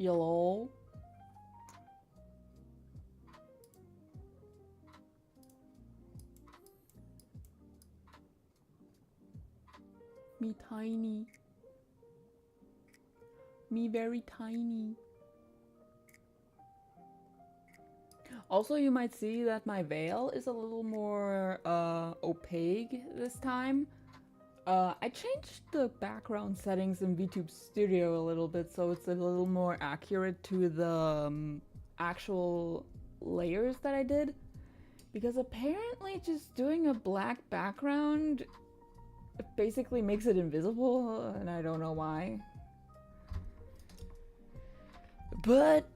Yellow. Me tiny. Me very tiny. Also, you might see that my veil is a little more opaque this time. I changed the background settings in VTube Studio a little bit so it's a little more accurate to the actual layers that I did. Because apparently just doing a black background basically makes it invisible, and I don't know why. But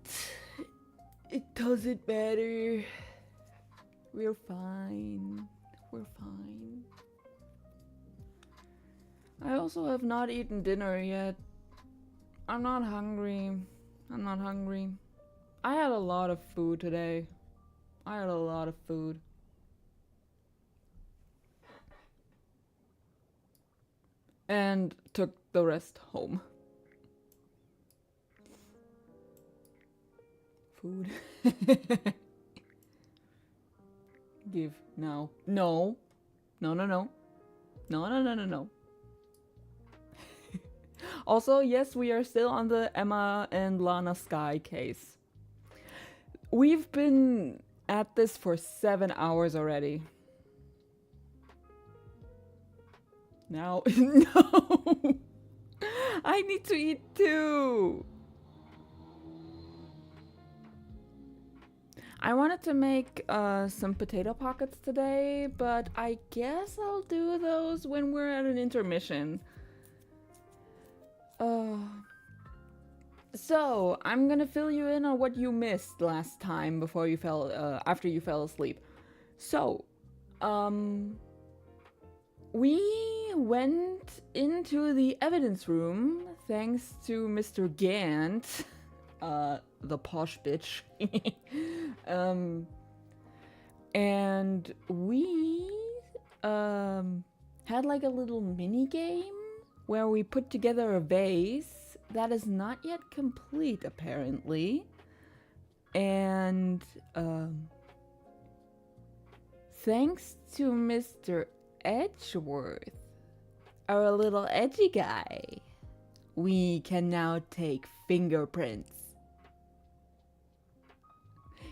it doesn't matter. We're fine. We're fine. I also have not eaten dinner yet. I'm not hungry. I'm not hungry. I had a lot of food today. I had a lot of food. And took the rest home. Food. Give now. No. No, no, no. No, no, no, no, no. Also, yes, we are still on the Emma and Lana Skye case. We've been at this for 7 hours already. Now, no! I need to eat too! I wanted to make some potato pockets today, but I guess I'll do those when we're at an intermission. So, I'm gonna fill you in on what you missed last time before you fell, after you fell asleep. So, we went into the evidence room thanks to Mr. Gant, the posh bitch. And we, had like a little mini game where we put together a vase that is not yet complete, apparently. And, thanks to Mr. Edgeworth, our little edgy guy, we can now take fingerprints.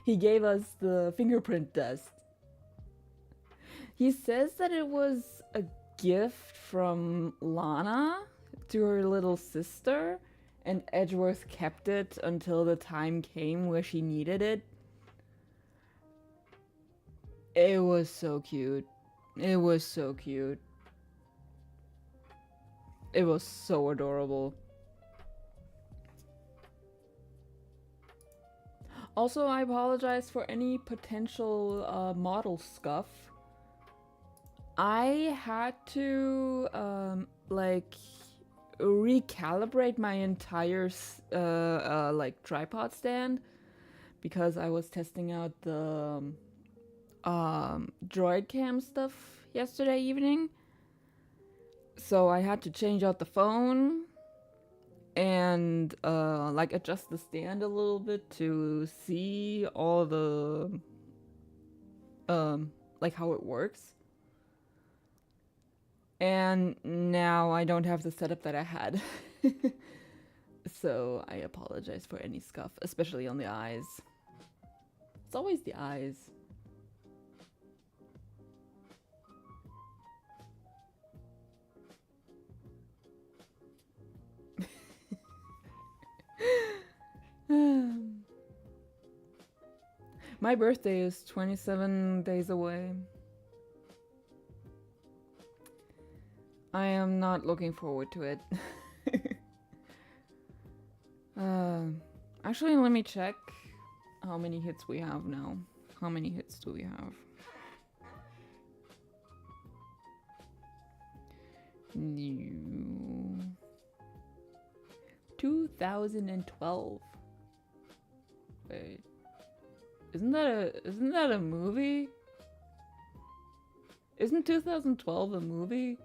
He gave us the fingerprint dust. He says that it was a gift from Lana to her little sister, and Edgeworth kept it until the time came where she needed it. It was so cute. It was so cute. It was so adorable. Also, I apologize for any potential model scuff. I had to like recalibrate my entire like tripod stand because I was testing out the droid cam stuff yesterday evening. So I had to change out the phone and like adjust the stand a little bit to see all the like how it works. And now I don't have the setup that I had. So I apologize for any scuff, especially on the eyes. It's always the eyes. My birthday is 27 days away. I am not looking forward to it. Actually, let me check how many hits we have now. How many hits do we have? New 2012. Wait. Isn't that a movie? Isn't 2012 a movie?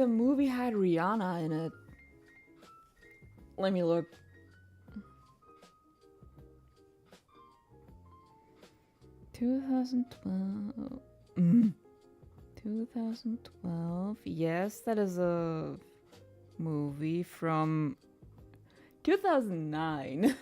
the movie had Rihanna in it. Let me look. (2012). 2012. Yes, that is a movie from 2009.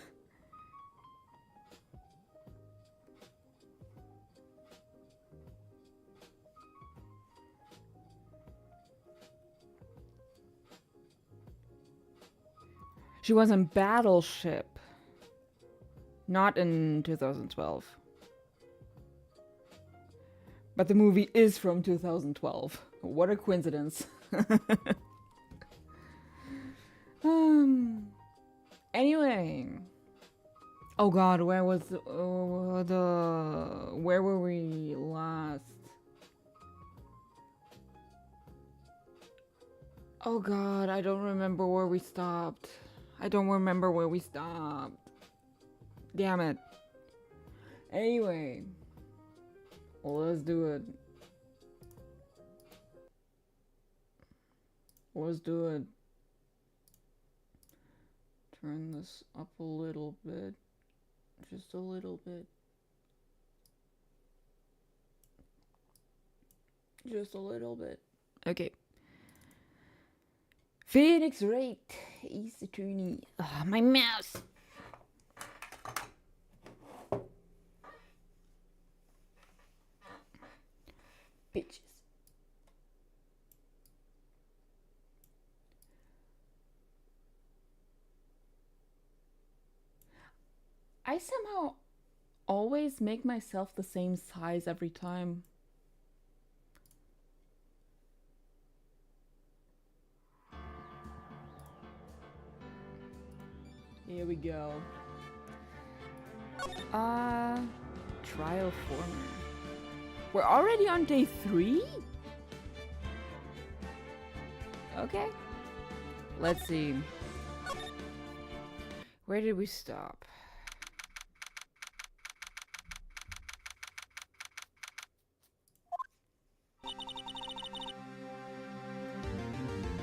She was in Battleship. Not in 2012. But the movie is from 2012. What a coincidence. Anyway. Oh god, where was where were we last? Oh god, I don't remember where we stopped. Damn it. Anyway. Let's do it. Turn this up a little bit. Just a little bit. Okay. Phoenix Wright, Ace Attorney. Ah, my mouse! Bitches. I somehow always make myself the same size every time. Here we go. Trial former. We're already on day 3? Okay. Let's see. Where did we stop?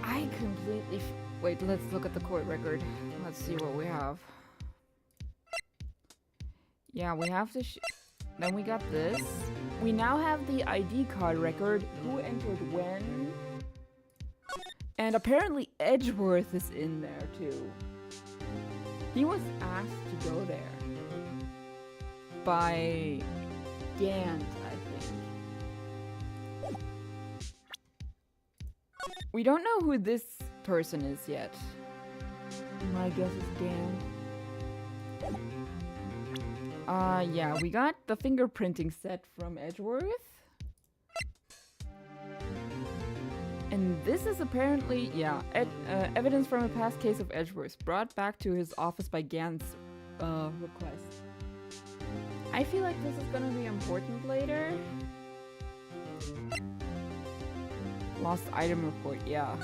I completely... Wait, let's look at the court record. Let's see what we have. Yeah, we have to... Then we got this. We now have the ID card record, who entered when. And apparently Edgeworth is in there too. He was asked to go there. By Gant, I think. We don't know who this person is yet. My guess is Gant. Yeah, we got the fingerprinting set from Edgeworth. And this is apparently, yeah, evidence from a past case of Edgeworth brought back to his office by Gant's request. I feel like this is gonna be important later. Lost item report, yeah.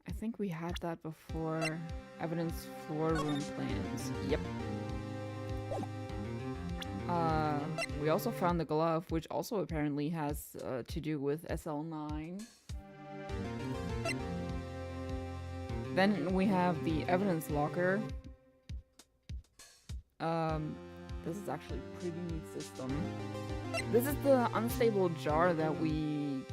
I think we had that before. Evidence floor room plans. Yep. We also found the glove, which also apparently has to do with SL9. Then we have the evidence locker. This is actually a pretty neat system. This is the unstable jar that we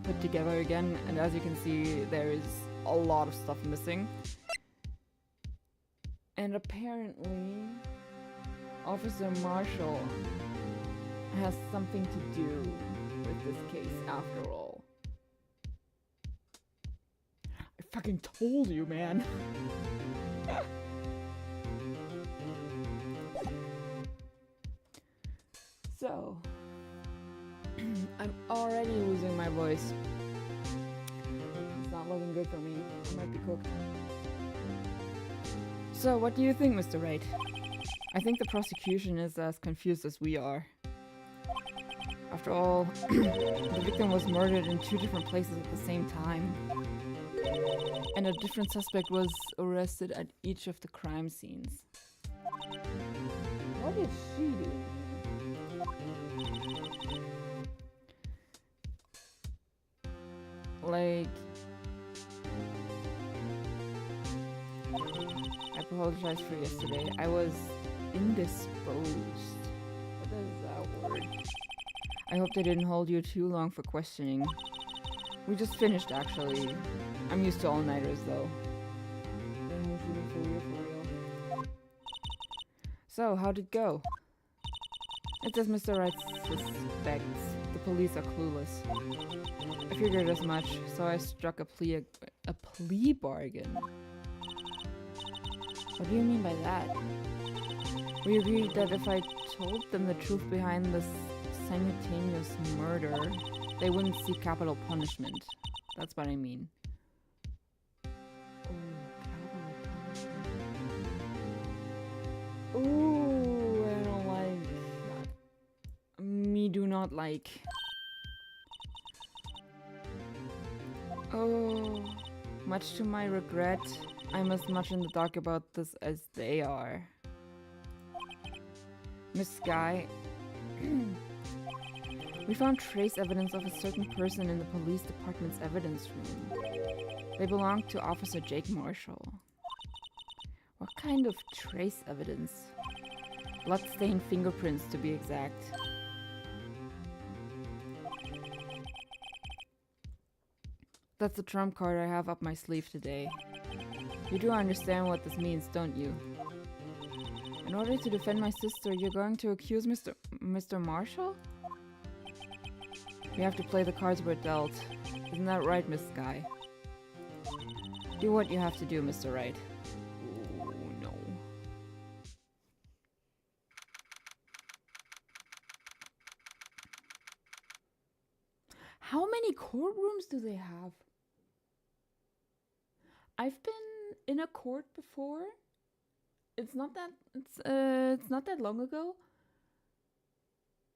put together again, and as you can see, there is a lot of stuff missing. And apparently, Officer Marshall has something to do with this case after all. I fucking told you, man! So, I'm already losing my voice. It's not looking good for me. I might be cooked. So, what do you think, Mr. Wright? I think the prosecution is as confused as we are. After all, the victim was murdered in 2 different places at the same time. And a different suspect was arrested at each of the crime scenes. What did she do? Like, I apologize for yesterday. I was indisposed. What is that word? I hope they didn't hold you too long for questioning. We just finished, actually. I'm used to all-nighters, though. For real. So, how'd it go? It's as Mr. Wright suspects. The police are clueless. I figured as much, so I struck a plea bargain. What do you mean by that? We agreed that if I told them the truth behind this simultaneous murder, they wouldn't seek capital punishment. That's what I mean. Ooh, I don't like. Me do not like. Oh, much to my regret, I'm as much in the dark about this as they are. Miss Skye, we found trace evidence of a certain person in the police department's evidence room. They belong to Officer Jake Marshall. What kind of trace evidence? Bloodstained fingerprints, to be exact. That's the trump card I have up my sleeve today. You do understand what this means, don't you? In order to defend my sister, you're going to accuse Mr. Marshall? We have to play the cards we're dealt. Isn't that right, Miss Skye? Do what you have to do, Mr. Wright. Oh, no. How many courtrooms do they have? I've been in a court before. It's not that long ago.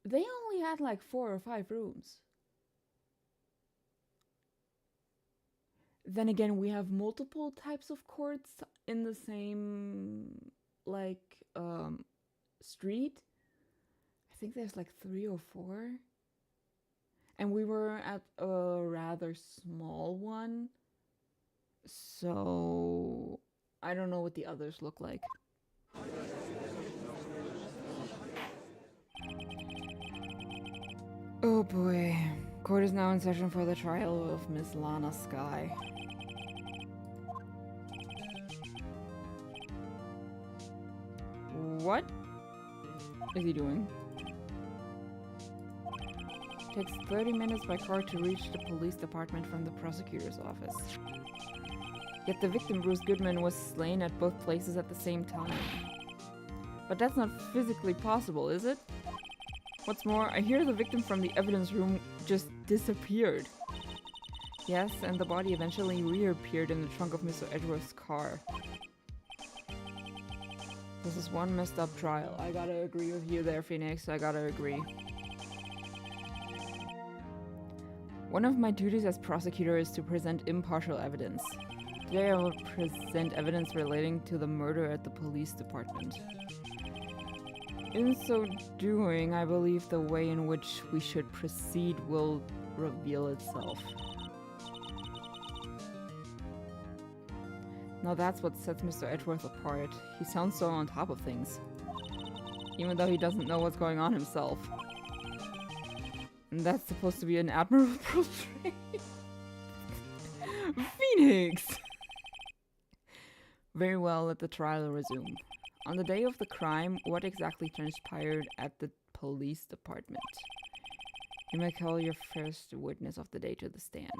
They only had like 4 or 5 rooms. Then again, we have multiple types of courts in the same street. I think there's like 3 or 4. And we were at a rather small one. So I don't know what the others look like. Oh boy. Court is now in session for the trial of Miss Lana Skye. What is he doing? Takes 30 minutes by car to reach the police department from the prosecutor's office. Yet the victim, Bruce Goodman, was slain at both places at the same time. But that's not physically possible, is it? What's more, I hear the victim from the evidence room just disappeared. Yes, and the body eventually reappeared in the trunk of Mr. Edgeworth's car. This is one messed up trial. I gotta agree with you there, Phoenix. I gotta agree. One of my duties as prosecutor is to present impartial evidence. Today I will present evidence relating to the murder at the police department. In so doing, I believe the way in which we should proceed will reveal itself. Now that's what sets Mr. Edgeworth apart. He sounds so on top of things, even though he doesn't know what's going on himself. And that's supposed to be an admirable portrait. Phoenix! Very well, let the trial resume. On the day of the crime, what exactly transpired at the police department? You may call your first witness of the day to the stand.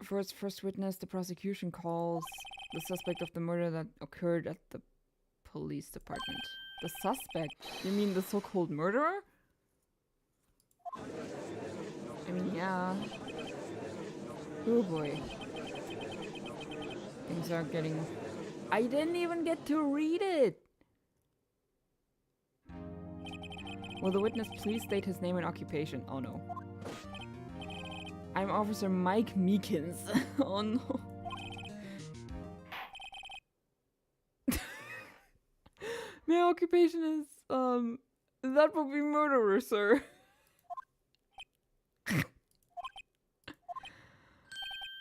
For its first witness, the prosecution calls the suspect of the murder that occurred at the police department. The suspect? You mean the so-called murderer? I mean, yeah. Oh boy. Things are getting... I didn't even get to read it! Will the witness please state his name and occupation? Oh no. I'm Officer Mike Meekins. Oh no. My occupation is, that would be murderer, sir.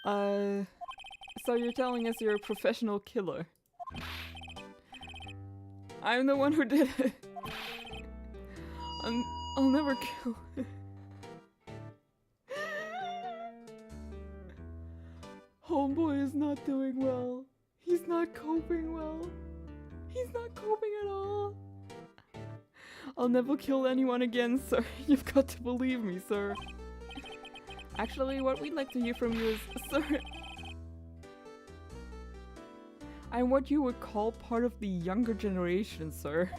So you're telling us you're a professional killer? I'm the one who did it. I'll never kill. Homeboy is not doing well. He's not coping well. He's not coping at all. I'll never kill anyone again, sir. You've got to believe me, sir. Actually, what we'd like to hear from you is, sir, I'm what you would call part of the younger generation, sir.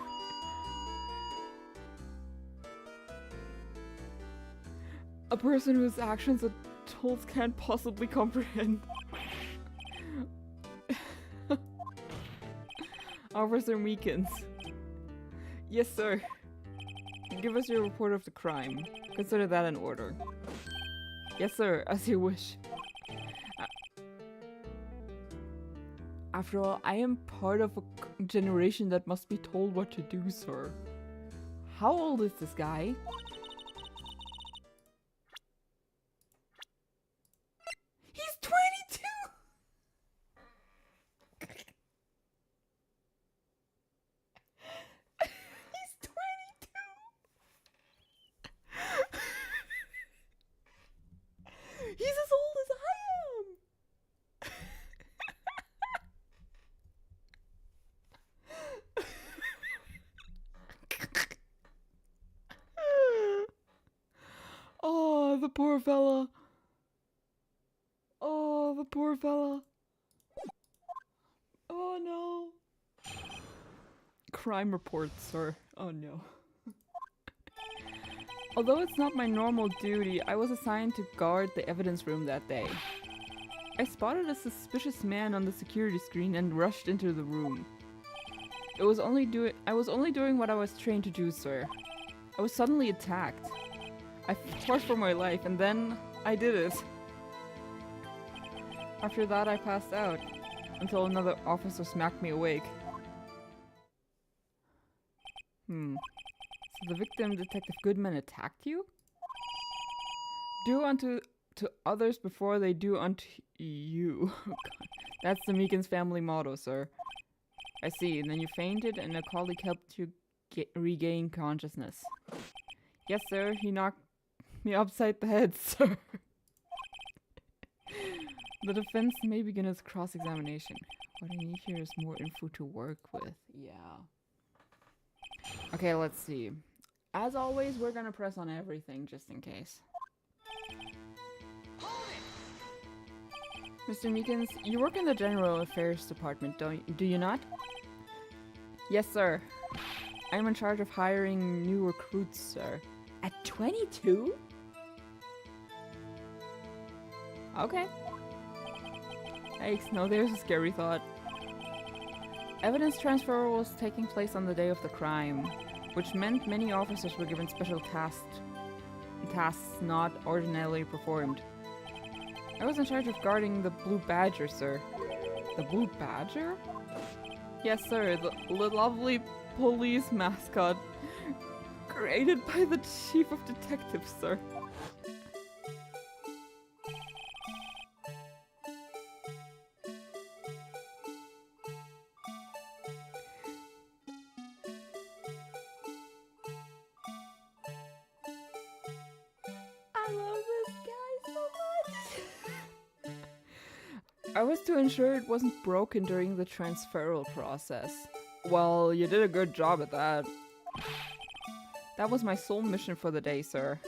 A person whose actions adults can't possibly comprehend. Officer Meekins. Yes, sir. Give us your report of the crime. Consider that in order. Yes, sir, as you wish. After all, I am part of a generation that must be told what to do, sir. How old is this guy? He's 22! He's 22! He's as old as I am! Oh, the poor fella. Oh, the poor fella. Oh no. Crime report, sir. Oh no. Although it's not my normal duty, I was assigned to guard the evidence room that day. I spotted a suspicious man on the security screen and rushed into the room. I was only doing what I was trained to do, sir. I was suddenly attacked. I fought for my life, and then I did it. After that, I passed out, until another officer smacked me awake. So the victim, Detective Goodman, attacked you? Do unto others before they do unto you. Oh, God. That's the Meekins family motto, sir. I see, and then you fainted and a colleague helped you regain consciousness. Yes, sir, he knocked me upside the head, sir. The defense may begin its cross-examination. What I need here is more info to work with. Yeah. Okay, let's see. As always, we're gonna press on everything just in case. Mr. Meekins, you work in the General Affairs Department, do you not? Yes, sir. I'm in charge of hiring new recruits, sir. At 22? Okay. Yikes, no, there's a scary thought. Evidence transfer was taking place on the day of the crime, which meant many officers were given special tasks not ordinarily performed. I was in charge of guarding the Blue Badger, sir. The Blue Badger? Yes, sir, the lovely police mascot created by the Chief of Detectives, sir. I love this guy so much! I was to ensure it wasn't broken during the transferal process. Well, you did a good job at that. That was my sole mission for the day, sir.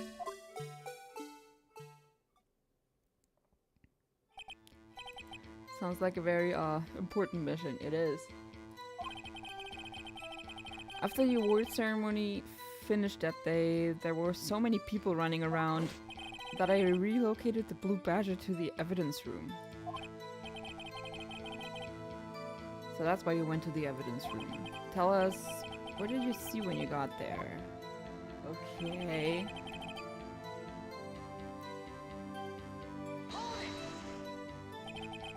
Sounds like a very important mission. It is. After the award ceremony finished that day, there were so many people running around that I relocated the Blue Badger to the evidence room. So that's why you went to the evidence room. Tell us, what did you see when you got there? Okay.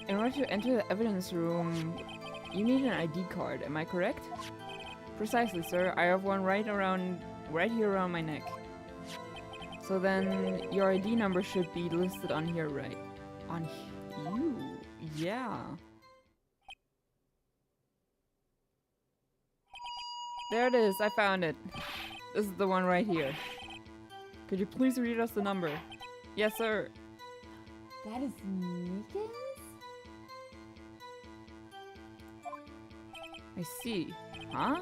In order to enter the evidence room, you need an ID card, am I correct? Precisely, sir. I have one right here around my neck. So then, your ID number should be listed on here, right? Ew. Yeah. There it is. I found it. This is the one right here. Could you please read us the number? Yes, sir. That is Meekins? I see. Huh?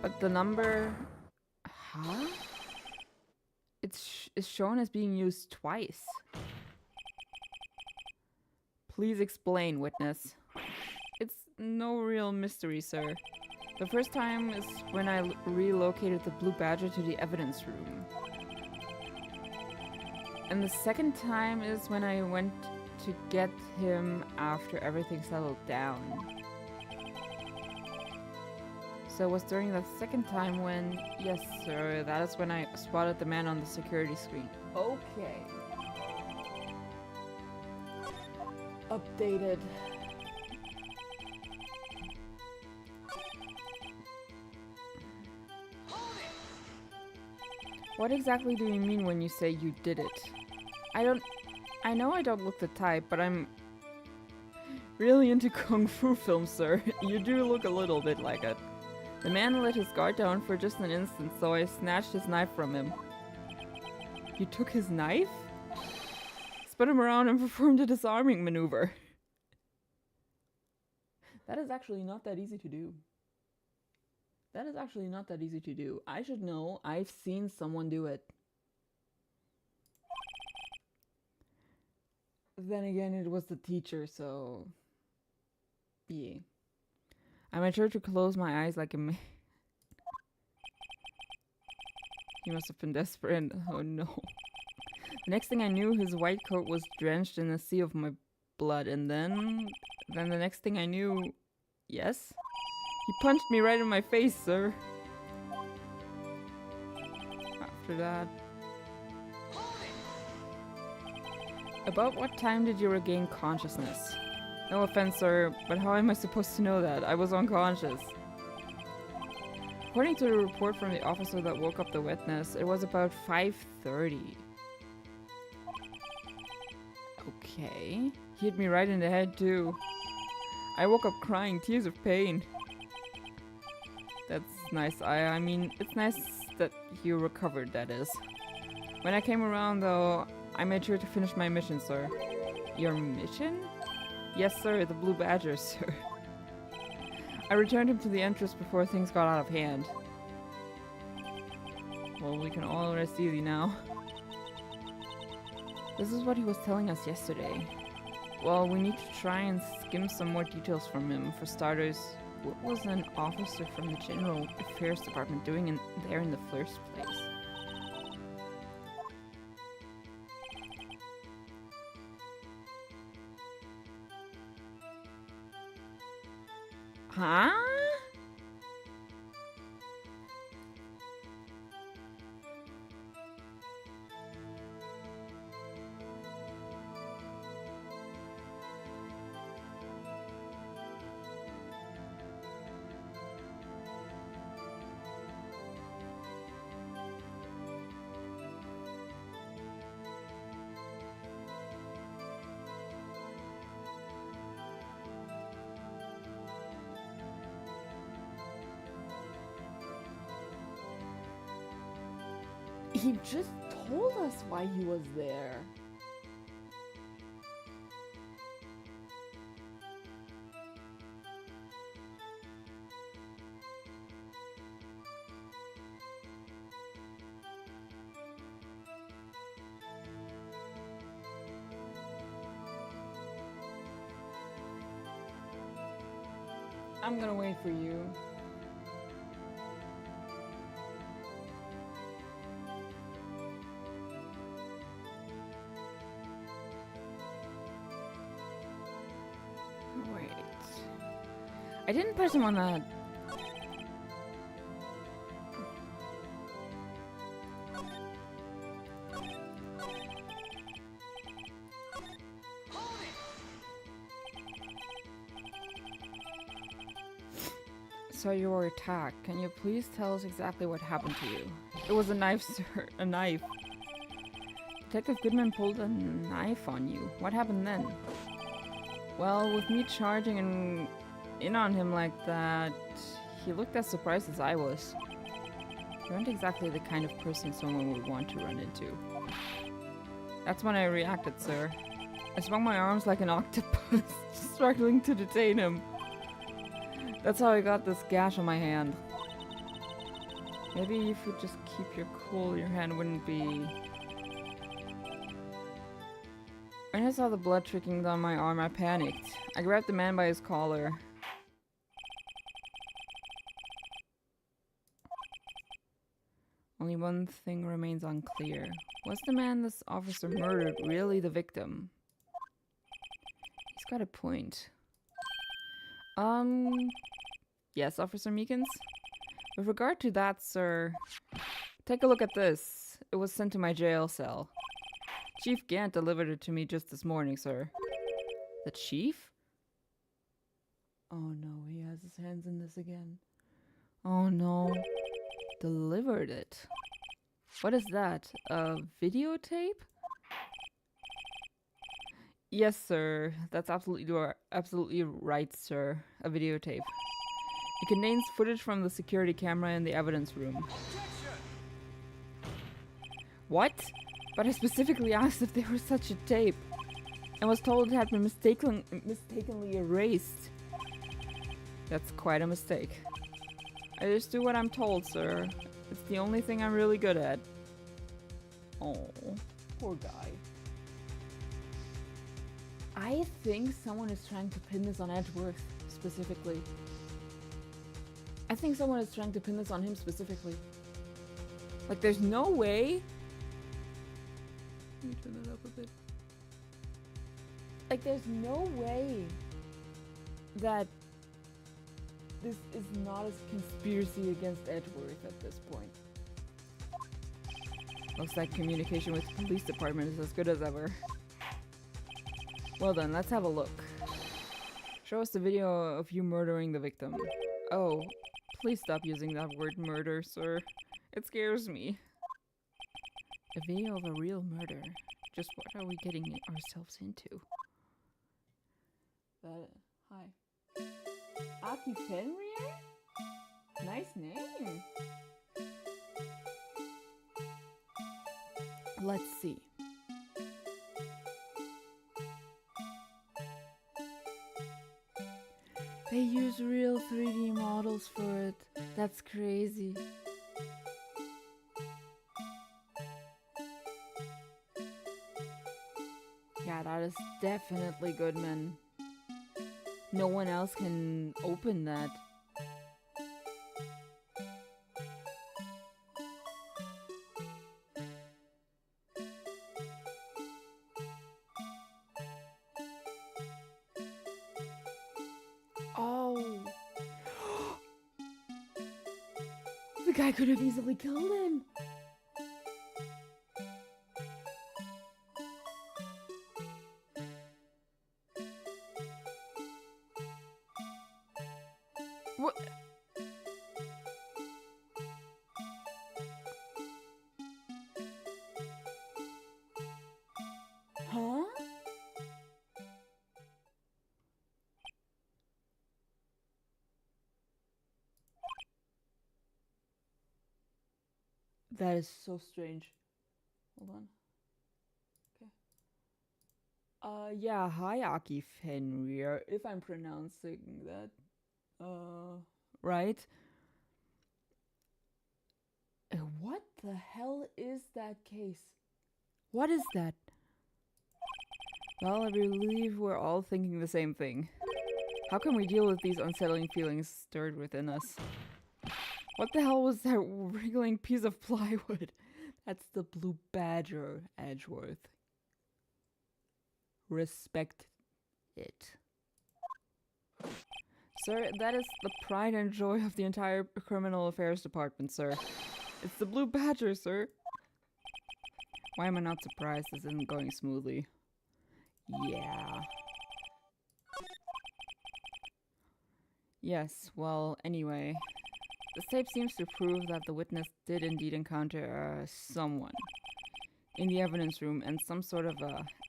But the number... Huh? It's shown as being used twice. Please explain, witness. It's no real mystery, sir. The first time is when I relocated the Blue Badger to the evidence room. And the second time is when I went to get him after everything settled down. So it was during the second time when... Yes, sir, that is when I spotted the man on the security screen. Okay. Updated. What exactly do you mean when you say you did it? I know I don't look the type, but I'm really into kung fu films, sir. You do look a little bit like it. The man let his guard down for just an instant, so I snatched his knife from him. You took his knife? Spun him around and performed a disarming maneuver. That is actually not that easy to do. That is actually not that easy to do. I should know. I've seen someone do it. Then again, it was the teacher, so... Yeah. I made sure to close my eyes like a man. He must have been desperate. Oh no. The next thing I knew, his white coat was drenched in a sea of my blood, and then the next thing I knew... Yes? He punched me right in my face, sir. After that... About what time did you regain consciousness? No offense, sir, but how am I supposed to know that? I was unconscious. According to the report from the officer that woke up the witness, it was about 5:30. Okay. He hit me right in the head, too. I woke up crying, tears of pain. That's nice. I mean, it's nice that you recovered, that is. When I came around, though, I made sure to finish my mission, sir. Your mission? Yes, sir, the Blue Badger, sir. I returned him to the entrance before things got out of hand. Well, we can all rest easy now. This is what he was telling us yesterday. Well, we need to try and skim some more details from him. For starters, what was an officer from the General Affairs Department doing there in the first place? Huh? He just told us why he was there. I'm gonna wait for you. Wait. I didn't press him on that. So you were attacked. Can you please tell us exactly what happened to you? It was a knife, sir. A knife. Detective Goodman pulled a knife on you. What happened then? Well, with me charging in on him like that, he looked as surprised as I was. You weren't exactly the kind of person someone would want to run into. That's when I reacted, sir. I swung my arms like an octopus, struggling to detain him. That's how I got this gash on my hand. Maybe if you just keep your cool, your hand wouldn't be... When I saw the blood trickling down my arm, I panicked. I grabbed the man by his collar. Only one thing remains unclear. Was the man this officer murdered really the victim? He's got a point. Yes, Officer Meekins? With regard to that, sir, take a look at this. It was sent to my jail cell. Chief Gant delivered it to me just this morning, sir. The chief? Oh no, he has his hands in this again. Oh no. Delivered it. What is that? A videotape? Yes, sir. That's absolutely right, sir. A videotape. It contains footage from the security camera in the evidence room. What? But I specifically asked if there was such a tape, and was told it had been mistakenly erased. That's quite a mistake. I just do what I'm told, sir. It's the only thing I'm really good at. Oh, poor guy. I think someone is trying to pin this on Edgeworth, specifically. I think someone is trying to pin this on him specifically. Like, there's no way... Let me turn that up a bit. Like, there's no way that this is not a conspiracy against Edgeworth at this point. Looks like communication with the police department is as good as ever. Well then, let's have a look. Show us the video of you murdering the victim. Oh, please stop using that word murder, sir. It scares me. A video of a real murder. Just what are we getting ourselves into? Hi. Aki Fenrir? Nice name. Let's see. They use real 3D models for it. That's crazy. Yeah, that is definitely Goodman. No one else can open that. Oh. The guy could have easily killed him. What? Huh? That is so strange. Hold on. Okay. Yeah, hi Aki Fenrir, if I'm pronouncing that, right? What the hell is that case? What is that? Well, I believe we're all thinking the same thing. How can we deal with these unsettling feelings stirred within us? What the hell was that wriggling piece of plywood? That's the Blue Badger, Edgeworth. Respect it. Sir, that is the pride and joy of the entire criminal affairs department, sir. It's the Blue Badger, sir. Why am I not surprised this isn't going smoothly? Yeah. Yes, well, anyway. This tape seems to prove that the witness did indeed encounter someone. in the evidence room, and some sort of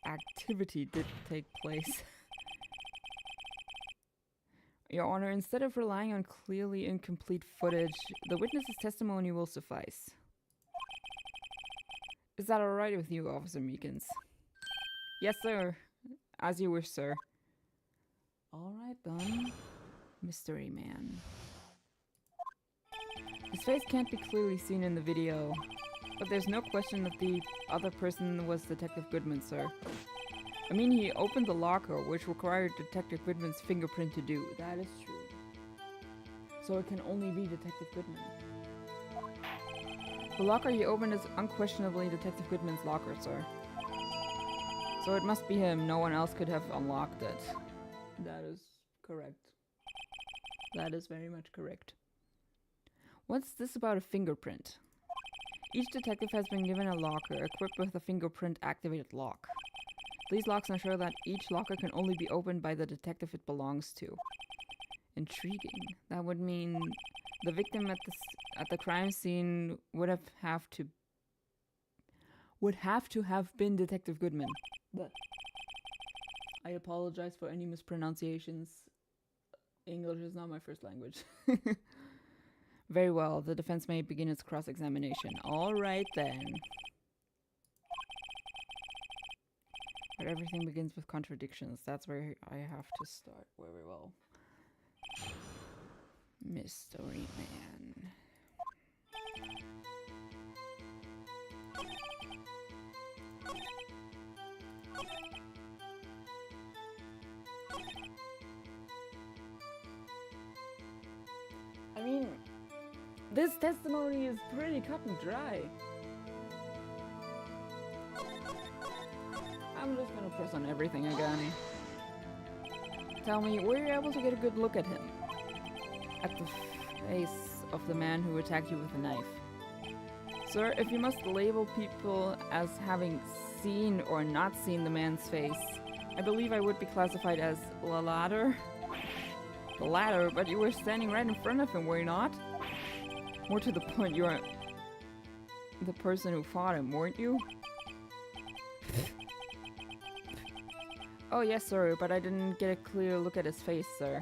activity did take place. Your Honor, instead of relying on clearly incomplete footage, the witness's testimony will suffice. Is that alright with you, Officer Meekins? Yes, sir. As you wish, sir. Alright then. Mystery Man. His face can't be clearly seen in the video, but there's no question that the other person was Detective Goodman, sir. I mean, he opened the locker, which required Detective Goodman's fingerprint to do. That is true. So it can only be Detective Goodman. The locker you opened is unquestionably Detective Goodman's locker, sir. So it must be him. No one else could have unlocked it. That is correct. That is very much correct. What's this about a fingerprint? Each detective has been given a locker equipped with a fingerprint-activated lock. These locks ensure that each locker can only be opened by the detective it belongs to. Intriguing. That would mean the victim at the crime scene would have to have been Detective Goodman. But I apologize for any mispronunciations. English is not my first language. Very well, the defense may begin its cross-examination. All right then. But everything begins with contradictions. That's where I have to start. Very well. Mystery Man. I mean, this testimony is pretty cut and dry. I'm just gonna press on everything again. Tell me, were you able to get a good look at him? At the face of the man who attacked you with a knife? Sir, if you must label people as having seen or not seen the man's face, I believe I would be classified as the latter. The latter, but you were standing right in front of him, were you not? More to the point, you are the person who fought him, weren't you? Oh yes, sir, but I didn't get a clear look at his face, sir.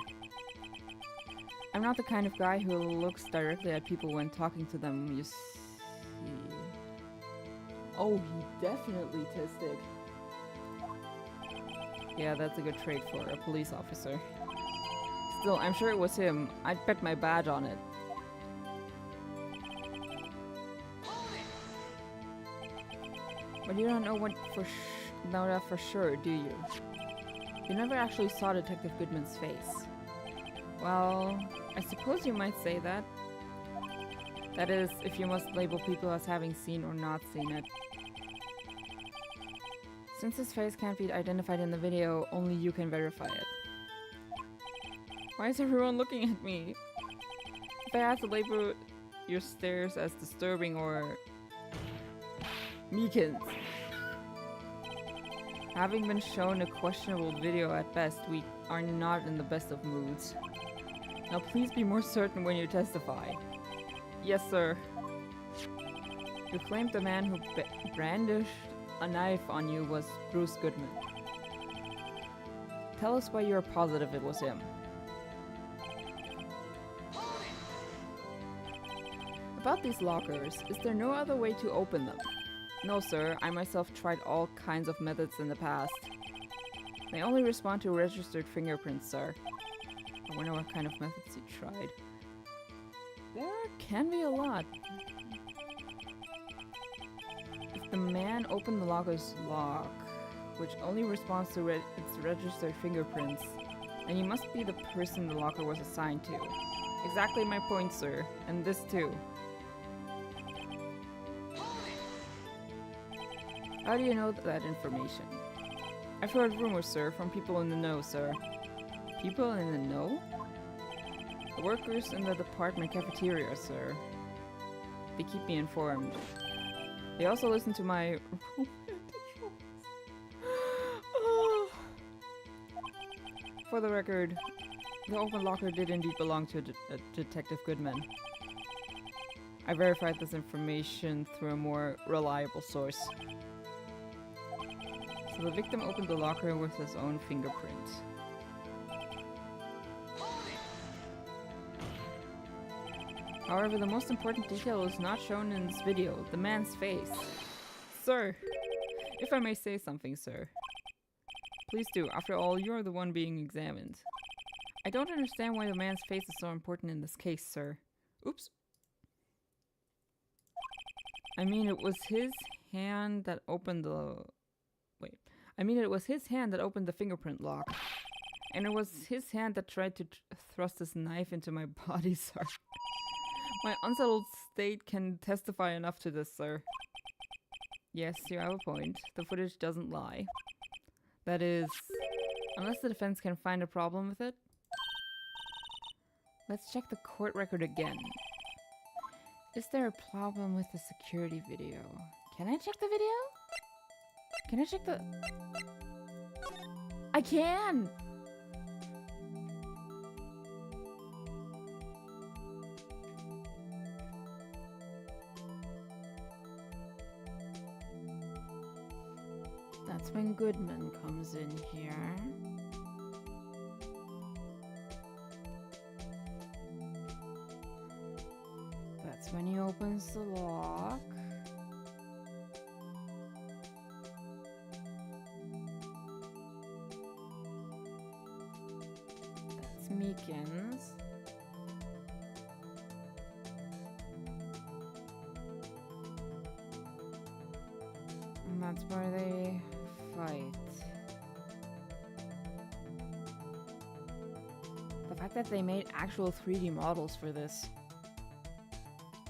I'm not the kind of guy who looks directly at people when talking to them, you see. Oh, he definitely tested. Yeah, that's a good trait for a police officer. Still, I'm sure it was him. I'd bet my badge on it. But you don't know that for sure, do you? You never actually saw Detective Goodman's face. Well, I suppose you might say that. That is, if you must label people as having seen or not seen it. Since his face can't be identified in the video, only you can verify it. Why is everyone looking at me? If I had to label your stares as disturbing or... Meekins. Having been shown a questionable video at best, we are not in the best of moods. Now please be more certain when you testify. Yes, sir. You claimed the man who brandished a knife on you was Bruce Goodman. Tell us why you're positive it was him. About these lockers, is there no other way to open them? No, sir. I myself tried all kinds of methods in the past. They only respond to registered fingerprints, sir. I wonder what kind of methods you tried. There can be a lot. If the man opened the locker's lock, which only responds to its registered fingerprints, then he must be the person the locker was assigned to. Exactly my point, sir. And this too. How do you know that information? I've heard rumors, sir, from people in the know, sir. People in the know? The workers in the department cafeteria, sir. They keep me informed. They also listen to my... For the record, the open locker did indeed belong to Detective Goodman. I verified this information through a more reliable source. So the victim opened the locker with his own fingerprint. However, the most important detail is not shown in this video, the man's face. Sir, if I may say something, sir. Please do. After all, you're the one being examined. I don't understand why the man's face is so important in this case, sir. Oops. I mean, it was his hand that opened the... Wait. I mean, it was his hand that opened the fingerprint lock. And it was his hand that tried to thrust his knife into my body, sir. My unsettled state can testify enough to this, sir. Yes, you have a point. The footage doesn't lie. That is, unless the defense can find a problem with it. Let's check the court record again. Is there a problem with the security video? Can I check the video? Can I check the... I can! That's when Goodman comes in here. That's when he opens the lock. That's Meekins. And that's where they fight. The fact that they made actual 3D models for this.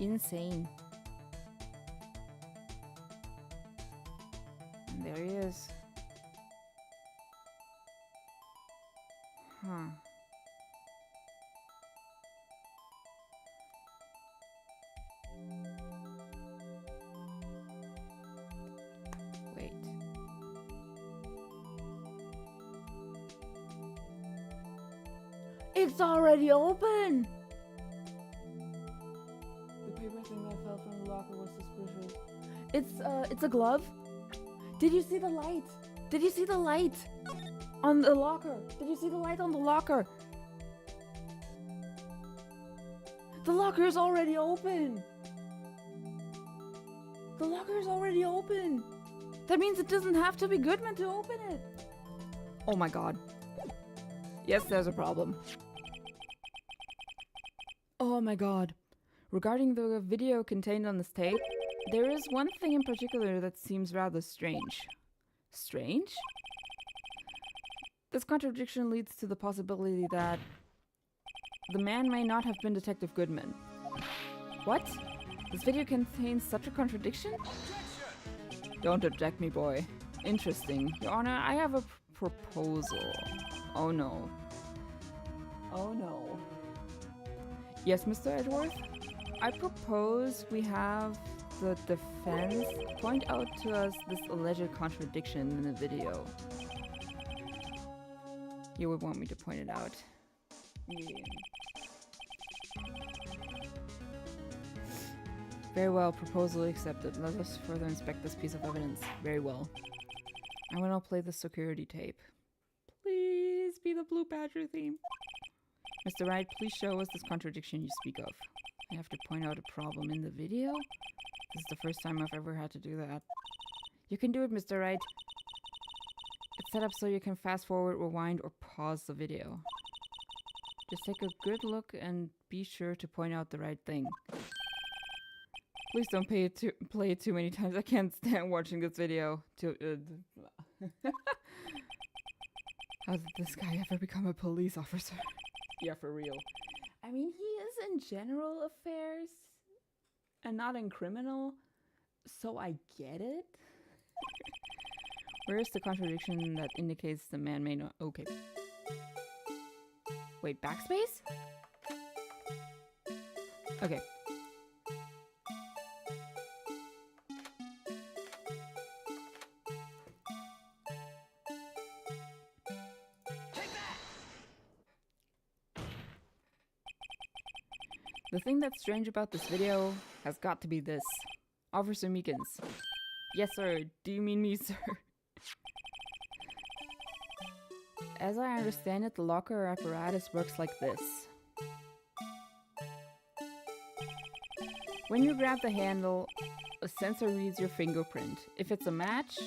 Insane. And there he is. Huh. Wait. It's already open! The paper thing that fell from the locker was suspicious. It's a glove? Did you see the light? Did you see the light? On the locker? Did you see the light on the locker? The locker is already open! The locker is already open! That means it doesn't have to be Goodman to open it! Oh my god. Yes, there's a problem. Oh my god. Regarding the video contained on this tape, there is one thing in particular that seems rather strange. Strange? This contradiction leads to the possibility that the man may not have been Detective Goodman. What? This video contains such a contradiction? Don't object me, boy. Interesting. Your Honor, I have a proposal. Oh no. Oh no. Yes, Mr. Edgeworth? I propose we have the defense point out to us this alleged contradiction in the video. You would want me to point it out. Yeah. Very well, proposal accepted. Let us further inspect this piece of evidence. Very well. I will now play the security tape. Please be the Blue Badger theme. Mr. Wright, please show us this contradiction you speak of. I have to point out a problem in the video? This is the first time I've ever had to do that. You can do it, Mr. Wright. It's set up so you can fast forward, rewind, or pause the video. Just take a good look and be sure to point out the right thing. Please don't play it too many times. I can't stand watching this video. How did this guy ever become a police officer? Yeah, for real. I mean, he is in general affairs and not in criminal, so I get it. Where is the contradiction that indicates the man may not... Okay. Wait, backspace? Okay. The thing that's strange about this video has got to be this. Officer Meekins. Yes, sir. Do you mean me, sir? As I understand it, the locker apparatus works like this. When you grab the handle, a sensor reads your fingerprint. If it's a match,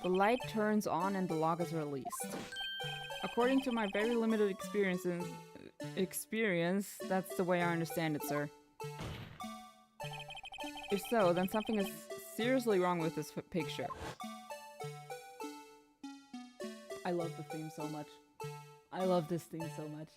the light turns on and the lock is released. According to my very limited experience, that's the way I understand it, sir. If so, then something is seriously wrong with this picture. I love the theme so much. I love this theme so much.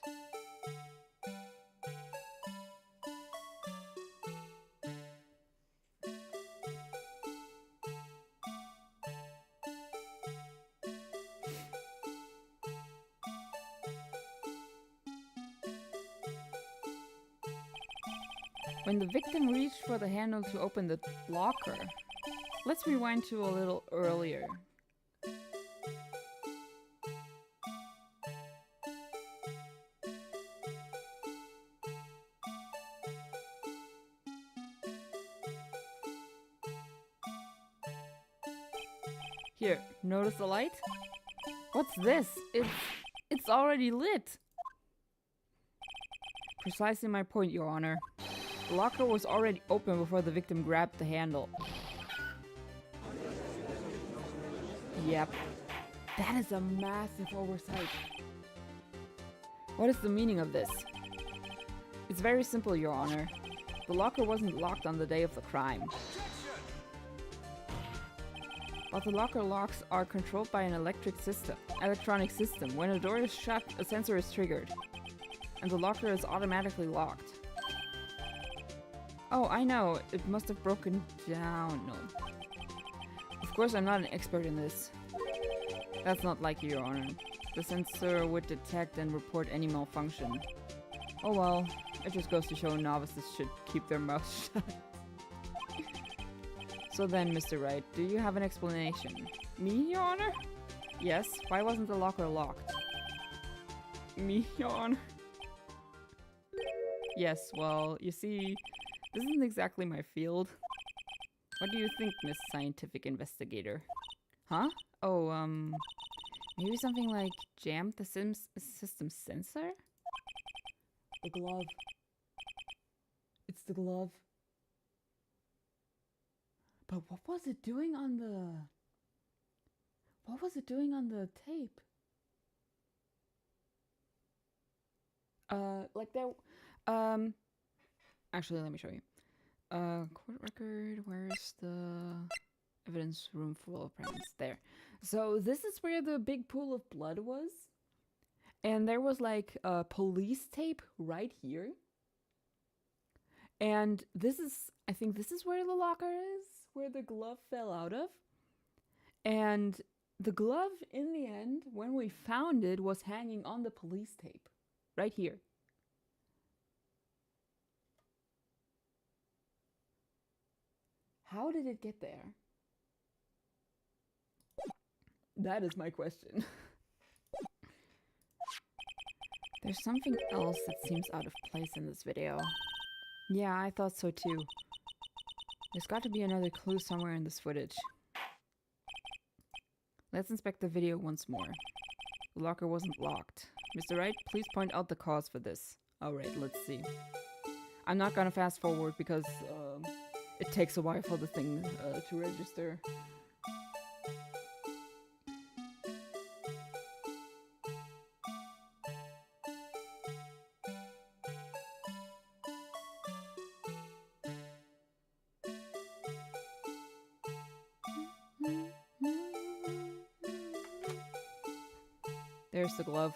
When the victim reached for the handle to open the locker, let's rewind to a little earlier. Here, notice the light? What's this? It's already lit! Precisely my point, Your Honor. The locker was already open before the victim grabbed the handle. Yep. That is a massive oversight. What is the meaning of this? It's very simple, Your Honor. The locker wasn't locked on the day of the crime. But the locker locks are controlled by an electronic system. When a door is shut, a sensor is triggered, and the locker is automatically locked. Oh, I know. It must have broken down. No. Of course, I'm not an expert in this. That's not like you, Your Honor. The sensor would detect and report any malfunction. Oh well, it just goes to show novices should keep their mouths shut. So then, Mr. Wright, do you have an explanation? Me, Your Honor? Yes, why wasn't the locker locked? Me, Your Honor? Yes, well, you see, this isn't exactly my field. What do you think, Miss Scientific Investigator? Huh? Oh, maybe something like jammed the system sensor? The glove. It's the glove. But what was it doing on the... What was it doing on the tape? Like there... Actually, let me show you. Court record, where's the evidence room full of prints? There. So this is where the big pool of blood was. And there was like a police tape right here. And this is, I think this is where the locker is, where the glove fell out of. And the glove, in the end, when we found it, was hanging on the police tape. Right here. How did it get there? That is my question. There's something else that seems out of place in this video. Yeah, I thought so too. There's got to be another clue somewhere in this footage. Let's inspect the video once more. The locker wasn't locked. Mr. Wright, please point out the cause for this. Alright, let's see. I'm not gonna fast forward because it takes a while for the thing to register. There's the glove.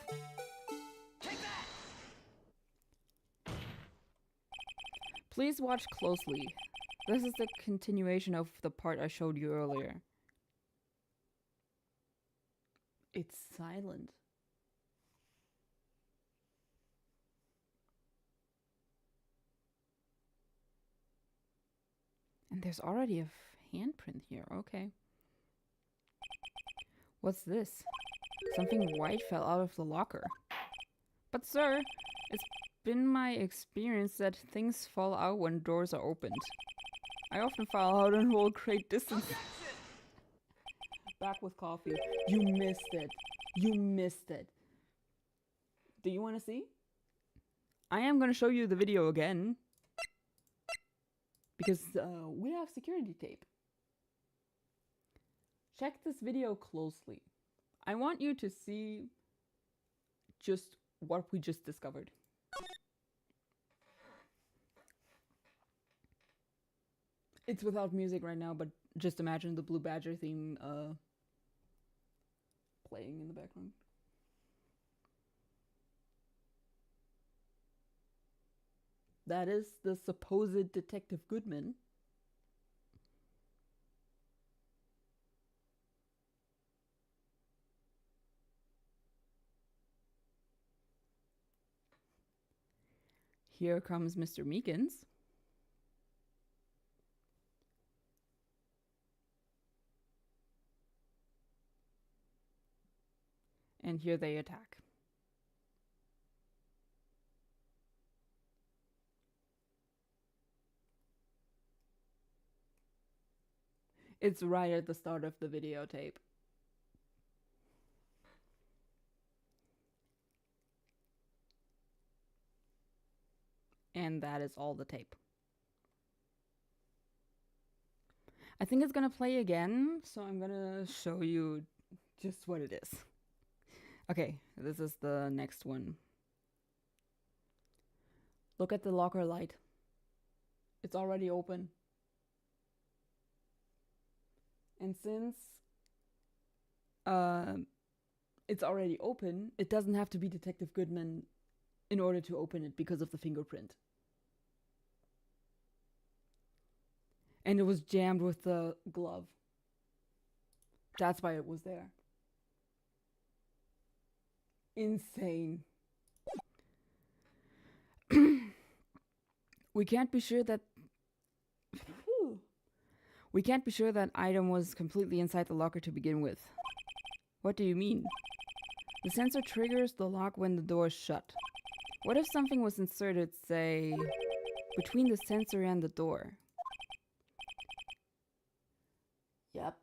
Please watch closely. This is the continuation of the part I showed you earlier. It's silent. And there's already a handprint here. Okay. What's this? Something white fell out of the locker. But sir, it's been my experience that things fall out when doors are opened. I often fall out and roll great distance. back with coffee. You missed it. You missed it. Do you want to see? I am going to show you the video again. Because we have security tape. Check this video closely. I want you to see just what we just discovered. It's without music right now, but just imagine the Blue Badger theme playing in the background. That is the supposed Detective Goodman. Here comes Mr. Meekins. And here they attack. It's right at the start of the videotape. And that is all the tape. I think it's gonna play again, so I'm gonna show you just what it is. Okay, this is the next one. Look at the locker light. It's already open. And since it's already open, it doesn't have to be Detective Goodman in order to open it because of the fingerprint. And it was jammed with the glove. That's why it was there. Insane. We can't be sure that item was completely inside the locker to begin with. What do you mean? The sensor triggers the lock when the door is shut. What if something was inserted, say, between the sensor and the door? Yep.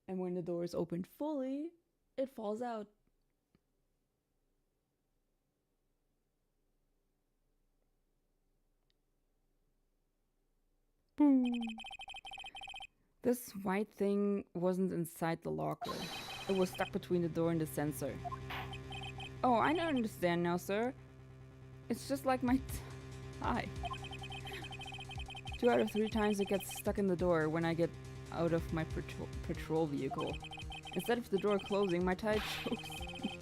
And when the door is opened fully, it falls out. Boom. This white thing wasn't inside the locker. It was stuck between the door and the sensor. Oh, I don't understand now, sir. It's just like my tie. 2 out of 3 times it gets stuck in the door when I get out of my patrol vehicle. Instead of the door closing, my tie chokes me.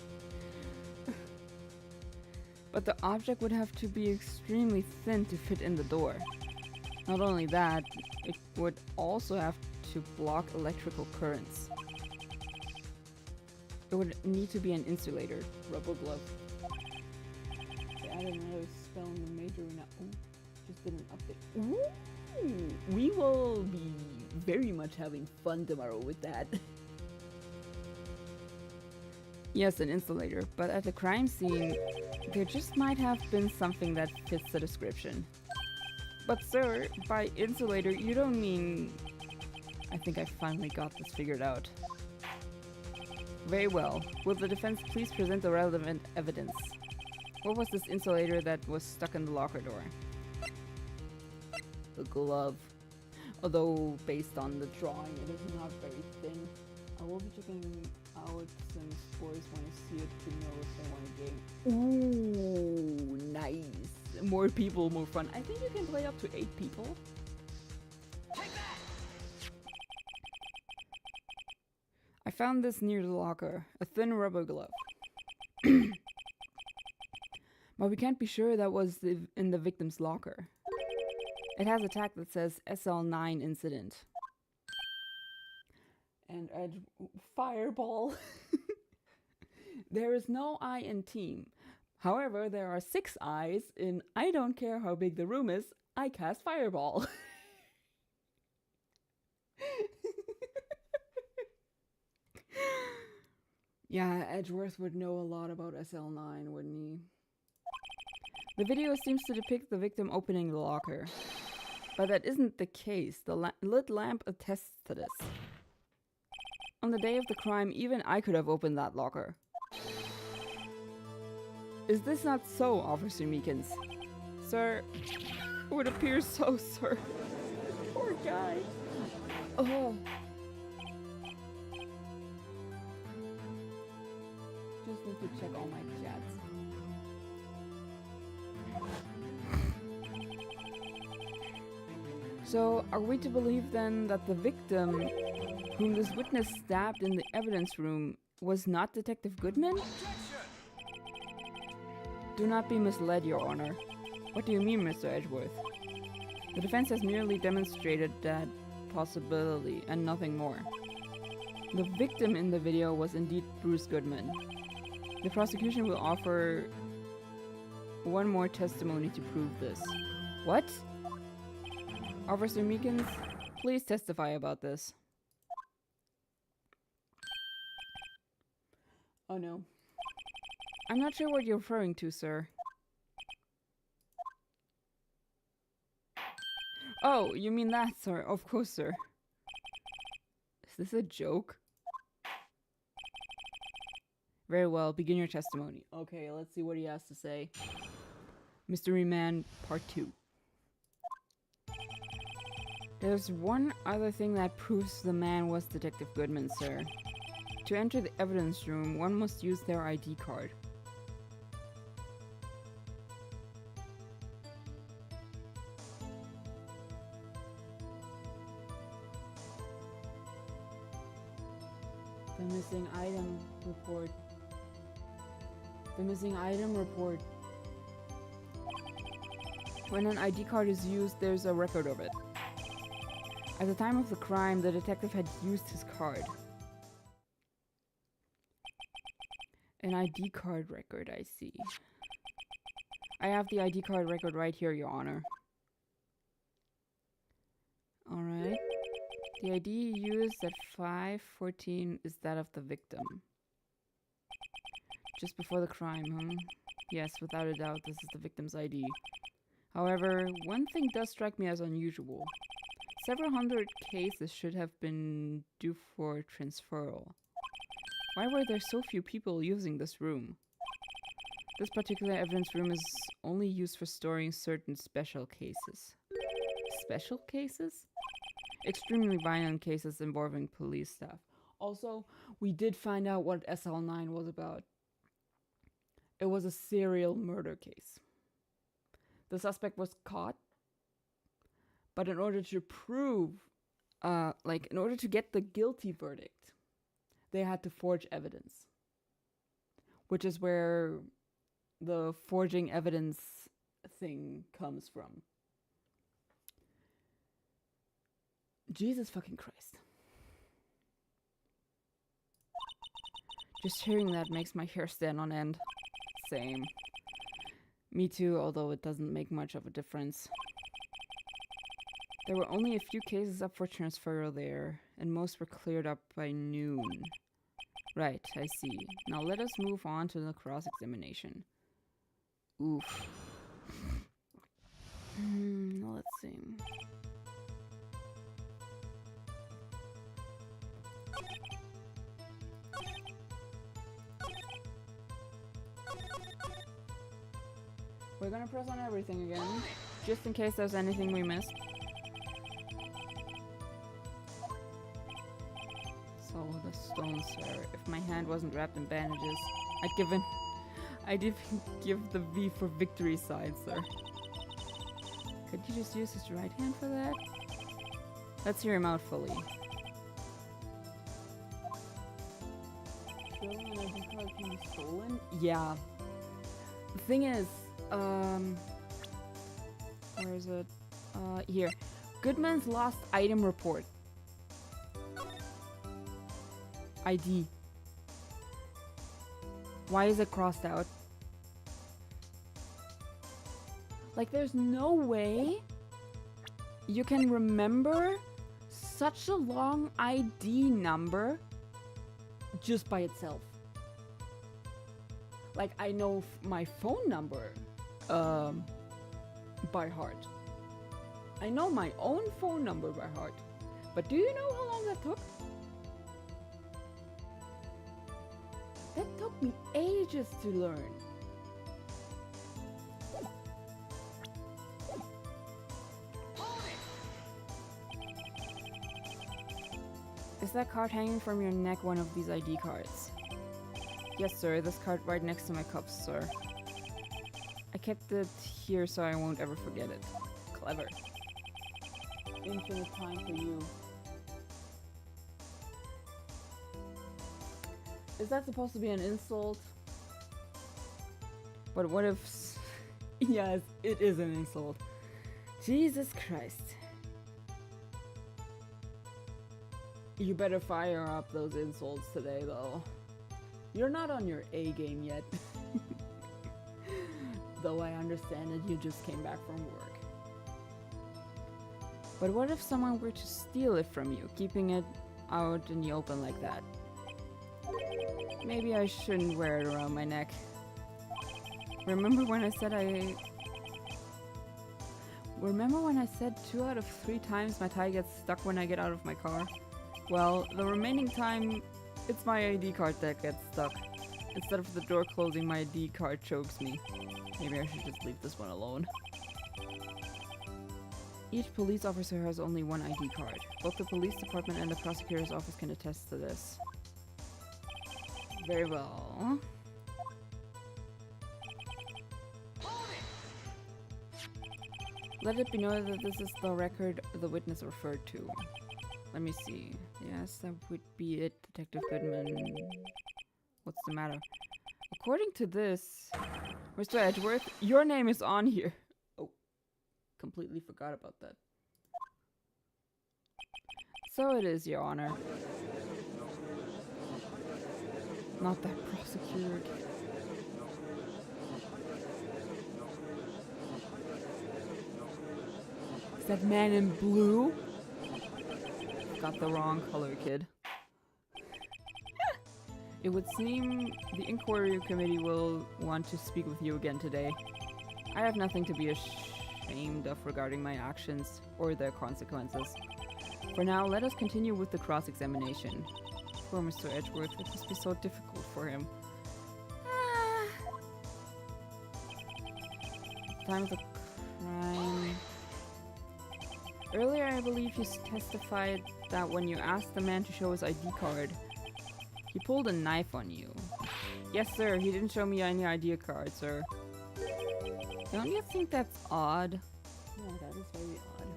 But the object would have to be extremely thin to fit in the door. Not only that, it would also have to block electrical currents. It would need to be an insulator. Rubber glove. Okay, I don't know spelling the major now. Ooh, just did an update. Ooh, we will be very much having fun tomorrow with that. Yes, an insulator, but at the crime scene, there just might have been something that fits the description. But sir, by insulator, you don't mean... I think I finally got this figured out. Very well. Will the defense please present the relevant evidence? What was this insulator that was stuck in the locker door? The glove. Although, based on the drawing, it is not very thin. I will be checking out some boys when I see it to know if they want a game. Ooh, nice. More people, more fun. I think you can play up to 8 people. I found this near the locker, a thin rubber glove. But we can't be sure that was in the victim's locker. It has a tag that says SL9 incident. And a fireball. There is no I in team. However, there are 6 eyes in I don't care how big the room is, I cast fireball. Yeah, Edgeworth would know a lot about SL9, wouldn't he? The video seems to depict the victim opening the locker. But that isn't the case. The lit lamp attests to this. On the day of the crime, even I could have opened that locker. Is this not so, Officer Meekins? Sir, it would appear so, sir. Poor guy. Oh. Just need to check all my chats. So, are we to believe then that the victim, whom this witness stabbed in the evidence room, was not Detective Goodman? Do not be misled, Your Honor. What do you mean, Mr. Edgeworth? The defense has merely demonstrated that possibility and nothing more. The victim in the video was indeed Bruce Goodman. The prosecution will offer one more testimony to prove this. What? Officer Meekins, please testify about this. Oh no. I'm not sure what you're referring to, sir. Oh, you mean that, sir? Of course, sir. Is this a joke? Very well, begin your testimony. Okay, let's see what he has to say. Mystery Man, Part 2. There's one other thing that proves the man was Detective Goodman, sir. To enter the evidence room, one must use their ID card. The missing item report. The missing item report. When an ID card is used, there's a record of it. At the time of the crime, the detective had used his card. An ID card record, I see. I have the ID card record right here, Your Honor. Alright. The ID used at 5:14 is that of the victim. Just before the crime, huh? Yes, without a doubt, this is the victim's ID. However, one thing does strike me as unusual. Several hundred cases should have been due for transferal. Why were there so few people using this room? This particular evidence room is only used for storing certain special cases. Special cases? Extremely violent cases involving police staff. Also, we did find out what SL9 was about. It was a serial murder case. The suspect was caught, but in order to prove, in order to get the guilty verdict, they had to forge evidence. Which is where the forging evidence thing comes from. Jesus fucking Christ. Just hearing that makes my hair stand on end. Same. Me too, although it doesn't make much of a difference. There were only a few cases up for transfer there, and most were cleared up by noon. Right, I see. Now let us move on to the cross-examination. Oof. Let's see. We're gonna press on everything again, just in case there's anything we missed. So the stone, sir. If my hand wasn't wrapped in bandages, I'd even give the V for victory sign, sir. Could you just use his right hand for that? Let's hear him out fully. Stolen? Yeah. The thing is, where is it? Here. Goodman's lost item report. ID. Why is it crossed out? Like, there's no way you can remember such a long ID number just by itself. Like, I know my phone number by heart. I know my own phone number by heart. But do you know how long that took? That took me ages to learn. Is that card hanging from your neck one of these ID cards? Yes, sir. This card right next to my cuffs, sir. I kept it here so I won't ever forget it. Clever. Infinite time for you. Is that supposed to be an insult? But what if... Yes, it is an insult. Jesus Christ. You better fire up those insults today, though. You're not on your A game yet. Though I understand that you just came back from work. But what if someone were to steal it from you, keeping it out in the open like that? Maybe I shouldn't wear it around my neck. Remember when I said 2 out of 3 times my tie gets stuck when I get out of my car? Well, the remaining time, it's my ID card that gets stuck. Instead of the door closing, my ID card chokes me. Maybe I should just leave this one alone. Each police officer has only one ID card. Both the police department and the prosecutor's office can attest to this. Very well. Let it be noted that this is the record the witness referred to. Let me see. Yes, that would be it, Detective Goodman. What's the matter? According to this, Mr. Edgeworth, your name is on here. Oh, completely forgot about that. So it is, Your Honor. Not that prosecutor. Is that man in blue? Got the wrong color, kid. It would seem the inquiry committee will want to speak with you again today. I have nothing to be ashamed of regarding my actions or their consequences. For now, let us continue with the cross-examination. Poor Mr. Edgeworth, it must be so difficult for him. Time of the crime. Earlier, I believe you testified that when you asked the man to show his ID card, he pulled a knife on you. Yes, sir. He didn't show me any ID card, sir. Don't you think that's odd? Yeah, that is very odd.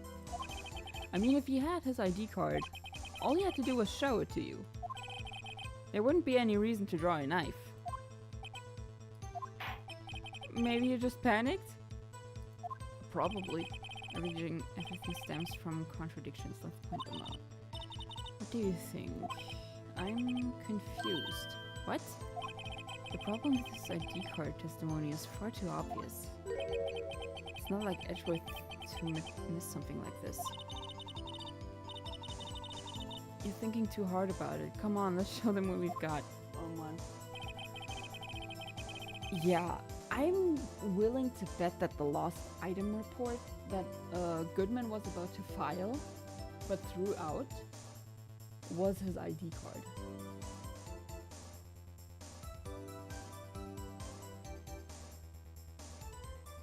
I mean, if he had his ID card, all he had to do was show it to you. There wouldn't be any reason to draw a knife. Maybe you just panicked? Probably. Everything stems from contradictions. Let's point them out. What do you think? I'm confused. What? The problem with this ID card testimony is far too obvious. It's not like Edgeworth to miss something like this. You're thinking too hard about it. Come on, let's show them what we've got. Oh man. Yeah, I'm willing to bet that the lost item report that Goodman was about to file, but threw out, was his ID card.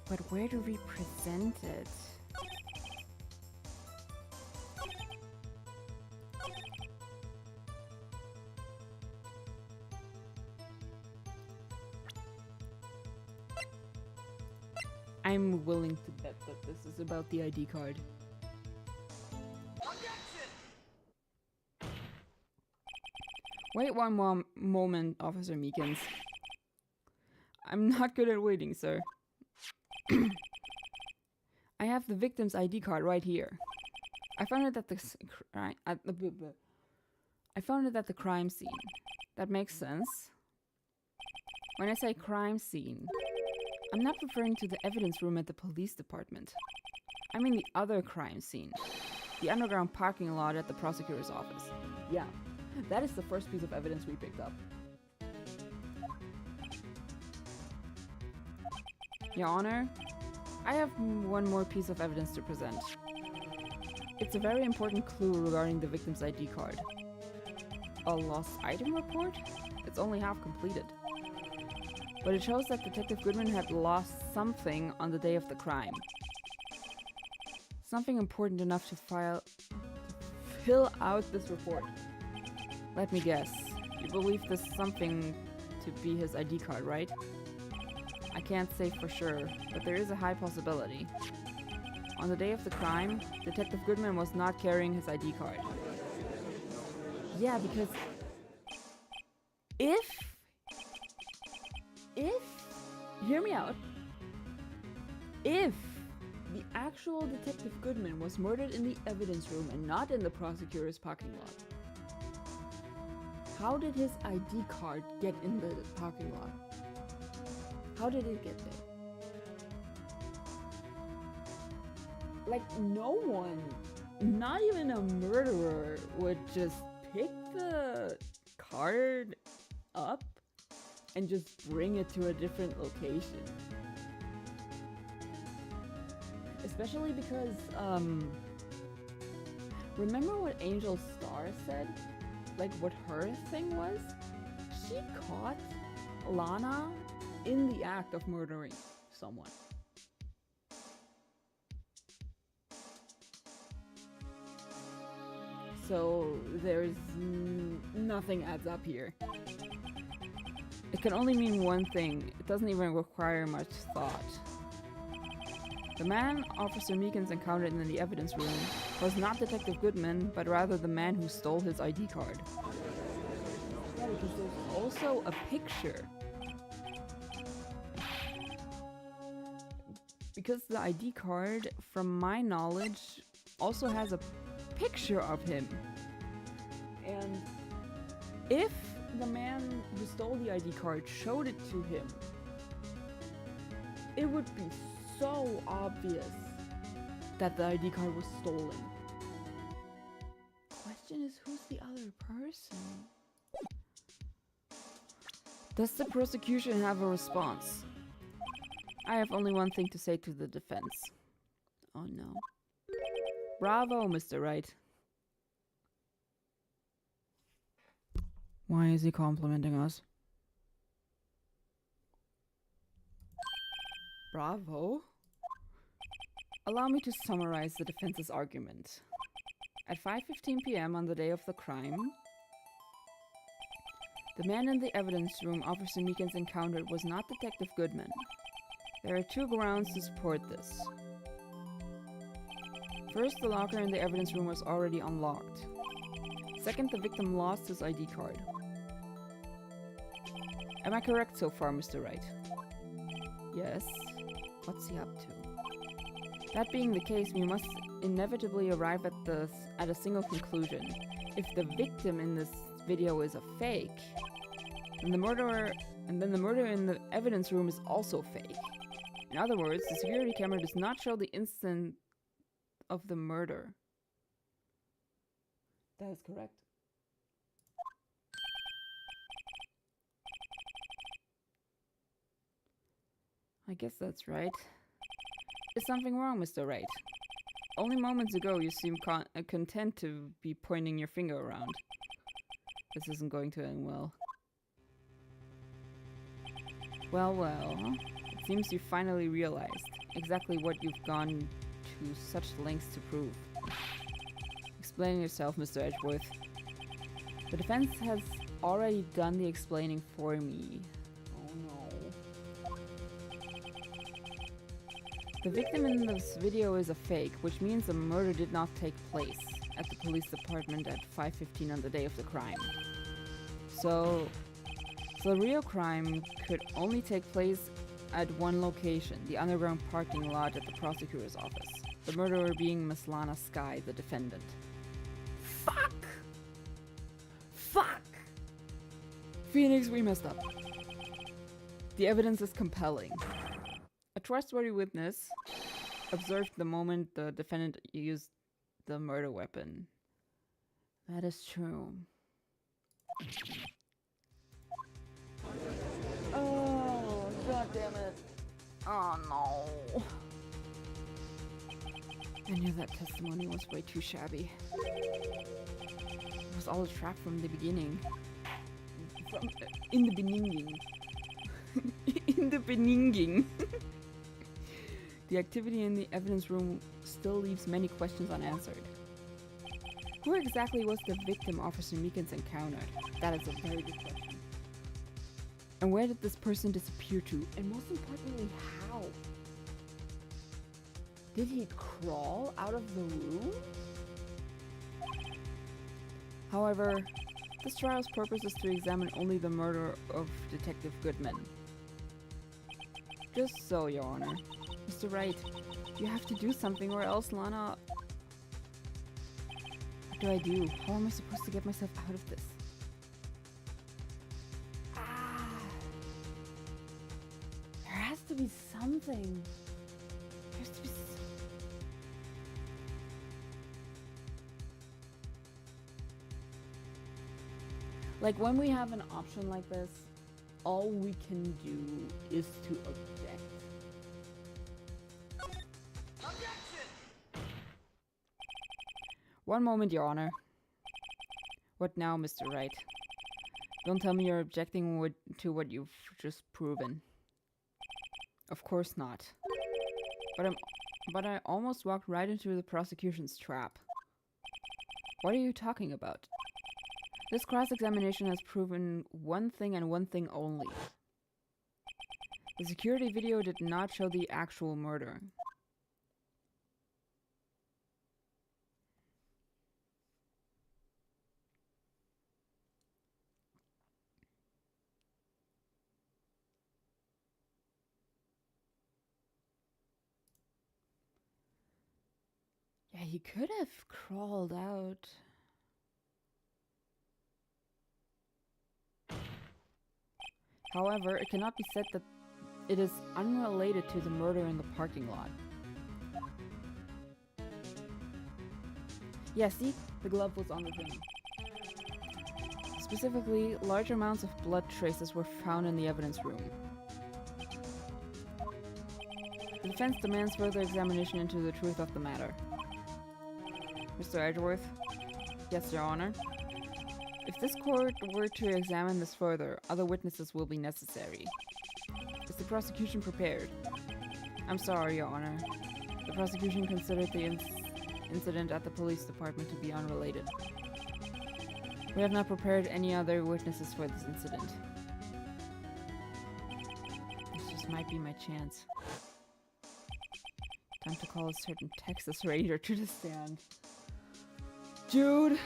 But where do we present it? I'm willing to bet that this is about the ID card. Wait one moment, Officer Meekins. I'm not good at waiting, sir. I have the victim's ID card right here. I found it at the crime scene. That makes sense. When I say crime scene, I'm not referring to the evidence room at the police department. I mean the other crime scene. The underground parking lot at the prosecutor's office. Yeah, that is the first piece of evidence we picked up. Your Honor, I have one more piece of evidence to present. It's a very important clue regarding the victim's ID card. A lost item report? It's only half completed. But it shows that Detective Goodman had lost something on the day of the crime. Something important enough to fill out this report. Let me guess. You believe this something to be his ID card, right? I can't say for sure, but there is a high possibility. On the day of the crime, Detective Goodman was not carrying his ID card. Yeah, because if, hear me out, if the actual Detective Goodman was murdered in the evidence room and not in the prosecutor's parking lot, how did his ID card get in the parking lot? How did it get there? Like, no one, not even a murderer, would just pick the card up and just bring it to a different location. Especially because, remember what Angel Star said? Like, what her thing was? She caught Lana in the act of murdering someone. So there's nothing adds up here. It can only mean one thing. It doesn't even require much thought. The man Officer Meekins encountered in the evidence room was not Detective Goodman, but rather the man who stole his ID card. Yeah, because there's also a picture. Because the ID card, from my knowledge, also has a picture of him. And if the man who stole the ID card showed it to him, it would be so obvious that the ID card was stolen. Question is, who's the other person? Does the prosecution have a response? I have only one thing to say to the defense. Oh no. Bravo, Mr. Wright. Why is he complimenting us? Bravo? Allow me to summarize the defense's argument. At 5:15 p.m. on the day of the crime, the man in the evidence room Officer Meekins encountered was not Detective Goodman. There are two grounds to support this. First, the locker in the evidence room was already unlocked. Second, the victim lost his ID card. Am I correct so far, Mr. Wright? Yes. What's he up to? That being the case, we must inevitably arrive at a single conclusion. If the victim in this video is a fake, then the murder in the evidence room is also fake. In other words, the security camera does not show the instant of the murder. That is correct. I guess that's right. Is something wrong, Mr. Wright? Only moments ago you seemed content to be pointing your finger around. This isn't going to end well. Well, well. It seems you finally realized exactly what you've gone to such lengths to prove. Explain yourself, Mr. Edgeworth. The defense has already done the explaining for me. Oh no. The victim in this video is a fake, which means the murder did not take place at the police department at 5:15 on the day of the crime. So the real crime could only take place at one location, the underground parking lot at the prosecutor's office. The murderer being Miss Lana Skye, the defendant. Fuck! Fuck! Phoenix, we messed up. The evidence is compelling. A trustworthy witness observed the moment the defendant used the murder weapon. That is true. Oh, god damn it. Oh no. I knew that testimony was way too shabby. It was all a trap from the beginning. In the beginning. In the beginning. The activity in the evidence room still leaves many questions unanswered. Who exactly was the victim Officer Meekins encountered? That is a very good question. And where did this person disappear to? And most importantly, how? Did he crawl out of the room? However, this trial's purpose is to examine only the murder of Detective Goodman. Just so, Your Honor. Mr. Wright, you have to do something or else Lana... What do I do? How am I supposed to get myself out of this? There has to be something. There has to be like when we have an option like this, all we can do is to object. One moment, Your Honor. What now, Mr. Wright? Don't tell me you're objecting to what you've just proven. Of course not. But I almost walked right into the prosecution's trap. What are you talking about? This cross-examination has proven one thing and one thing only. The security video did not show the actual murder. Yeah, he could have crawled out. However, it cannot be said that it is unrelated to the murder in the parking lot. Yeah, see? The glove was on the thing. Specifically, large amounts of blood traces were found in the evidence room. The defense demands further examination into the truth of the matter. Mr. Edgeworth? Yes, Your Honor. If this court were to examine this further, other witnesses will be necessary. Is the prosecution prepared? I'm sorry, Your Honor. The prosecution considered the incident at the police department to be unrelated. We have not prepared any other witnesses for this incident. This just might be my chance. Time to call a certain Texas Ranger to the stand. Jude,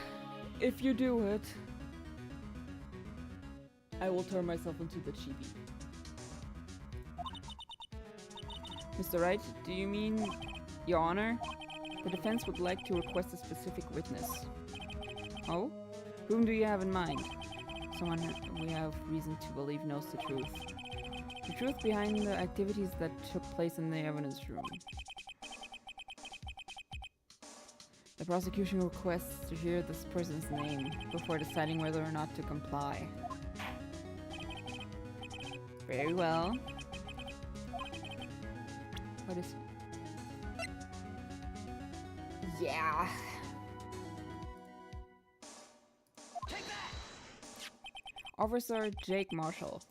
if you do it, I will turn myself into the chibi. Mr. Wright, do you mean, Your Honor? The defense would like to request a specific witness. Oh? Whom do you have in mind? Someone we have reason to believe knows the truth. The truth behind the activities that took place in the evidence room. The prosecution requests to hear this person's name before deciding whether or not to comply. Very well. What is... Yeah. Take that! Officer Jake Marshall.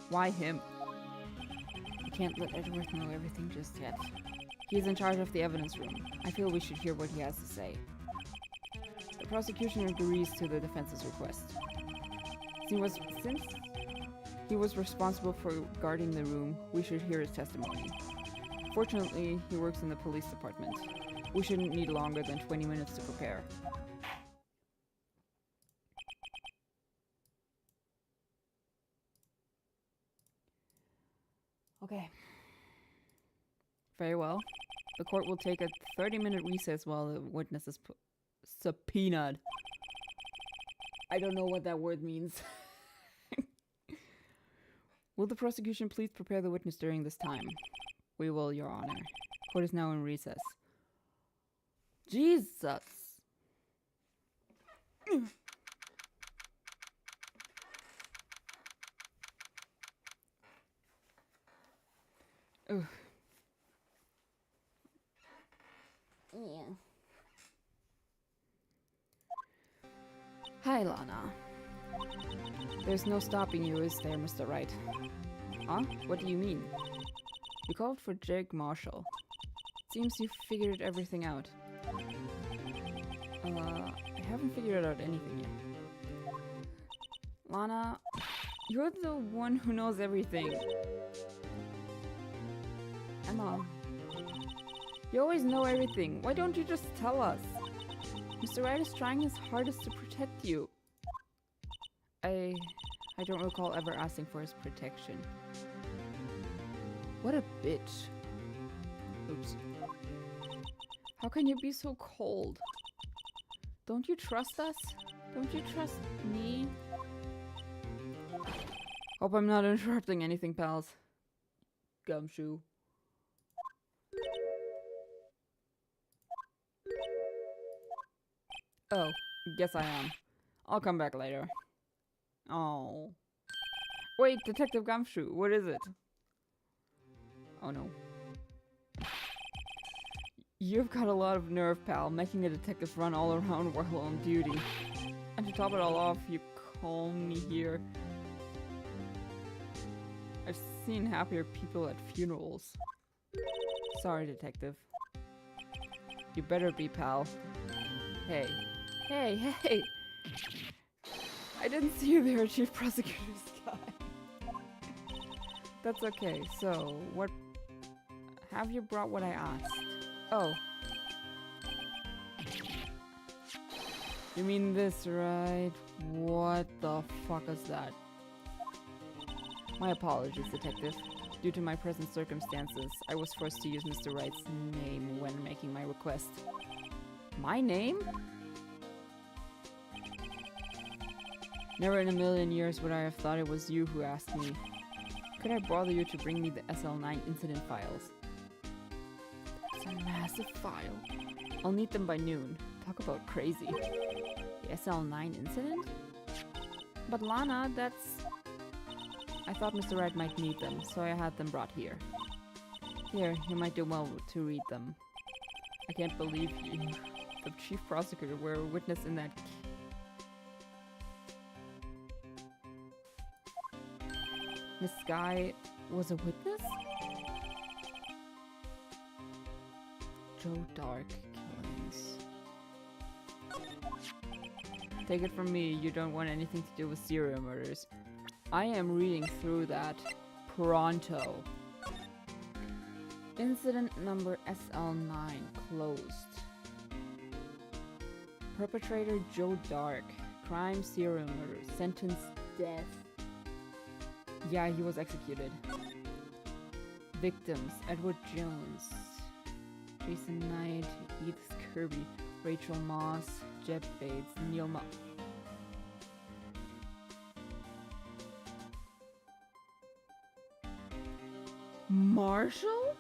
Why him? We can't let Edgeworth know everything just yet. He's in charge of the evidence room. I feel we should hear what he has to say. The prosecution agrees to the defense's request. Since he was responsible for guarding the room, we should hear his testimony. Fortunately, he works in the police department. We shouldn't need longer than 20 minutes to prepare. Okay. Very well. The court will take a 30-minute recess while the witness is subpoenaed. I don't know what that word means. Will the prosecution please prepare the witness during this time? We will, Your Honor. Court is now in recess. Jesus! Ugh. Hi, Lana. There's no stopping you, is there, Mr. Wright? Huh? What do you mean? You called for Jake Marshall. Seems you figured everything out. I haven't figured out anything yet. Lana, you're the one who knows everything. Emma, you always know everything. Why don't you just tell us? Mr. Wright is trying his hardest to protect you. I don't recall ever asking for his protection. What a bitch. Oops. How can you be so cold? Don't you trust us? Don't you trust me? Hope I'm not interrupting anything, pals. Gumshoe. Oh, guess I am. I'll come back later. Oh. Wait, Detective Gumshoe, what is it? Oh no. You've got a lot of nerve, pal, making a detective run all around while on duty. And to top it all off, you call me here. I've seen happier people at funerals. Sorry, detective. You better be, pal. Hey. Hey, hey! I didn't see you there, Chief Prosecutor Sky. That's okay, so, what... Have you brought what I asked? Oh. You mean this, right? What the fuck is that? My apologies, detective. Due to my present circumstances, I was forced to use Mr. Wright's name when making my request. My name? Never in a million years would I have thought it was you who asked me. Could I bother you to bring me the SL9 incident files? It's a massive file. I'll need them by noon. Talk about crazy. The SL9 incident? But Lana, that's... I thought Mr. Wright might need them, so I had them brought here. Here, you might do well to read them. I can't believe you, the chief prosecutor, were a witness in that case. Miss Sky was a witness? Joe Dark killings. Take it from me, you don't want anything to do with serial murders. I am reading through that. Pronto. Incident number SL9 closed. Perpetrator Joe Dark. Crime serial murder. Sentence death. Yeah, he was executed. Victims: Edward Jones, Jason Knight, Edith Kirby, Rachel Moss, Jeb Bates, Neil Marshall?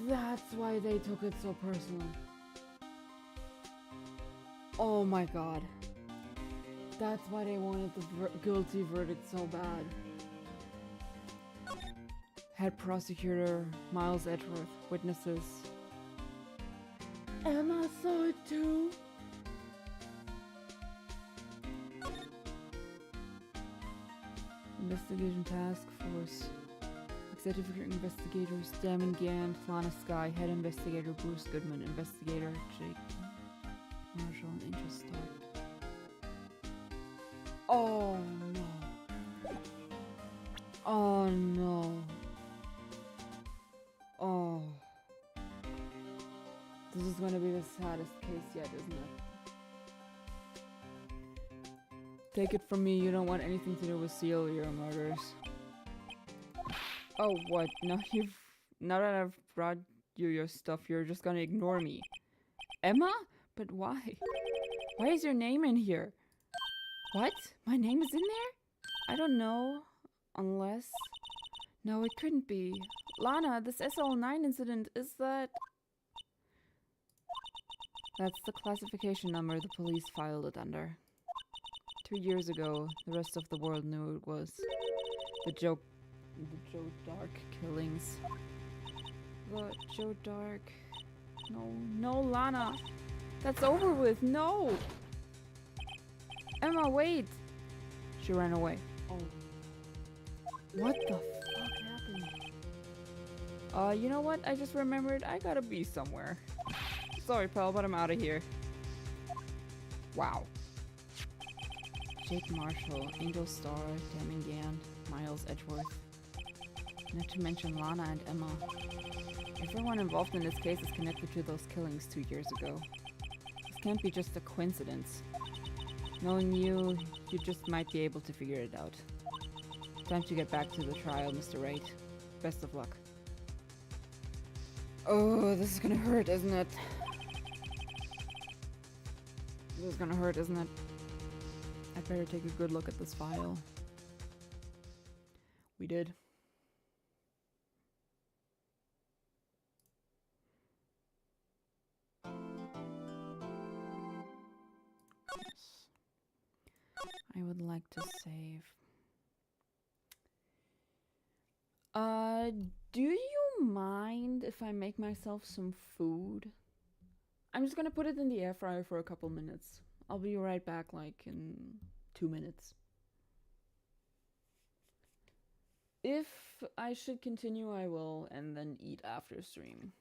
That's why they took it so personal. Oh my god. That's why they wanted the guilty verdict so bad. Head prosecutor, Miles Edgeworth, witnesses. Emma saw it too. Investigation Task Force. Executive Investigators Damon Gant, Lana Sky, Head Investigator Bruce Goodman, Investigator Jake Marshall, and Angel Stark. Oh no. Oh no. Oh. This is gonna be the saddest case yet, isn't it? Take it from me, you don't want anything to do with serial murders. Oh, what? Now that I've brought you your stuff, you're just gonna ignore me. Emma? But why? Why is your name in here? What? My name is in there? I don't know. Unless... No, it couldn't be. Lana, this SL9 incident, is that... That's the classification number the police filed it under. 2 years ago, the rest of the world knew it was the Joe Dark killings. Joe Dark. No, no, Lana. That's over with. No. Emma, wait. She ran away. Oh. What the fuck happened? You know what? I just remembered I gotta be somewhere. Sorry, pal, but I'm out of here. Wow. Jake Marshall, Angel Star, Damon Gand, Miles Edgeworth. Not to mention Lana and Emma. Everyone involved in this case is connected to those killings 2 years ago. This can't be just a coincidence. Knowing you, you just might be able to figure it out. Time to get back to the trial, Mr. Wright. Best of luck. Oh, this is gonna hurt, isn't it? This is gonna hurt, isn't it? I'd better take a good look at this file. We did. Yes. I would like to save. Do you mind if I make myself some food? I'm just gonna put it in the air fryer for a couple minutes. I'll be right back, like, in 2 minutes. If I should continue, I will, and then eat after stream.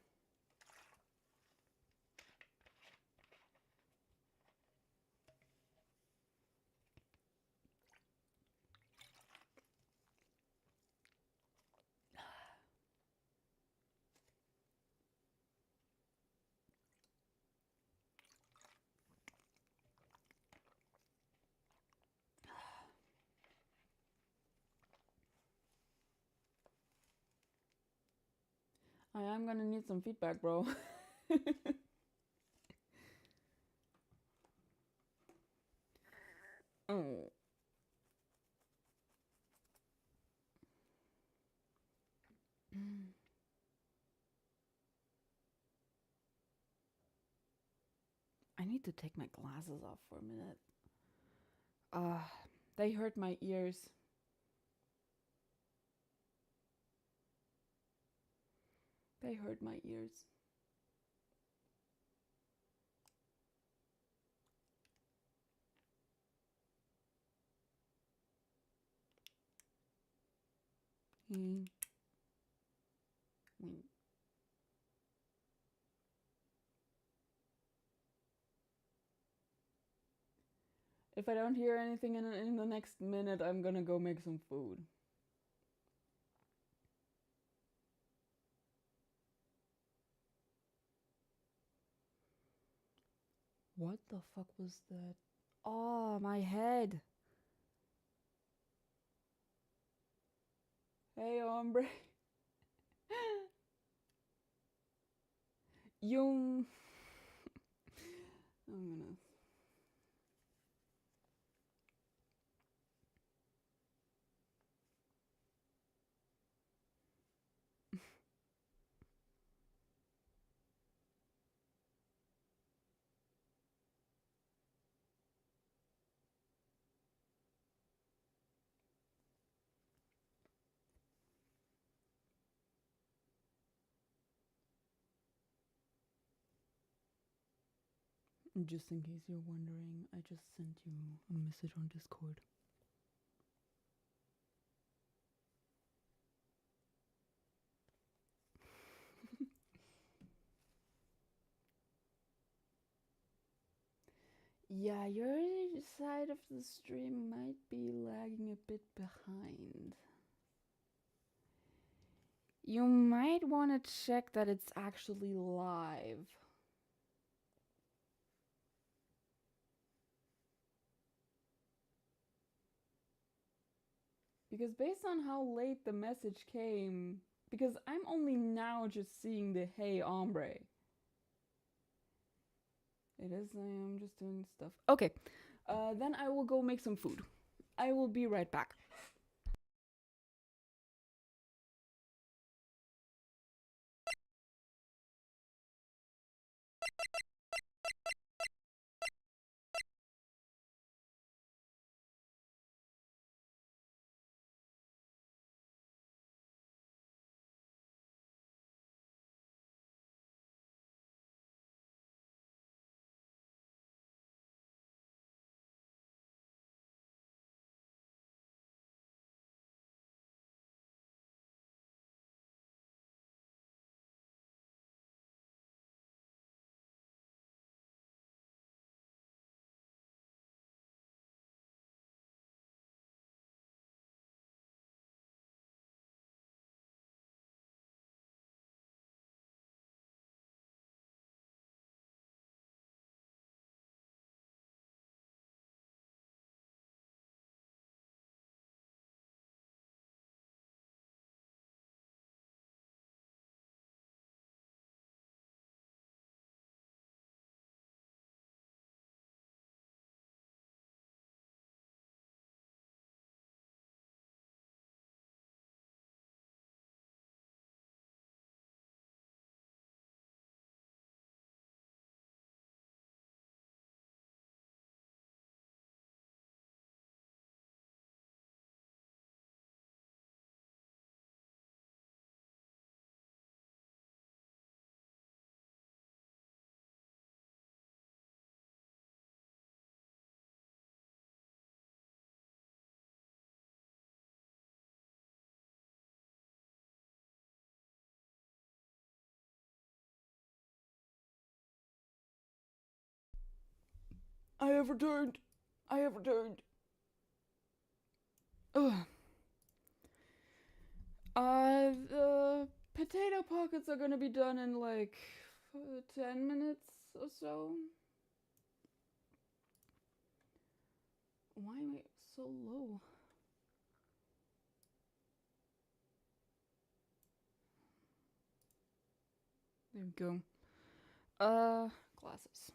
I am gonna need some feedback, bro. Oh. I need to take my glasses off for a minute. They hurt my ears. They hurt my ears. Mm. Mm. If I don't hear anything in the next minute, I'm gonna go make some food. What the fuck was that? Oh, my head. Hey, hombre. You. I'm gonna. Just in case you're wondering, I just sent you a message on Discord. Yeah, your side of the stream might be lagging a bit behind. You might want to check that it's actually live. Because based on how late the message came, because I'm only now just seeing the hey hombre. It is, I am just doing stuff. Okay, then I will go make some food. I will be right back. have returned. I have returned. Ugh. The potato pockets are gonna be done in like 10 minutes or so. Why am I so low? There we go. Glasses.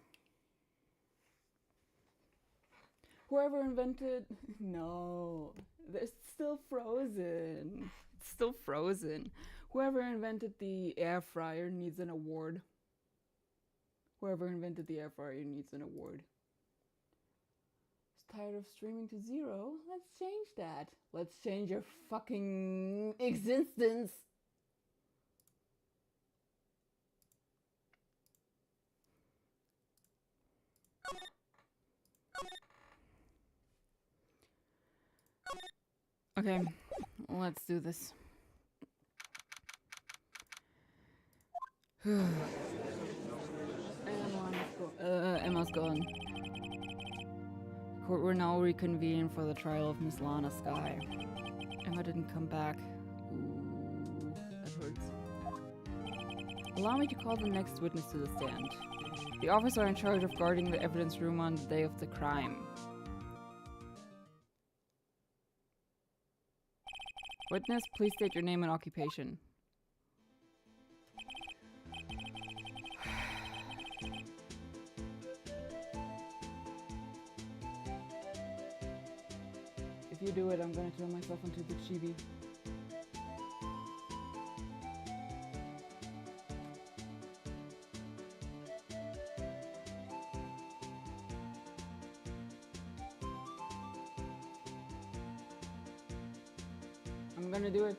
Whoever invented... No, it's still frozen. It's still frozen. Whoever invented the air fryer needs an award. Whoever invented the air fryer needs an award. Tired of streaming to 0? Let's change that. Let's change your fucking existence. Okay, let's do this. Emma's gone. Court will now reconvene for the trial of Miss Lana Skye. Emma didn't come back. Ooh, that hurts. Allow me to call the next witness to the stand. The officer in charge of guarding the evidence room on the day of the crime. Witness, please state your name and occupation. If you do it, I'm gonna turn myself into the chibi. I'm gonna do it.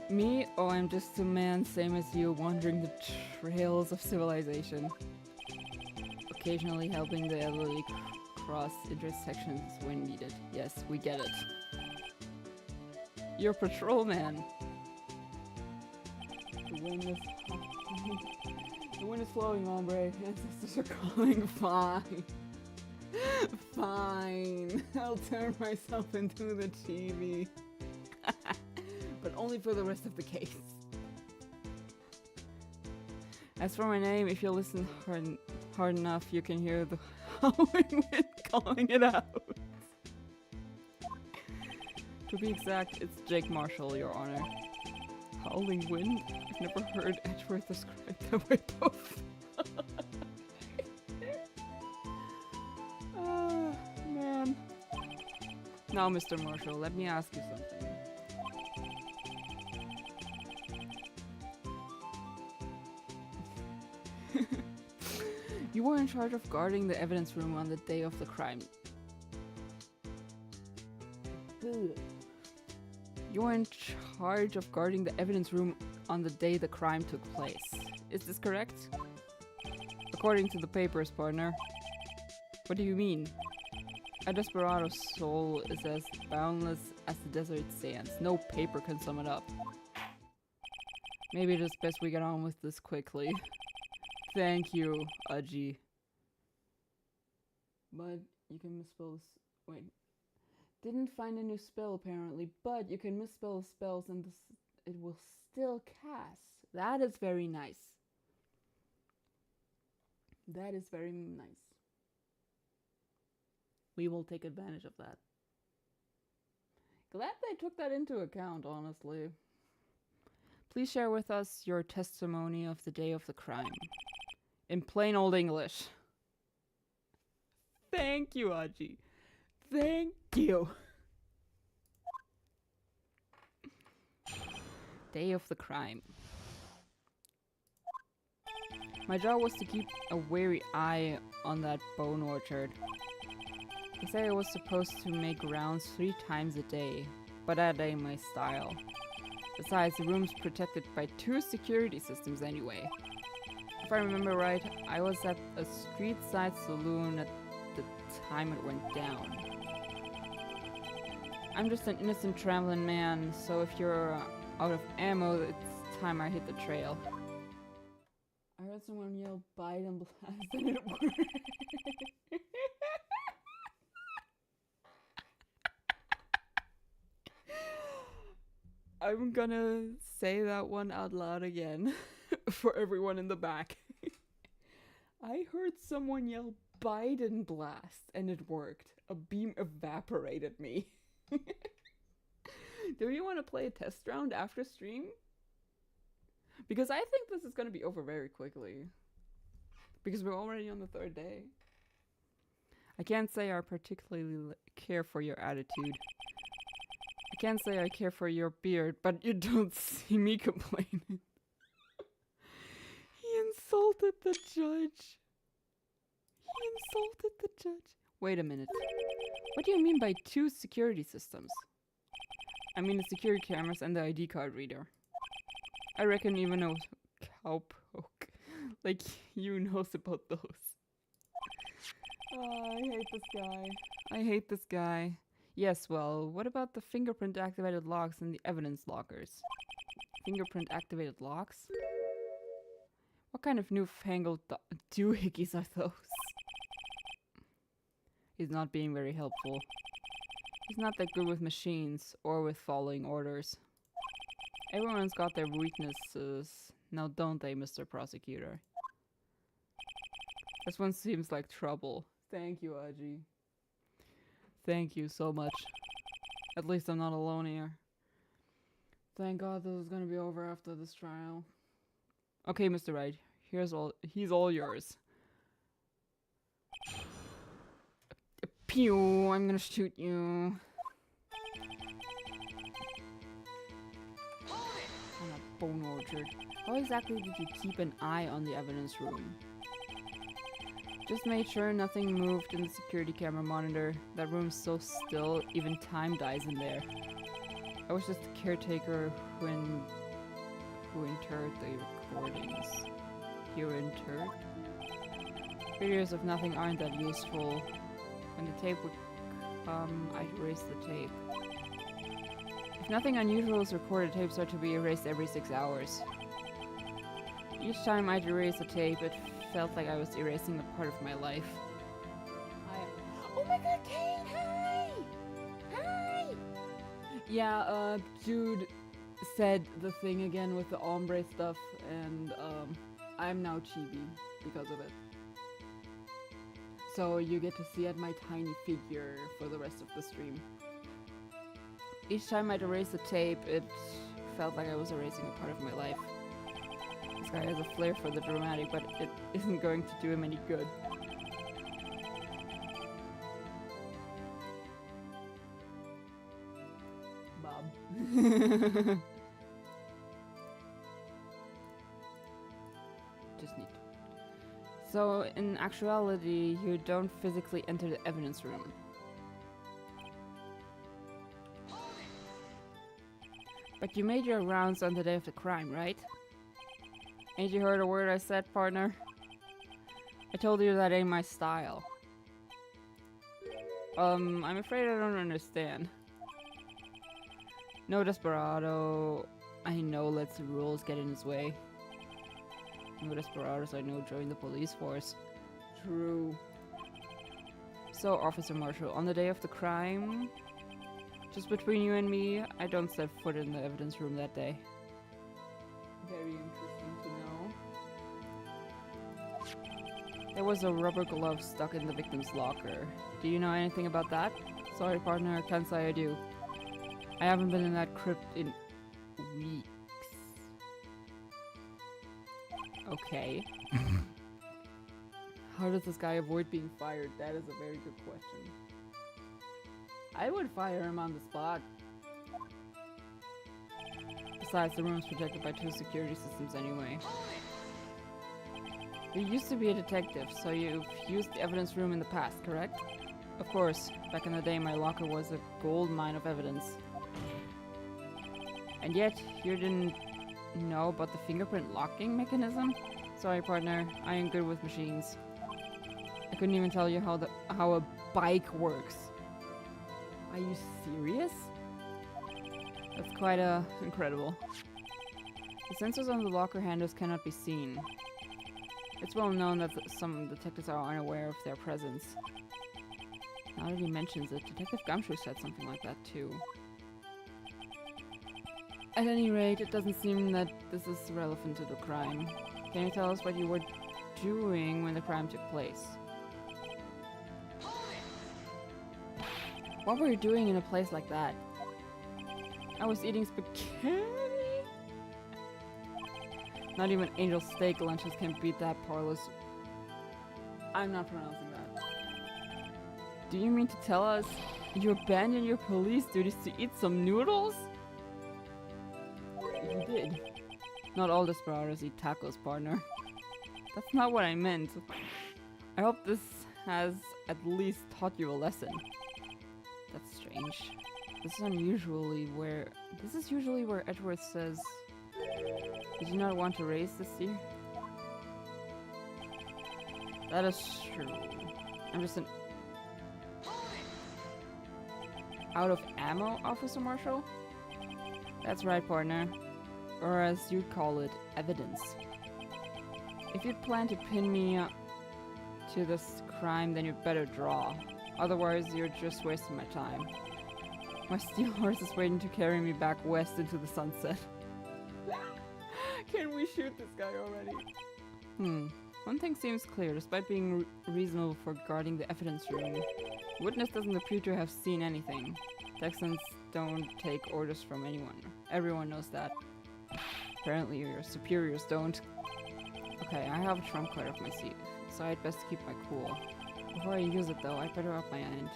Me? Oh, I'm just a man, same as you, wandering the trails of civilization. Occasionally helping the elderly cross intersections when needed. Yes, we get it. You're a patrolman. The wind is... the wind is flowing, hombre. Ancestors are calling. Fine. Fine. I'll turn myself into the TV. But only for the rest of the case. As for my name, if you listen hard enough, you can hear the howling wind calling it out. To be exact, it's Jake Marshall, Your Honor. Howling wind? I've never heard Edgeworth described that way both. Man. Now, Mr. Marshall, let me ask you something. You were in charge of guarding the evidence room on the day of the crime. You were in charge of guarding the evidence room on the day the crime took place. Is this correct? According to the papers, partner. What do you mean? A desperado's soul is as boundless as the desert sands. No paper can sum it up. Maybe it is best we get on with this quickly. Thank you, Aji. But you can misspell this. Wait. Didn't find a new spell apparently, but you can misspell spells and it will still cast. That is very nice. That is very nice. We will take advantage of that. Glad they took that into account, honestly. Please share with us your testimony of the day of the crime. In plain old English. Thank you, Aji. Thank you. Day of the crime. My job was to keep a wary eye on that bone orchard. They say I was supposed to make rounds 3 times a day, but that ain't my style. Besides, the room's protected by 2 security systems anyway. If I remember right, I was at a street-side saloon at the time it went down. I'm just an innocent traveling man, so if you're out of ammo, it's time I hit the trail. I heard someone yell Biden blast and it worked. I'm gonna say that one out loud again for everyone in the back. I heard someone yell Biden blast and it worked. A beam evaporated me. Do you want to play a test round after stream? Because I think this is gonna be over very quickly. Because we're already on the 3rd day. I can't say I particularly care for your attitude. I can't say I care for your beard, but you don't see me complaining. He insulted the judge. Wait a minute. What do you mean by 2 security systems? I mean the security cameras and the ID card reader. I reckon even a cowpoke like you knows about those. Oh, I hate this guy. Yes, well, what about the fingerprint-activated locks in the evidence lockers? Fingerprint-activated locks? What kind of newfangled doohickeys are those? He's not being very helpful. He's not that good with machines, or with following orders. Everyone's got their weaknesses, now don't they, Mr. Prosecutor? This one seems like trouble. Thank you, Aji. Thank you so much. At least I'm not alone here. Thank God this is gonna be over after this trial. Okay, Mr. Wright, he's all yours. Pew, I'm gonna shoot you. On a bone orchard. How exactly did you keep an eye on the evidence room? Just made sure nothing moved in the security camera monitor. That room's so still, even time dies in there. I was just the caretaker who interred the recordings. You interred? Videos of nothing aren't that useful. When the tape would come, I'd erase the tape. If nothing unusual is recorded, tapes are to be erased every 6 hours. Each time I'd erase a tape, it felt like I was erasing a part of my life. Oh my god, Kane! Hi! Hi! Yeah, Jude said the thing again with the ombre stuff, and I'm now chibi because of it. So you get to see my tiny figure for the rest of the stream. Each time I'd erase the tape, it felt like I was erasing a part of my life. This guy has a flair for the dramatic, but it isn't going to do him any good. Bob. Just neat. So, in actuality, you don't physically enter the evidence room. But you made your rounds on the day of the crime, right? Ain't you heard a word I said, partner? I told you that ain't my style. I'm afraid I don't understand. No desperado I know lets the rules get in his way. No desperados I know join the police force. True. So, Officer Marshall, on the day of the crime, just between you and me, I don't step foot in the evidence room that day. Very interesting to know. There was a rubber glove stuck in the victim's locker. Do you know anything about that? Sorry, partner, I can't say I do. I haven't been in that crypt in weeks. Okay. How does this guy avoid being fired? That is a very good question. I would fire him on the spot. Besides, the room's protected by 2 security systems anyway. You used to be a detective, so you've used the evidence room in the past, correct? Of course. Back in the day, my locker was a gold mine of evidence. And yet, you didn't know about the fingerprint locking mechanism? Sorry, partner. I ain't good with machines. I couldn't even tell you how a bike works. Are you serious? That's quite incredible. The sensors on the locker handles cannot be seen. It's well known that some detectives are unaware of their presence. Now that he mentions it, Detective Gumshoe said something like that too. At any rate, it doesn't seem that this is relevant to the crime. Can you tell us what you were doing when the crime took place? What were you doing in a place like that? I was eating spaghetti? Not even Angel Steak lunches can beat that parlous. I'm not pronouncing that. Do you mean to tell us you abandoned your police duties to eat some noodles? You did. Not all desperados eat tacos, partner. That's not what I meant. I hope this has at least taught you a lesson. That's strange. This is usually where Edgeworth says, "Did you not want to raise this deer?" That is true. I'm just an out of ammo, Officer Marshall? That's right, partner. Or as you'd call it, evidence. If you plan to pin me to this crime, then you'd better draw. Otherwise, you're just wasting my time. My steel horse is waiting to carry me back west into the sunset. Can we shoot this guy already? One thing seems clear. Despite being reasonable for guarding the evidence room, witness doesn't appear to have seen anything. Texans don't take orders from anyone. Everyone knows that. Apparently your superiors don't. Okay, I have a trump card up my sleeve, so I'd best keep my cool. Before I use it though, I'd better up my ante.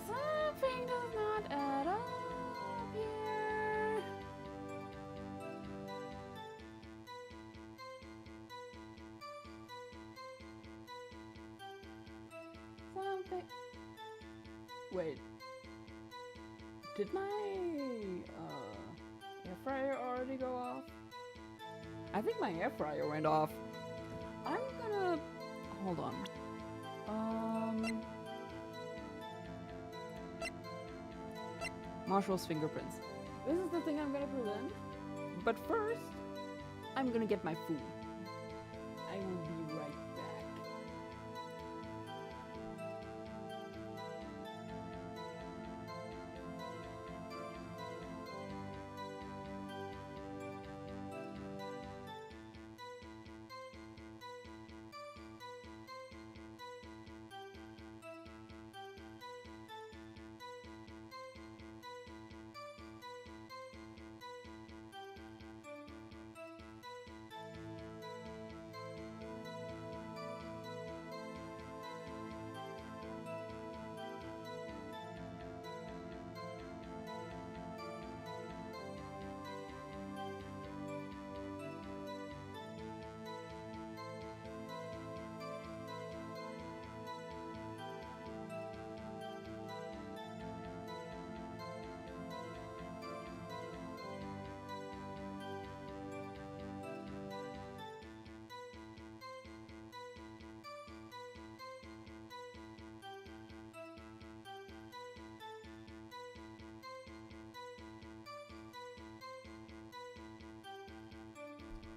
Something does not add up here. Something. Wait. Did my air fryer already go off? I think my air fryer went off. I'm gonna hold on. Marshall's fingerprints. This is the thing I'm gonna present. But first, I'm gonna get my food. I will be right back.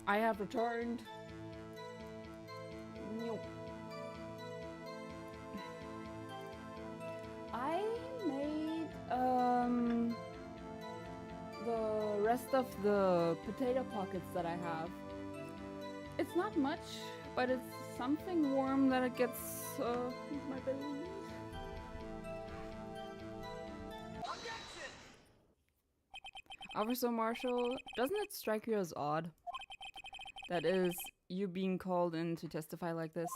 I have returned. Nope. I made the rest of the potato pockets that I have. It's not much, but it's something warm that it gets my belly. Officer Marshall, doesn't it strike you as odd? That is, you being called in to testify like this?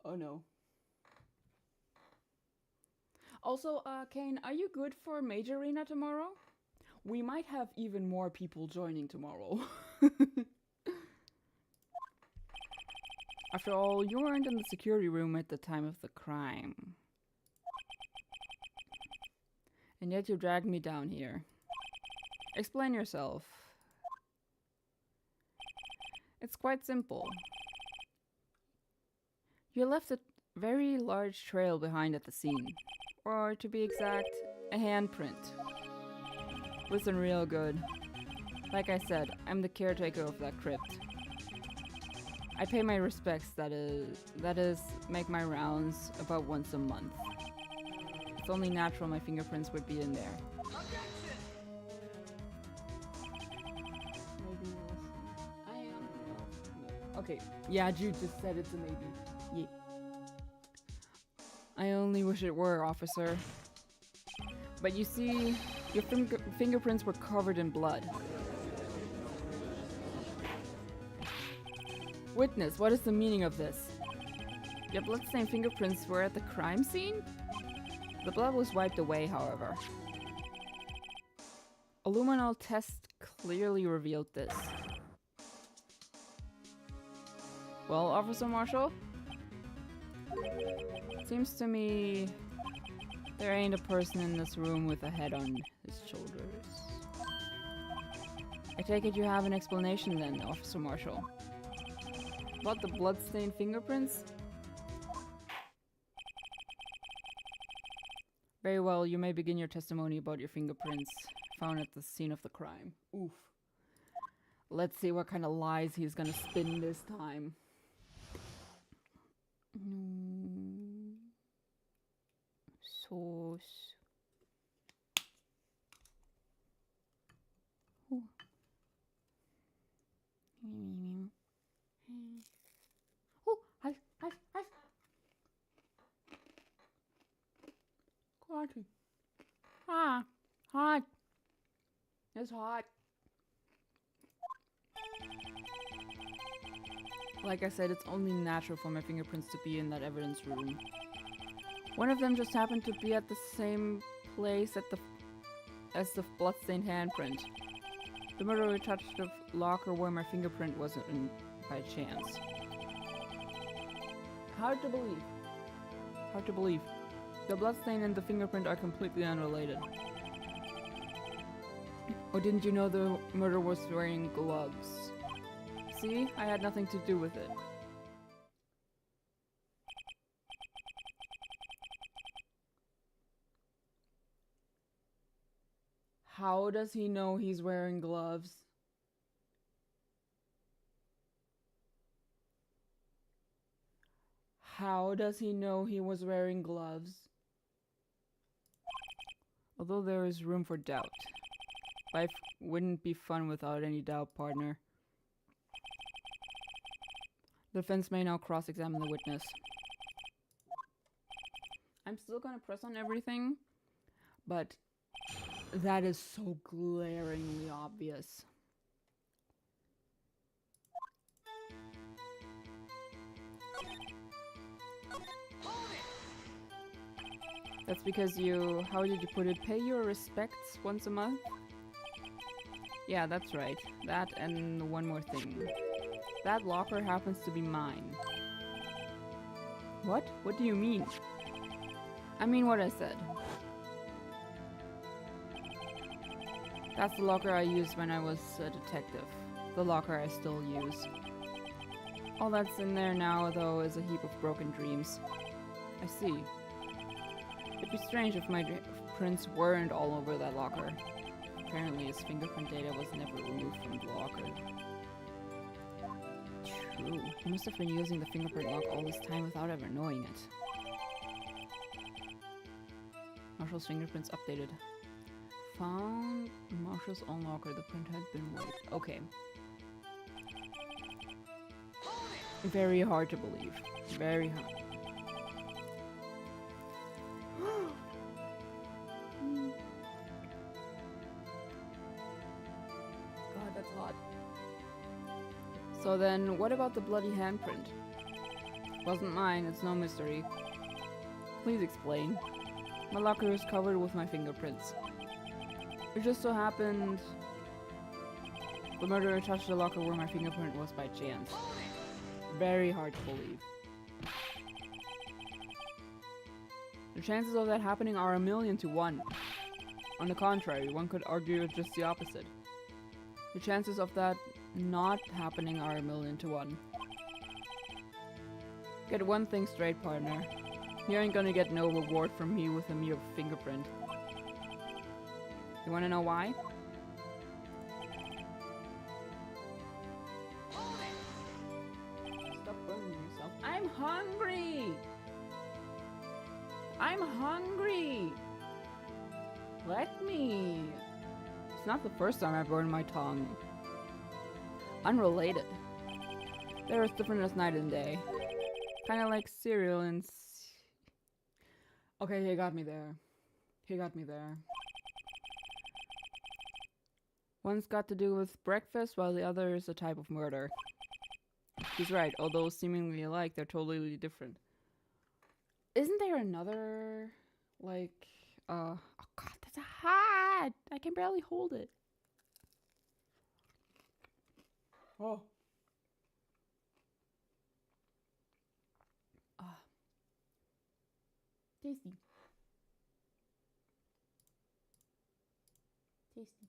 Oh no. Also, Kane, are you good for Major Arena tomorrow? we might have even more people joining tomorrow. After all, you weren't in the security room at the time of the crime. And yet you dragged me down here. Explain yourself. It's quite simple. You left a very large trail behind at the scene. Or, to be exact, a handprint. Listen real good. Like I said, I'm the caretaker of that crypt. I pay my respects, that is, make my rounds about once a month. It's only natural my fingerprints would be in there. Maybe I am. No. Okay, yeah, Jude just said it's a maybe. Yeah. I only wish it were, officer. But you see, your fingerprints were covered in blood. Witness, what is the meaning of this? Your bloodstained fingerprints were at the crime scene? The blood was wiped away, however. A luminol test clearly revealed this. Well, Officer Marshall? Seems to me there ain't a person in this room with a head on his shoulders. I take it you have an explanation then, Officer Marshall. About the bloodstained fingerprints? Very well, you may begin your testimony about your fingerprints found at the scene of the crime. Oof. Let's see what kind of lies he's gonna spin this time. Sauce. Oh, hi. Coffee. Hot. It's hot. Like I said, it's only natural for my fingerprints to be in that evidence room. One of them just happened to be at the same place as the bloodstained handprint. The murderer touched the locker where my fingerprint wasn't in by chance. Hard to believe. Hard to believe. The bloodstain and the fingerprint are completely unrelated. Or didn't you know the murderer was wearing gloves? See? I had nothing to do with it. How does he know he's wearing gloves? How does he know he was wearing gloves? Although there is room for doubt. Life wouldn't be fun without any doubt, partner. The defense may now cross-examine the witness. I'm still gonna press on everything, but that is so glaringly obvious. That's because you, how did you put it, pay your respects once a month? Yeah, that's right. That and one more thing. That locker happens to be mine. What? What do you mean? I mean what I said. That's the locker I used when I was a detective. The locker I still use. All that's in there now, though, is a heap of broken dreams. I see. It'd be strange if my prints weren't all over that locker. Apparently his fingerprint data was never removed from the locker. True. He must have been using the fingerprint lock all this time without ever knowing it. Marshall's fingerprints updated. Found Marshall's own locker. The print had been wiped. Okay. Very hard to believe. Very hard. God, that's hot. So then, what about the bloody handprint? Wasn't mine, it's no mystery. Please explain. My locker is covered with my fingerprints. It just so happened the murderer touched the locker where my fingerprint was by chance. Very hard to believe. The chances of that happening are 1,000,000 to 1. On the contrary, one could argue it's just the opposite. The chances of that not happening are 1,000,000 to 1. Get one thing straight, partner. You ain't gonna get no reward from me with a mere fingerprint. You wanna know why? Stop burning yourself. I'm hungry! I'm hungry! Let me! It's not the first time I burned my tongue. Unrelated. They're as different as night and day. Kinda like cereal and... Okay, he got me there. He got me there. One's got to do with breakfast, while the other is a type of murder. He's right, although seemingly alike, they're totally different. Isn't there another, like, oh god, that's a hat! I can barely hold it. Oh. Ah. Tasty. Tasty.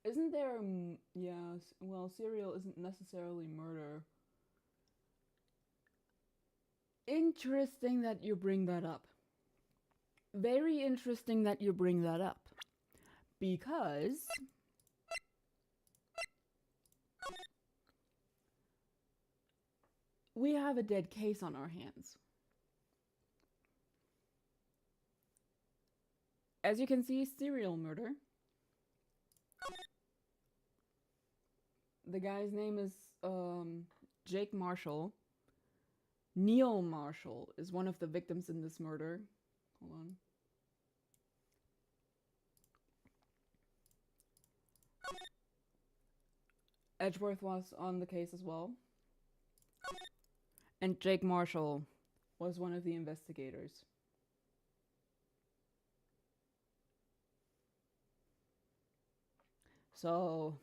Isn't there, yeah, well, cereal isn't necessarily murder. Interesting that you bring that up. Very interesting that you bring that up. Because... we have a dead case on our hands. As you can see, serial murder. The guy's name is Jake Marshall. Neil Marshall is one of the victims in this murder. Hold on. Edgeworth was on the case as well. And Jake Marshall was one of the investigators. So...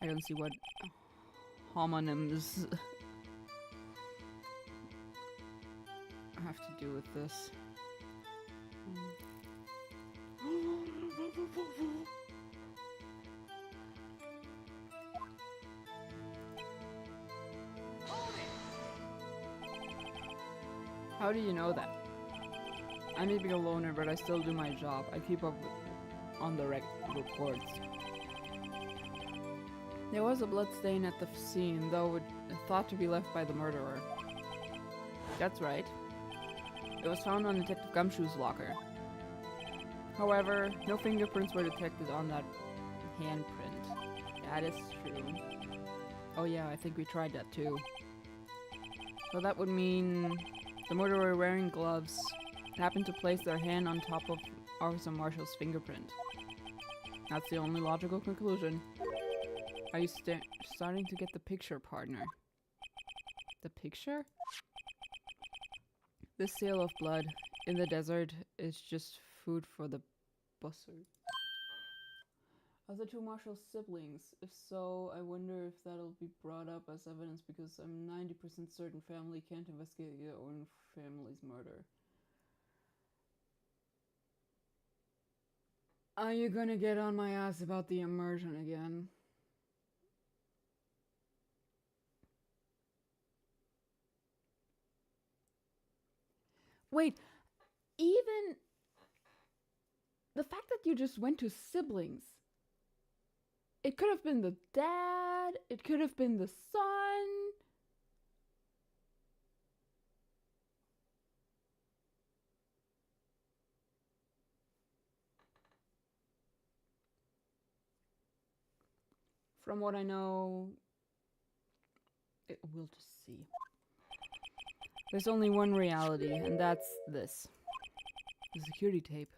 I don't see what homonyms have to do with this. How do you know that? I may be a loner, but I still do my job. I keep up on the reports. There was a blood stain at the scene, though it thought to be left by the murderer. That's right. It was found on Detective Gumshoe's locker. However, no fingerprints were detected on that handprint. That is true. Oh yeah, I think we tried that too. So that would mean the murderer wearing gloves happened to place their hand on top of Officer Marshall's fingerprint. That's the only logical conclusion. Are you starting to get the picture, partner? The picture? This seal of blood in the desert is just food for the buzzard. Are the two Marshall siblings? If so, I wonder if that'll be brought up as evidence, because I'm 90% certain family can't investigate their own family's murder. Are you gonna get on my ass about the immersion again? Wait, even the fact that you just went to siblings. It could have been the dad, it could have been the son. From what I know, we'll just see. There's only one reality, and that's this. The security tape.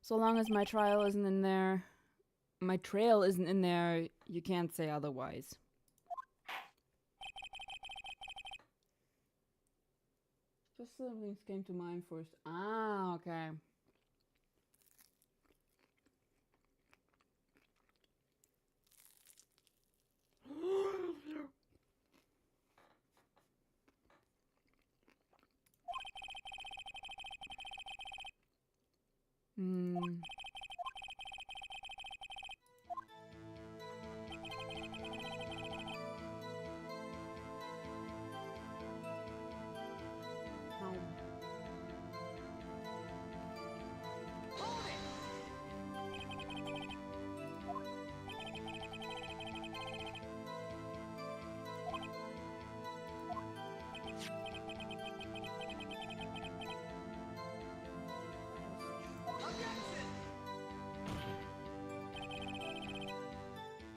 So long as my trail isn't in there, you can't say otherwise. Just some things came to mind first. Ah, okay. Hmm.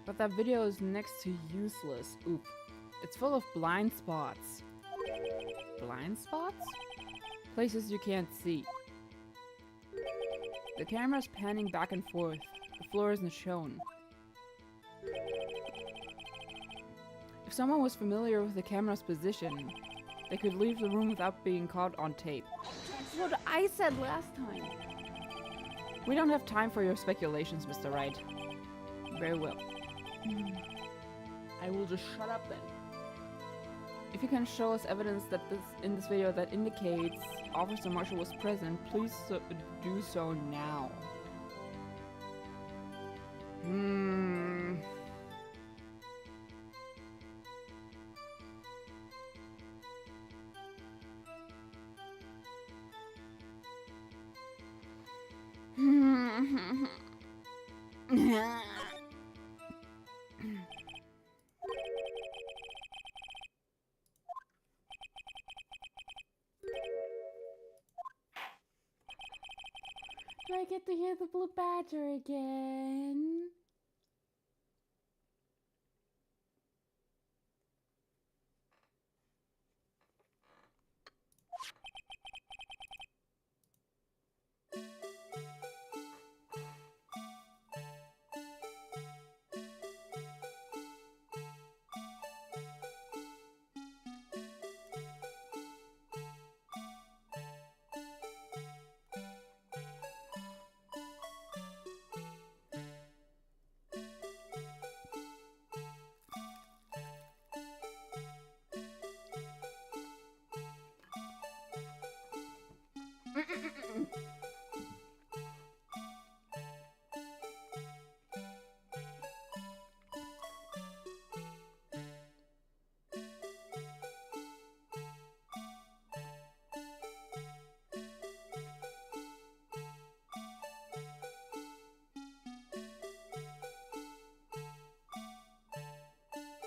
But that video is next to useless. Oop. It's full of blind spots. Blind spots? Places you can't see. The camera's panning back and forth. The floor isn't shown. If someone was familiar with the camera's position, they could leave the room without being caught on tape. That's what I said last time. We don't have time for your speculations, Mr. Wright. Very well. I will just shut up then. If you can show us evidence that in this video that indicates Officer Marshall was present, please do so now. Do I get to hear the blue badger again?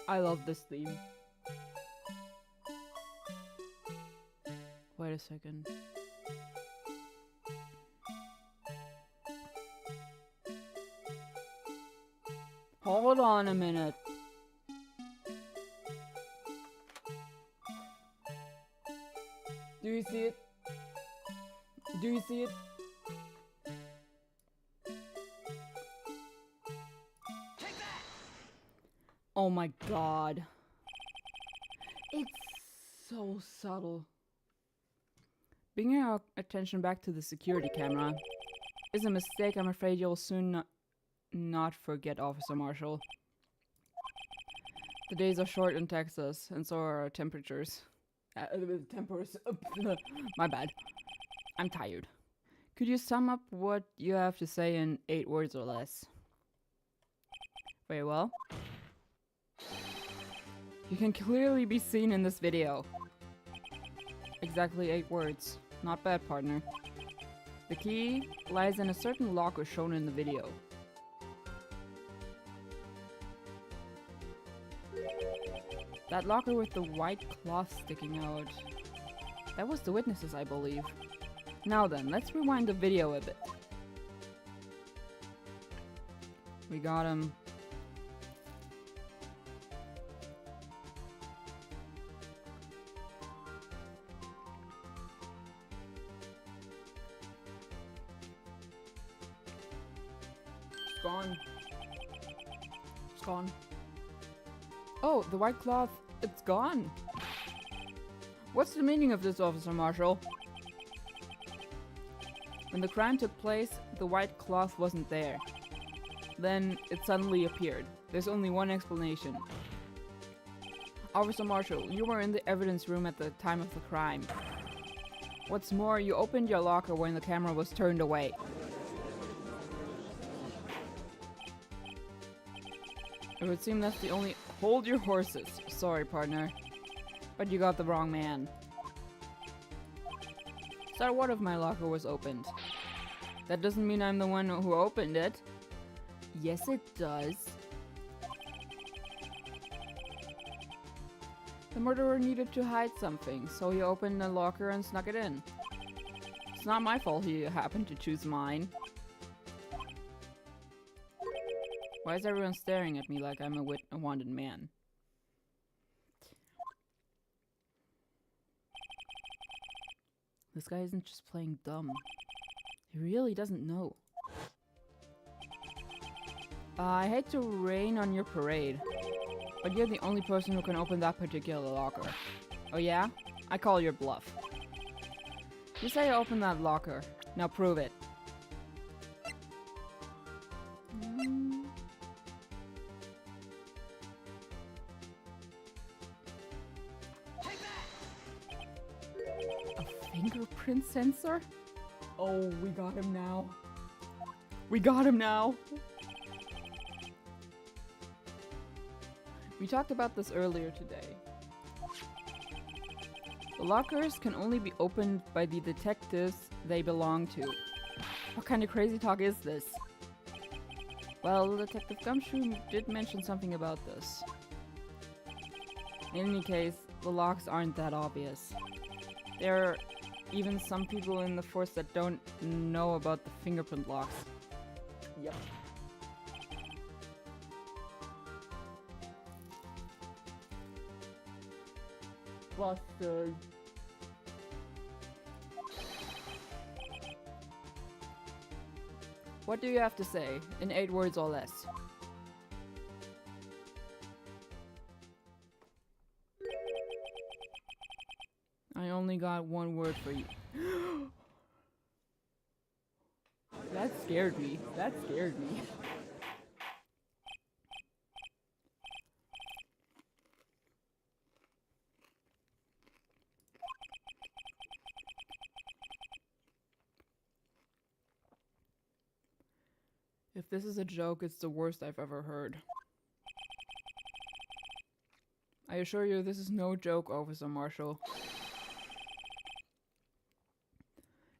I love this theme. Wait a second. Hold on a minute. Do you see it? Do you see it? Oh my god. It's so subtle. Bringing our attention back to the security camera is a mistake I'm afraid you'll soon not forget, Officer Marshall. The days are short in Texas, and so are our temperatures. My bad. I'm tired. Could you sum up what you have to say in 8 words or less? Very well. You can clearly be seen in this video. Exactly 8 words. Not bad, partner. The key lies in a certain locker shown in the video. That locker with the white cloth sticking out. That was the witnesses, I believe. Now then, let's rewind the video a bit. We got him. It's gone. It's gone. Oh, the white cloth, it's gone. What's the meaning of this, Officer Marshall? When the crime took place, the white cloth wasn't there. Then it suddenly appeared. There's only one explanation. Officer Marshall, you were in the evidence room at the time of the crime. What's more, you opened your locker when the camera was turned away. It would seem that's the only— Hold your horses. Sorry, partner. But you got the wrong man. Star, what if my locker was opened? That doesn't mean I'm the one who opened it. Yes, it does. The murderer needed to hide something, so he opened the locker and snuck it in. It's not my fault he happened to choose mine. Why is everyone staring at me like I'm a wanted man? This guy isn't just playing dumb. He really doesn't know. I hate to rain on your parade, but you're the only person who can open that particular locker. Oh yeah? I call your bluff. You say you opened that locker. Now prove it. A fingerprint sensor? Oh, we got him now. We got him now. We talked about this earlier today. The lockers can only be opened by the detectives they belong to. What kind of crazy talk is this? Well, Detective Gumshoe did mention something about this. In any case, the locks aren't that obvious. There are even some people in the force that don't know about the fingerprint locks. Yep. Busted. What do you have to say, in 8 words or less? I only got 1 word for you. That scared me. That scared me. If this is a joke, it's the worst I've ever heard. I assure you, this is no joke, Officer Marshall.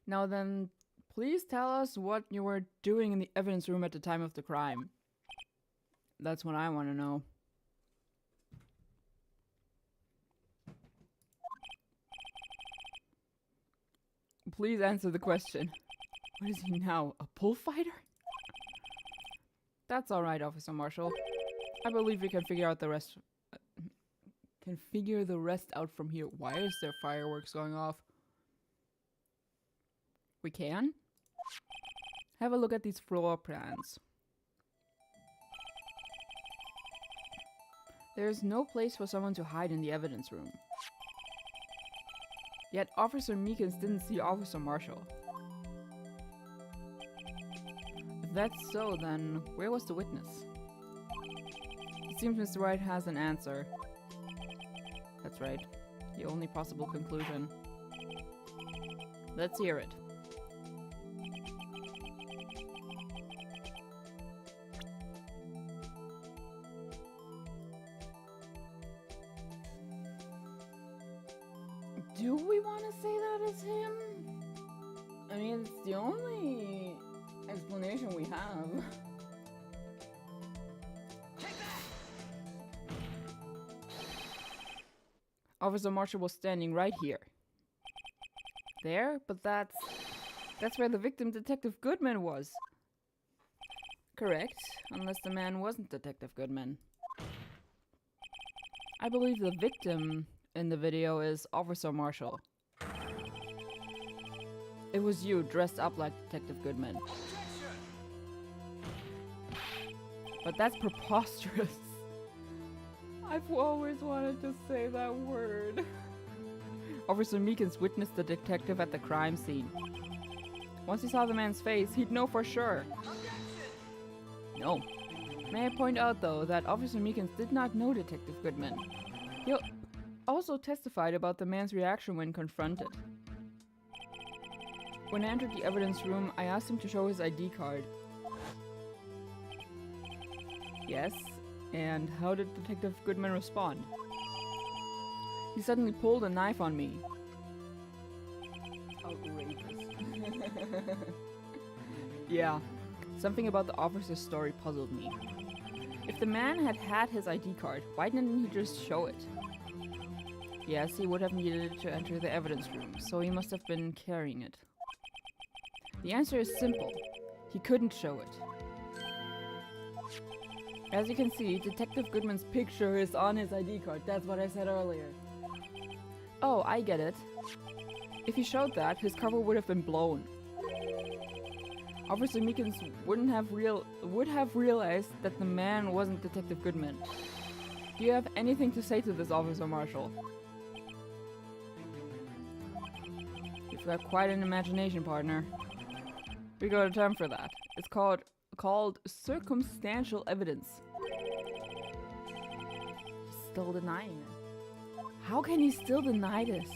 Now then, please tell us what you were doing in the evidence room at the time of the crime. That's what I want to know. Please answer the question. What is he now, a bullfighter? That's alright, Officer Marshall. I believe we can figure out the rest. Can figure the rest out from here. Why is there fireworks going off? We can? Have a look at these floor plans. There's no place for someone to hide in the evidence room. Yet Officer Meekins didn't see Officer Marshall. If that's so, then where was the witness? It seems Mr. White has an answer. That's right. The only possible conclusion. Let's hear it. Do we want to say that is him? I mean, it's the only explanation we have. Officer Marshall was standing right here. There? But that's where the victim, Detective Goodman, was. Correct, unless the man wasn't Detective Goodman. I believe the victim in the video is Officer Marshall. It was you, dressed up like Detective Goodman. But that's preposterous. I've always wanted to say that word. Officer Meekins witnessed the detective at the crime scene. Once he saw the man's face, he'd know for sure. No. May I point out, though, that Officer Meekins did not know Detective Goodman. He also testified about the man's reaction when confronted. When I entered the evidence room, I asked him to show his ID card. Yes, and how did Detective Goodman respond? He suddenly pulled a knife on me. Outrageous. Yeah, something about the officer's story puzzled me. If the man had had his ID card, why didn't he just show it? Yes, he would have needed it to enter the evidence room, so he must have been carrying it. The answer is simple. He couldn't show it. As you can see, Detective Goodman's picture is on his ID card. That's what I said earlier. Oh, I get it. If he showed that, his cover would have been blown. Officer Meekins would have realized that the man wasn't Detective Goodman. Do you have anything to say to this, Officer Marshall? You've got quite an imagination, partner. We got a term for that. It's called circumstantial evidence. He's still denying it. How can he still deny this?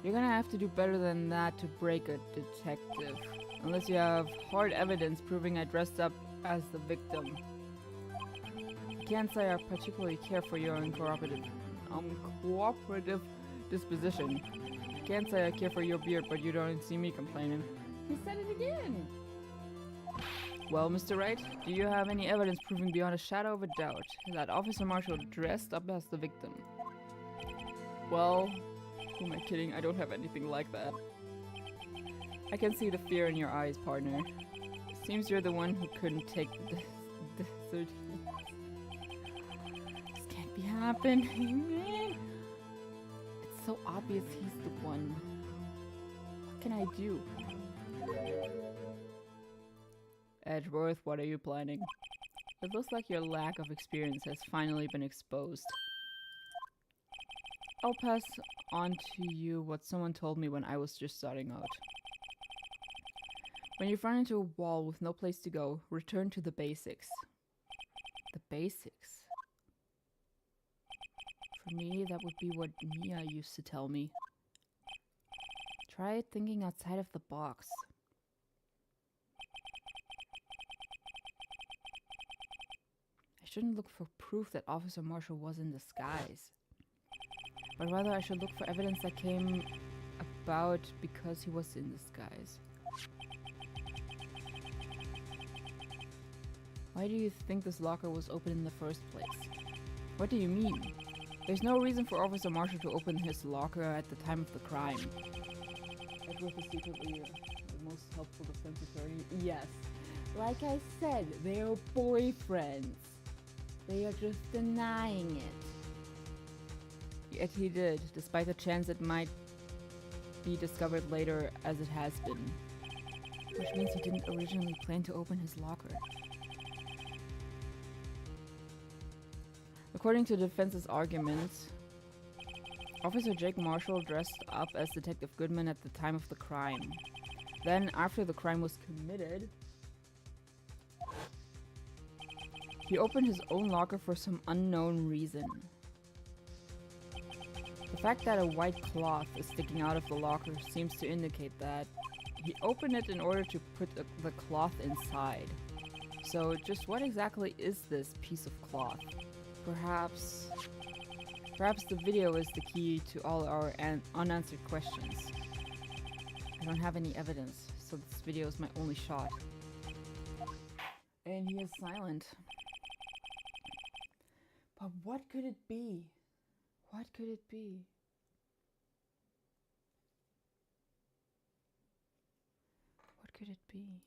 You're gonna have to do better than that to break a detective. Unless you have hard evidence proving I dressed up as the victim. I can't say I particularly care for your uncooperative disposition. Can't say I care for your beard, but you don't see me complaining. He said it again! Well, Mr. Wright, do you have any evidence proving beyond a shadow of a doubt that Officer Marshall dressed up as the victim? Well, who am I kidding? I don't have anything like that. I can see the fear in your eyes, partner. Seems you're the one who couldn't take the desert. This can't be happening. It's so obvious he's the one. What can I do? Edgeworth, what are you planning? It looks like your lack of experience has finally been exposed. I'll pass on to you what someone told me when I was just starting out. When you've run into a wall with no place to go, return to the basics. The basics? For me, that would be what Mia used to tell me. Try thinking outside of the box. I shouldn't look for proof that Officer Marshall was in disguise. But rather I should look for evidence that came about because he was in disguise. Why do you think this locker was open in the first place? What do you mean? There's no reason for Officer Marshall to open his locker at the time of the crime. Edgeworth is secretly the most helpful defense attorney. Yes. Like I said, they're boyfriends. They are just denying it. Yet he did, despite the chance it might be discovered later as it has been. Which means he didn't originally plan to open his locker. According to the defense's argument, Officer Jake Marshall dressed up as Detective Goodman at the time of the crime. Then, after the crime was committed, he opened his own locker for some unknown reason. The fact that a white cloth is sticking out of the locker seems to indicate that he opened it in order to put the cloth inside. So, just what exactly is this piece of cloth? Perhaps the video is the key to all our unanswered questions. I don't have any evidence, so this video is my only shot. And he is silent. But what could it be? What could it be? What could it be?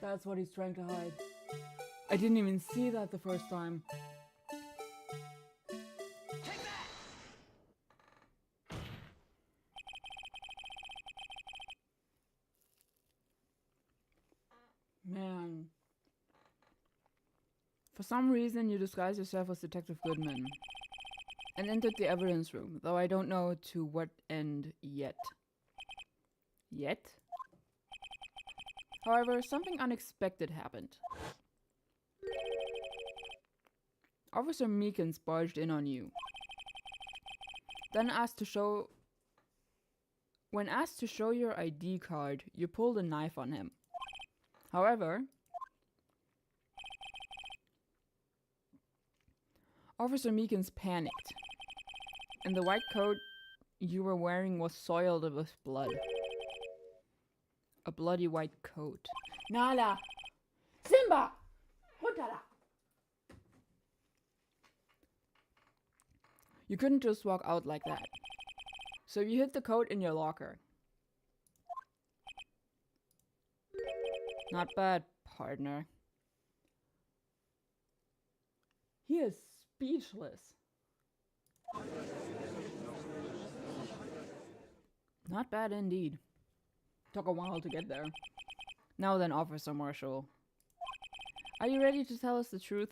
That's what he's trying to hide. I didn't even see that the first time. Take that! Man. For some reason, you disguise yourself as Detective Goodman and entered the evidence room, though I don't know to what end yet. Yet? However, something unexpected happened. Officer Meekins barged in on you. When asked to show your ID card, you pulled a knife on him. However, Officer Meekins panicked, and the white coat you were wearing was soiled with blood. A bloody white coat. Nala! Simba! Hutala! You couldn't just walk out like that. So you hid the coat in your locker. Not bad, partner. He is speechless. Not bad indeed. Took a while to get there. Now then, Officer Marshall. Are you ready to tell us the truth?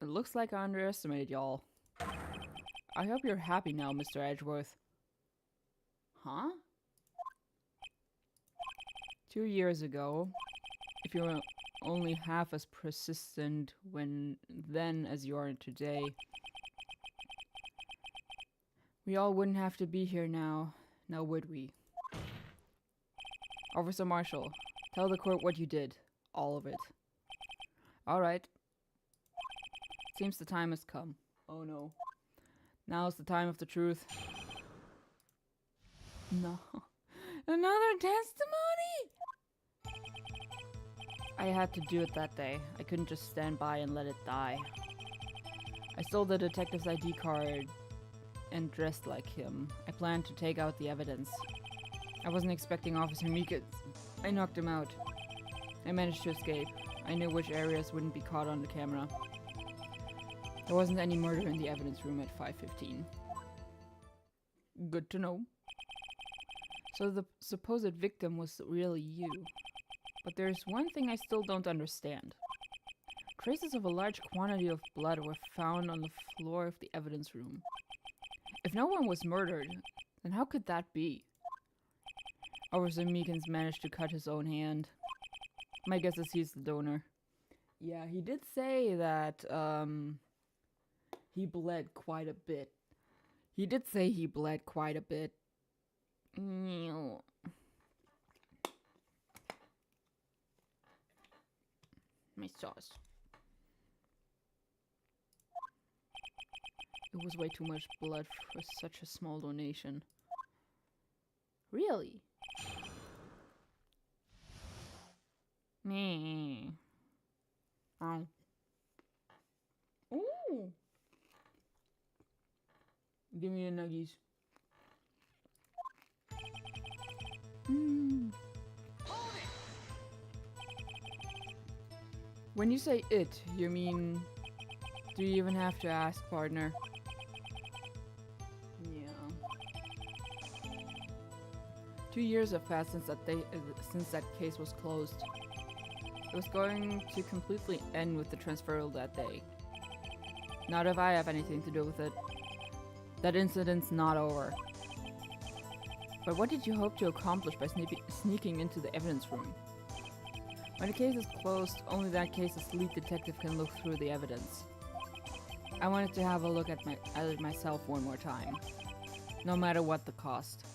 Looks like I underestimated y'all. I hope you're happy now, Mr. Edgeworth. Huh? 2 years ago, if you were only half as persistent then as you are today, we all wouldn't have to be here now would we? Officer Marshall, tell the court what you did. All of it. Alright. Seems the time has come. Oh no. Now's the time of the truth. No. Another testimony! I had to do it that day. I couldn't just stand by and let it die. I stole the detective's ID card and dressed like him. I planned to take out the evidence. I wasn't expecting Officer Meekins. I knocked him out. I managed to escape. I knew which areas wouldn't be caught on the camera. There wasn't any murder in the evidence room at 5:15. Good to know. So the supposed victim was really you. But there's one thing I still don't understand. Traces of a large quantity of blood were found on the floor of the evidence room. If no one was murdered, then how could that be? Officer Meekins managed to cut his own hand. My guess is he's the donor. Yeah, he did say that, he bled quite a bit. He did say he bled quite a bit. My sauce. It was way too much blood for such a small donation. Really? Me. Oh. Ooh. Give me the nuggies. When you say it, you mean... Do you even have to ask, partner? Yeah. 2 years have passed since that case was closed. It was going to completely end with the transferal that day. Not if I have anything to do with it. That incident's not over. But what did you hope to accomplish by sneaking into the evidence room? When a case is closed, only that case's lead detective can look through the evidence. I wanted to have a look at it myself one more time. No matter what the cost.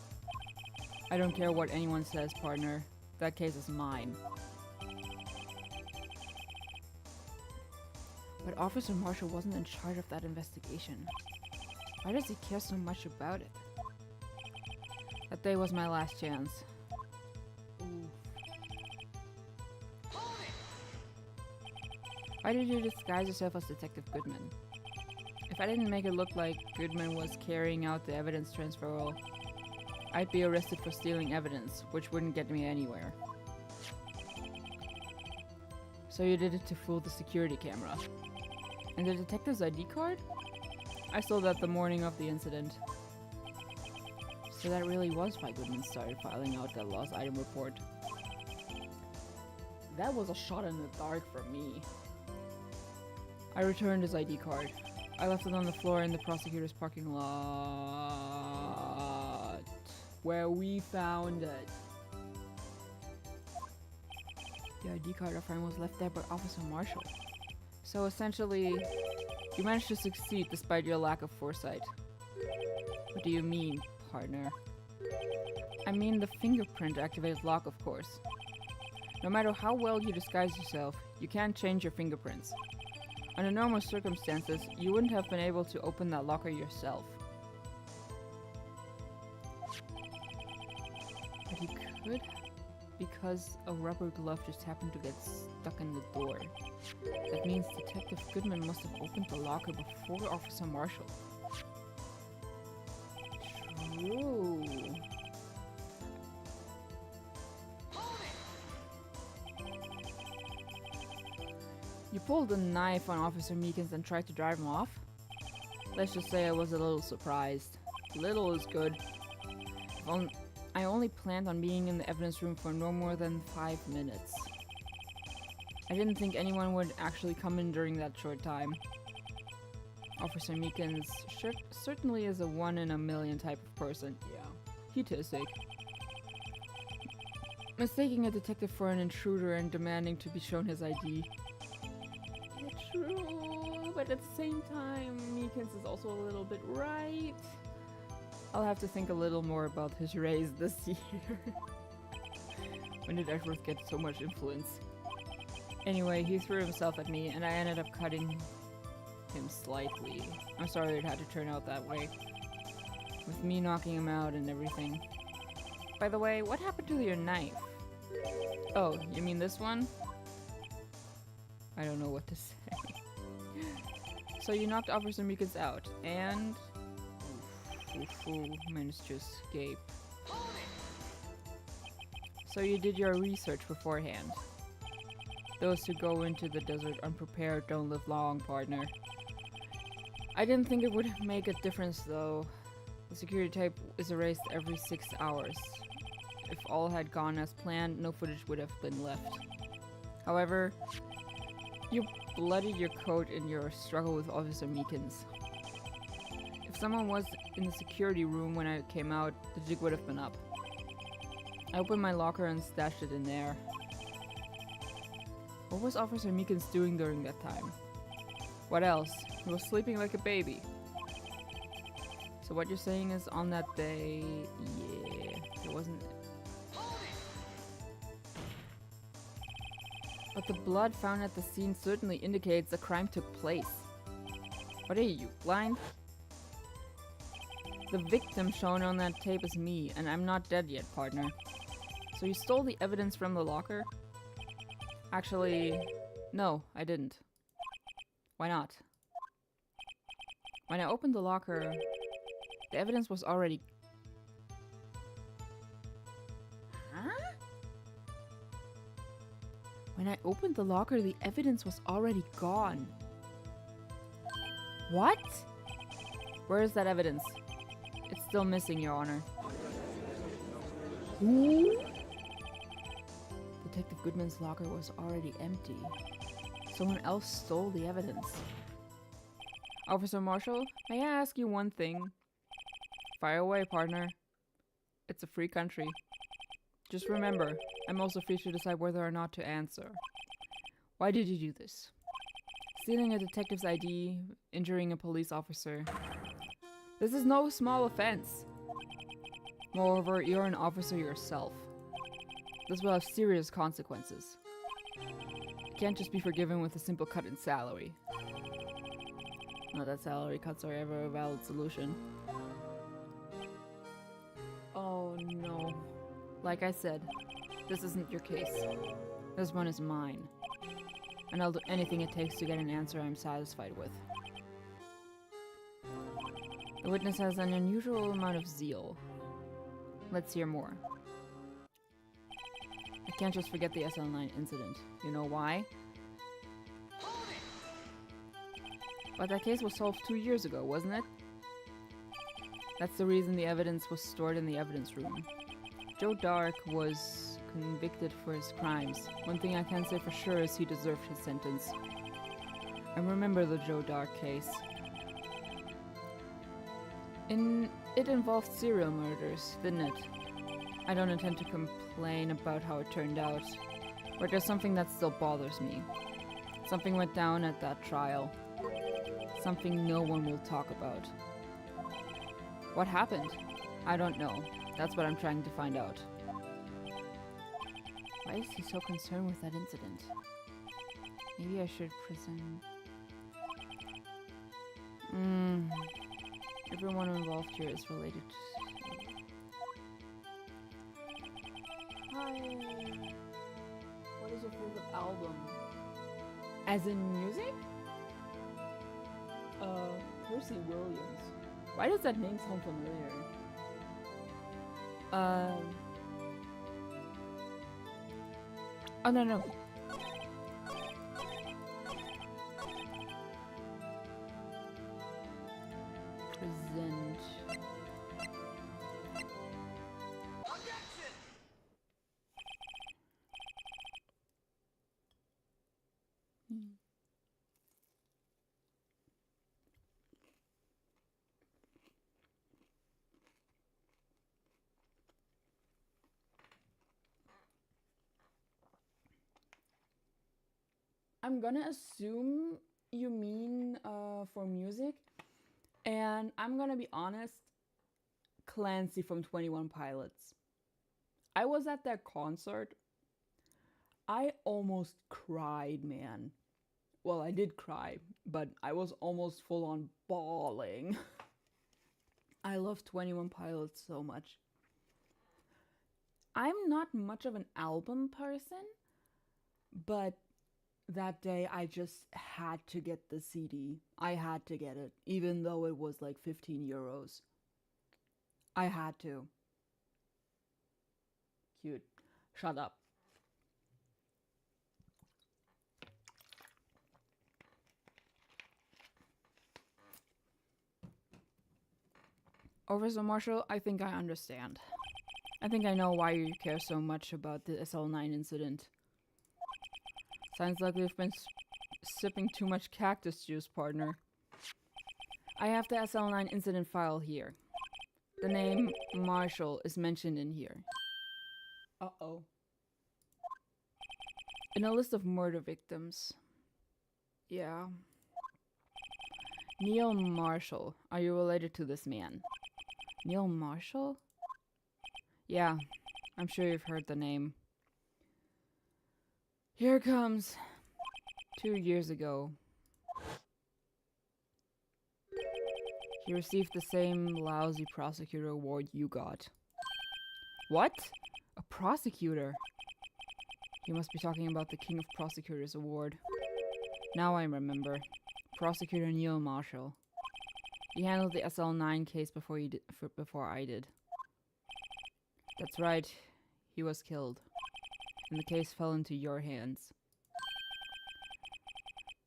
I don't care what anyone says, partner. That case is mine. But Officer Marshall wasn't in charge of that investigation. Why does he care so much about it? That day was my last chance. Ooh. Why did you disguise yourself as Detective Goodman? If I didn't make it look like Goodman was carrying out the evidence transferal, I'd be arrested for stealing evidence, which wouldn't get me anywhere. So you did it to fool the security camera. And the detective's ID card? I stole that the morning of the incident. So that really was why Goodman started filing out that lost item report. That was a shot in the dark from me. I returned his ID card. I left it on the floor in the prosecutor's parking lot, where we found it. The ID card of Ryan was left there by Officer Marshall. So essentially, you managed to succeed despite your lack of foresight. What do you mean, partner? I mean the fingerprint activated lock, of course. No matter how well you disguise yourself, you can't change your fingerprints. Under normal circumstances, you wouldn't have been able to open that locker yourself. But you could, because a rubber glove just happened to get stuck in the door. That means Detective Goodman must have opened the locker before Officer Marshall. True. You pulled a knife on Officer Meekins and tried to drive him off? Let's just say I was a little surprised. Little is good. I only planned on being in the evidence room for no more than 5 minutes. I didn't think anyone would actually come in during that short time. Officer Meekins certainly is a 1 in a million type of person. Yeah. Hedonistic. Mistaking a detective for an intruder and demanding to be shown his ID. True, but at the same time, Meekins is also a little bit right. I'll have to think a little more about his raise this year. When did Edgeworth get so much influence? Anyway, he threw himself at me and I ended up cutting him slightly. I'm sorry it had to turn out that way. With me knocking him out and everything. By the way, what happened to your knife? Oh, you mean this one? I don't know what to say. So you knocked Officer Meekins out, and... managed to escape. So you did your research beforehand. Those who go into the desert unprepared don't live long, partner. I didn't think it would make a difference, though. The security tape is erased every 6 hours. If all had gone as planned, no footage would have been left. However, you bloodied your coat in your struggle with Officer Meekins. If someone was in the security room when I came out, the jig would have been up. I opened my locker and stashed it in there. What was Officer Meekins doing during that time? What else? He was sleeping like a baby. So what you're saying is on that day, yeah, it wasn't... But the blood found at the scene certainly indicates a crime took place. What are you, blind? The victim shown on that tape is me, and I'm not dead yet, partner. So you stole the evidence from the locker? Actually, no, I didn't. Why not? When I opened the locker, the evidence was already... Huh? When I opened the locker, the evidence was already gone. What? Where is that evidence? It's still missing, Your Honor. Ooh. Detective Goodman's locker was already empty. Someone else stole the evidence. Officer Marshall, may I ask you one thing? Fire away, partner. It's a free country. Just remember, I'm also free to decide whether or not to answer. Why did you do this? Stealing a detective's ID, injuring a police officer. This is no small offense. Moreover, you're an officer yourself. This will have serious consequences. You can't just be forgiven with a simple cut in salary. Not that salary cuts are ever a valid solution. Oh no. Like I said, this isn't your case. This one is mine. And I'll do anything it takes to get an answer I'm satisfied with. The witness has an unusual amount of zeal. Let's hear more. I can't just forget the SL9 incident. You know why? But that case was solved 2 years ago, wasn't it? That's the reason the evidence was stored in the evidence room. Joe Dark was convicted for his crimes. One thing I can say for sure is he deserved his sentence. I remember the Joe Dark case. It involved serial murders, didn't it? I don't intend to complain about how it turned out, but there's something that still bothers me. Something went down at that trial. Something no one will talk about. What happened? I don't know. That's what I'm trying to find out. Why is he so concerned with that incident? Maybe I should present... Everyone involved here is related to... Hi. What is your favorite album? As in music? Percy Williams. Why does that name sound familiar? Oh, no. Present. I'm gonna assume you mean for music, and I'm gonna be honest, Clancy from 21 Pilots. I was at their concert. I almost cried, man. Well, I did cry, but I was almost full on bawling. I love 21 Pilots so much. I'm not much of an album person, but that day I just had to get the CD. I had to get it, even though it was like 15 euros. I had to. Cute. Shut up. Officer Marshall, I think I understand. I think I know why you care so much about the SL9 incident. Sounds like we've been sipping too much cactus juice, partner. I have the SL9 incident file here. The name Marshall is mentioned in here. Uh-oh. In a list of murder victims. Yeah. Neil Marshall. Are you related to this man? Neil Marshall? Yeah, I'm sure you've heard the name. Here it comes. 2 years ago. He received the same lousy prosecutor award you got. What? A prosecutor? You must be talking about the King of Prosecutors award. Now I remember. Prosecutor Neil Marshall. He handled the SL9 case before I did. That's right. He was killed. And the case fell into your hands.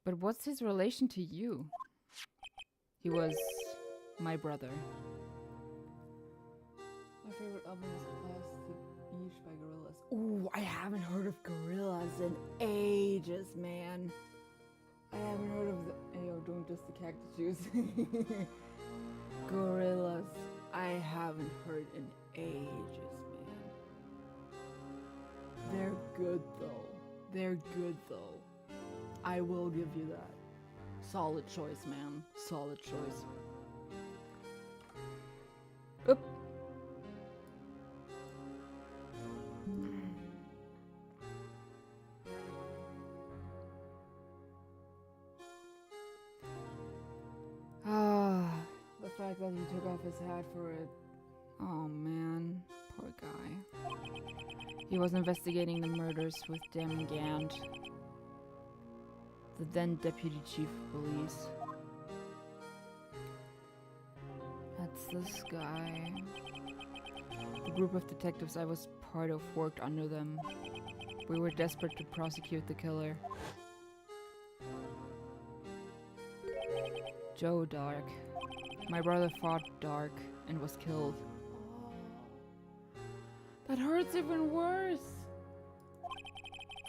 But what's his relation to you? He was my brother. My favorite album is Plastic Beach by Gorillaz. Ooh, I haven't heard of Gorillaz in ages, man. I haven't heard of the... Ayo, don't diss the cactus juice. Gorillaz. I haven't heard in ages, man. They're good, though. They're good, though. I will give you that. Solid choice, man. Solid choice. Oop. The fact that he took off his hat for it. Oh man, poor guy. He was investigating the murders with Dem Gant, the then Deputy Chief of Police. That's this guy. The group of detectives I was part of worked under them. We were desperate to prosecute the killer. Joe Dark. My brother fought Dark and was killed. That hurts even worse!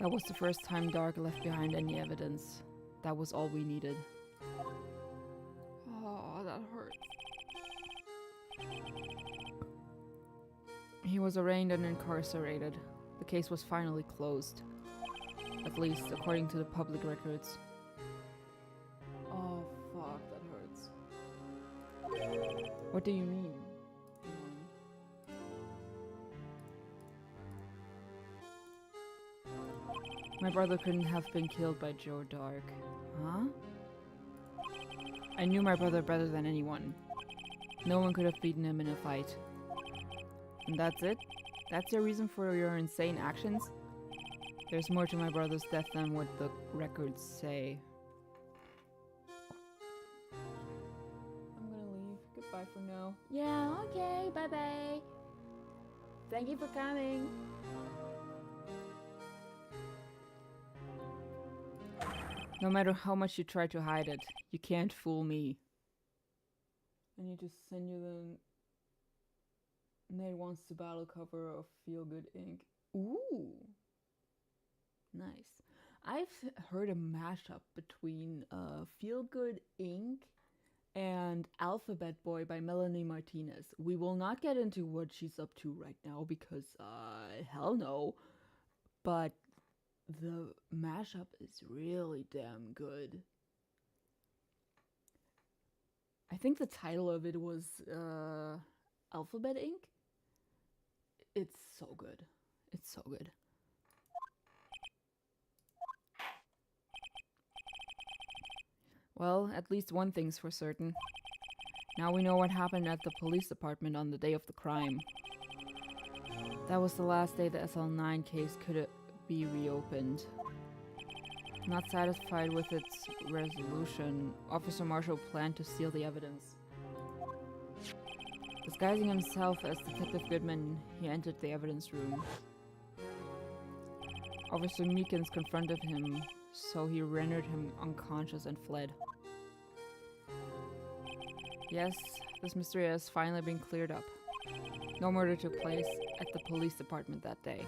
That was the first time Dark left behind any evidence. That was all we needed. Oh, that hurts. He was arraigned and incarcerated. The case was finally closed. At least, according to the public records. Oh, fuck, that hurts. What do you mean? My brother couldn't have been killed by Joe Dark. Huh? I knew my brother better than anyone. No one could have beaten him in a fight. And that's it? That's your reason for your insane actions? There's more to my brother's death than what the records say. I'm gonna leave. Goodbye for now. Yeah, okay, bye-bye. Thank you for coming. No matter how much you try to hide it, you can't fool me. I need to send you the Nate Wants to Battle cover of Feel Good Inc. Ooh. Nice. I've heard a mashup between Feel Good Inc. and Alphabet Boy by Melanie Martinez. We will not get into what she's up to right now because, hell no. But the mashup is really damn good. I think the title of it was Alphabet Inc. It's so good. It's so good. Well, at least one thing's for certain. Now we know what happened at the police department on the day of the crime. That was the last day the SL9 case could be reopened. Not satisfied with its resolution, Officer Marshall planned to steal the evidence. Disguising himself as Detective Goodman, he entered the evidence room. Officer Meekins confronted him, so he rendered him unconscious and fled. Yes, this mystery has finally been cleared up. No murder took place at the police department that day.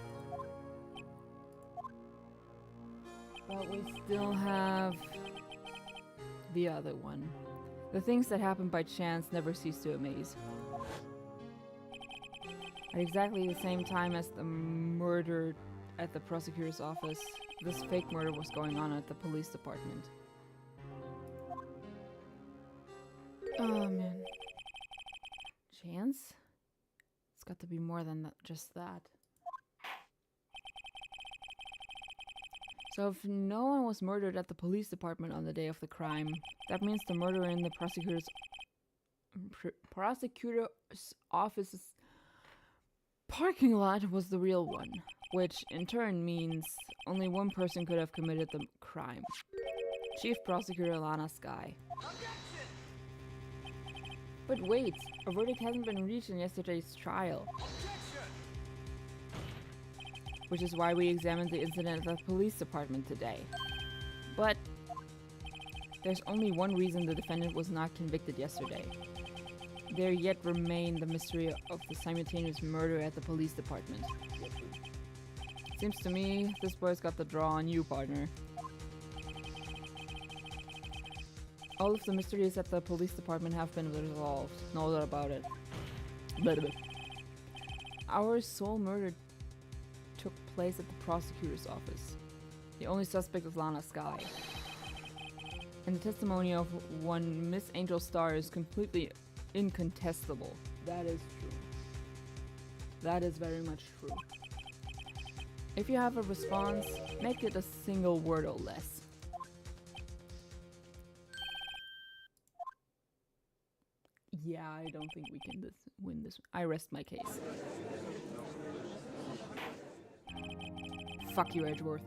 But we still have the other one. The things that happen by chance never cease to amaze. At exactly the same time as the murder at the prosecutor's office, this fake murder was going on at the police department. Oh man. Chance? It's got to be more than just that. So if no one was murdered at the police department on the day of the crime, that means the murder in the prosecutor's office's parking lot was the real one, which in turn means only one person could have committed the crime. Chief Prosecutor Lana Skye. But wait, a verdict hasn't been reached in yesterday's trial. Which is why we examined the incident at the police department today. But there's only one reason the defendant was not convicted yesterday. There yet remain the mystery of the simultaneous murder at the police department. Seems to me this boy's got the draw on you, partner. All of the mysteries at the police department have been resolved. No doubt about it. Our sole murder took place at the prosecutor's office. The only suspect is Lana Skye. And the testimony of one Miss Angel Star is completely incontestable. That is true. That is very much true. If you have a response, make it a single word or less. Yeah, I don't think we can win this. I rest my case. Fuck you, Edgeworth.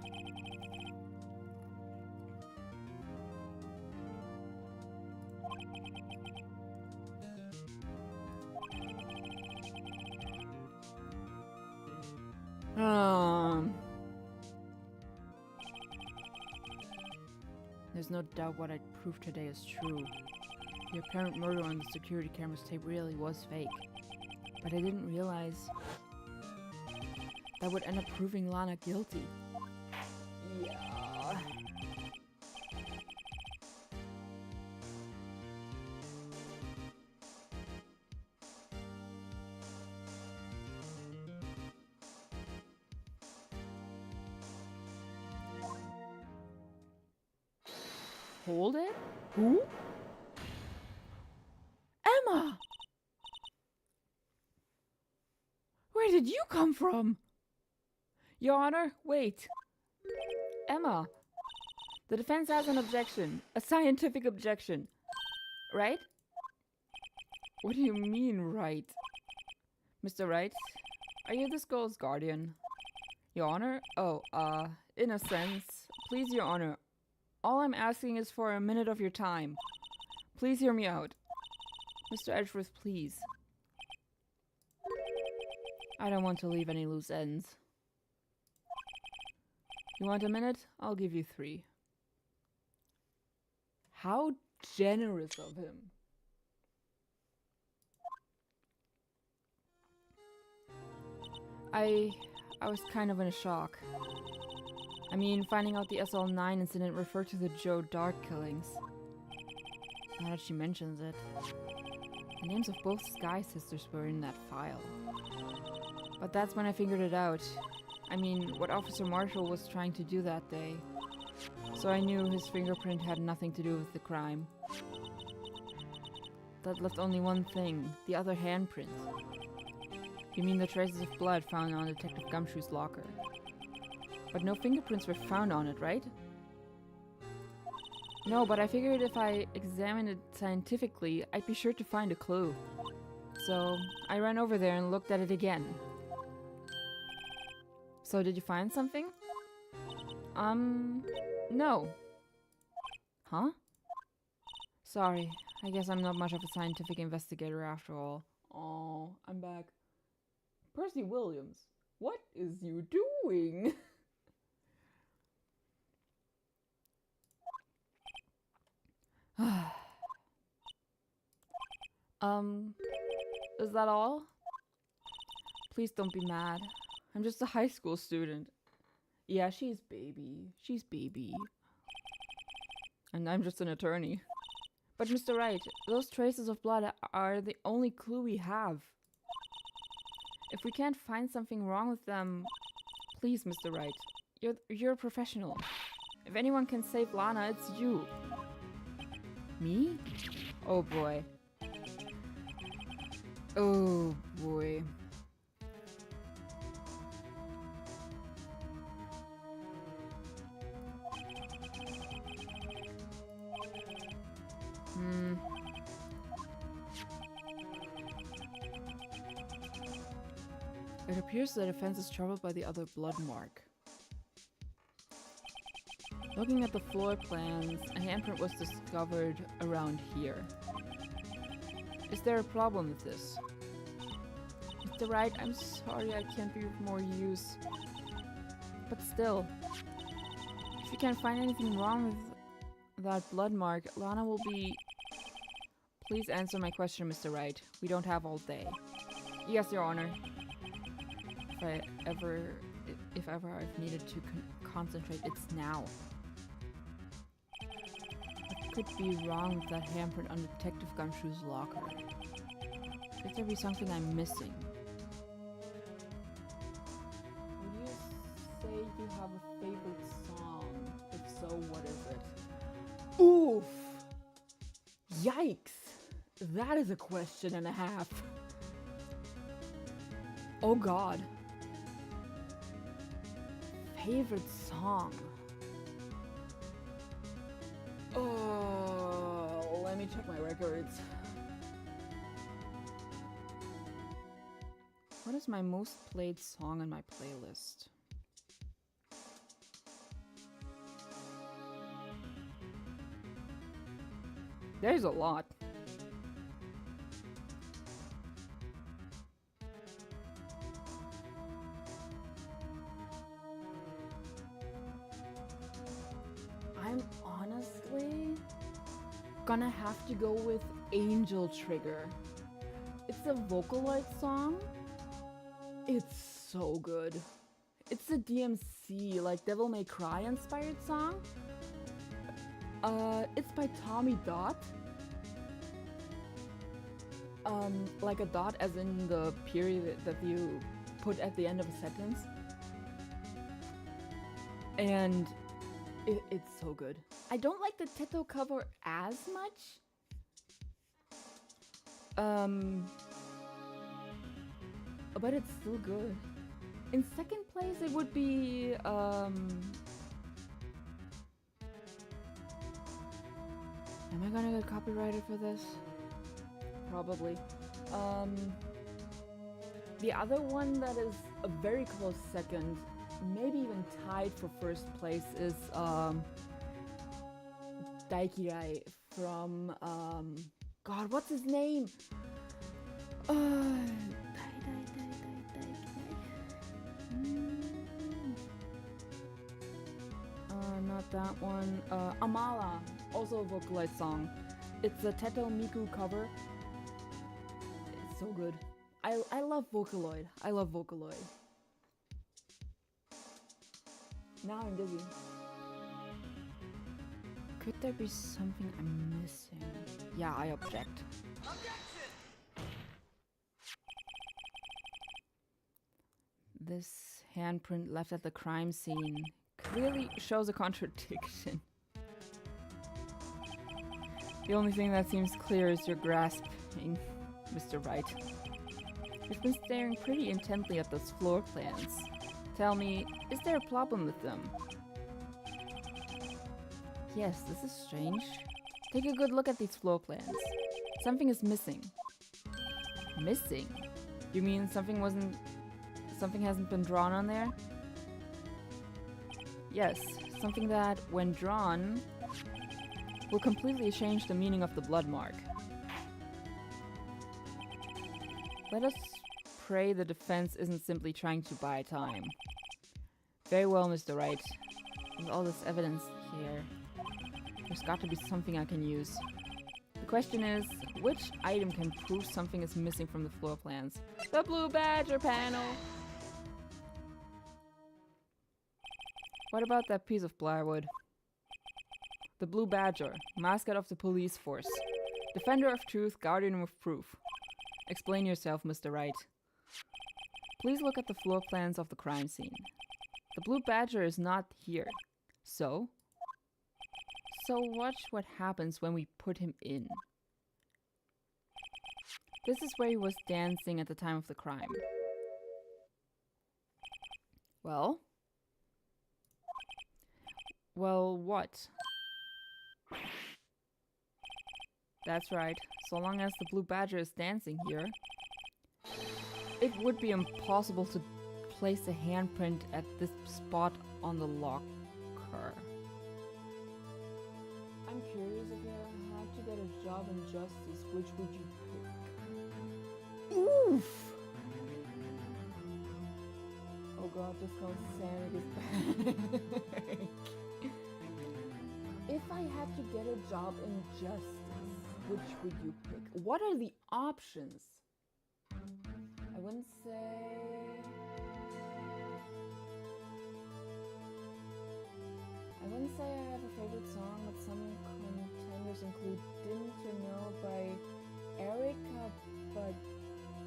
There's no doubt what I proved today is true. the apparent murder on the security camera's tape really was fake. But I didn't realize that would end up proving Lana guilty. Yeah. Hold it? Who? Emma! Where did you come from? Your Honor, wait. Emma, the defense has an objection. A scientific objection. Right? What do you mean, right? Mr. Wright, are you this girl's guardian? Your Honor? Oh, in a sense. Please, Your Honor. All I'm asking is for a minute of your time. Please hear me out. Mr. Edgeworth, please. I don't want to leave any loose ends. You want a minute? I'll give you 3. How generous of him. I was kind of in a shock. I mean, finding out the SL9 incident referred to the Joe Dark killings. Now that she mentions it. The names of both Sky sisters were in that file. But that's when I figured it out. I mean, what Officer Marshall was trying to do that day. So I knew his fingerprint had nothing to do with the crime. That left only one thing, the other handprint. You mean the traces of blood found on Detective Gumshoe's locker? But no fingerprints were found on it, right? No, but I figured if I examined it scientifically, I'd be sure to find a clue. So I ran over there and looked at it again. So did you find something? No. Huh? Sorry, I guess I'm not much of a scientific investigator after all. Oh, I'm back. Percy Williams, what is you doing? Is that all? Please don't be mad. I'm just a high school student. Yeah, she's baby. She's baby. And I'm just an attorney. But Mr. Wright, those traces of blood are the only clue we have. If we can't find something wrong with them, please, Mr. Wright. You're a professional. If anyone can save Lana, it's you. Me? Oh boy. Oh boy. It appears the defense is troubled by the other blood mark. Looking at the floor plans, a handprint was discovered around here. Is there a problem with this? Mr. Wright, I'm sorry I can't be of more use. But still, if you can't find anything wrong with that blood mark, Lana will be... Please answer my question, Mr. Wright. We don't have all day. Yes, Your Honor. If ever I've needed to concentrate, it's now. What could be wrong with that handprint on Detective Gumshoe's locker? Could there be something I'm missing? Would you say you have a favorite song? If so, what is it? Oof! Yikes! That is a question and a half. Oh God. Favorite song? Oh, let me check my records. What is my most played song on my playlist? There's a lot. I'm honestly gonna have to go with Angel Trigger. It's a Vocaloid song. It's so good. It's a DMC, like Devil May Cry inspired song. It's by Tommy Dot. Like a dot as in the period that you put at the end of a sentence. And it's so good. I don't like the Teto cover as much. But it's still good. In second place it would be am I gonna get copyrighted for this? Probably. The other one that is a very close second, maybe even tied for first place, is Daikirai from God, what's his name? Not that one. Amala, also a Vocaloid song. It's a Teto Miku cover. It's so good. I love Vocaloid. I love Vocaloid. Now I'm dizzy. Could there be something I'm missing? Yeah, I object. Objection! This handprint left at the crime scene clearly shows a contradiction. The only thing that seems clear is your grasping, Mr. Wright. You've been staring pretty intently at those floor plans. Tell me, is there a problem with them? Yes, this is strange. Take a good look at these floor plans. Something is missing. Missing? You mean something hasn't been drawn on there? Yes, something that, when drawn, will completely change the meaning of the blood mark. Let us pray the defense isn't simply trying to buy time. Very well, Mr. Wright. With all this evidence here, there's got to be something I can use. The question is, which item can prove something is missing from the floor plans? The Blue Badger panel! What about that piece of plywood? The Blue Badger, mascot of the police force. Defender of truth, guardian of proof. Explain yourself, Mr. Wright. Please look at the floor plans of the crime scene. The Blue Badger is not here. So watch what happens when we put him in. This is where he was dancing at the time of the crime. Well? Well, what? That's right. So long as the Blue Badger is dancing here, it would be impossible to place a handprint at this spot on the locker. I'm curious, if you had to get a job in justice, which would you pick? Oof! Oh god, this called Sonic is back. If I had to get a job in justice, which would you pick? What are the options? I wouldn't say... I wouldn't say I have a favorite song, but some contenders include Didn't You Know by Erykah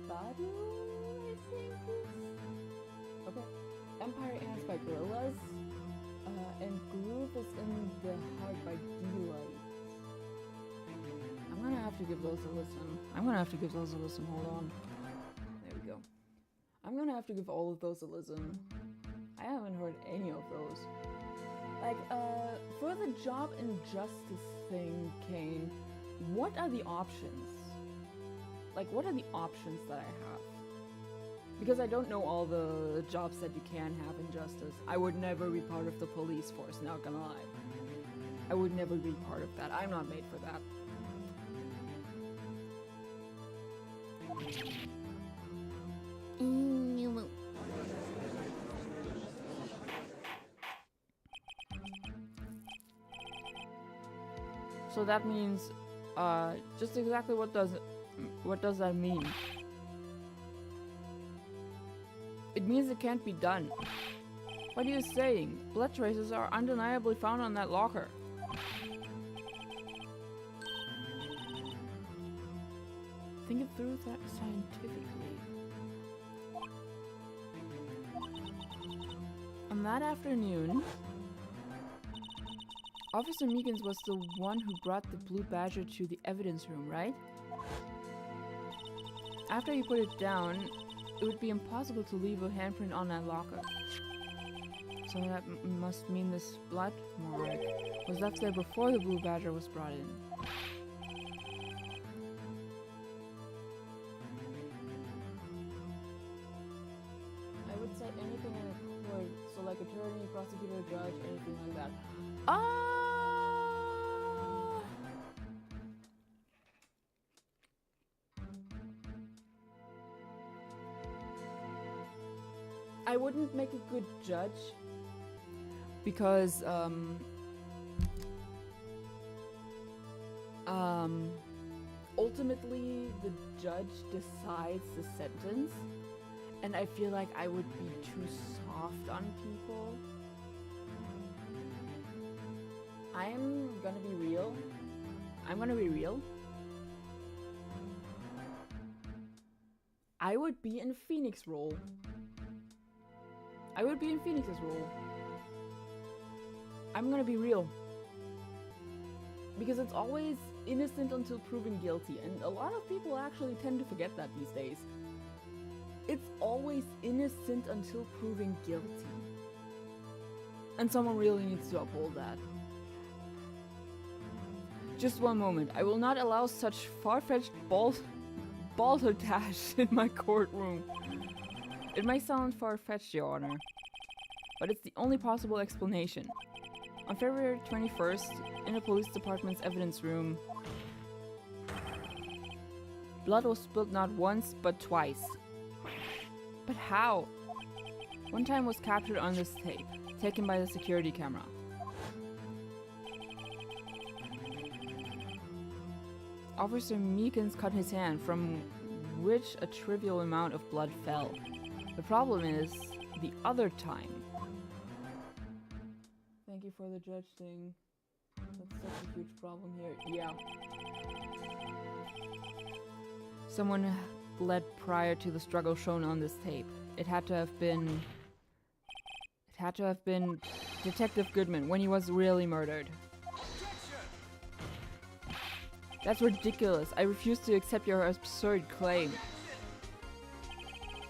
Badu, I think is... Okay. Empire Ants by Gorillaz. And Groove is in the Heart by D-Light. I'm gonna have to give those a listen. Hold on. There we go. I'm gonna have to give all of those a listen. I haven't heard any of those. Like, for the job and justice thing, Kane, what are the options? Like, what are the options that I have? Because I don't know all the jobs that you can have in justice. I would never be part of the police force, not gonna lie. I would never be part of that. I'm not made for that. So that means Just exactly what does that mean? It means it can't be done. What are you saying? Blood traces are undeniably found on that locker. Think it through that scientifically. On that afternoon, Officer Meekins was the one who brought the Blue Badger to the evidence room, right? After he put it down, it would be impossible to leave a handprint on that locker. So that must mean this blood mark was left there before the Blue Badger was brought in. I would say anything in a court, so like attorney, prosecutor, judge, anything like that. I wouldn't make a good judge because ultimately the judge decides the sentence, and I feel like I would be too soft on people. I'm gonna be real. I would be in Phoenix's role. I'm gonna be real. Because it's always innocent until proven guilty, and a lot of people actually tend to forget that these days. It's always innocent until proven guilty. And someone really needs to uphold that. Just one moment. I will not allow such far-fetched balderdash in my courtroom. It may sound far-fetched, Your Honor, but it's the only possible explanation. On February 21st, in the police department's evidence room, blood was spilled not once, but twice. But how? One time was captured on this tape, taken by the security camera. Officer Meekins cut his hand, from which a trivial amount of blood fell. The problem is, the other time. Thank you for the judge thing. That's such a huge problem here. Yeah. Someone bled prior to the struggle shown on this tape. It had to have been Detective Goodman when he was really murdered. That's ridiculous. I refuse to accept your absurd claim.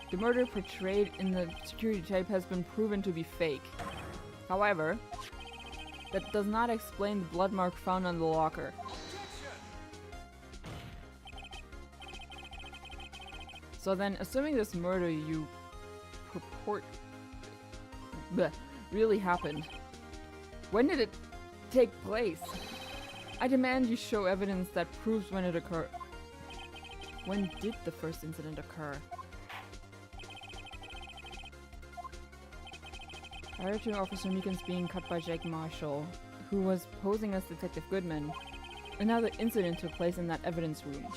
The murder portrayed in the security tape has been proven to be fake. However, that does not explain the blood mark found on the locker. So then, assuming this murder you purport really happened, when did it take place? I demand you show evidence that proves when it occurred. When did the first incident occur? Prior to Officer Meekins being cut by Jake Marshall, who was posing as Detective Goodman, another incident took place in that evidence room.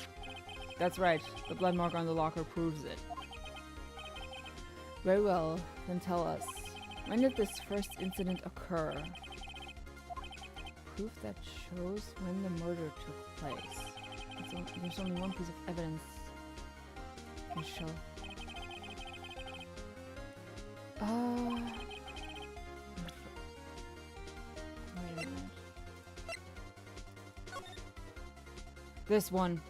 That's right, the blood mark on the locker proves it. Very well, then tell us, when did this first incident occur? Proof that shows when the murder took place. There's only one piece of evidence can show. Wait a minute. This one.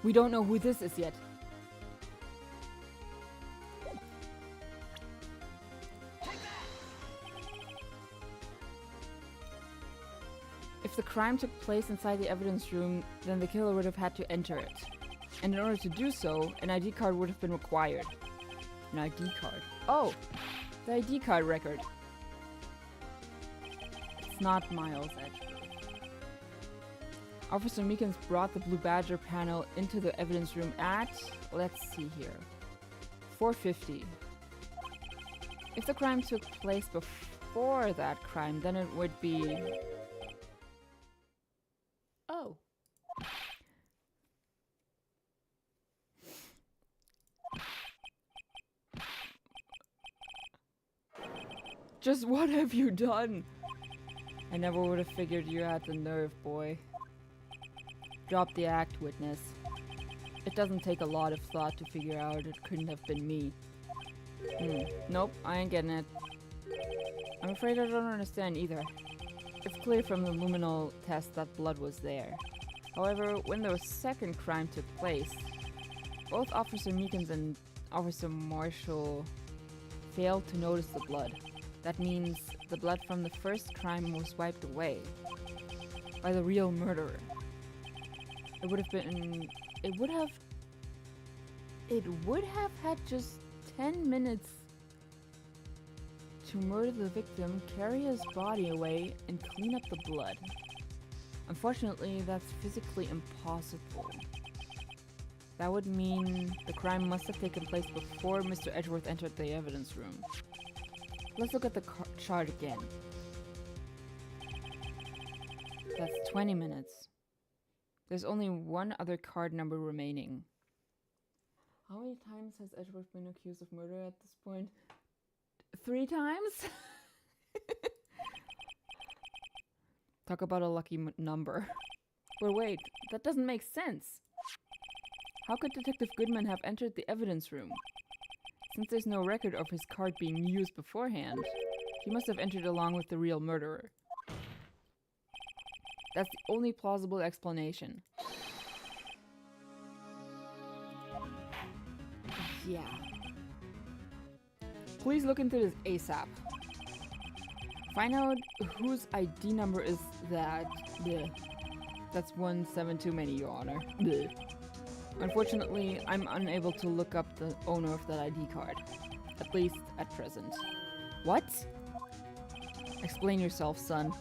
We don't know who this is yet. If the crime took place inside the evidence room, then the killer would have had to enter it. And in order to do so, an ID card would have been required. An ID card? Oh! The ID card record. It's not Miles, actually. Officer Meekins brought the Blue Badger panel into the evidence room at, let's see here, 4:50. If the crime took place before that crime, then it would be Just what have you done? I never would have figured you had the nerve, boy. Drop the act, witness. It doesn't take a lot of thought to figure out it couldn't have been me. Nope, I ain't getting it. I'm afraid I don't understand either. It's clear from the luminol test that blood was there. However, when the second crime took place, both Officer Meekins and Officer Marshall failed to notice the blood. That means the blood from the first crime was wiped away by the real murderer. It would have had just 10 minutes to murder the victim, carry his body away, and clean up the blood. Unfortunately, that's physically impossible. That would mean the crime must have taken place before Mr. Edgeworth entered the evidence room. Let's look at the chart again. That's 20 minutes. There's only one other card number remaining. How many times has Edgeworth been accused of murder at this point? 3 times? Talk about a lucky number. But wait, that doesn't make sense. How could Detective Goodman have entered the evidence room? Since there's no record of his card being used beforehand, he must have entered along with the real murderer. That's the only plausible explanation. Yeah. Please look into this ASAP. Find out whose ID number is that. Bleh. That's 17 too many, Your Honor. Bleh. Unfortunately, I'm unable to look up the owner of that ID card. At least, at present. What? Explain yourself, son.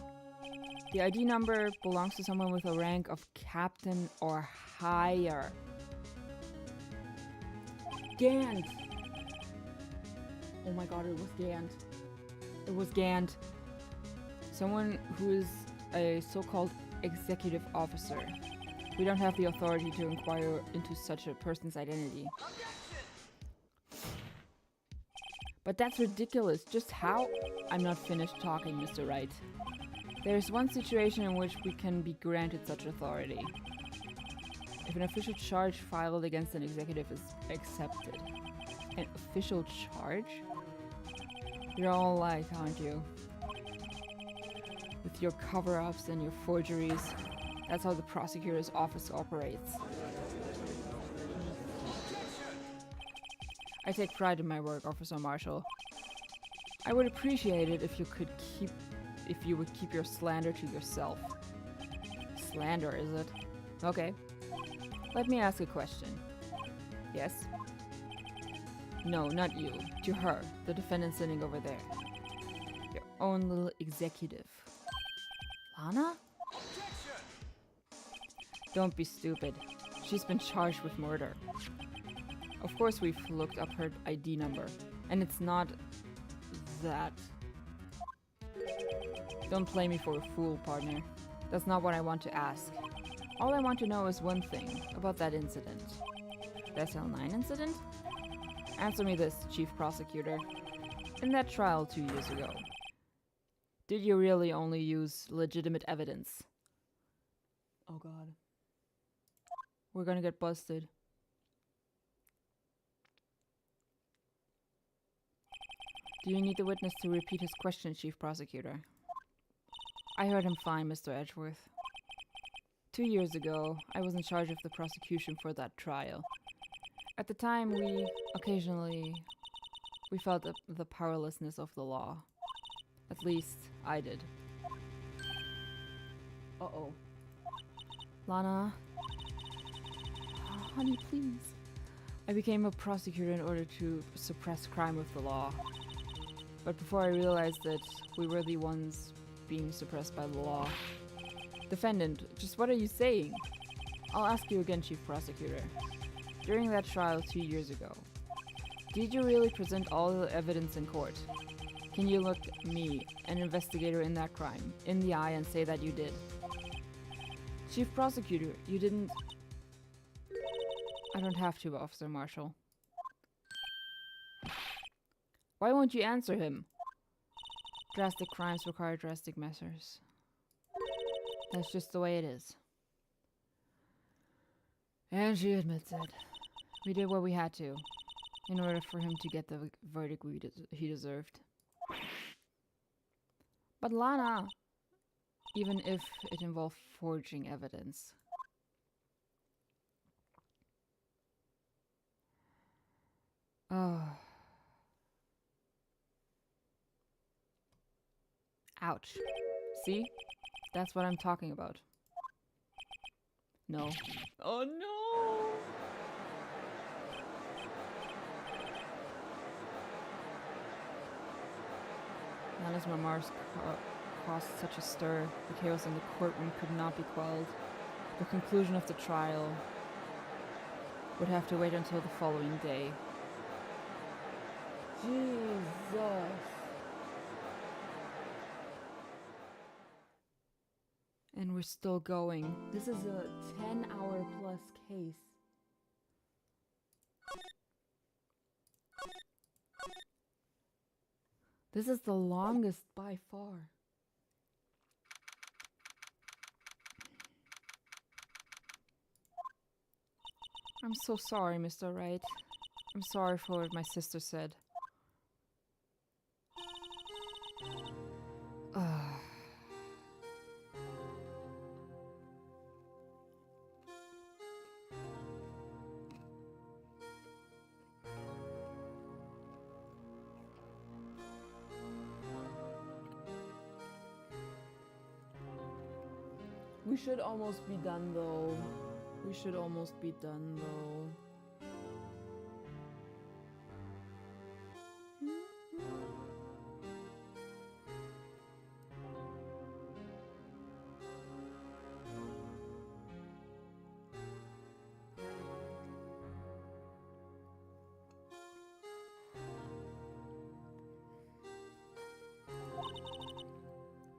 The ID number belongs to someone with a rank of captain or higher. Gant! Oh my god, it was Gant. It was Gant. Someone who is a so-called executive officer. We don't have the authority to inquire into such a person's identity. But that's ridiculous. Just how? I'm not finished talking, Mr. Wright. There's one situation in which we can be granted such authority. If an official charge filed against an executive is accepted. An official charge? You're all alike, aren't you? With your cover-ups and your forgeries. That's how the prosecutor's office operates. I take pride in my work, Officer Marshall. I would appreciate it if you would keep your slander to yourself. Slander, is it? Okay. Let me ask a question. Yes? No, not you. To her, the defendant sitting over there. Your own little executive. Lana? Don't be stupid. She's been charged with murder. Of course we've looked up her ID number. And it's not that. Don't play me for a fool, partner. That's not what I want to ask. All I want to know is one thing about that incident. The SL9 incident? Answer me this, Chief Prosecutor. In that trial 2 years ago, did you really only use legitimate evidence? Oh god. We're gonna get busted. Do you need the witness to repeat his question, Chief Prosecutor? I heard him fine, Mr. Edgeworth. 2 years ago, I was in charge of the prosecution for that trial. At the time, we felt the powerlessness of the law. At least, I did. Uh-oh. Lana. Honey, please. I became a prosecutor in order to suppress crime with the law. But before I realized that we were the ones being suppressed by the law. Defendant, just what are you saying? I'll ask you again, Chief Prosecutor. During that trial 2 years ago, did you really present all the evidence in court? Can you look me, an investigator in that crime, in the eye and say that you did? Chief Prosecutor, you didn't... I don't have to, Officer Marshall. Why won't you answer him? Drastic crimes require drastic measures. That's just the way it is. And she admits it. We did what we had to, in order for him to get the verdict he deserved. But Lana, even if it involved forging evidence. Oh. Ouch. See? That's what I'm talking about. No. Oh no! Lana's memoirs caused such a stir. The chaos in the courtroom could not be quelled. The conclusion of the trial would have to wait until the following day. Jesus. And we're still going. This is a 10-hour plus case. This is the longest by far. I'm so sorry, Mr. Wright. I'm sorry for what my sister said. We should almost be done though. We should almost be done though.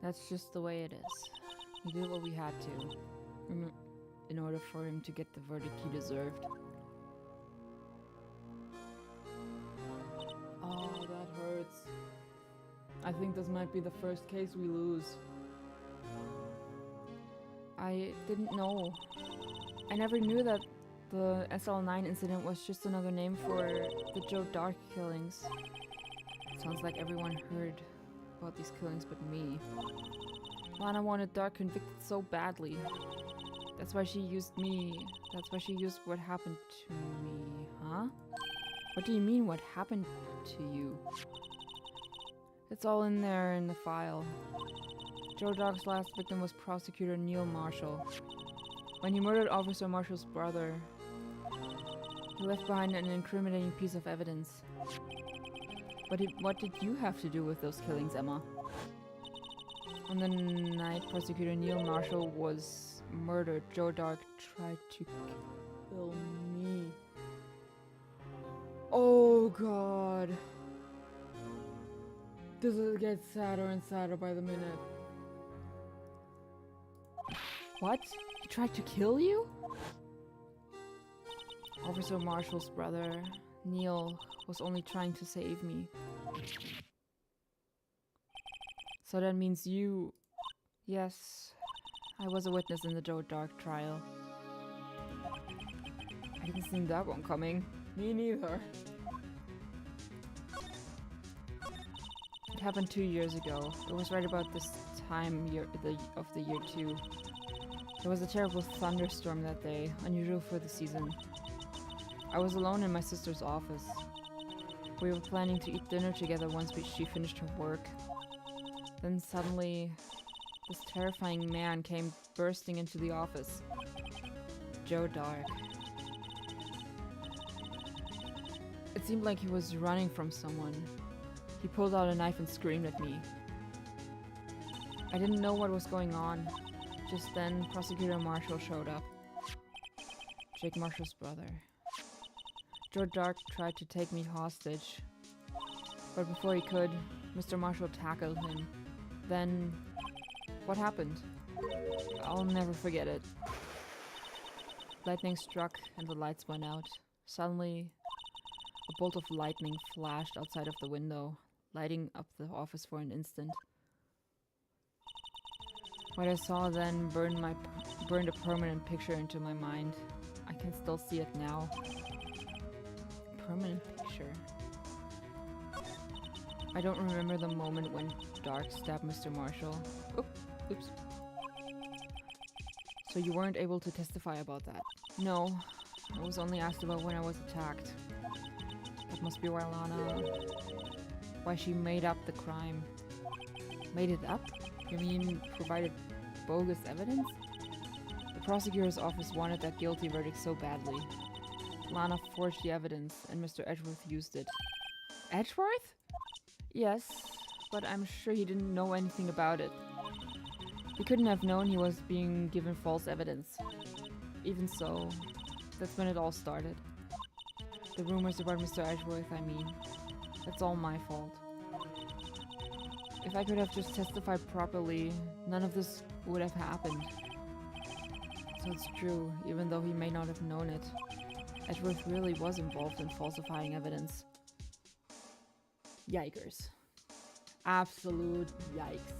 That's just the way it is. We did what we had to, in order for him to get the verdict he deserved. Oh, that hurts. I think this might be the first case we lose. I didn't know. I never knew that the SL9 incident was just another name for the Joe Dark killings. Sounds like everyone heard about these killings but me. Lana wanted Dark convicted so badly. That's why she used me. That's why she used what happened to me. Huh? What do you mean, what happened to you? It's all in there in the file. Joe Dark's last victim was prosecutor Neil Marshall. When he murdered Officer Marshall's brother, he left behind an incriminating piece of evidence. But what did you have to do with those killings, Emma? On the night Prosecutor Neil Marshall was murdered, Joe Dark tried to kill me. Oh god. This gets sadder and sadder by the minute. What? He tried to kill you? Officer Marshall's brother, Neil, was only trying to save me. So that means you... Yes, I was a witness in the Joe Dark trial. I didn't see that one coming. Me neither. It happened 2 years ago. It was right about this time of the year 2. There was a terrible thunderstorm that day, unusual for the season. I was alone in my sister's office. We were planning to eat dinner together once she finished her work. Then suddenly, this terrifying man came bursting into the office. Joe Dark. It seemed like he was running from someone. He pulled out a knife and screamed at me. I didn't know what was going on. Just then, Prosecutor Marshall showed up. Jake Marshall's brother. Joe Dark tried to take me hostage. But before he could, Mr. Marshall tackled him. Then, what happened? I'll never forget it. Lightning struck and the lights went out. Suddenly, a bolt of lightning flashed outside of the window. lighting up the office for an instant. What I saw then burned a permanent picture into my mind. I can still see it now. Permanent picture. I don't remember the moment when Dark stabbed Mr. Marshall. Oops. So you weren't able to testify about that? No, I was only asked about when I was attacked. That must be why she made up the crime. Made it up? You mean provided bogus evidence? The prosecutor's office wanted that guilty verdict so badly. Lana forged the evidence and Mr. Edgeworth used it. Edgeworth? Yes, but I'm sure he didn't know anything about it. He couldn't have known he was being given false evidence. Even so, that's when it all started. The rumors about Mr. Edgeworth, I mean. That's all my fault. If I could have just testified properly, none of this would have happened. So it's true, even though he may not have known it. Edgeworth really was involved in falsifying evidence. Yikers. Absolute yikes.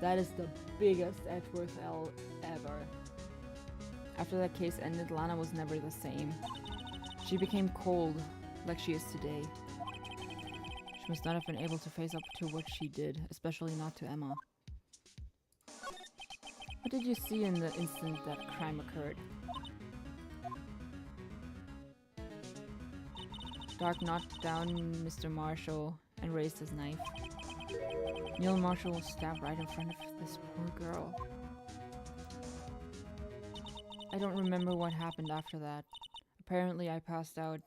That is the biggest Edgeworth L ever. After that case ended, Lana was never the same. She became cold, like she is today. She must not have been able to face up to what she did, especially not to Emma. What did you see in the instant that crime occurred? Dark knocked down Mr. Marshall and raised his knife. Neil Marshall was stabbed right in front of this poor girl. I don't remember what happened after that. Apparently I passed out.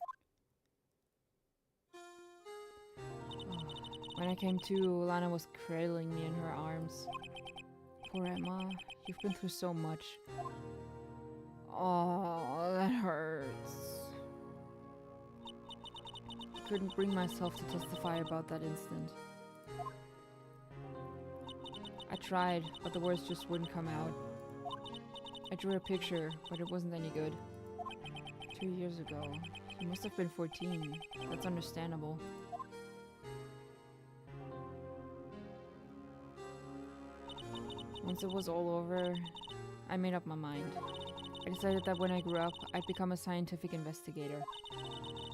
When I came to, Lana was cradling me in her arms. Poor Emma, you've been through so much. Oh, that hurts. I couldn't bring myself to testify about that instant. I tried, but the words just wouldn't come out. I drew a picture, but it wasn't any good. 2 years ago. You must have been 14. That's understandable. Once it was all over, I made up my mind. I decided that when I grew up, I'd become a scientific investigator.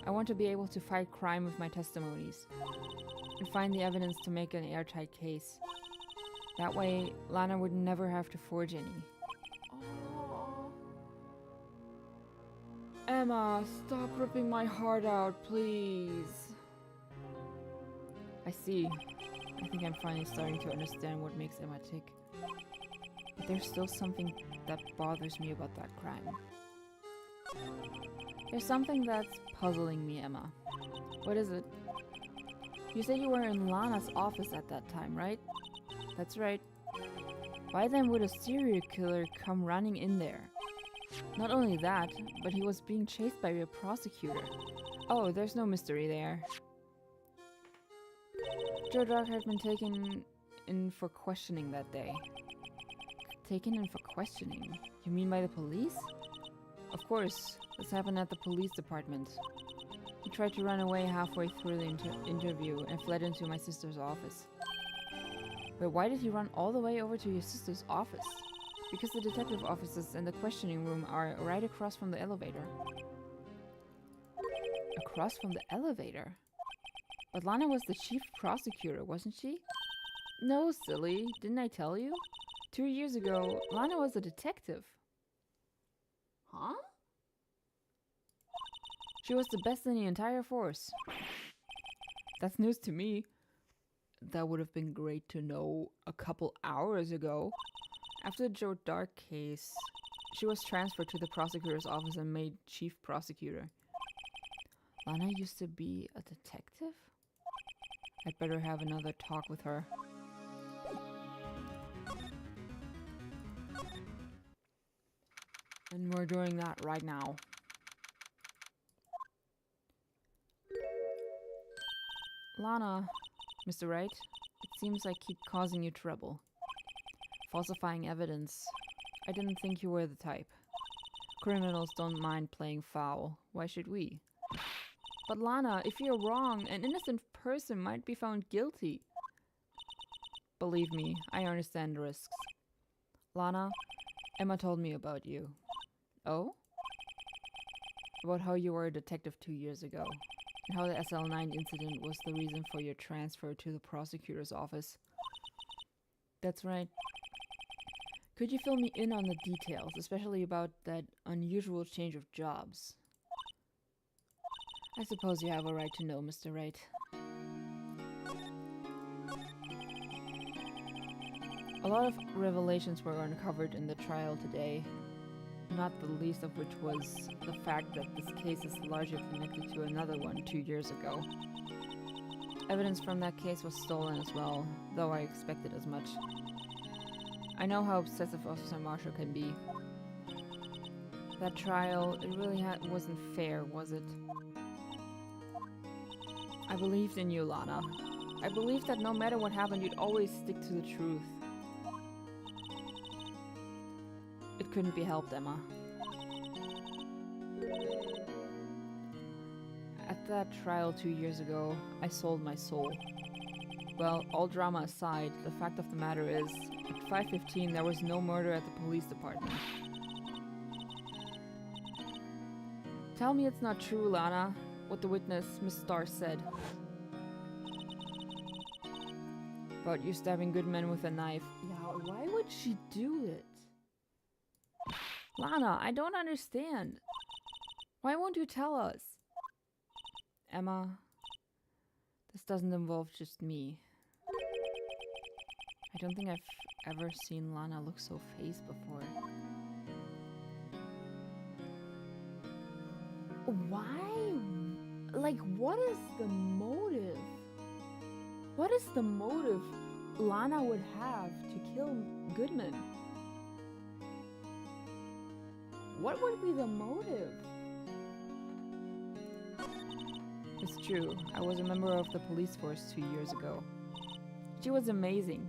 I want to be able to fight crime with my testimonies and find the evidence to make an airtight case. That way, Lana would never have to forge any. Oh. Emma, stop ripping my heart out, please. I see. I think I'm finally starting to understand what makes Emma tick. But there's still something that bothers me about that crime. There's something that's puzzling me, Emma. What is it? You said you were in Lana's office at that time, right? That's right. Why then would a serial killer come running in there? Not only that, but he was being chased by a prosecutor. Oh, there's no mystery there. Joe Dark had been taken in for questioning that day. Taken in for questioning? You mean by the police? Of course, this happened at the police department. He tried to run away halfway through the interview and fled into my sister's office. But why did he run all the way over to your sister's office? Because the detective offices and the questioning room are right across from the elevator. Across from the elevator? But Lana was the chief prosecutor, wasn't she? No, silly. Didn't I tell you? 2 years ago, Lana was a detective. Huh? She was the best in the entire force. That's news to me. That would have been great to know a couple hours ago. After the Joe Dark case, she was transferred to the prosecutor's office and made chief prosecutor. Lana used to be a detective? I'd better have another talk with her. And we're doing that right now. Lana, Mr. Wright, it seems I keep causing you trouble. Falsifying evidence. I didn't think you were the type. Criminals don't mind playing foul. Why should we? But Lana, if you're wrong, an innocent person might be found guilty. Believe me, I understand the risks. Lana, Emma told me about you. Oh? About how you were a detective 2 years ago, and how the SL9 incident was the reason for your transfer to the prosecutor's office. That's right. Could you fill me in on the details, especially about that unusual change of jobs? I suppose you have a right to know, Mr. Wright. A lot of revelations were uncovered in the trial today, not the least of which was the fact that this case is largely connected to another one 2 years ago. Evidence from that case was stolen as well, though I expected as much. I know how obsessive Officer Marshall can be. That trial, it really wasn't fair, was it? I believed in you, Lana. I believed that no matter what happened, you'd always stick to the truth. It couldn't be helped, Emma. At that trial 2 years ago, I sold my soul. Well, all drama aside, the fact of the matter is, at 5:15 there was no murder at the police department. Tell me it's not true, Lana, what the witness, Miss Starr, said. About you stabbing Goodman with a knife. Yeah, why would she do it? Lana, I don't understand. Why won't you tell us? Emma, this doesn't involve just me. I don't think I've ever seen Lana look so phased before. Why? Like, what is the motive? What is the motive Lana would have to kill Goodman? What would be the motive? It's true, I was a member of the police force 2 years ago. She was amazing.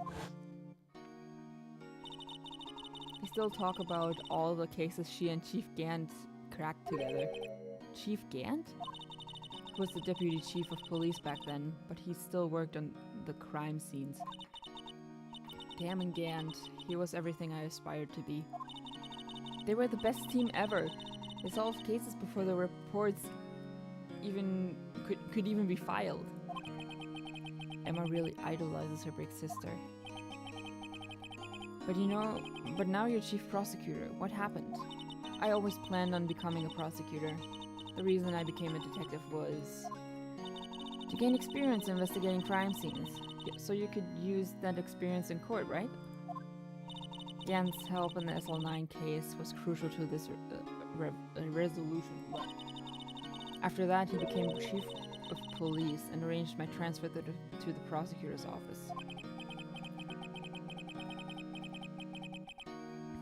We still talk about all the cases she and Chief Gant cracked together. Chief Gant? He was the deputy chief of police back then, but he still worked on the crime scenes. Damn and Gant, he was everything I aspired to be. They were the best team ever. They solved cases before the reports could even be filed. Emma really idolizes her big sister. But now you're chief prosecutor. What happened? I always planned on becoming a prosecutor. The reason I became a detective was to gain experience investigating crime scenes, so you could use that experience in court, right? Gant's help in the SL9 case was crucial to this resolution. After that, he became chief of police and arranged my transfer to the prosecutor's office.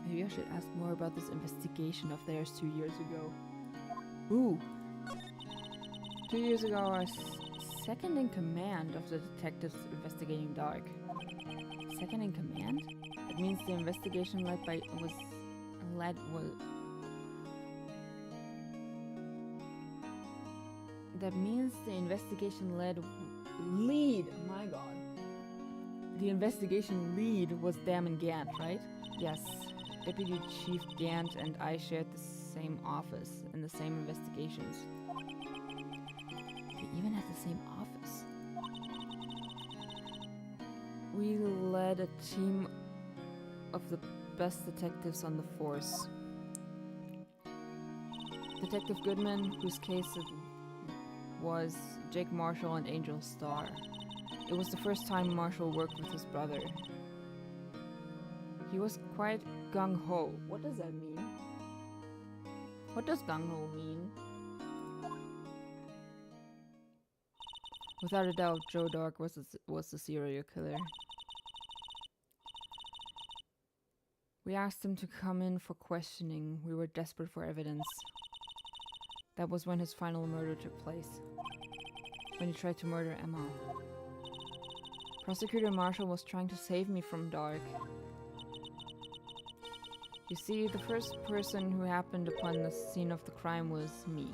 Maybe I should ask more about this investigation of theirs 2 years ago. Ooh! 2 years ago, I was second in command of the detectives investigating Dark. Second in command? That means the investigation That means the investigation lead. My God. The investigation lead was Damon Gant, right? Yes. Deputy Chief Gant and I shared the same office and the same investigations. They even had the same office. We led a team of the best detectives on the force. Detective Goodman, whose case it was, Jake Marshall and Angel Starr. It was the first time Marshall worked with his brother. He was quite gung-ho. What does that mean? What does gung-ho mean? Without a doubt, Joe Dark was the serial killer. We asked him to come in for questioning. We were desperate for evidence. That was when his final murder took place. When he tried to murder Emma. Prosecutor Marshall was trying to save me from Dark. You see, the first person who happened upon the scene of the crime was me.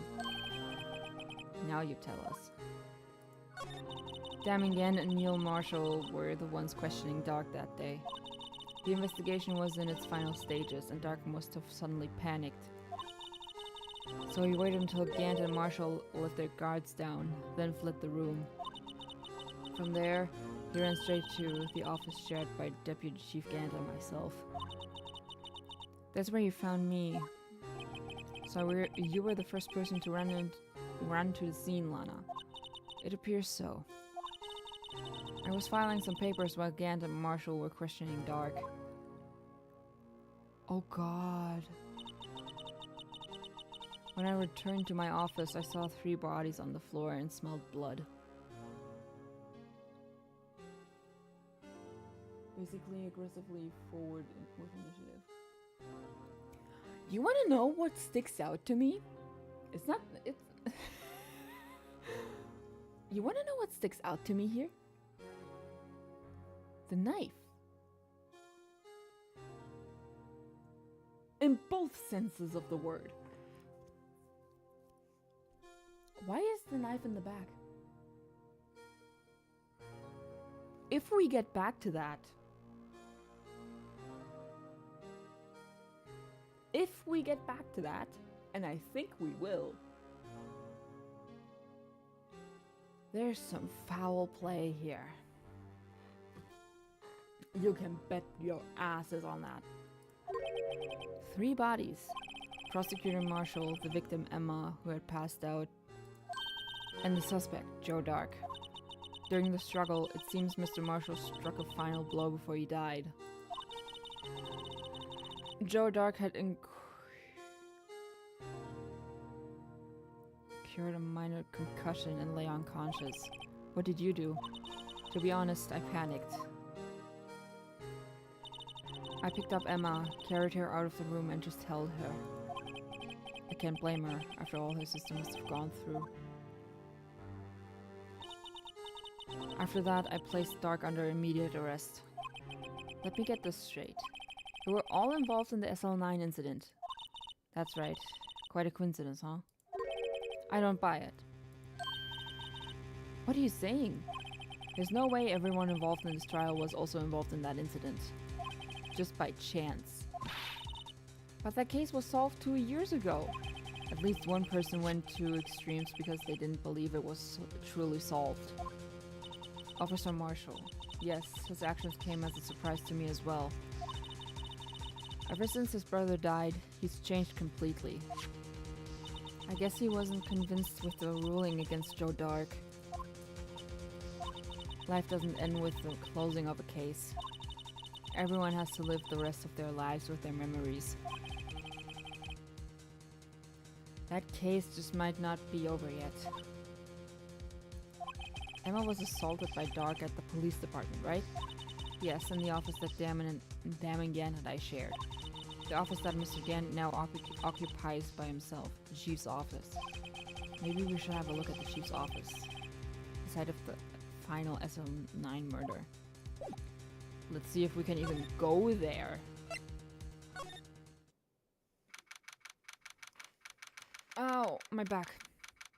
Now you tell us. Damien and Neil Marshall were the ones questioning Dark that day. The investigation was in its final stages, and Dark must have suddenly panicked. So he waited until Gant and Marshall let their guards down, then fled the room. From there, he ran straight to the office shared by Deputy Chief Gant and myself. That's where you found me. So you were the first person to run to the scene, Lana. It appears so. I was filing some papers while Gant and Marshall were questioning Dark. Oh god. When I returned to my office, I saw 3 bodies on the floor and smelled blood. Basically, aggressively forward with initiative. You want to know what sticks out to me? It's not... It's... You want to know what sticks out to me here? The knife. In both senses of the word. Why is the knife in the back? If we get back to that... If we get back to that, and I think we will, there's some foul play here. You can bet your asses on that. 3 bodies. Prosecutor Marshall, the victim Emma, who had passed out, and the suspect, Joe Dark. During the struggle, it seems Mr. Marshall struck a final blow before he died. Joe Dark had incurred a minor concussion and lay unconscious. What did you do? To be honest, I panicked. I picked up Emma, carried her out of the room, and just held her. I can't blame her, after all her sister must have gone through. After that, I placed Dark under immediate arrest. Let me get this straight. You were all involved in the SL9 incident. That's right. Quite a coincidence, huh? I don't buy it. What are you saying? There's no way everyone involved in this trial was also involved in that incident. Just by chance. But that case was solved 2 years ago. At least one person went to extremes because they didn't believe it was truly solved. Officer Marshall. Yes, his actions came as a surprise to me as well. Ever since his brother died, he's changed completely. I guess he wasn't convinced with the ruling against Joe Dark. Life doesn't end with the closing of a case. Everyone has to live the rest of their lives with their memories. That case just might not be over yet. Emma was assaulted by Dark at the police department, right? Yes, in the office that Damon and Gant and I shared. The office that Mr. Gant now occupies by himself, the chief's office. Maybe we should have a look at the chief's office. The site of the final SL9 murder. Let's see if we can even go there. Ow, my back.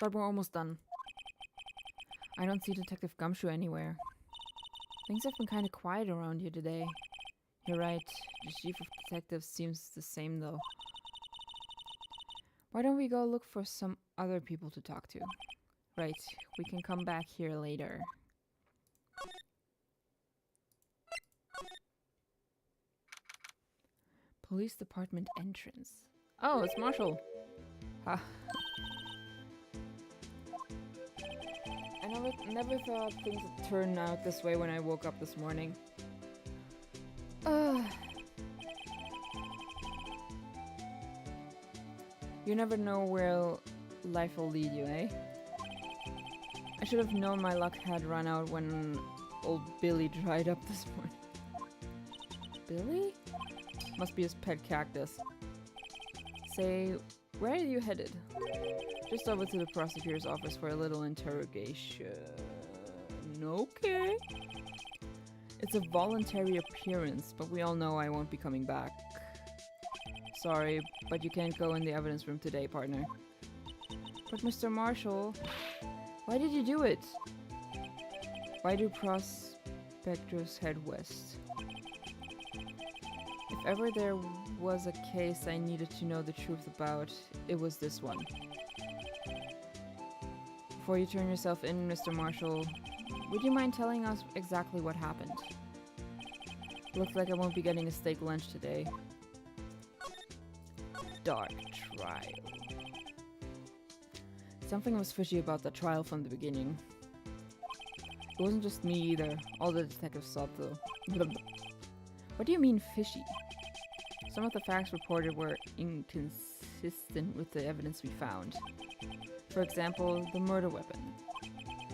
But we're almost done. I don't see Detective Gumshoe anywhere. Things have been kind of quiet around here today. You're right, the chief of detectives seems the same though. Why don't we go look for some other people to talk to? Right, we can come back here later. Police department entrance. Oh, it's Marshall. Ha. I never thought things would turn out this way when I woke up this morning. You never know where life will lead you, eh? I should have known my luck had run out when old Billy dried up this morning. Billy? Must be his pet cactus. Say, where are you headed? Just over to the prosecutor's office for a little interrogation. Okay. It's a voluntary appearance, but we all know I won't be coming back. Sorry, but you can't go in the evidence room today, partner. But Mr. Marshall, Why did you do it? Why do prospectors head west? If ever there was a case I needed to know the truth about, it was this one. Before you turn yourself in, Mr. Marshall, would you mind telling us exactly what happened? Looks like I won't be getting a steak lunch today. Dark trial. Something was fishy about the trial from the beginning. It wasn't just me either. All the detectives thought so. What do you mean fishy? Some of the facts reported were inconsistent with the evidence we found. For example, the murder weapon.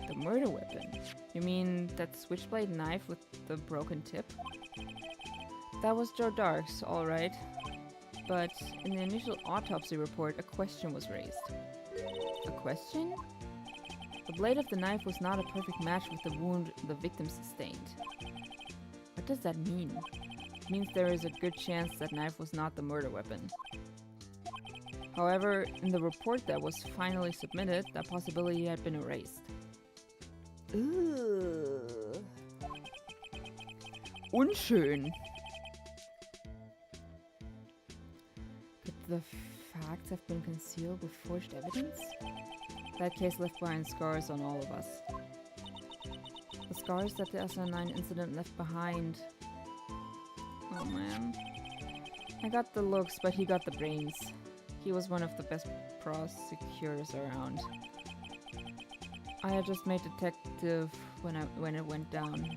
The murder weapon? You mean that switchblade knife with the broken tip? That was Joe Dark's, alright. But in the initial autopsy report, a question was raised. A question? The blade of the knife was not a perfect match with the wound the victim sustained. What does that mean? It means there is a good chance that knife was not the murder weapon. However, in the report that was finally submitted, that possibility had been erased. Ugh. Unschön. Could the facts have been concealed with forged evidence? That case left behind scars on all of us. The scars that the SL9 incident left behind. Oh man. I got the looks, but he got the brains. He was one of the best prosecutors around. I had just made detective when it went down.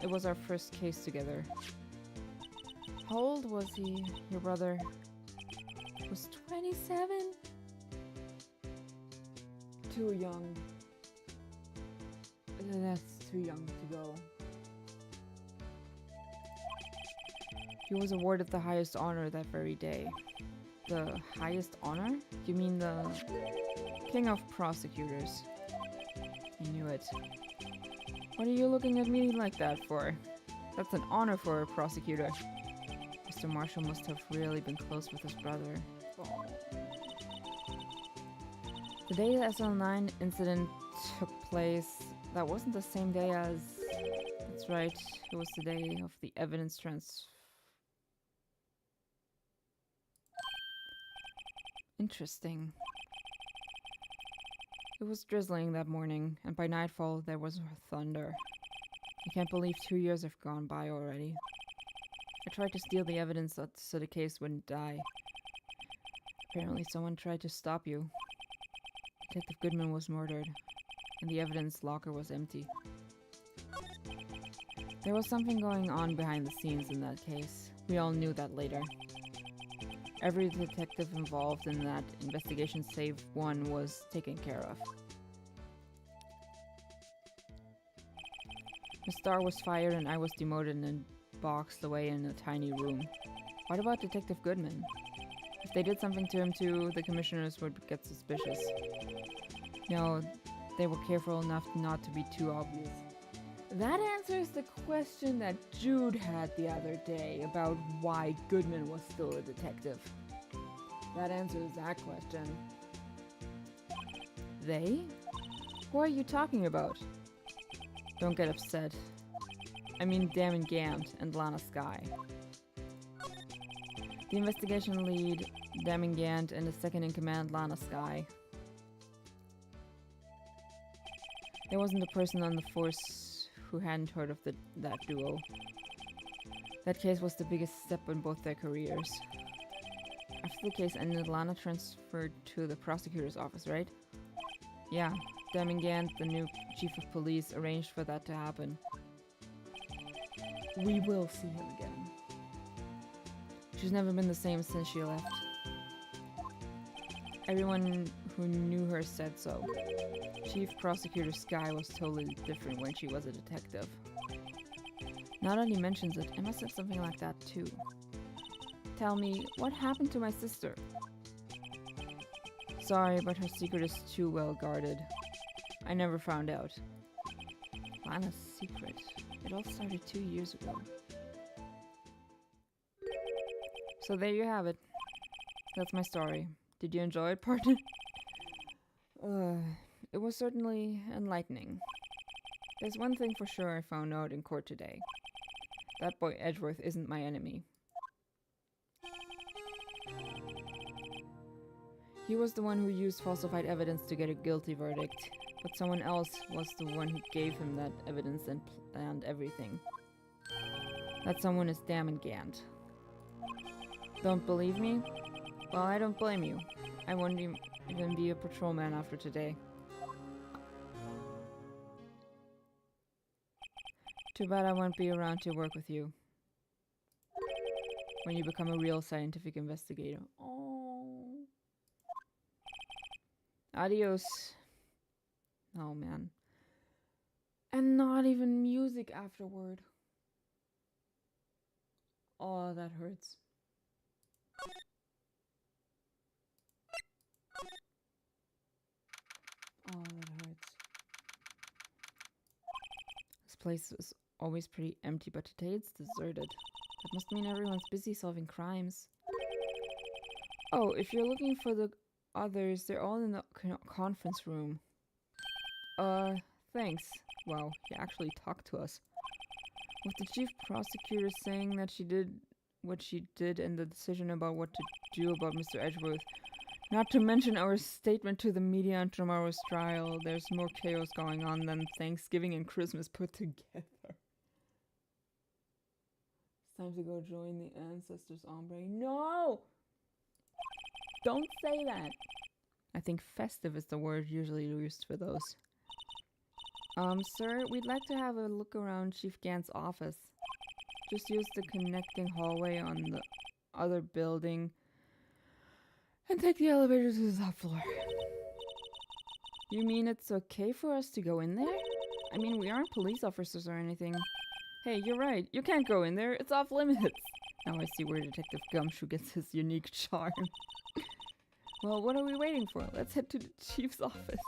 It was our first case together. How old was he, your brother? Was 27? Too young. That's too young to go. He was awarded the highest honor that very day. The highest honor? You mean the King of Prosecutors? I knew it. What are you looking at me like that for? That's an honor for a prosecutor. Mr. Marshall must have really been close with his brother. Oh. The day the SL9 incident took place, that wasn't the same day as... That's right, it was the day of the evidence Interesting. It was drizzling that morning, and by nightfall there was thunder. I can't believe 2 years have gone by already. I tried to steal the evidence so the case wouldn't die. Apparently someone tried to stop you. Detective Goodman was murdered, and the evidence locker was empty. There was something going on behind the scenes in that case. We all knew that later. Every detective involved in that investigation save one was taken care of. The star was fired and I was demoted and boxed away in a tiny room. What about Detective Goodman? If they did something to him too, the commissioners would get suspicious. No, they were careful enough not to be too obvious. That answers the question that Jude had the other day about why Goodman was still a detective. That answers that question. They? Who are you talking about? Don't get upset. I mean Damon Gant and Lana Skye. The investigation lead, Damon Gant, and the second-in-command, Lana Skye. There wasn't a person on the force who hadn't heard of that duo. That case was the biggest step in both their careers. After the case ended, Lana transferred to the prosecutor's office, right? Yeah, Damon Gant, the new chief of police, arranged for that to happen. We will see him again. She's never been the same since she left. Everyone who knew her said so. Chief Prosecutor Skye was totally different when she was a detective. Now that he mentions it, I must have something like that too. Tell me, what happened to my sister? Sorry, but her secret is too well guarded. I never found out. Lana's secret. It all started 2 years ago. So there you have it. That's my story. Did you enjoy it, partner? It was certainly enlightening. There's one thing for sure I found out in court today. That boy Edgeworth isn't my enemy. He was the one who used falsified evidence to get a guilty verdict, but someone else was the one who gave him that evidence and planned everything. That someone is Damon Gant. Don't believe me? Well, I don't blame you. I won't even be a patrolman after today. Too bad I won't be around to work with you when you become a real scientific investigator. Oh. Adios. Oh man. And not even music afterward. Oh, that hurts. Oh, that hurts. This place is always pretty empty, but today it's deserted. That must mean everyone's busy solving crimes. Oh, if you're looking for the others, they're all in the conference room. Thanks. Wow, he actually talked to us. With the chief prosecutor saying that she did what she did and the decision about what to do about Mr. Edgeworth. Not to mention our statement to the media on tomorrow's trial. There's more chaos going on than Thanksgiving and Christmas put together. It's time to go join the Ancestors Ombre. No! Don't say that! I think festive is the word usually used for those. Sir, we'd like to have a look around Chief Gant's office. Just use the connecting hallway on the other building and take the elevator to the top floor. You mean it's okay for us to go in there? I mean, we aren't police officers or anything. Hey, you're right. You can't go in there. It's off limits. Now I see where Detective Gumshoe gets his unique charm. Well, what are we waiting for? Let's head to the chief's office.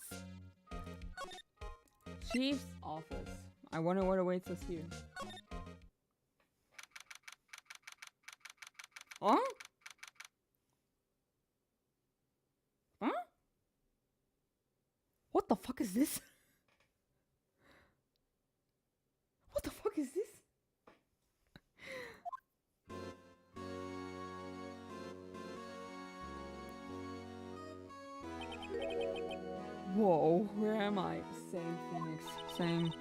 Chief's office. I wonder what awaits us here. Huh? Huh? What the fuck is this? What the fuck is this? Whoa, where am I? Same Phoenix. Same.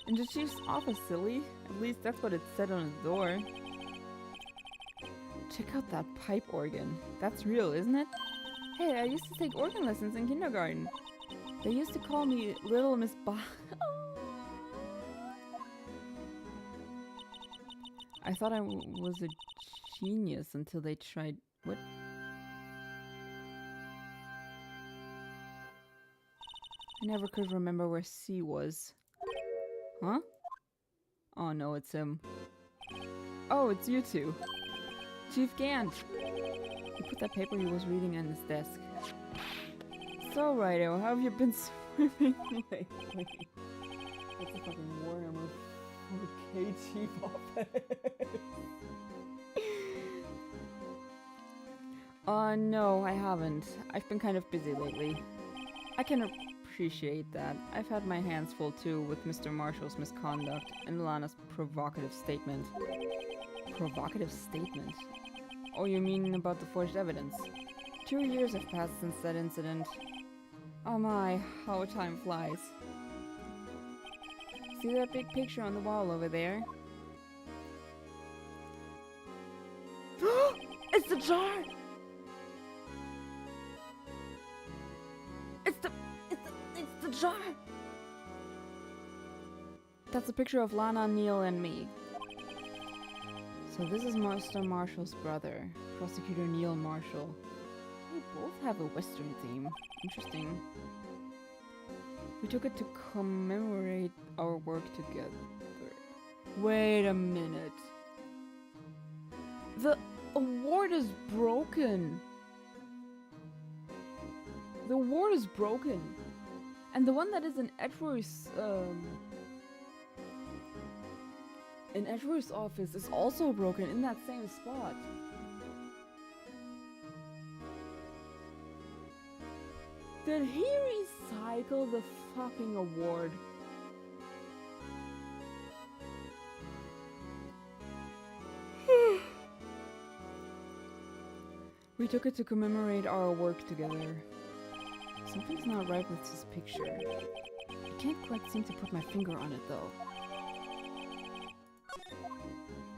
In the chief's office, silly. At least that's what it said on the door. Check out that pipe organ. That's real, isn't it? Hey, I used to take organ lessons in kindergarten. They used to call me Little Miss I thought I was a genius until they tried... What? I never could remember where C was. Huh? Oh no, it's him. Oh, it's you two. Chief Gant. He put that paper he was reading on his desk. So, Righto, how have you been swimming lately? That's a fucking Warhammer 4K chief office. No, I haven't. I've been kind of busy lately. I can appreciate that. I've had my hands full too with Mr. Marshall's misconduct and Lana's provocative statement. Provocative statement? Oh, you mean about the forged evidence? 2 years have passed since that incident. Oh my, how time flies. See that big picture on the wall over there? It's the jar! It's the jar! That's a picture of Lana, Neil, and me. So this is Mr. Marshall's brother, Prosecutor Neil Marshall. We both have a Western theme. Interesting. We took it to commemorate our work together. Wait a minute. The award is broken. The award is broken. And the one that is in Edgeworth's office is also broken in that same spot. Did he recycle recycle the fucking award. We took it to commemorate our work together. Something's not right with this picture. I can't quite seem to put my finger on it though.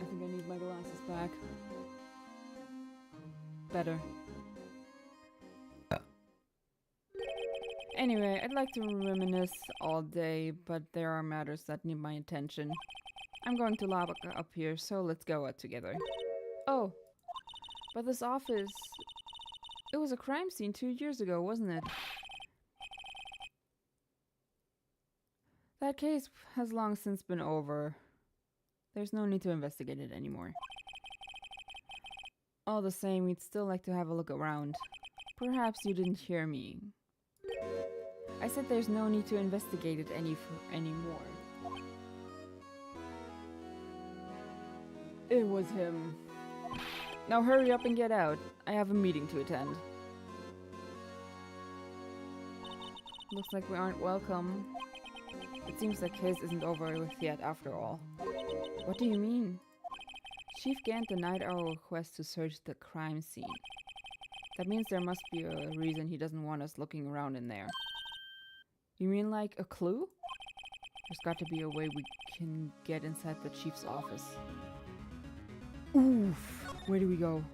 I think I need my glasses back. Better. Anyway, I'd like to reminisce all day, but there are matters that need my attention. I'm going to log up here, so let's go out together. Oh, but this office... It was a crime scene 2 years ago, wasn't it? That case has long since been over. There's no need to investigate it anymore. All the same, we'd still like to have a look around. Perhaps you didn't hear me. I said there's no need to investigate it anymore. It was him. Now hurry up and get out. I have a meeting to attend. Looks like we aren't welcome. It seems the case isn't over with yet after all. What do you mean? Chief Gant denied our request to search the crime scene. That means there must be a reason he doesn't want us looking around in there. You mean like a clue? There's got to be a way we can get inside the chief's office. Oof! Where do we go?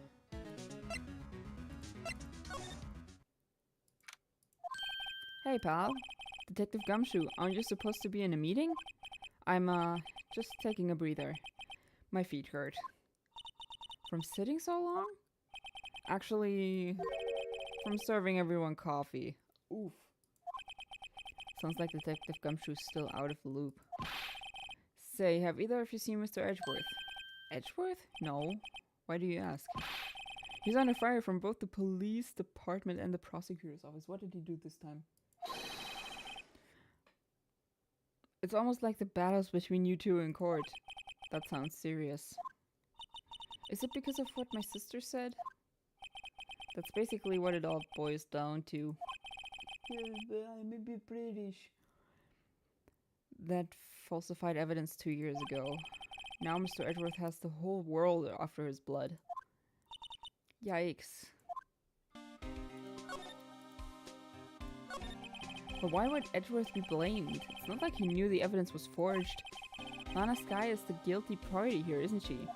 Hey pal, Detective Gumshoe, aren't you supposed to be in a meeting? I'm just taking a breather. My feet hurt. From sitting so long? Actually, from serving everyone coffee. Oof. Sounds like Detective Gumshoe's still out of the loop. Say, have either of you seen Mr. Edgeworth? Edgeworth? No. Why do you ask? He's under fire from both the police department and the prosecutor's office. What did he do this time? It's almost like the battles between you two in court. That sounds serious. Is it because of what my sister said? That's basically what it all boils down to. I'm a bit British. That falsified evidence 2 years ago. Now Mr. Edgeworth has the whole world after his blood. Yikes. But why would Edgeworth be blamed? It's not like he knew the evidence was forged. Lana Skye is the guilty party here, isn't she?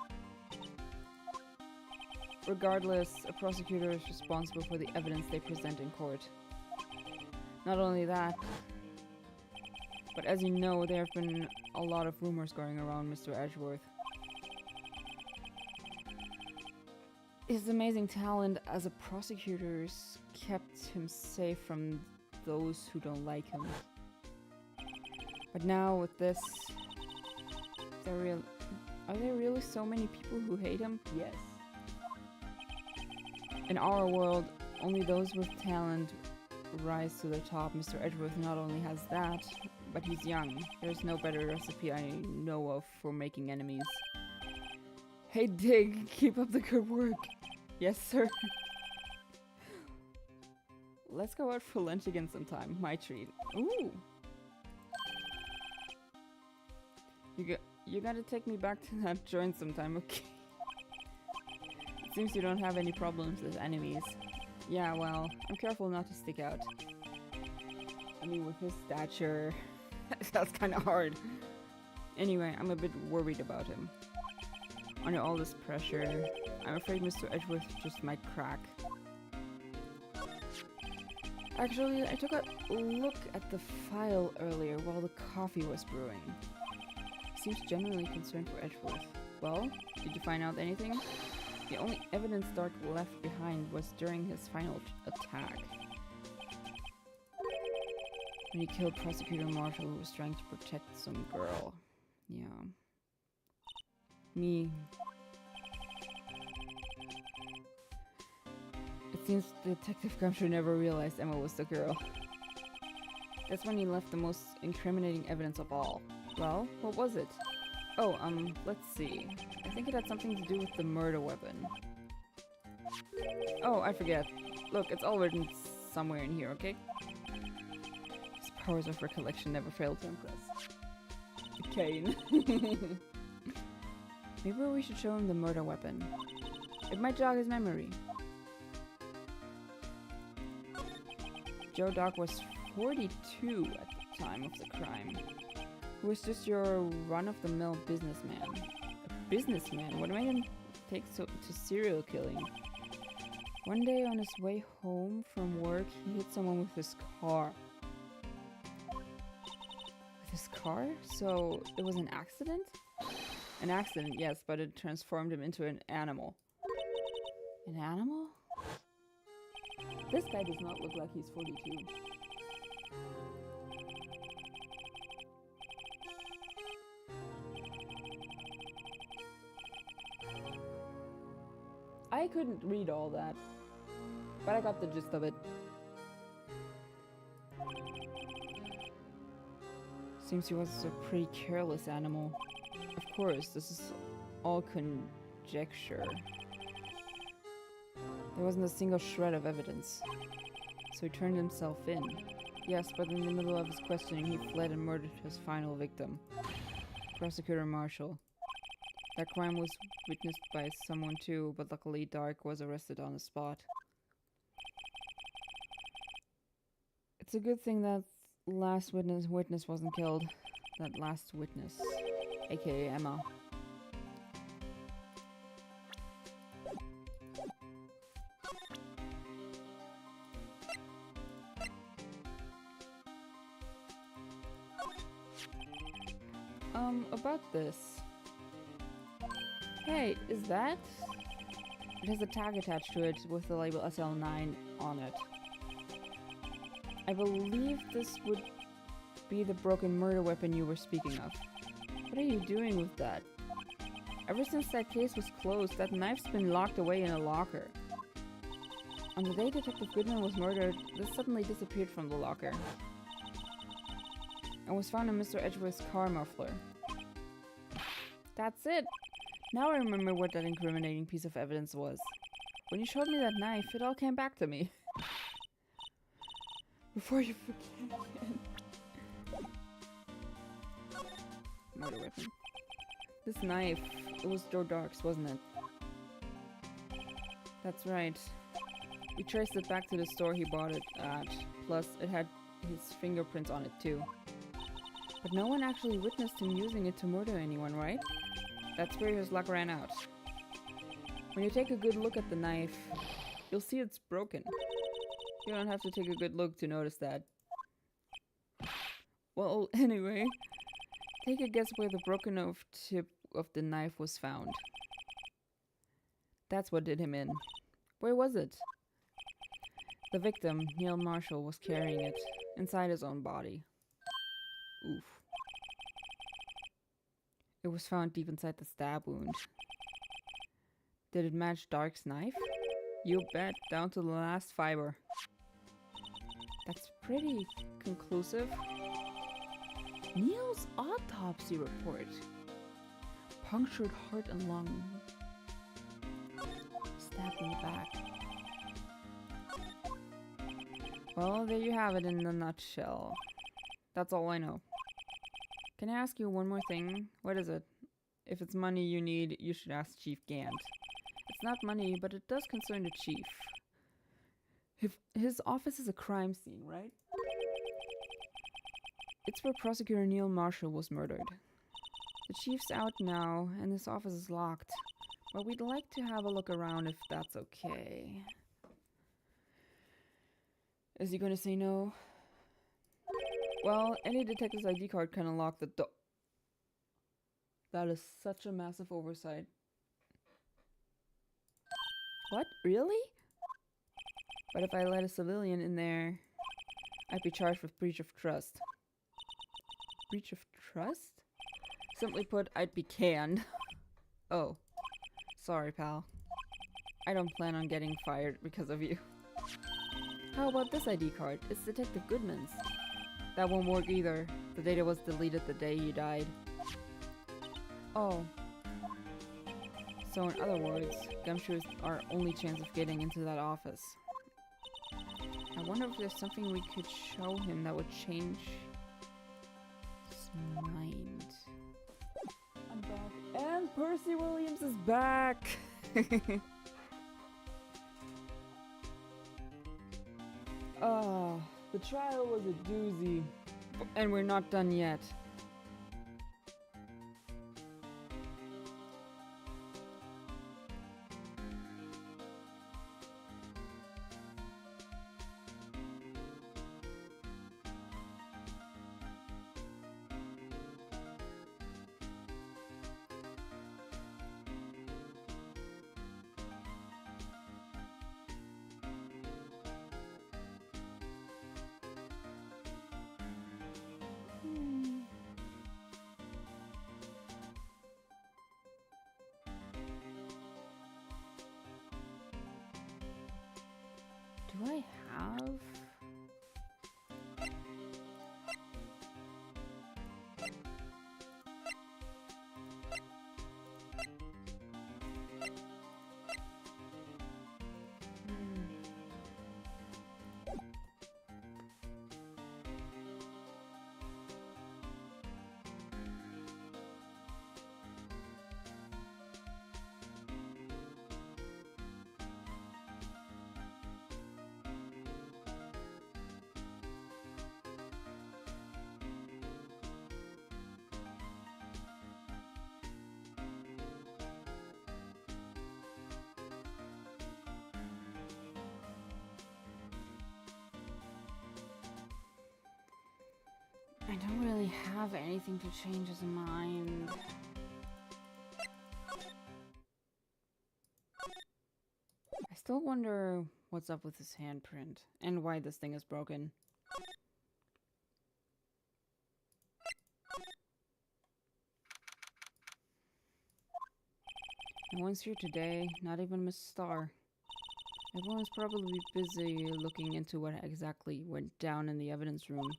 Regardless, a prosecutor is responsible for the evidence they present in court. Not only that, but as you know, there have been a lot of rumors going around Mr. Edgeworth. His amazing talent as a prosecutor has kept him safe from those who don't like him. But now with this, are there really so many people who hate him? Yes. In our world, only those with talent rise to the top. Mr. Edgeworth not only has that, but he's young. There's no better recipe I know of for making enemies. Hey Dig, keep up the good work. Yes, sir. Let's go out for lunch again sometime. My treat. Ooh. You gotta take me back to that joint sometime, okay? It seems you don't have any problems with enemies. Yeah, well, I'm careful not to stick out. I mean, with his stature, that's kind of hard. Anyway, I'm a bit worried about him. Under all this pressure, I'm afraid Mr. Edgeworth just might crack. Actually, I took a look at the file earlier while the coffee was brewing. Seems genuinely concerned for Edgeworth. Well, did you find out anything? The only evidence Dark left behind was during his final attack. When he killed Prosecutor Marshall, who was trying to protect some girl. Yeah. Me. It seems Detective Gumshoe never realized Emma was the girl. That's when he left the most incriminating evidence of all. Well, what was it? Oh, let's see. I think it had something to do with the murder weapon. Oh, I forget. Look, it's all written somewhere in here, okay? powers of recollection never fail to impress. Kane. Maybe we should show him the murder weapon. It might jog his memory. Joe Doc was 42 at the time of the crime. He was just your run-of-the-mill businessman. A businessman? What made him take to serial killing? One day on his way home from work, he hit someone with his car. With his car? So it was an accident? An accident, yes, but it transformed him into an animal. An animal? This guy does not look like he's 42. I couldn't read all that, but I got the gist of it. Seems he was a pretty careless animal. Of course, this is all conjecture. There wasn't a single shred of evidence, so he turned himself in. Yes, but in the middle of his questioning, he fled and murdered his final victim, Prosecutor Marshall. That crime was witnessed by someone too, but luckily Dark was arrested on the spot. It's a good thing that last witness wasn't killed. That last witness, aka Emma. About this. Hey, is that? It has a tag attached to it with the label SL9 on it. I believe this would be the broken murder weapon you were speaking of. What are you doing with that? Ever since that case was closed, that knife's been locked away in a locker. On the day Detective Goodman was murdered, this suddenly disappeared from the locker and was found in Mr. Edgeworth's car muffler. That's it! Now I remember what that incriminating piece of evidence was. When you showed me that knife, it all came back to me. Before you forget again. Murder weapon. This knife, it was Joe Dark's, wasn't it? That's right. We traced it back to the store he bought it at. Plus, it had his fingerprints on it too. But no one actually witnessed him using it to murder anyone, right? That's where his luck ran out. When you take a good look at the knife, you'll see it's broken. You don't have to take a good look to notice that. Well, anyway, take a guess where the broken off tip of the knife was found. That's what did him in. Where was it? The victim, Neil Marshall, was carrying it inside his own body. Oof. It was found deep inside the stab wound. Did it match Dark's knife? You bet, down to the last fiber. That's pretty conclusive. Neil's autopsy report. Punctured heart and lung. Stabbed in the back. Well, there you have it in a nutshell. That's all I know. Can I ask you one more thing? What is it? If it's money you need, you should ask Chief Gant. It's not money, but it does concern the chief. If his office is a crime scene, right? It's where Prosecutor Neil Marshall was murdered. The chief's out now, and his office is locked. But we'd like to have a look around if that's okay. Is he gonna say no? Well, any detective's ID card can unlock the door. That is such a massive oversight. What? Really? But if I let a civilian in there, I'd be charged with breach of trust. Breach of trust? Simply put, I'd be canned. Oh. Sorry, pal. I don't plan on getting fired because of you. How about this ID card? It's Detective Goodman's. That won't work either. The data was deleted the day he died. Oh. So in other words, Gumshoe is our only chance of getting into that office. I wonder if there's something we could show him that would change his mind. I'm back. And Percy Williams is back! The trial was a doozy. And we're not done yet. Do I have? I don't really have anything to change his mind. I still wonder what's up with his handprint and why this thing is broken. No one's here today, not even Miss Starr. Everyone's probably busy looking into what exactly went down in the evidence room.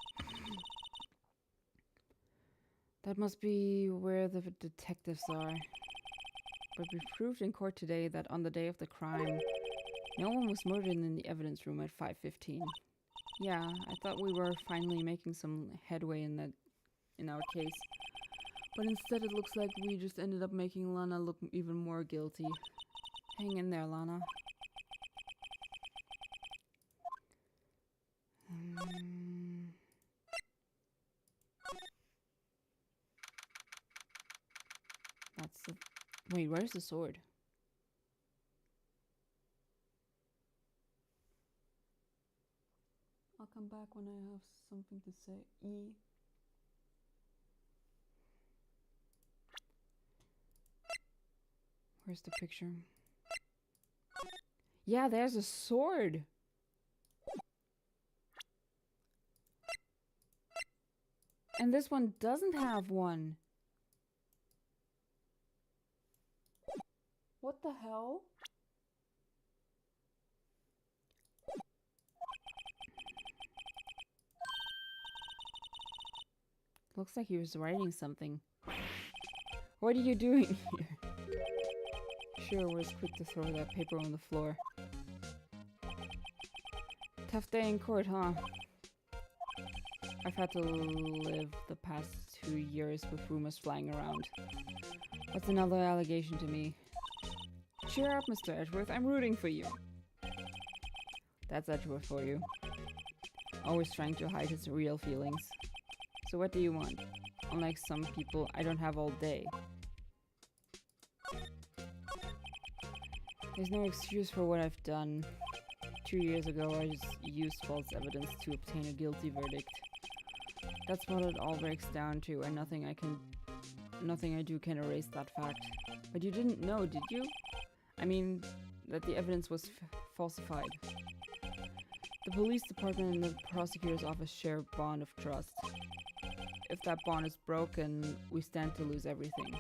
That must be where the detectives are. But we proved in court today that on the day of the crime, no one was murdered in the evidence room at 5:15. Yeah, I thought we were finally making some headway in our case. But instead it looks like we just ended up making Lana look even more guilty. Hang in there, Lana. That's the... Wait, where's the sword? I'll come back when I have something to say. E. Where's the picture? Yeah, there's a sword! And this one doesn't have one. What the hell? Looks like he was writing something. What are you doing here? Sure was quick to throw that paper on the floor. Tough day in court, huh? I've had to live the past 2 years with rumors flying around. What's another allegation to me? Cheer up, Mr. Edgeworth, I'm rooting for you. That's Edgeworth for you. Always trying to hide his real feelings. So what do you want? Unlike some people, I don't have all day. There's no excuse for what I've done. 2 years ago, I just used false evidence to obtain a guilty verdict. That's what it all breaks down to, and nothing I do can erase that fact. But you didn't know, did you? I mean, that the evidence was falsified. The police department and the prosecutor's office share a bond of trust. If that bond is broken, we stand to lose everything.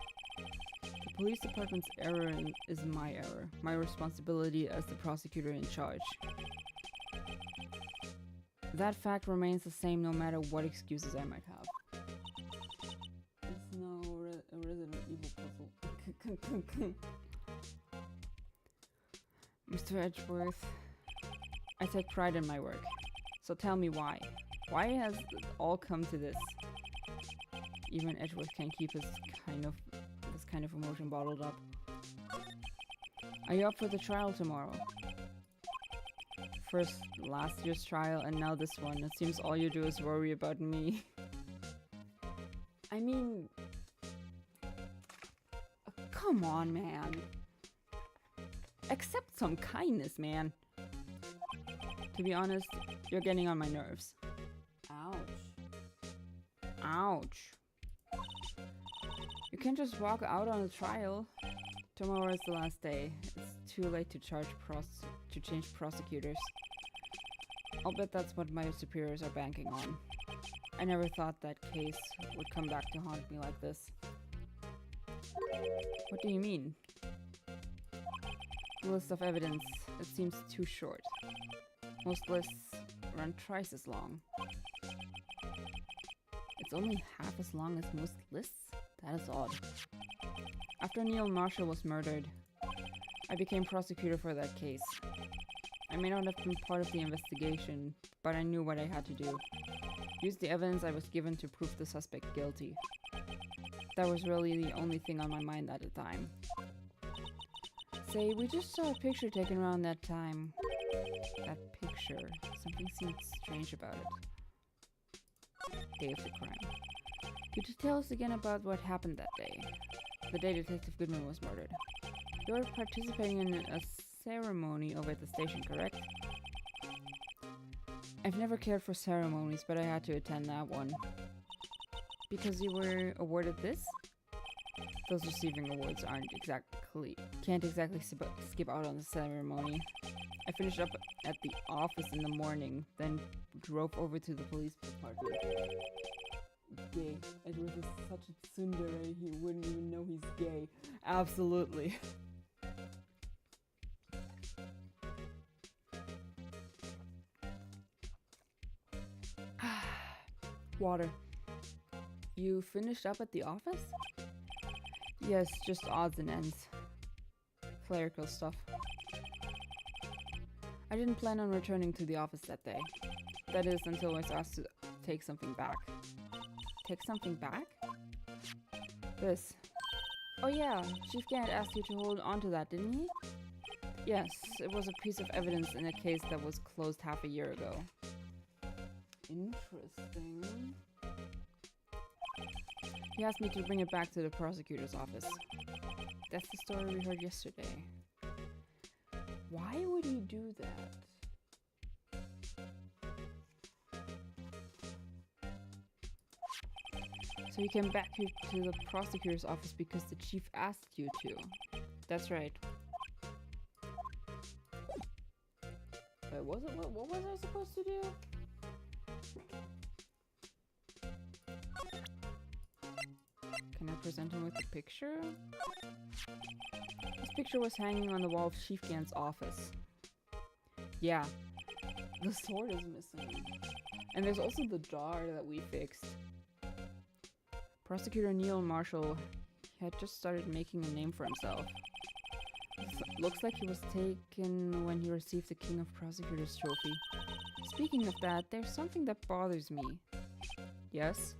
The police department's error is my error, my responsibility as the prosecutor in charge. That fact remains the same no matter what excuses I might have. It's no Resident Evil puzzle. Mr. Edgeworth, I take pride in my work. So tell me why. Why has it all come to this? Even Edgeworth can't keep this kind of emotion bottled up. Are you up for the trial tomorrow? First last year's trial and now this one. It seems all you do is worry about me. I mean... come on, man. Accept some kindness, man. To be honest, you're getting on my nerves. Ouch. Ouch. You can't just walk out on a trial. Tomorrow is the last day. It's too late to change prosecutors. I'll bet that's what my superiors are banking on. I never thought that case would come back to haunt me like this. What do you mean? The list of evidence, it seems too short. Most lists run twice as long. It's only half as long as most lists? That is odd. After Neil Marshall was murdered, I became prosecutor for that case. I may not have been part of the investigation, but I knew what I had to do. Use the evidence I was given to prove the suspect guilty. That was really the only thing on my mind at the time. Say, we just saw a picture taken around that time. That picture. Something seemed strange about it. Day of the crime. Could you tell us again about what happened that day? The day Detective Goodman was murdered. You were participating in a ceremony over at the station, correct? I've never cared for ceremonies, but I had to attend that one. Because you were awarded this? Those receiving awards can't exactly skip out on the ceremony. I finished up at the office in the morning, then drove over to the police department. Gay. Edward is such a tsundere, he wouldn't even know he's gay. Absolutely. Water. You finished up at the office? Yes, just odds and ends. Clerical stuff. I didn't plan on returning to the office that day. That is, until I was asked to take something back. Take something back? This. Oh yeah, Chief Gant asked you to hold on to that, didn't he? Yes, it was a piece of evidence in a case that was closed half a year ago. Interesting. He asked me to bring it back to the prosecutor's office. That's the story we heard yesterday. Why would he do that? So you came back here to the prosecutor's office because the chief asked you to. That's right. Wait, what was I supposed to do? Can I present him with a picture? This picture was hanging on the wall of Chief Gant's office. Yeah, the sword is missing. And there's also the jar that we fixed. Prosecutor Neil Marshall had just started making a name for himself. Looks like he was taken when he received the King of Prosecutors trophy. Speaking of that, there's something that bothers me. Yes?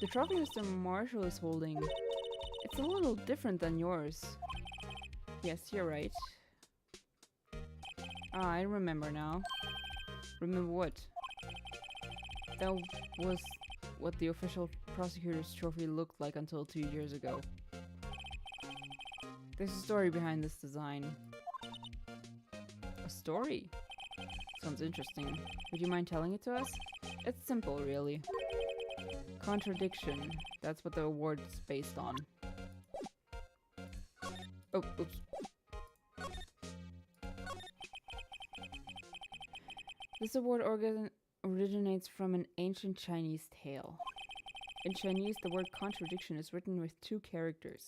The trophy Mr. Marshall is holding, it's a little different than yours. Yes, you're right. Ah, I remember now. Remember what? That was what the official prosecutor's trophy looked like until 2 years ago. There's a story behind this design. A story? Sounds interesting. Would you mind telling it to us? It's simple, really. Contradiction. That's what the award is based on. Oh, oops. This award originates from an ancient Chinese tale. In Chinese, the word contradiction is written with 2 characters.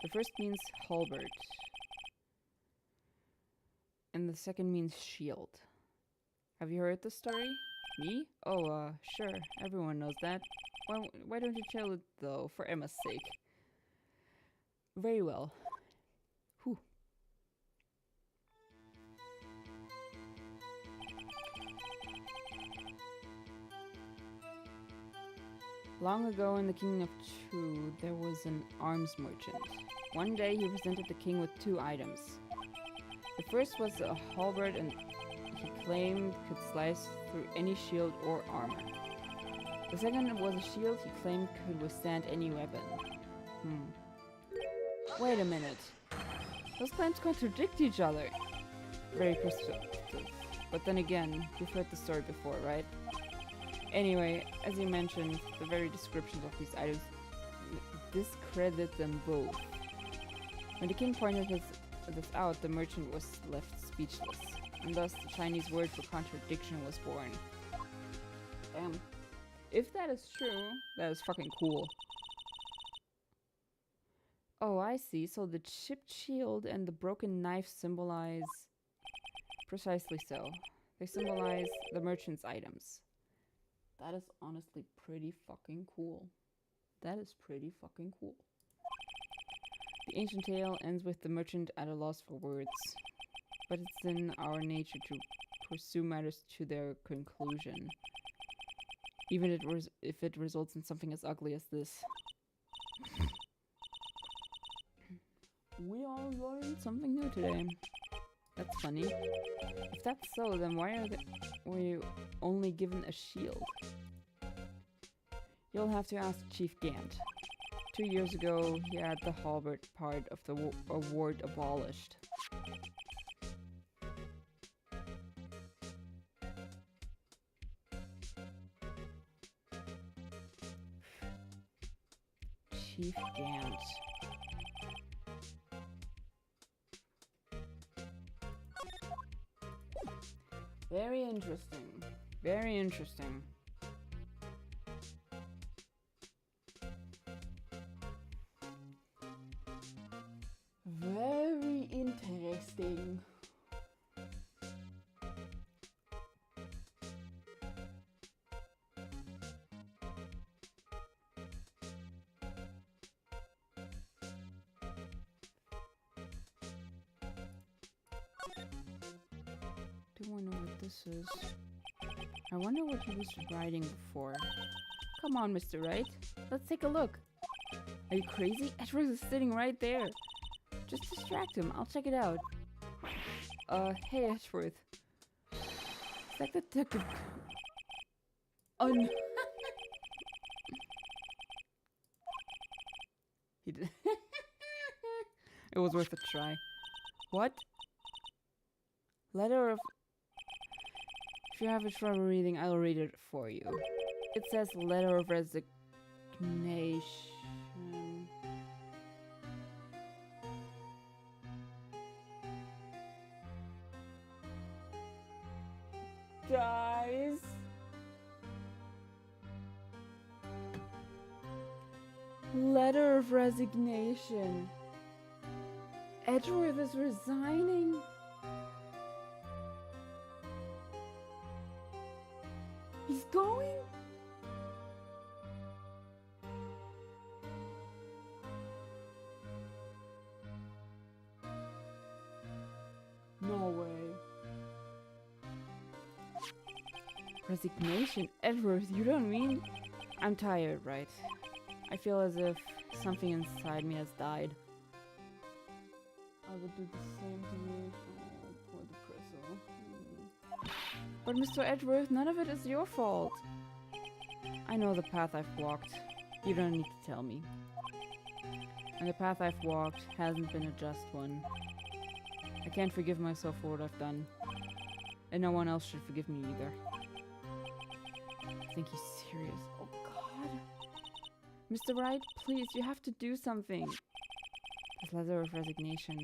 The first means halberd, and the second means shield. Have you heard the story? Me? Oh, sure. Everyone knows that. Why don't you tell it, though, for Emma's sake? Very well. Whew. Long ago in the Kingdom of Chu, there was an arms merchant. One day he presented the king with two items. The first was a halberd and he claimed could slice through any shield or armor. The second was a shield he claimed could withstand any weapon. Wait a minute. Those claims contradict each other. Very persuasive. But then again, you've heard the story before, right? Anyway, as you mentioned, the very descriptions of these items discredit them both. When the king pointed this out, the merchant was left speechless, and thus the Chinese word for contradiction was born. If that is true, that is fucking cool. Oh, I see. So the chipped shield and the broken knife symbolize... Precisely so. They symbolize the merchant's items. That is honestly pretty fucking cool. That is pretty fucking cool. The ancient tale ends with the merchant at a loss for words. But it's in our nature to pursue matters to their conclusion. Even if it results in something as ugly as this. We all learned something new today. That's funny. If that's so, then why were you only given a shield? You'll have to ask Chief Gant. 2 years ago, he had the halberd part of the award abolished. Chief Gant. Very interesting. Very interesting. Very interesting. Do I know what this is? I wonder what he was writing before. Come on, Mr. Wright. Let's take a look. Are you crazy? Edward is sitting right there. Just distract him. I'll check it out. Hey, Edgeworth. It's like the detective... Oh, no. He did... It was worth a try. What? Letter of... If you have a trouble reading, I'll read it for you. It says letter of resignation. Guys. Letter of resignation. Edgeworth is resigning. He's going? No way. Resignation? Edward, you don't mean? I'm tired, right? I feel as if something inside me has died. I would do the same to you. Oh, poor depressor. But Mr. Edgeworth, none of it is your fault. I know the path I've walked. You don't need to tell me. And the path I've walked hasn't been a just one. I can't forgive myself for what I've done. And no one else should forgive me either. I think he's serious. Oh god. Mr. Wright, please, you have to do something. This letter of resignation.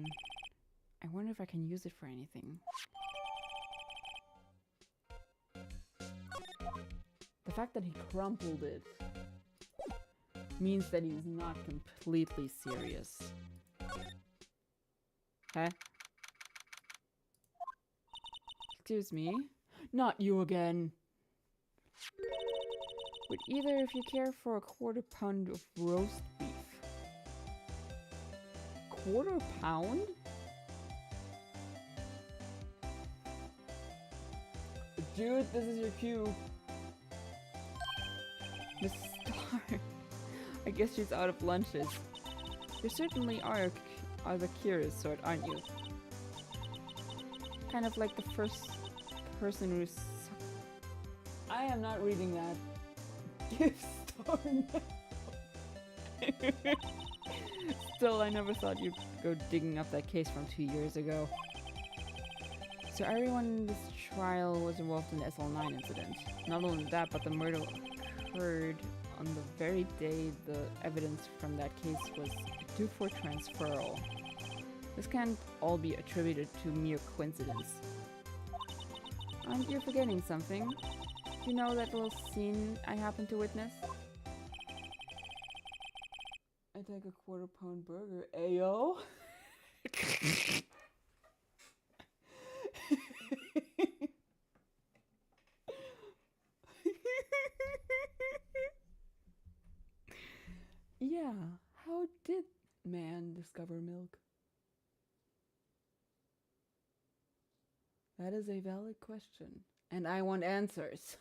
I wonder if I can use it for anything. The fact that he crumpled it means that he's not completely serious. Huh? Excuse me? Not you again! Would either of you care for a quarter pound of roast beef? Quarter pound? Dude, this is your cue. Miss Star. I guess she's out of lunches. You certainly are the curious sort, aren't you? Kind of like the first person who's... I am not reading that. Gift store now. Still, I never thought you'd go digging up that case from 2 years ago. So everyone in this trial was involved in the SL9 incident. Not only that, but the murder occurred on the very day the evidence from that case was due for transferal. This can't all be attributed to mere coincidence. Aren't you forgetting something? Do you know that little scene I happened to witness? I take a quarter-pound burger, ayo. Yeah, how did man discover milk? That is a valid question, and I want answers.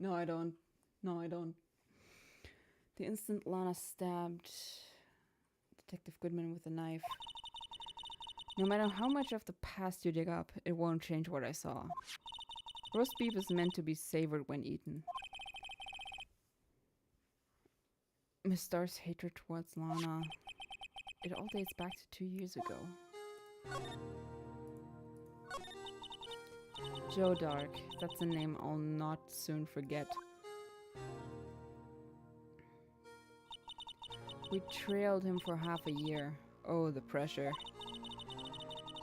No, I don't. No, I don't. The instant Lana stabbed Detective Goodman with a knife. No matter how much of the past you dig up, it won't change what I saw. Roast beef is meant to be savored when eaten. Miss Star's hatred towards Lana. It all dates back to 2 years ago. Joe Dark. That's a name I'll not soon forget. We trailed him for half a year. Oh, the pressure.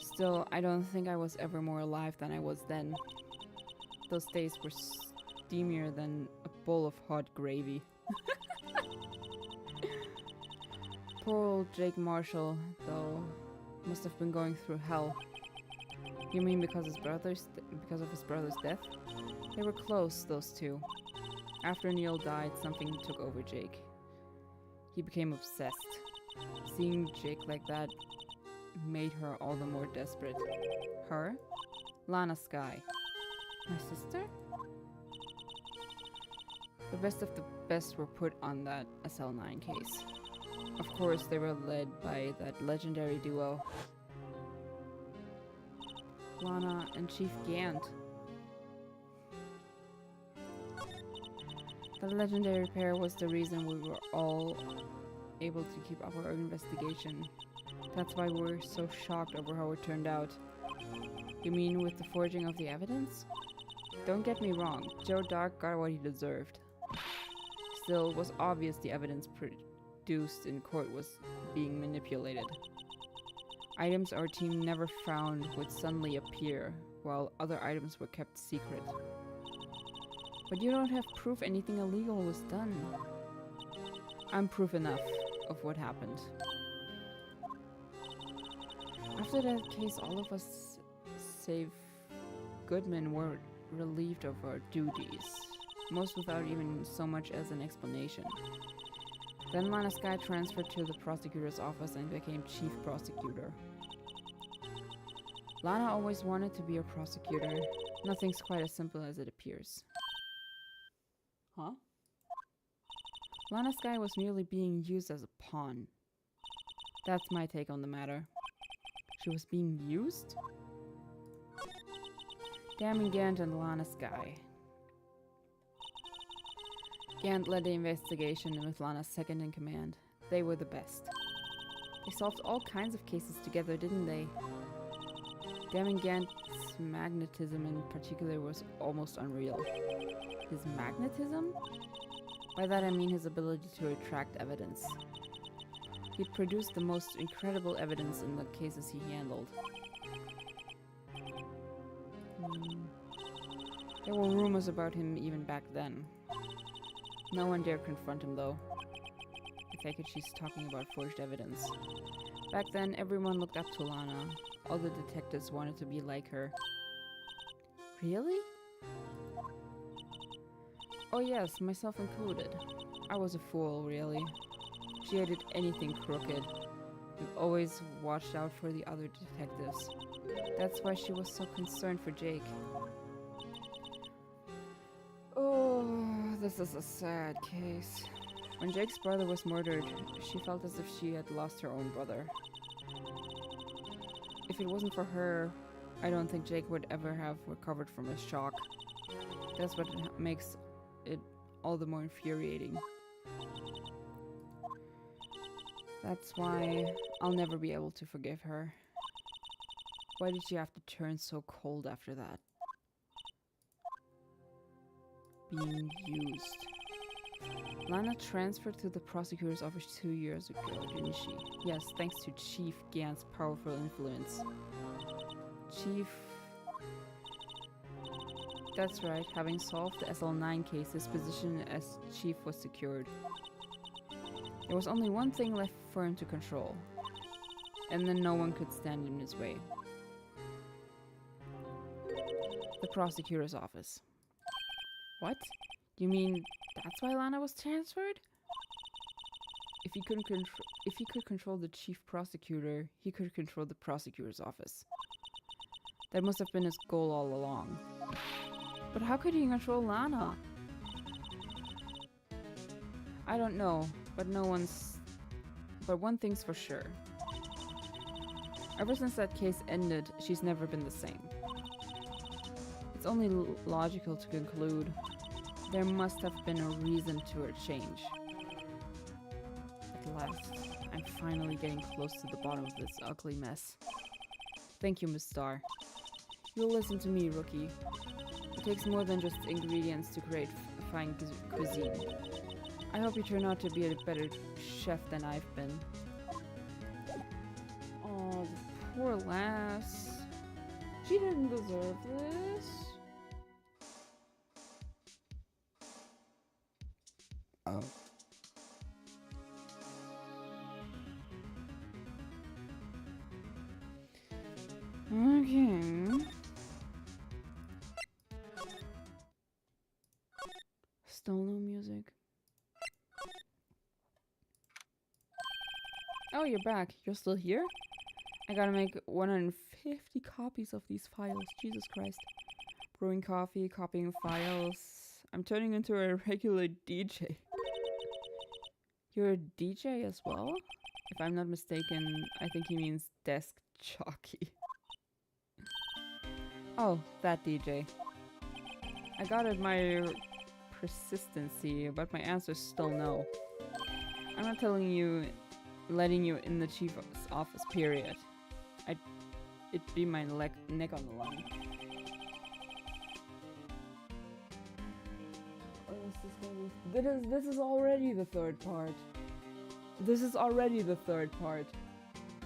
Still, I don't think I was ever more alive than I was then. Those days were steamier than a bowl of hot gravy. Poor old Jake Marshall, though, must have been going through hell. You mean because of his brother's death? They were close, those two. After Neil died, something took over Jake. He became obsessed. Seeing Jake like that made her all the more desperate. Her? Lana Skye. My sister? The best of the best were put on that SL9 case. Of course, they were led by that legendary duo. Lana and Chief Gant. The legendary pair was the reason we were all able to keep up our investigation. That's why we're so shocked over how it turned out. You mean with the forging of the evidence? Don't get me wrong, Joe Dark got what he deserved. Still, it was obvious the evidence produced in court was being manipulated. Items our team never found would suddenly appear, while other items were kept secret. But you don't have proof anything illegal was done. I'm proof enough of what happened. After that case, all of us, save Goodman, were relieved of our duties, most without even so much as an explanation. Then Lana Skye transferred to the prosecutor's office and became chief prosecutor. Lana always wanted to be a prosecutor. Nothing's quite as simple as it appears. Huh? Lana Skye was merely being used as a pawn. That's my take on the matter. She was being used? Damn Gant and Lana Skye. Gant led the investigation with Lana's second in command. They were the best. They solved all kinds of cases together, didn't they? Damn Gant's magnetism in particular was almost unreal. His magnetism? By that I mean his ability to attract evidence. He'd produced the most incredible evidence in the cases he handled. There were rumors about him even back then. No one dared confront him though. I take it she's talking about forged evidence. Back then, everyone looked up to Lana. All the detectives wanted to be like her. Really? Oh yes, myself included. I was a fool, really. She hated anything crooked. We always watched out for the other detectives. That's why she was so concerned for Jake. Oh, This is a sad case. When Jake's brother was murdered, she felt as if she had lost her own brother. If it wasn't for her, I don't think Jake would ever have recovered from his shock. That's what makes it all the more infuriating. That's why I'll never be able to forgive her. Why did she have to turn so cold after that? Being used. Lana transferred to the prosecutor's office 2 years ago, didn't she? Yes, thanks to Chief Gant's powerful influence. Chief... That's right, having solved the SL9 case, his position as chief was secured. There was only one thing left for him to control. And then no one could stand in his way. The prosecutor's office. What? You mean that's why Lana was transferred? If he could control the chief prosecutor, he could control the prosecutor's office. That must have been his goal all along. But how could he control Lana? I don't know, but one thing's for sure. Ever since that case ended, she's never been the same. It's only logical to conclude there must have been a reason to her change. At last, I'm finally getting close to the bottom of this ugly mess. Thank you, Miss Starr. You'll listen to me, Rookie. It takes more than just ingredients to create fine cuisine. I hope you turn out to be a better chef than I've been. Oh, the poor lass. She didn't deserve this. Oh. Okay. Still no music. Oh, you're back. You're still here? I gotta make 150 copies of these files. Jesus Christ. Brewing coffee, copying files. I'm turning into a regular DJ. You're a DJ as well? If I'm not mistaken, I think he means desk jockey. Oh, that DJ. I gotta admire your persistency, but my answer's still no. I'm not letting you in the chief's office, period. It'd be my neck on the line. This is already the third part. This is already the third part.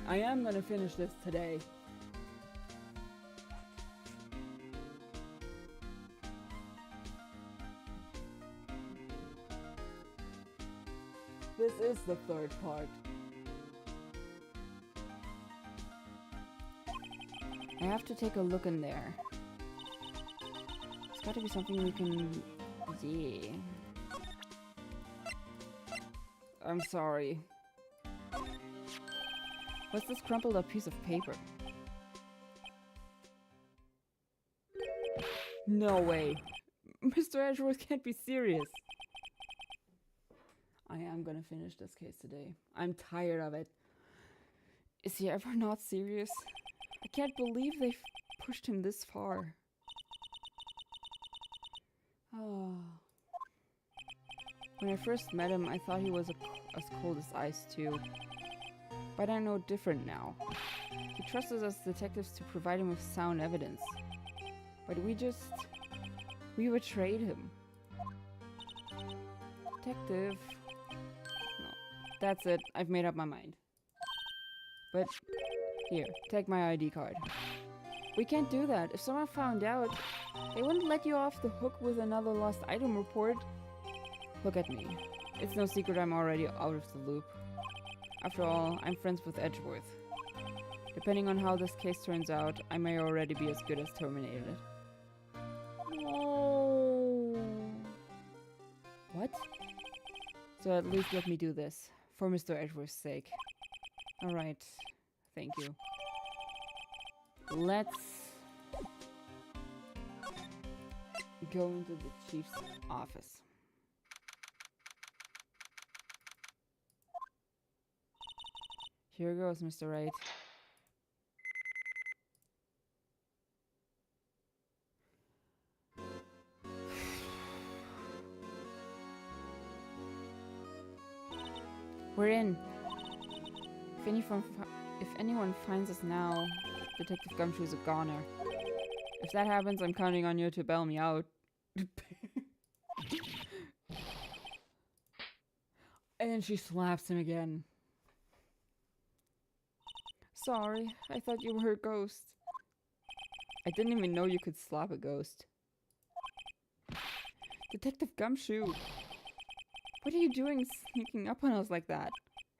I am gonna finish this today. This is the third part. I have to take a look in there. There's gotta be something we can... Yeah. I'm sorry. What's this crumpled up piece of paper? No way. Mr. Edgeworth can't be serious. I am gonna finish this case today. I'm tired of it. Is he ever not serious? I can't believe they've pushed him this far. Oh. When I first met him, I thought he was as cold as ice too. But I know different now. He trusts us as detectives to provide him with sound evidence. But we betrayed him. Detective. No. That's it. I've made up my mind. But here, take my ID card. We can't do that. If someone found out, they wouldn't let you off the hook with another lost item report. Look at me. It's no secret I'm already out of the loop. After all, I'm friends with Edgeworth. Depending on how this case turns out, I may already be as good as terminated. Oh. What? So at least let me do this, for Mr. Edgeworth's sake. Alright, thank you. Let's go into the chief's office. Here goes, Mr. Right. We're in. If anyone finds us now, Detective Gumshoe's a goner. If that happens, I'm counting on you to bail me out. And then she slaps him again. Sorry, I thought you were a ghost. I didn't even know you could slap a ghost. Detective Gumshoe! What are you doing sneaking up on us like that?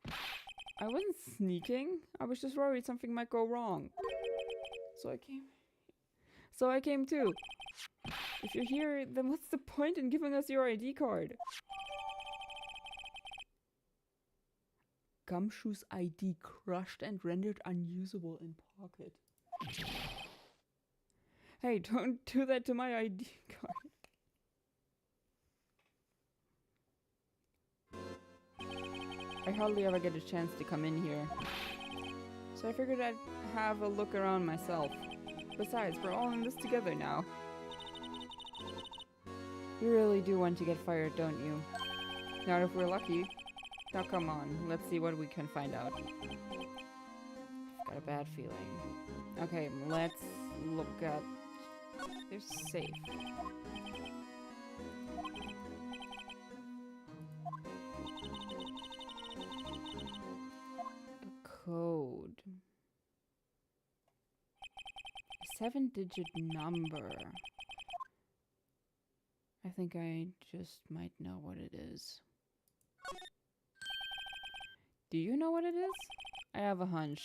I wasn't sneaking. I was just worried something might go wrong. So I came too. If you're here, then what's the point in giving us your ID card? Gumshoe's ID crushed and rendered unusable in pocket. Hey, don't do that to my ID card. I hardly ever get a chance to come in here. So I figured I'd have a look around myself. Besides, we're all in this together now. You really do want to get fired, don't you? Not if we're lucky. Now come on, let's see what we can find out. I've got a bad feeling. Okay, let's look at... There's a safe. A code. A 7-digit number. I think I just might know what it is. Do you know what it is? I have a hunch.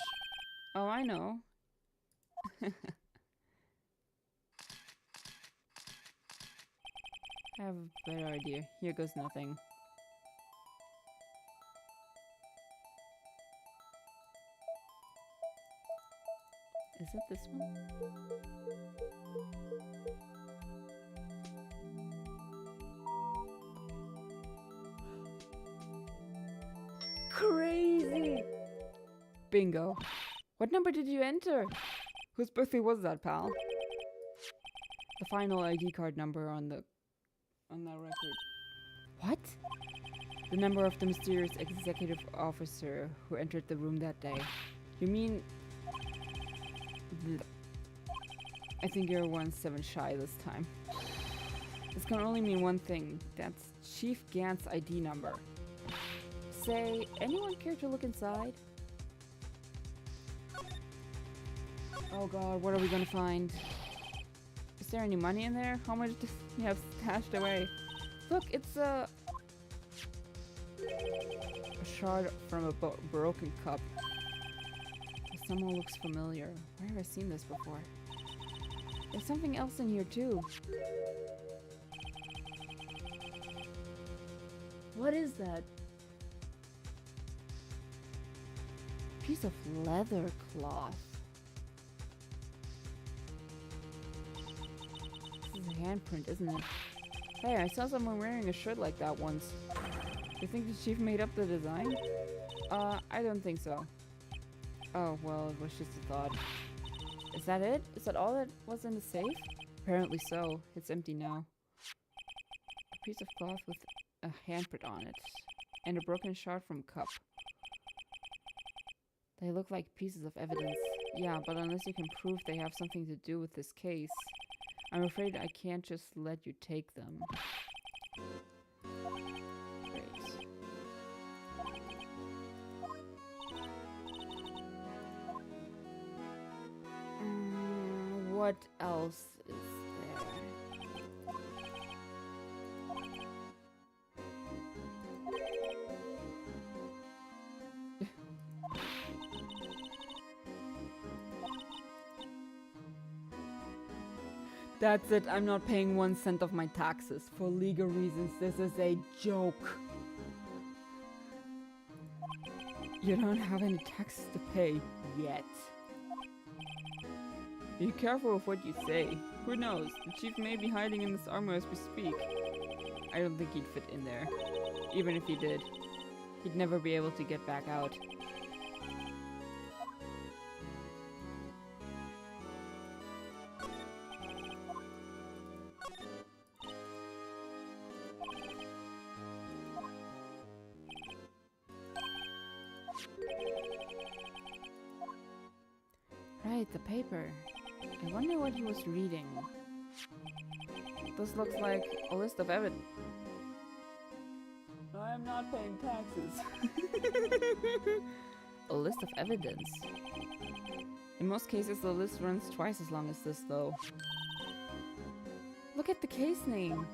Oh, I know. I have a better idea. Here goes nothing. Is it this one? Crazy! Bingo. What number did you enter? Whose birthday was that, pal? The final ID card number on that record. What? The number of the mysterious executive officer who entered the room that day. You mean... I think you're 1-7 shy this time. This can only mean one thing. That's Chief Gant's ID number. Say, anyone care to look inside? Oh god, what are we gonna find? Is there any money in there? How much does he have stashed away? Look, it's a shard from a broken cup. Someone looks familiar. Where have I seen this before? There's something else in here too. What is that? Piece of leather cloth. This is a handprint, isn't it? Hey, I saw someone wearing a shirt like that once. You think the chief made up the design? I don't think so. Oh, well, it was just a thought. Is that it? Is that all that was in the safe? Apparently so. It's empty now. A piece of cloth with a handprint on it. And a broken shard from cup. They look like pieces of evidence. Yeah, but unless you can prove they have something to do with this case, I'm afraid I can't just let you take them. Great. What else is there? That's it, I'm not paying 1 cent of my taxes. For legal reasons, this is a joke. You don't have any taxes to pay yet. Be careful with what you say. Who knows? The chief may be hiding in this armor as we speak. I don't think he'd fit in there. Even if he did, he'd never be able to get back out. Right, the paper. I wonder what he was reading. This looks like a list of evidence. I am not paying taxes. A list of evidence. In most cases, the list runs twice as long as this, though. Look at the case name.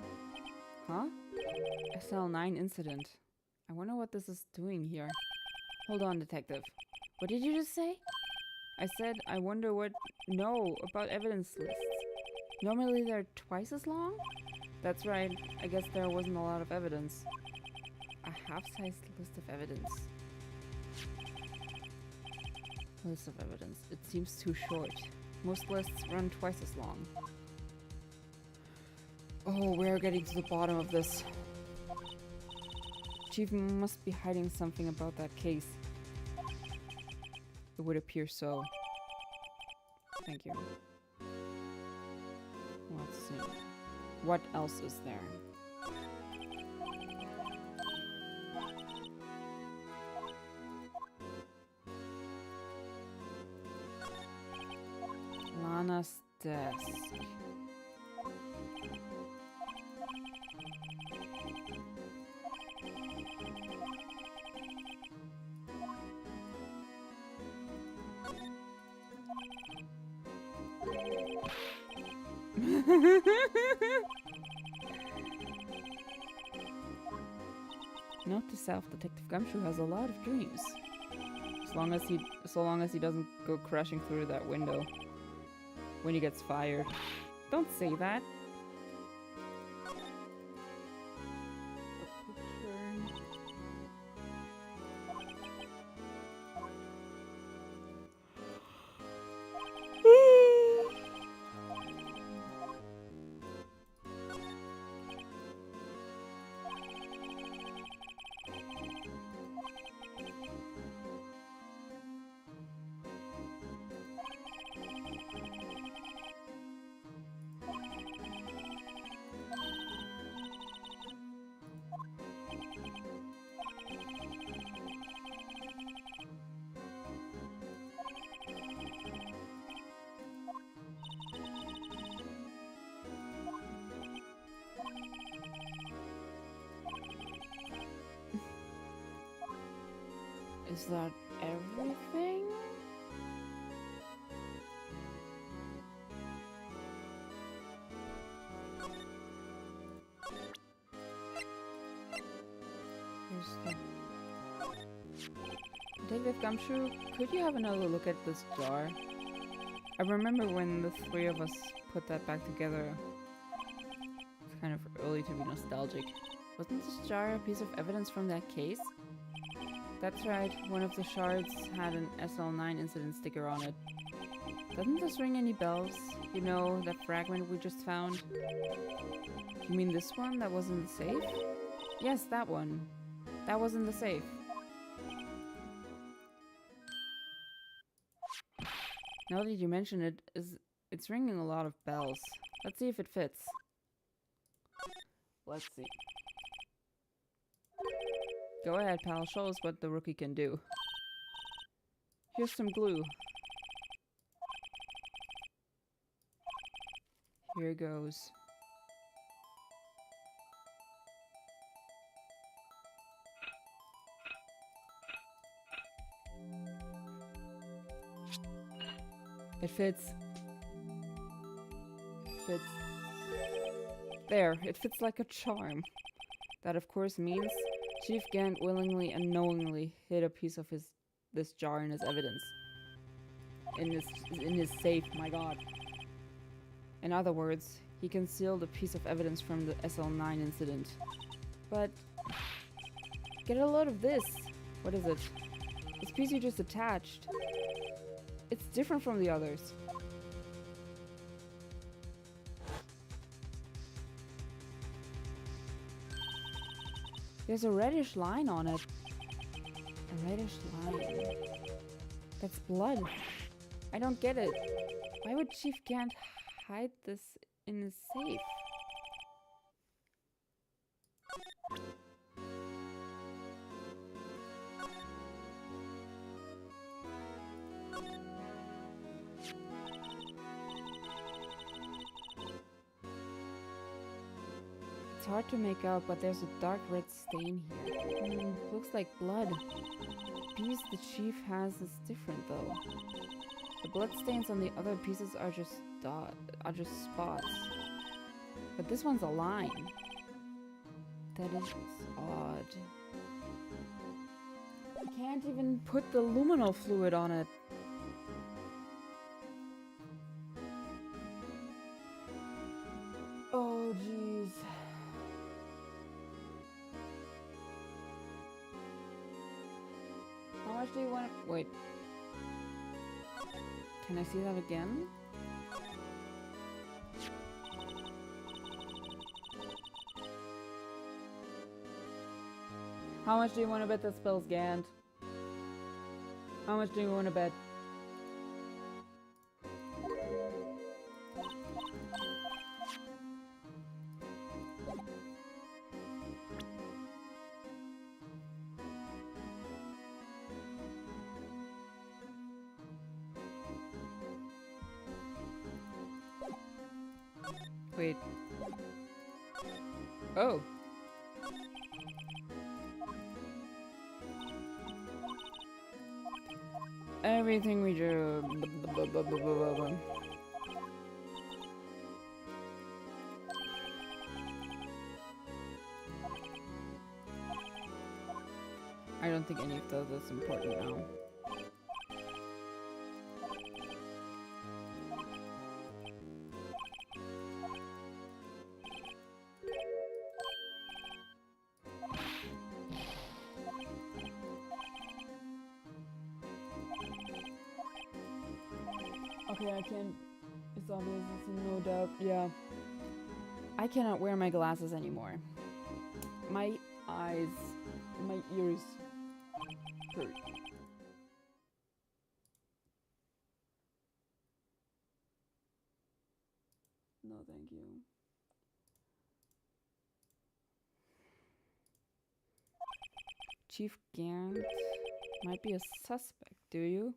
Huh? SL9 incident. I wonder what this is doing here. Hold on, detective. What did you just say? I said I wonder what... No, about evidence lists. Normally they're twice as long? That's right. I guess there wasn't a lot of evidence. A half-sized list of evidence. List of evidence. It seems too short. Most lists run twice as long. Oh, we're getting to the bottom of this. Chief must be hiding something about that case. It would appear so. Thank you. Let's see. What else is there? Lana's desk. Note to self, Detective Gumshoe has a lot of dreams. So long as he doesn't go crashing through that window when he gets fired. Don't say that. Is that everything? Detective Gumshoe, could you have another look at this jar? I remember when the three of us put that back together. It's kind of early to be nostalgic. Wasn't this jar a piece of evidence from that case? That's right, one of the shards had an SL9 incident sticker on it. Doesn't this ring any bells? You know, that fragment we just found? You mean this one that was in the safe? Yes, that one. That was in the safe. Now that you mention it, it's ringing a lot of bells. Let's see if it fits. Let's see. Go ahead, pal. Show us what the rookie can do. Here's some glue. Here goes. It fits. Fits. There, it fits like a charm. That of course means Chief Gant willingly and knowingly hid a piece of this jar in his evidence. In his safe, my god. In other words, he concealed a piece of evidence from the SL9 incident. But get a load of this. What is it? This piece you just attached. It's different from the others. There's a reddish line on it. A reddish line. That's blood. I don't get it. Why would Chief Gant hide this in his safe? It's hard to make out, but there's a dark red stain here. Looks like blood. The piece the chief has is different though. The blood stains on the other pieces are just spots. But this one's a line. That is odd. I can't even put the luminol fluid on it. Oh, jeez. How much do you want to... Wait. Can I see that again? How much do you want to bet that spell's Gant? How much do you want to bet? Wait. Oh. Everything we do. I don't think any of those is important now. Okay, I can't. It's obvious, it's no doubt. Yeah. I cannot wear my glasses anymore. My eyes, my ears hurt. No, thank you. Chief Gant might be a suspect, do you?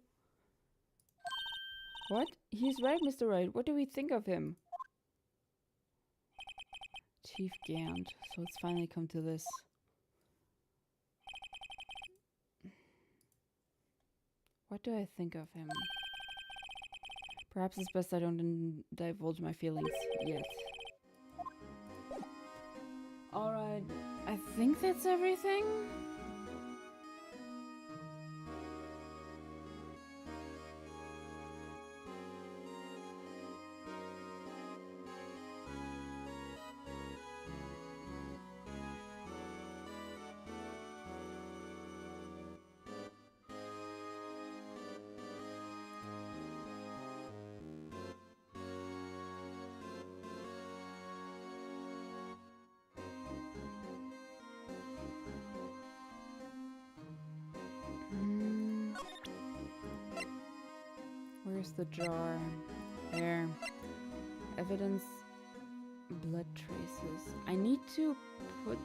What? He's right, Mr. Wright. What do we think of him? Chief Gant. So it's finally come to this. What do I think of him? Perhaps it's best I don't divulge my feelings yet. Alright. I think that's everything. Where's the jar? There. Evidence. Blood traces. I need to put...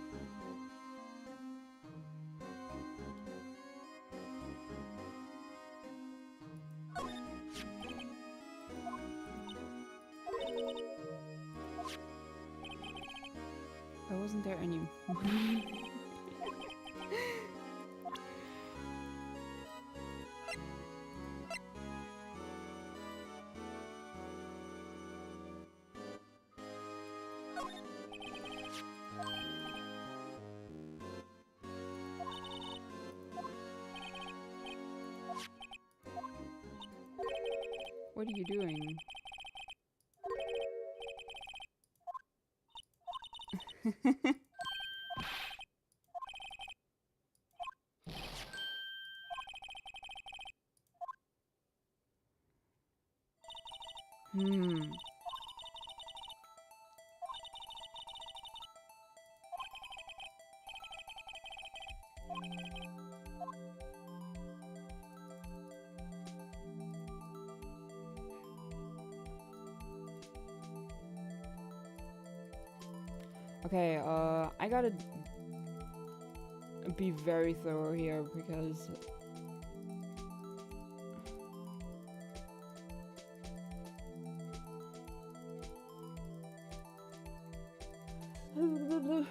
Why wasn't there any... What are you doing? Okay, I gotta be very thorough here because Ooh.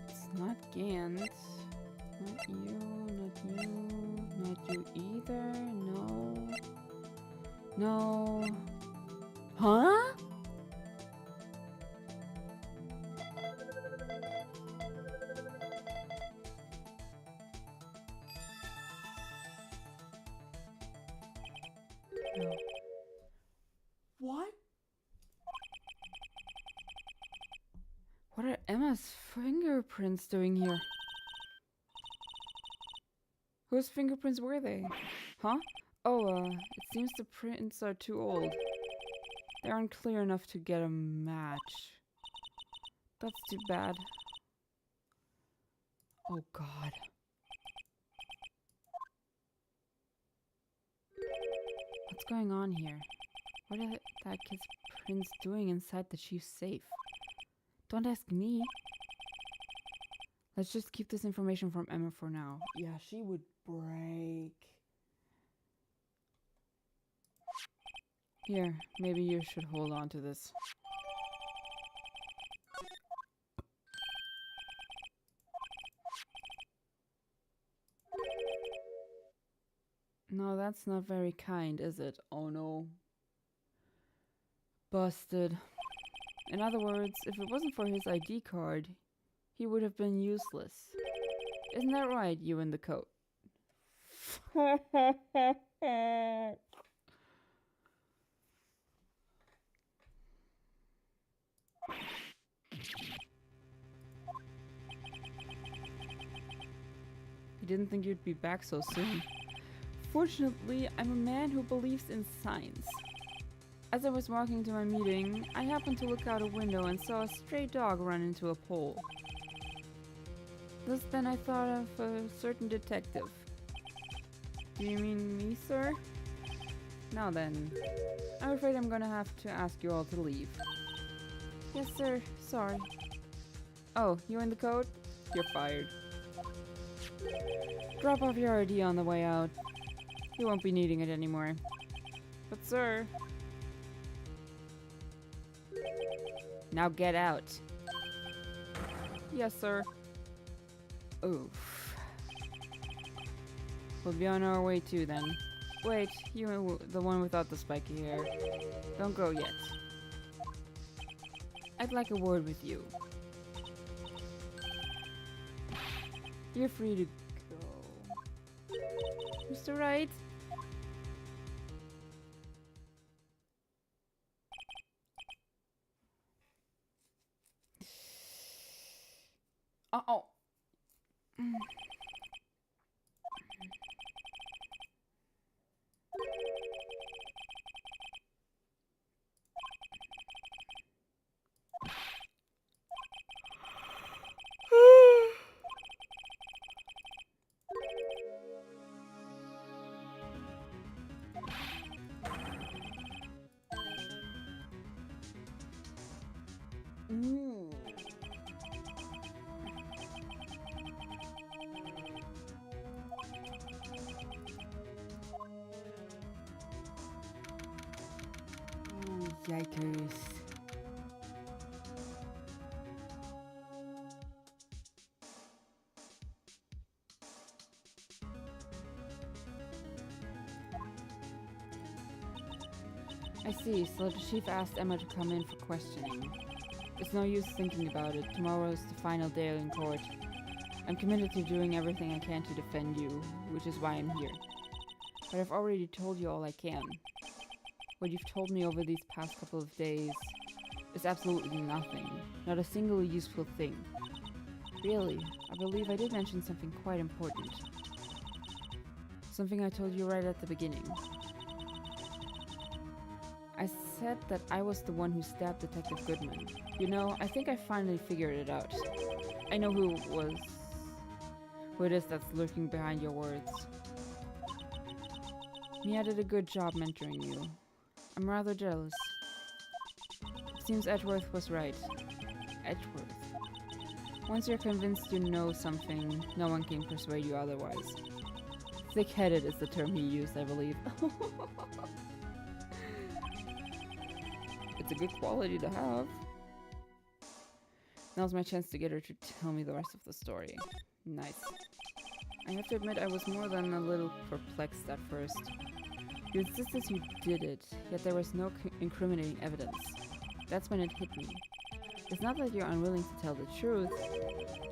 It's not Gant. Not you, not you, not you either. No. No. Huh? No. What? What are Emma's fingerprints doing here? Whose fingerprints were they? Huh? Oh, it seems the prints are too old. They aren't clear enough to get a match. That's too bad. Oh god. What's going on here? What are that kid's prints doing inside the chief's safe? Don't ask me. Let's just keep this information from Emma for now. Yeah, she would break. Here, maybe you should hold on to this. No, that's not very kind, is it? Oh no. Busted. In other words, if it wasn't for his ID card, he would have been useless. Isn't that right, you in the coat? He didn't think you'd be back so soon. Fortunately, I'm a man who believes in science. As I was walking to my meeting, I happened to look out a window and saw a stray dog run into a pole. Thus then I thought of a certain detective. Do you mean me, sir? Now then, I'm afraid I'm gonna have to ask you all to leave. Yes, sir. Sorry. Oh, you in the coat? You're fired. Drop off your ID on the way out. You won't be needing it anymore. But sir... Now get out. Yes, sir. Oof. We'll be on our way too then. Wait, you the one without the spiky hair. Don't go yet. I'd like a word with you. You're free to go. Mr. Wright? Uh-oh. Ooh. Ooh, yikers. I see, so the chief asked Emma to come in for questioning. It's no use thinking about it. Tomorrow's the final day in court. I'm committed to doing everything I can to defend you, which is why I'm here. But I've already told you all I can. What you've told me over these past couple of days is absolutely nothing. Not a single useful thing. Really, I believe I did mention something quite important. Something I told you right at the beginning. I said that I was the one who stabbed Detective Goodman. You know, I think I finally figured it out. I know who it is that's lurking behind your words. Mia did a good job mentoring you. I'm rather jealous. It seems Edgeworth was right. Edgeworth. Once you're convinced you know something, no one can persuade you otherwise. Thick-headed is the term he used, I believe. It's a good quality to have. Now's my chance to get her to tell me the rest of the story. Nice. I have to admit I was more than a little perplexed at first. You insisted you did it, yet there was no incriminating evidence. That's when it hit me. It's not that you're unwilling to tell the truth,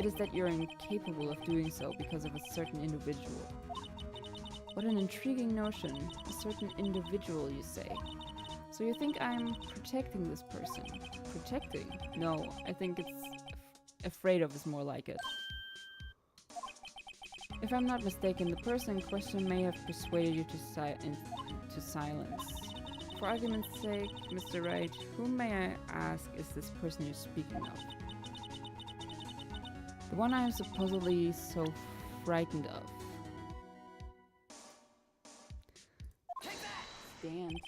it is that you're incapable of doing so because of a certain individual. What an intriguing notion. A certain individual, you say. So you think I'm protecting this person? Protecting? No, I think it's afraid of is more like it. If I'm not mistaken, the person in question may have persuaded you to silence. For argument's sake, Mr. Wright, whom may I ask is this person you're speaking of? The one I am supposedly so frightened of. Stand.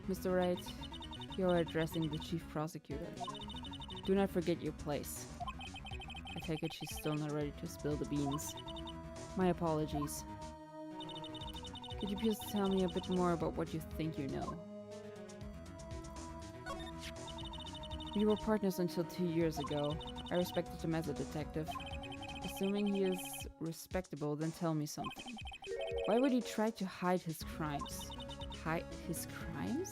Mr. Wright, you're addressing the chief prosecutor. Do not forget your place. I take it she's still not ready to spill the beans. My apologies. Could you please tell me a bit more about what you think you know? We were partners until 2 years ago. I respected him as a detective. Assuming he is respectable, then tell me something. Why would he try to hide his crimes? Hide his crimes?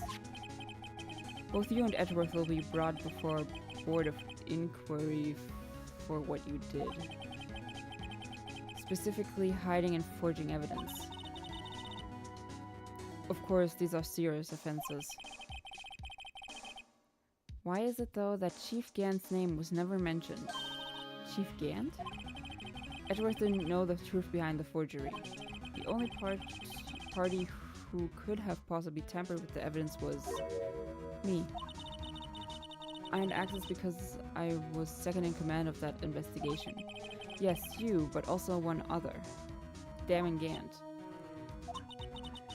Both you and Edgeworth will be brought before a board of inquiry for what you did. Specifically, hiding and forging evidence. Of course, these are serious offenses. Why is it, though, that Chief Gant's name was never mentioned? Chief Gant? Edgeworth didn't know the truth behind the forgery. The only party who could have possibly tampered with the evidence was me. I had access because I was second in command of that investigation. Yes, you, but also one other. Damon Gant.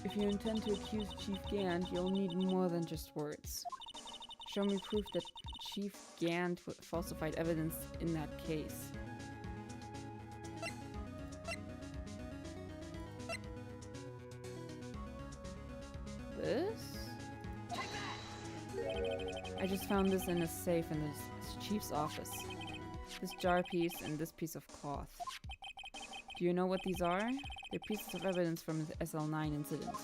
If you intend to accuse Chief Gant, you'll need more than just words. Show me proof that Chief Gant falsified evidence in that case. This? I just found this in a safe in the chief's office. This jar piece and this piece of cloth. Do you know what these are? They're pieces of evidence from the SL9 incident.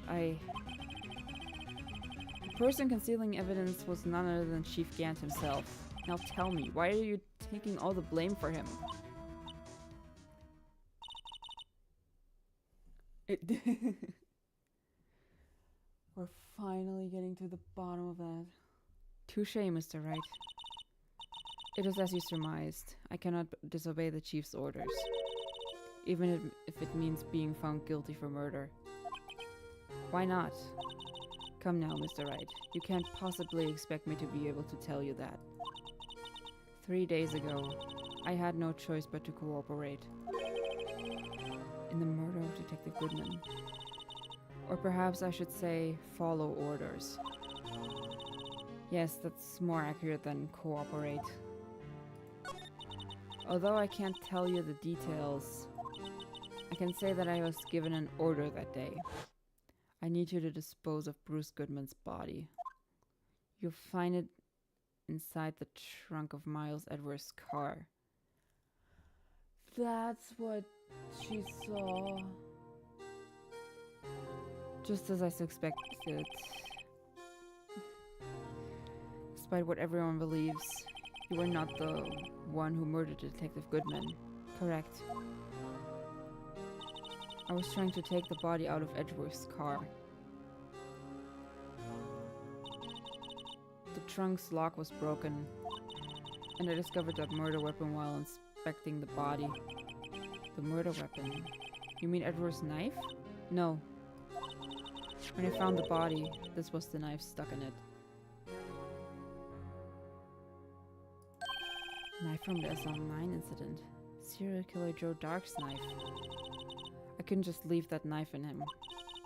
The person concealing evidence was none other than Chief Gant himself. Now tell me, why are you taking all the blame for him? We're finally getting to the bottom of that. Touché, Mr. Wright. It is as you surmised. I cannot disobey the chief's orders. Even if it means being found guilty for murder. Why not? Come now, Mr. Wright. You can't possibly expect me to be able to tell you that. 3 days ago, I had no choice but to cooperate. In the murder of Detective Goodman. Or perhaps I should say, follow orders. Yes, that's more accurate than cooperate. Although I can't tell you the details, I can say that I was given an order that day. I need you to dispose of Bruce Goodman's body. You'll find it inside the trunk of Miles Edgeworth's car. That's what she saw. Just as I suspected. Despite what everyone believes, you were not the one who murdered Detective Goodman. Correct. I was trying to take the body out of Edgeworth's car. The trunk's lock was broken, and I discovered that murder weapon while inspecting the body. The murder weapon? You mean Edgeworth's knife? No. When I found the body, this was the knife stuck in it. Knife from the SL9 incident. Serial killer Joe Dark's knife. I couldn't just leave that knife in him,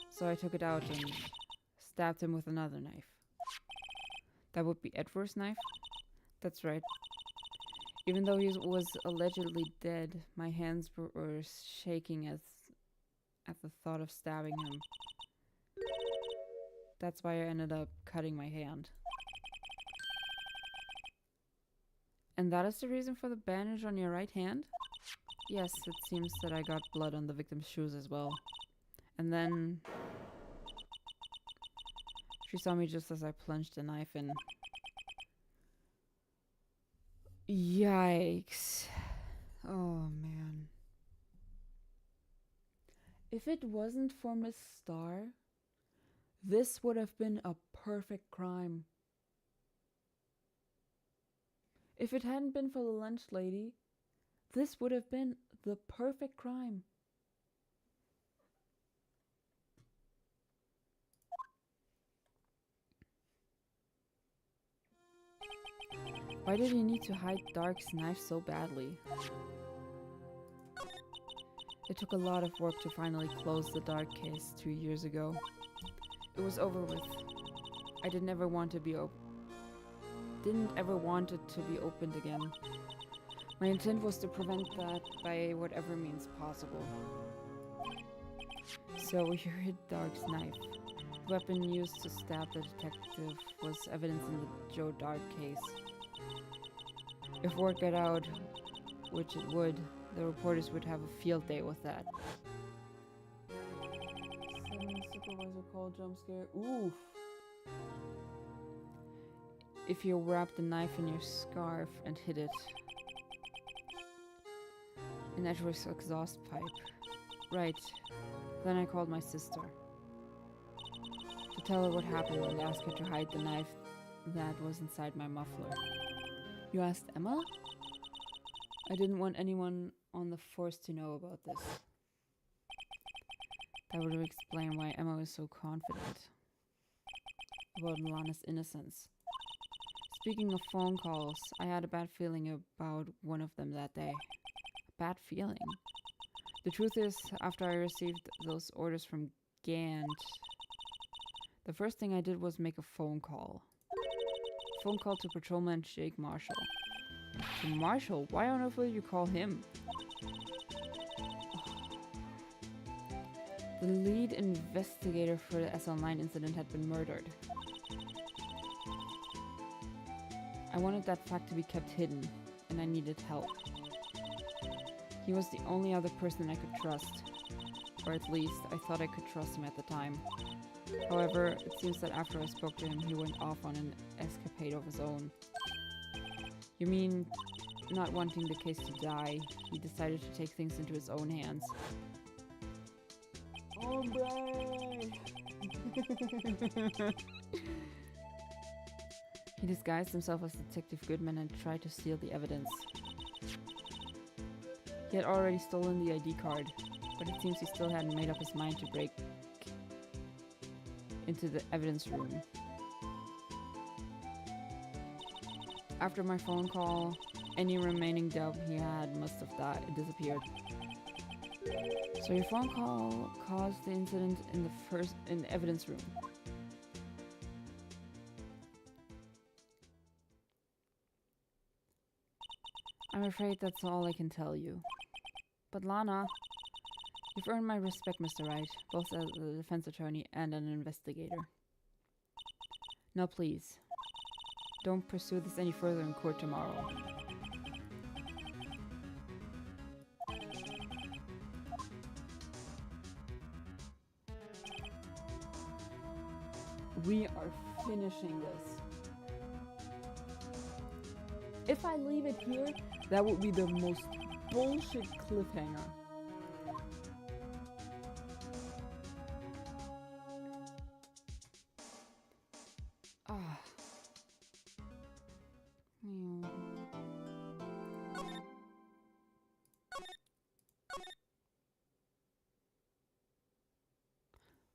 so I took it out and stabbed him with another knife. That would be Edgeworth's knife? That's right. Even though he was allegedly dead, my hands were shaking at the thought of stabbing him. That's why I ended up cutting my hand. And that is the reason for the bandage on your right hand? Yes, it seems that I got blood on the victim's shoes as well. And then she saw me just as I plunged the knife in. Yikes. Oh, man. If it wasn't for Miss Starr, this would have been a perfect crime. If it hadn't been for the lunch lady, this would have been the perfect crime. Why did he need to hide Dark's knife so badly? It took a lot of work to finally close the Dark case 2 years ago. It was over with. I didn't ever want it to be opened again. My intent was to prevent that by whatever means possible. So you hid Dark's knife. The weapon used to stab the detective was evidence in the Joe Dark case. If word got out, which it would, the reporters would have a field day with that. 7 supervisor call jump scare. Oof. If you wrapped the knife in your scarf and hid it in Edgeworth's exhaust pipe. Right. Then I called my sister to tell her what happened and ask her to hide the knife that was inside my muffler. You asked Emma? I didn't want anyone on the force to know about this. That would explain why Emma was so confident about Lana's innocence. Speaking of phone calls, I had a bad feeling about one of them that day. A bad feeling? The truth is, after I received those orders from Gant, the first thing I did was make a phone call. Phone call to Patrolman Jake Marshall. To Marshall? Why on earth would you call him? The lead investigator for the SL9 incident had been murdered. I wanted that fact to be kept hidden, and I needed help. He was the only other person I could trust. Or at least, I thought I could trust him at the time. However, it seems that after I spoke to him, he went off on an escapade of his own. You mean, not wanting the case to die, he decided to take things into his own hands. Hombre! He disguised himself as Detective Goodman and tried to steal the evidence. He had already stolen the ID card, but it seems he still hadn't made up his mind to break into the evidence room. After my phone call, any remaining doubt he had must have disappeared. So your phone call caused the incident in the evidence room. I'm afraid that's all I can tell you. But Lana, you've earned my respect, Mr. Wright, both as a defense attorney and an investigator. Now please, don't pursue this any further in court tomorrow. We are finishing this. If I leave it here, that would be the most bullshit cliffhanger. Ah.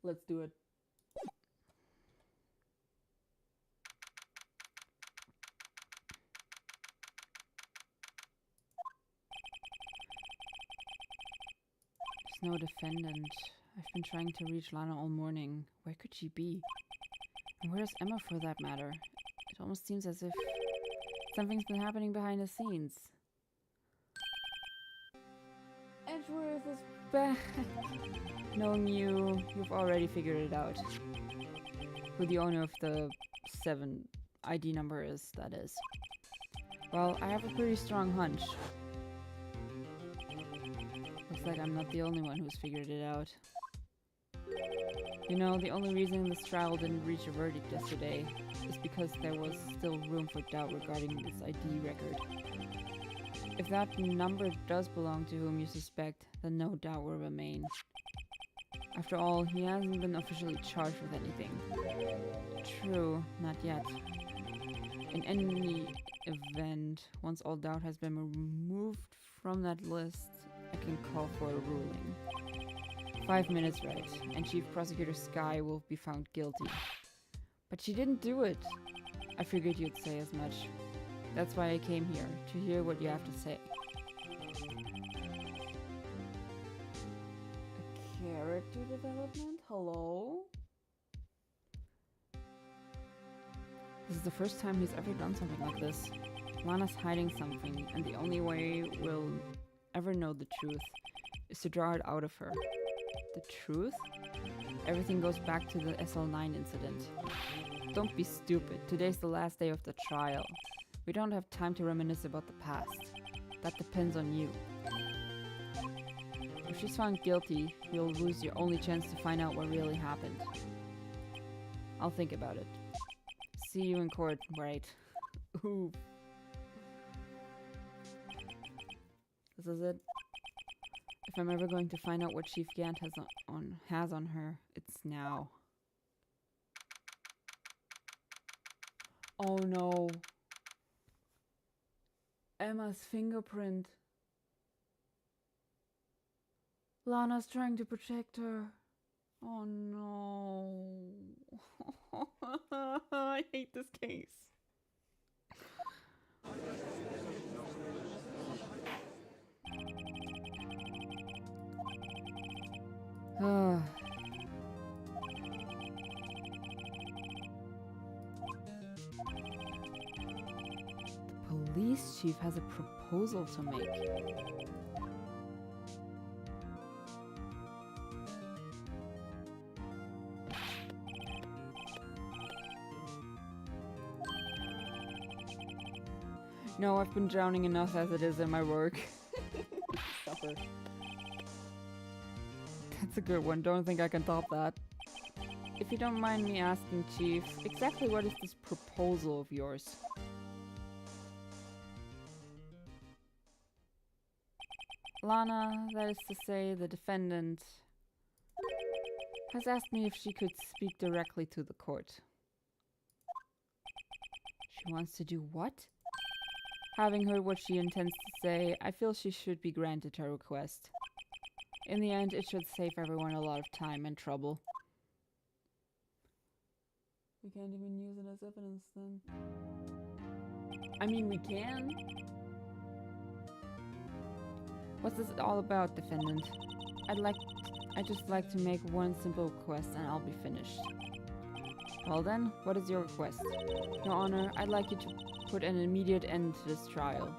Let's do it. There's no defendant. I've been trying to reach Lana all morning. Where could she be? And where's Emma for that matter? It almost seems as if something's been happening behind the scenes. Edgeworth is back. Knowing you, you've already figured it out. Who the owner of the 7 ID number is, that is. Well, I have a pretty strong hunch. Looks like I'm not the only one who's figured it out. You know, the only reason this trial didn't reach a verdict yesterday is because there was still room for doubt regarding this ID record. If that number does belong to whom you suspect, then no doubt will remain. After all, he hasn't been officially charged with anything. True, not yet. In any event, once all doubt has been removed from that list, I can call for a ruling. 5 minutes, right, and Chief Prosecutor Skye will be found guilty. But she didn't do it. I figured you'd say as much. That's why I came here, to hear what you have to say. A character development? Hello? This is the first time he's ever done something like this. Lana's hiding something, and the only way we'll ever know the truth is to draw it out of her. The truth? Everything goes back to the SL9 incident. Don't be stupid. Today's the last day of the trial. We don't have time to reminisce about the past. That depends on you. If she's found guilty, you'll lose your only chance to find out what really happened. I'll think about it. See you in court, right? Ooh. This is it. If I'm ever going to find out what Chief Gant has on her, it's now. Oh no. Emma's fingerprint. Lana's trying to protect her. Oh no. I hate this case. The police chief has a proposal to make. No, I've been drowning enough as it is in my work. Suffer. That's a good one. Don't think I can top that. If you don't mind me asking, Chief, exactly what is this proposal of yours? Lana, that is to say, the defendant, has asked me if she could speak directly to the court. She wants to do what? Having heard what she intends to say, I feel she should be granted her request. In the end, it should save everyone a lot of time and trouble. We can't even use it as evidence then. I mean, we can. What's this all about, defendant? I'd just like to make one simple request and I'll be finished. Well then, what is your request? Your Honor, I'd like you to put an immediate end to this trial.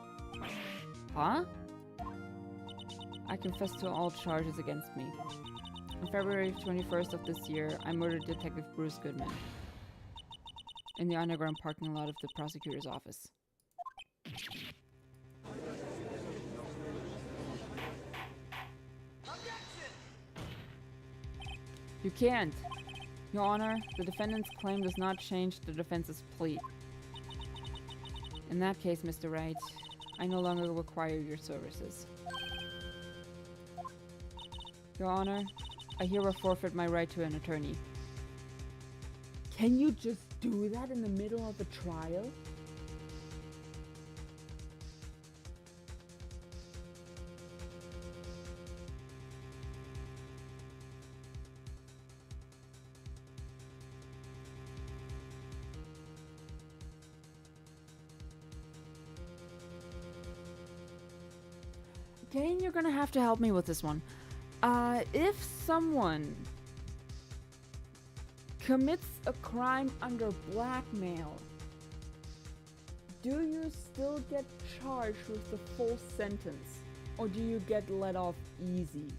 Huh? I confess to all charges against me. On February 21st of this year, I murdered Detective Bruce Goodman in the underground parking lot of the prosecutor's office. You can't! Your Honor, the defendant's claim does not change the defense's plea. In that case, Mr. Wright, I no longer require your services. Your Honor, I hereby forfeit my right to an attorney. Can you just do that in the middle of a trial? Kane, you're gonna have to help me with this one. If someone commits a crime under blackmail, do you still get charged with the full sentence? Or do you get let off easy?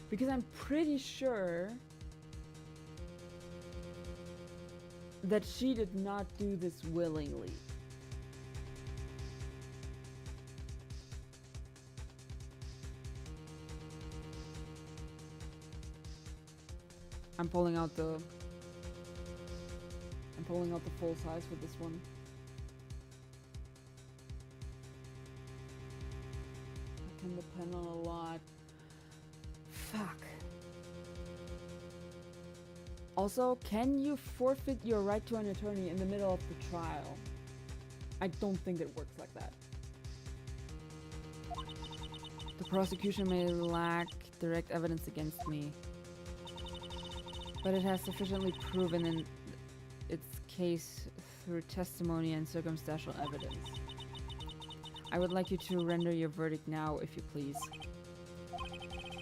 Because I'm pretty sure that she did not do this willingly. I'm pulling out the full size for this one. I can depend on a lot. Fuck. Also, can you forfeit your right to an attorney in the middle of the trial? I don't think it works like that. The prosecution may lack direct evidence against me, but it has sufficiently proven in its case through testimony and circumstantial evidence. I would like you to render your verdict now, if you please.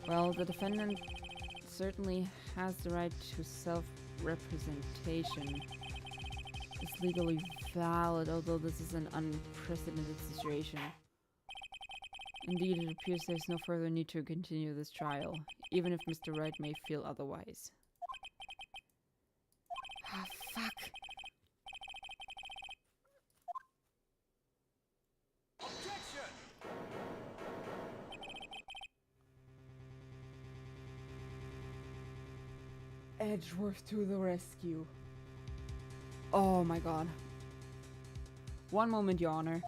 Well, the defendant certainly has the right to self-representation. It's legally valid, although this is an unprecedented situation. Indeed, it appears there's no further need to continue this trial, even if Mr. Wright may feel otherwise. Ah, fuck. Objection! Edgeworth to the rescue. Oh my god. One moment, Your Honor.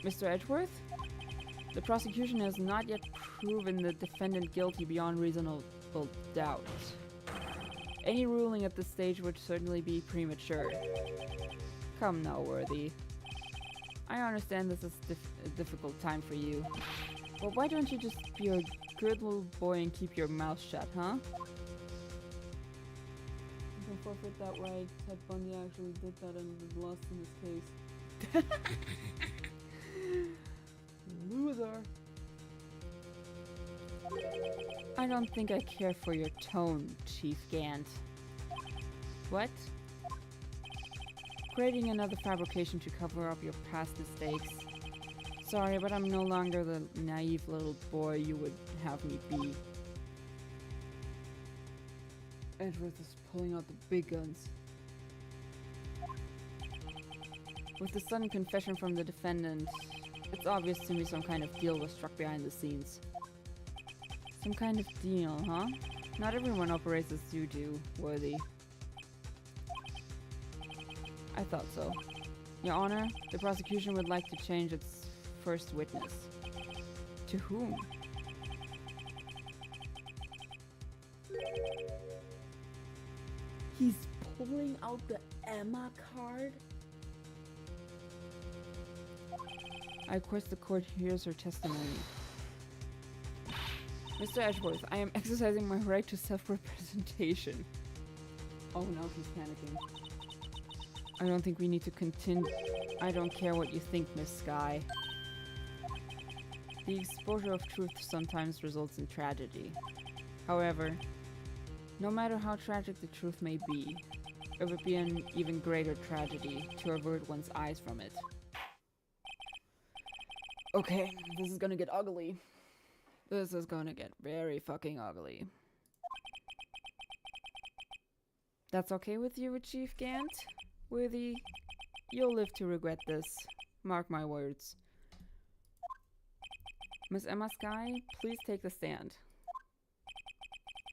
Mr. Edgeworth? The prosecution has not yet proven the defendant guilty beyond reasonable doubt. Any ruling at this stage would certainly be premature. Come now, Worthy. I understand this is a difficult time for you. But why don't you just be a good little boy and keep your mouth shut, huh? You can forfeit that right. Ted Bundy actually did that and lost in his case. Loser. I don't think I care for your tone, Chief Gant. What? Creating another fabrication to cover up your past mistakes. Sorry, but I'm no longer the naive little boy you would have me be. Edgeworth is pulling out the big guns. With the sudden confession from the defendant, it's obvious to me some kind of deal was struck behind the scenes. Some kind of deal, huh? Not everyone operates as you do, Worthy. I thought so. Your Honor, the prosecution would like to change its first witness. To whom? He's pulling out the Emma card? I request the court hears her testimony. Mr. Edgeworth, I am exercising my right to self-representation. Oh, now he's panicking. I don't think we need to continue. I don't care what you think, Miss Skye. The exposure of truth sometimes results in tragedy. However, no matter how tragic the truth may be, it would be an even greater tragedy to avert one's eyes from it. Okay, this is gonna get ugly. This is gonna get very fucking ugly. That's okay with you, Chief Gant? Worthy, you'll live to regret this. Mark my words. Miss Emma Skye, please take the stand.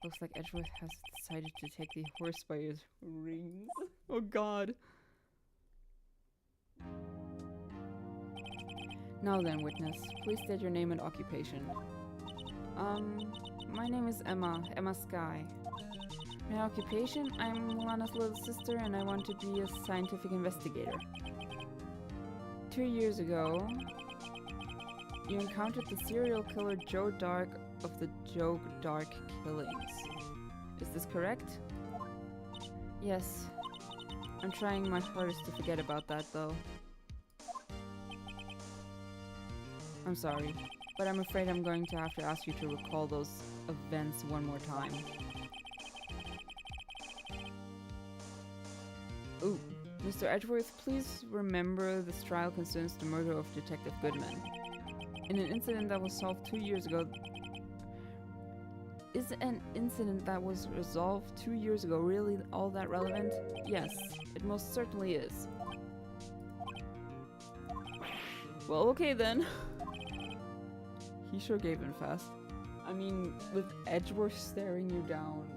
Looks like Edgeworth has decided to take the horse by his rings. Oh god. Now then, witness, please state your name and occupation. My name is Emma Skye. My occupation? I'm Lana's little sister and I want to be a scientific investigator. 2 years ago, you encountered the serial killer Joe Dark of the Joe Dark killings. Is this correct? Yes. I'm trying my hardest to forget about that though. I'm sorry, but I'm afraid I'm going to have to ask you to recall those events one more time. Ooh, Mr. Edgeworth, please remember this trial concerns the murder of Detective Goodman. In an incident that was solved 2 years ago... Is an incident that was resolved 2 years ago really all that relevant? Yes, it most certainly is. Well, okay then. He sure gave in fast. I mean, with Edgeworth staring you down,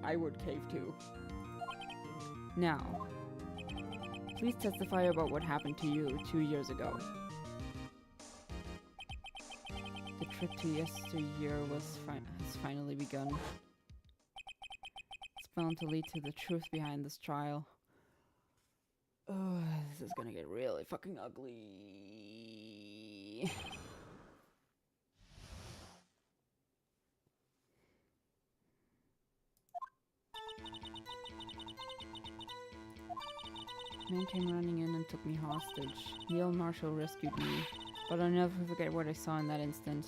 I would cave too. Now, please testify about what happened to you 2 years ago. The trip to yesteryear has finally begun. It's bound to lead to the truth behind this trial. Oh, this is gonna get really fucking ugly. A man came running in and took me hostage. Neil Marshall rescued me, but I'll never forget what I saw in that instant.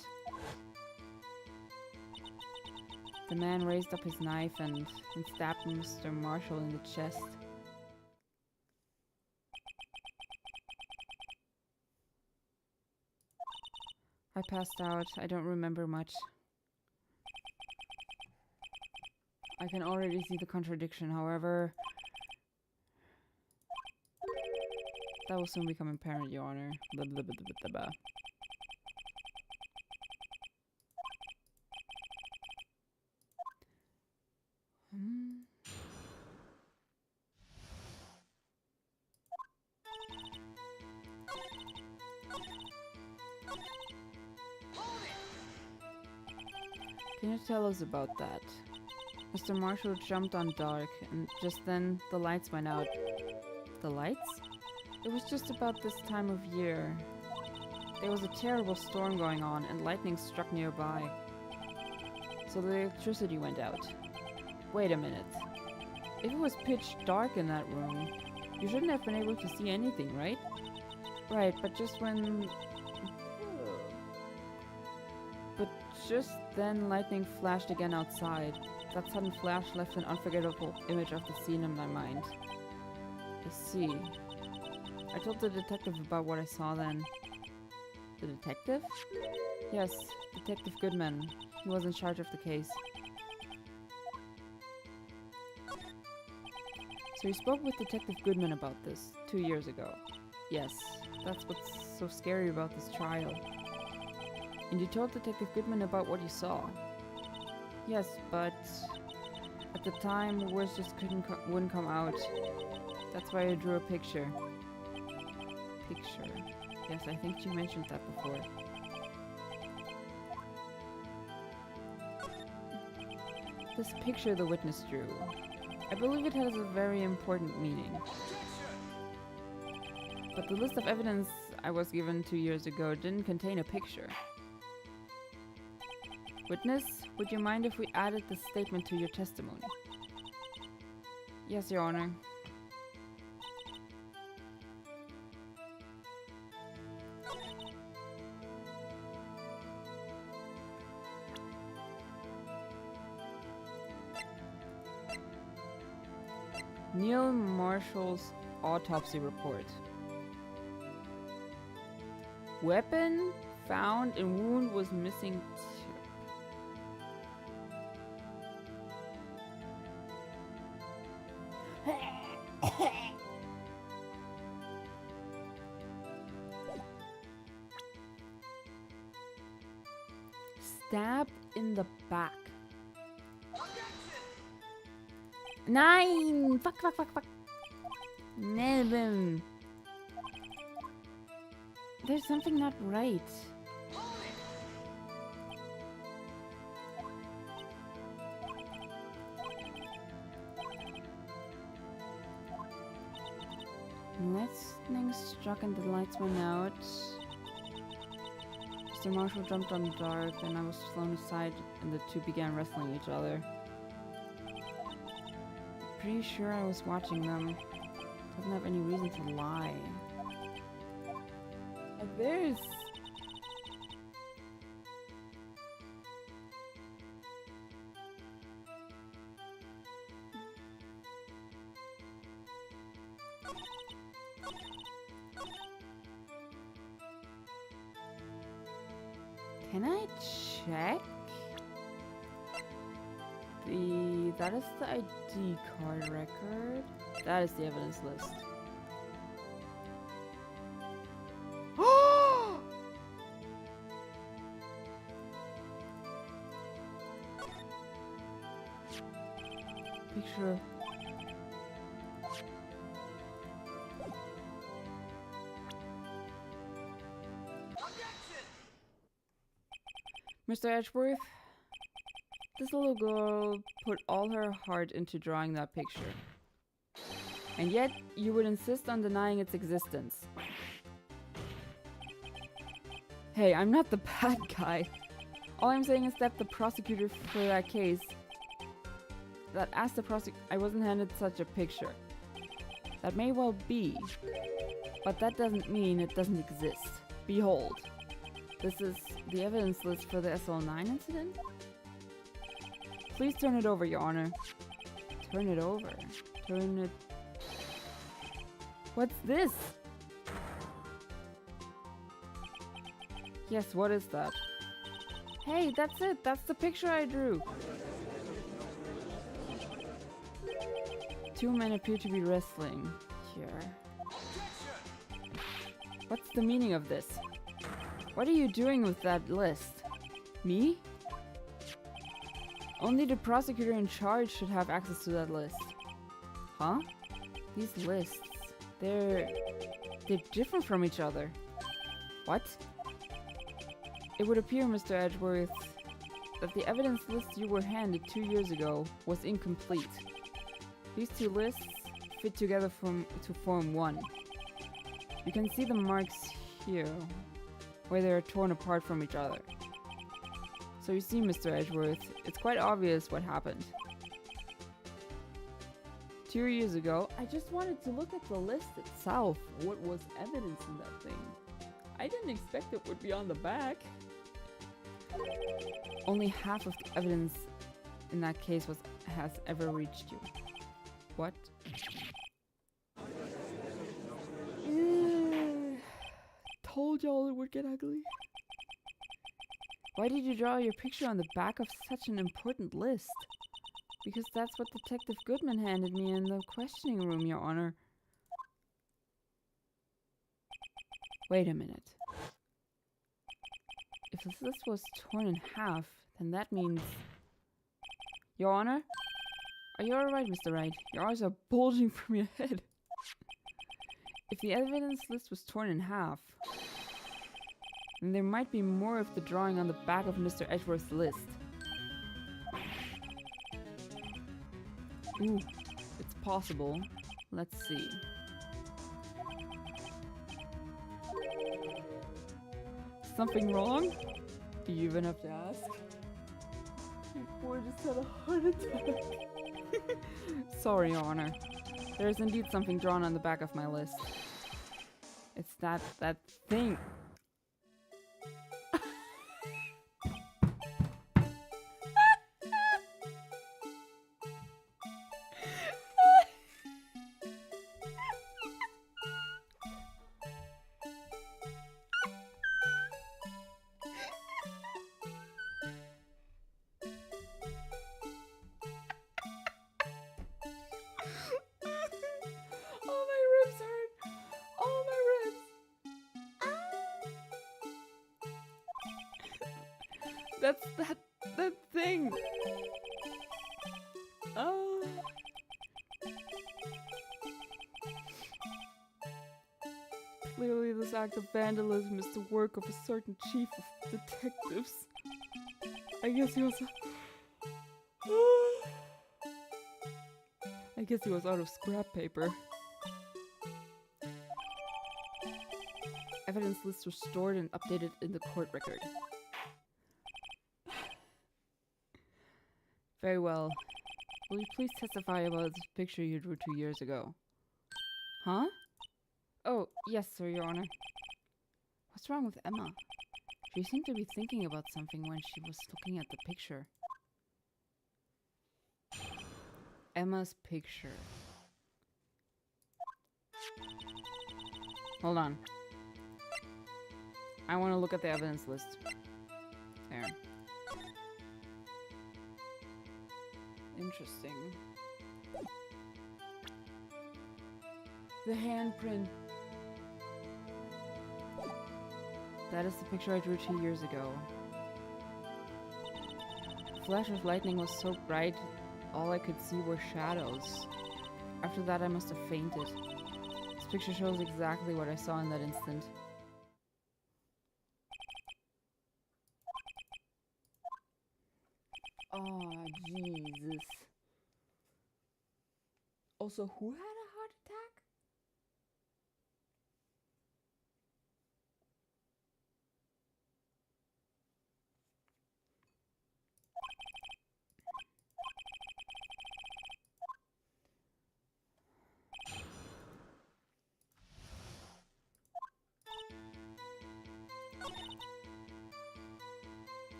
The man raised up his knife and stabbed Mr. Marshall in the chest. I passed out. I don't remember much. I can already see the contradiction, however... That will soon become apparent, Your Honor. Blah, blah, blah, blah, blah, blah. Can you tell us about that? Mr. Marshall jumped on Dark, and just then the lights went out. The lights? It was just about this time of year. There was a terrible storm going on, and lightning struck nearby. So the electricity went out. Wait a minute. If it was pitch dark in that room, you shouldn't have been able to see anything, right? Right, but just when... But just then lightning flashed again outside. That sudden flash left an unforgettable image of the scene in my mind. I see. I told the detective about what I saw then. The detective? Yes, Detective Goodman. He was in charge of the case. So you spoke with Detective Goodman about this 2 years ago. Yes, that's what's so scary about this trial. And you told Detective Goodman about what you saw. Yes, but at the time, words just wouldn't come out. That's why I drew a picture. Picture. Yes, I think you mentioned that before. This picture the witness drew. I believe it has a very important meaning. But the list of evidence I was given 2 years ago didn't contain a picture. Witness, would you mind if we added this statement to your testimony? Yes, Your Honor. Neil Marshall's autopsy report. Weapon found in wound was missing tip. Stabbed in the back. Nine! Fuck, fuck, fuck, fuck. Never. There's something not right. Lightning struck and the lights went out. Mr. Marshall jumped on Dark and I was thrown aside and the two began wrestling each other. Pretty sure I was watching them. Doesn't have any reason to lie. Like there's... Can I check? That is the ID card record. That is the evidence list. Picture. Objection! Mr. Edgeworth, this little girl put all her heart into drawing that picture. And yet, you would insist on denying its existence. Hey, I'm not the bad guy. All I'm saying is that the prosecutor for that case, that asked the prosecutor, I wasn't handed such a picture. That may well be, but that doesn't mean it doesn't exist. Behold, this is the evidence list for the SL9 incident? Please turn it over, Your Honor. Turn it over. Turn it... What's this? Yes, what is that? Hey, that's it. That's the picture I drew. Two men appear to be wrestling here. What's the meaning of this? What are you doing with that list? Me? Only the prosecutor in charge should have access to that list. Huh? These lists, they're different from each other. What? It would appear, Mr. Edgeworth, that the evidence list you were handed 2 years ago was incomplete. These two lists fit together to form one. You can see the marks here, where they are torn apart from each other. So you see, Mr. Edgeworth, it's quite obvious what happened. 2 years ago, I just wanted to look at the list itself. What was evidence in that thing? I didn't expect it would be on the back. Only half of the evidence in that case has ever reached you. What? Told y'all it would get ugly. Why did you draw your picture on the back of such an important list? Because that's what Detective Goodman handed me in the questioning room, Your Honor. Wait a minute. If this list was torn in half, then that means... Your Honor? Are you alright, Mr. Wright? Your eyes are bulging from your head. If the evidence list was torn in half, then there might be more of the drawing on the back of Mr. Edgeworth's list. Ooh, it's possible. Let's see. Something wrong? Do you even have to ask? My boy just had a heart attack. Sorry, Your Honor. There is indeed something drawn on the back of my list. It's that thing. That's that thing. Oh. Clearly this act of vandalism is the work of a certain chief of detectives. I guess he was out of scrap paper. Evidence lists were stored and updated in the court record. Very well. Will you please testify about this picture you drew 2 years ago? Huh? Oh, yes, sir, Your Honor. What's wrong with Emma? She seemed to be thinking about something when she was looking at the picture. Emma's picture. Hold on. I want to look at the evidence list. There. Interesting. The handprint. That is the picture I drew 2 years ago. The flash of lightning was so bright, all I could see were shadows. After that, I must have fainted. This picture shows exactly what I saw in that instant. Oh, Jesus. Also, who had a heart attack?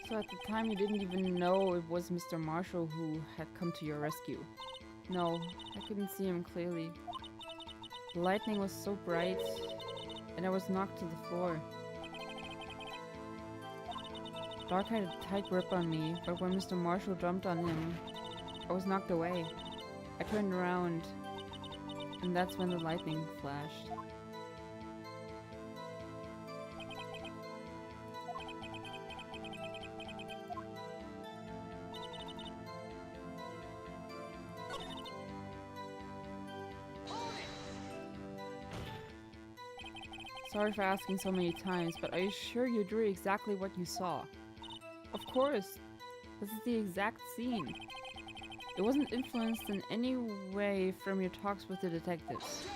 So at the time you didn't even know it was Mr. Marshall who had come to your rescue. No, I couldn't see him clearly. The lightning was so bright, and I was knocked to the floor. Dark had a tight grip on me, but when Mr. Marshall jumped on him, I was knocked away. I turned around, and that's when the lightning flashed. Sorry for asking so many times, but are you sure you drew exactly what you saw? Of course! This is the exact scene. It wasn't influenced in any way from your talks with the detectives.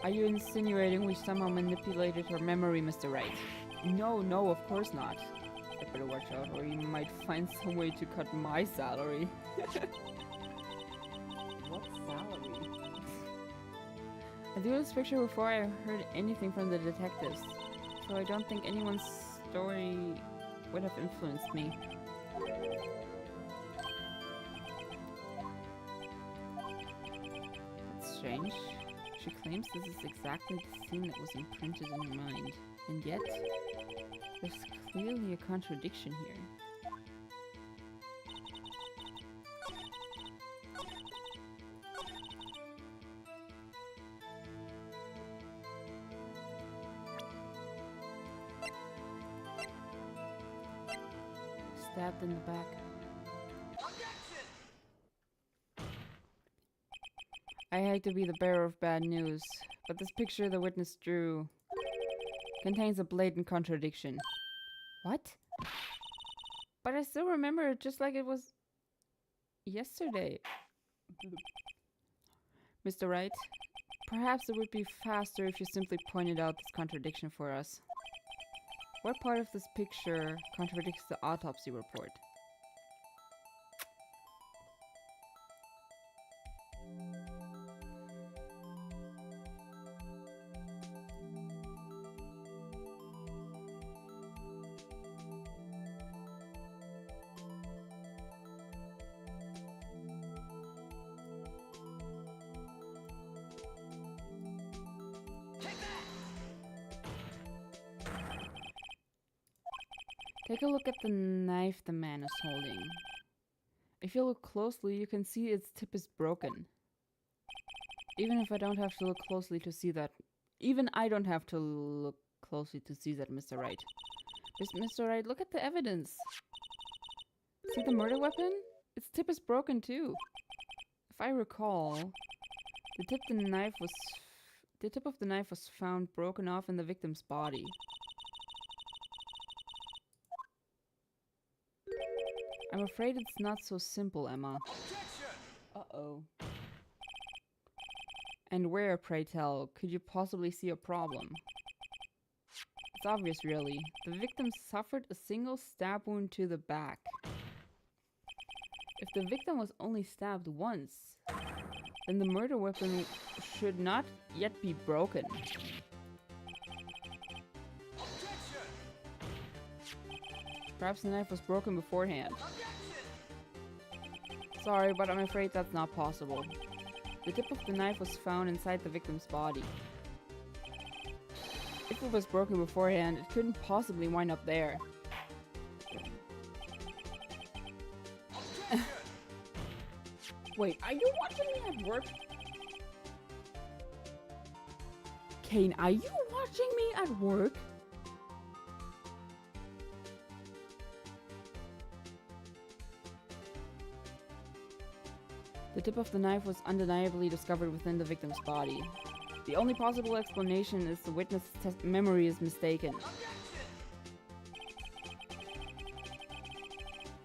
Are you insinuating we somehow manipulated her memory, Mr. Wright? No, of course not. I better watch out, or you might find some way to cut my salary. What salary? I drew this picture before I heard anything from the detectives, so I don't think anyone's story would have influenced me. That's strange. She claims this is exactly the scene that was imprinted in her mind, and yet, there's clearly a contradiction here. Stabbed in the back. Objection! I hate to be the bearer of bad news, but this picture the witness drew contains a blatant contradiction. What? But I still remember it just like it was yesterday. Mr. Wright, perhaps it would be faster if you simply pointed out this contradiction for us. What part of this picture contradicts the autopsy report? Take a look at the knife the man is holding. If you look closely, you can see its tip is broken. Even if I don't have to look closely to see that. Even I don't have to look closely to see that, Mr. Wright. Mr. Wright, look at the evidence. See the murder weapon? Its tip is broken too. If I recall, the tip of the knife was found broken off in the victim's body. I'm afraid it's not so simple, Emma. Uh-oh. And where, pray tell, could you possibly see a problem? It's obvious, really. The victim suffered a single stab wound to the back. If the victim was only stabbed once, then the murder weapon should not yet be broken. Perhaps the knife was broken beforehand. Sorry, but I'm afraid that's not possible. The tip of the knife was found inside the victim's body. if it was broken beforehand, it couldn't possibly wind up there. Wait, are you watching me at work? Kane, are you watching me at work? The tip of the knife was undeniably discovered within the victim's body. The only possible explanation is the witness' memory is mistaken.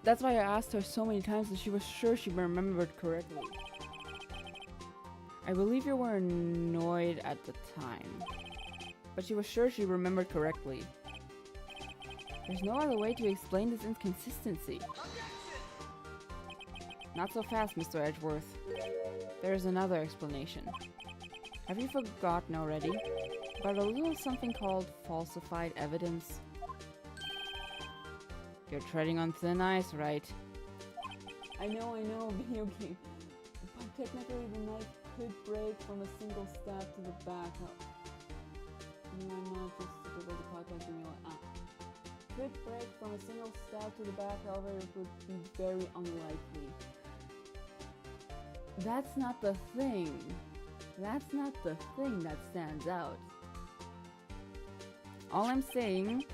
That's why I asked her so many times and she was sure she remembered correctly. I believe you were annoyed at the time, but she was sure she remembered correctly. There's no other way to explain this inconsistency. Not so fast, Mr. Edgeworth. There is another explanation. Have you forgotten already about a little something called falsified evidence? You're treading on thin ice, right? I know, video game. But technically the knife could break from a single stab to the back. I'm not just typical the podcast in real could break from a single stab to the back, however it would be very unlikely. That's not the thing. That's not the thing that stands out. All I'm saying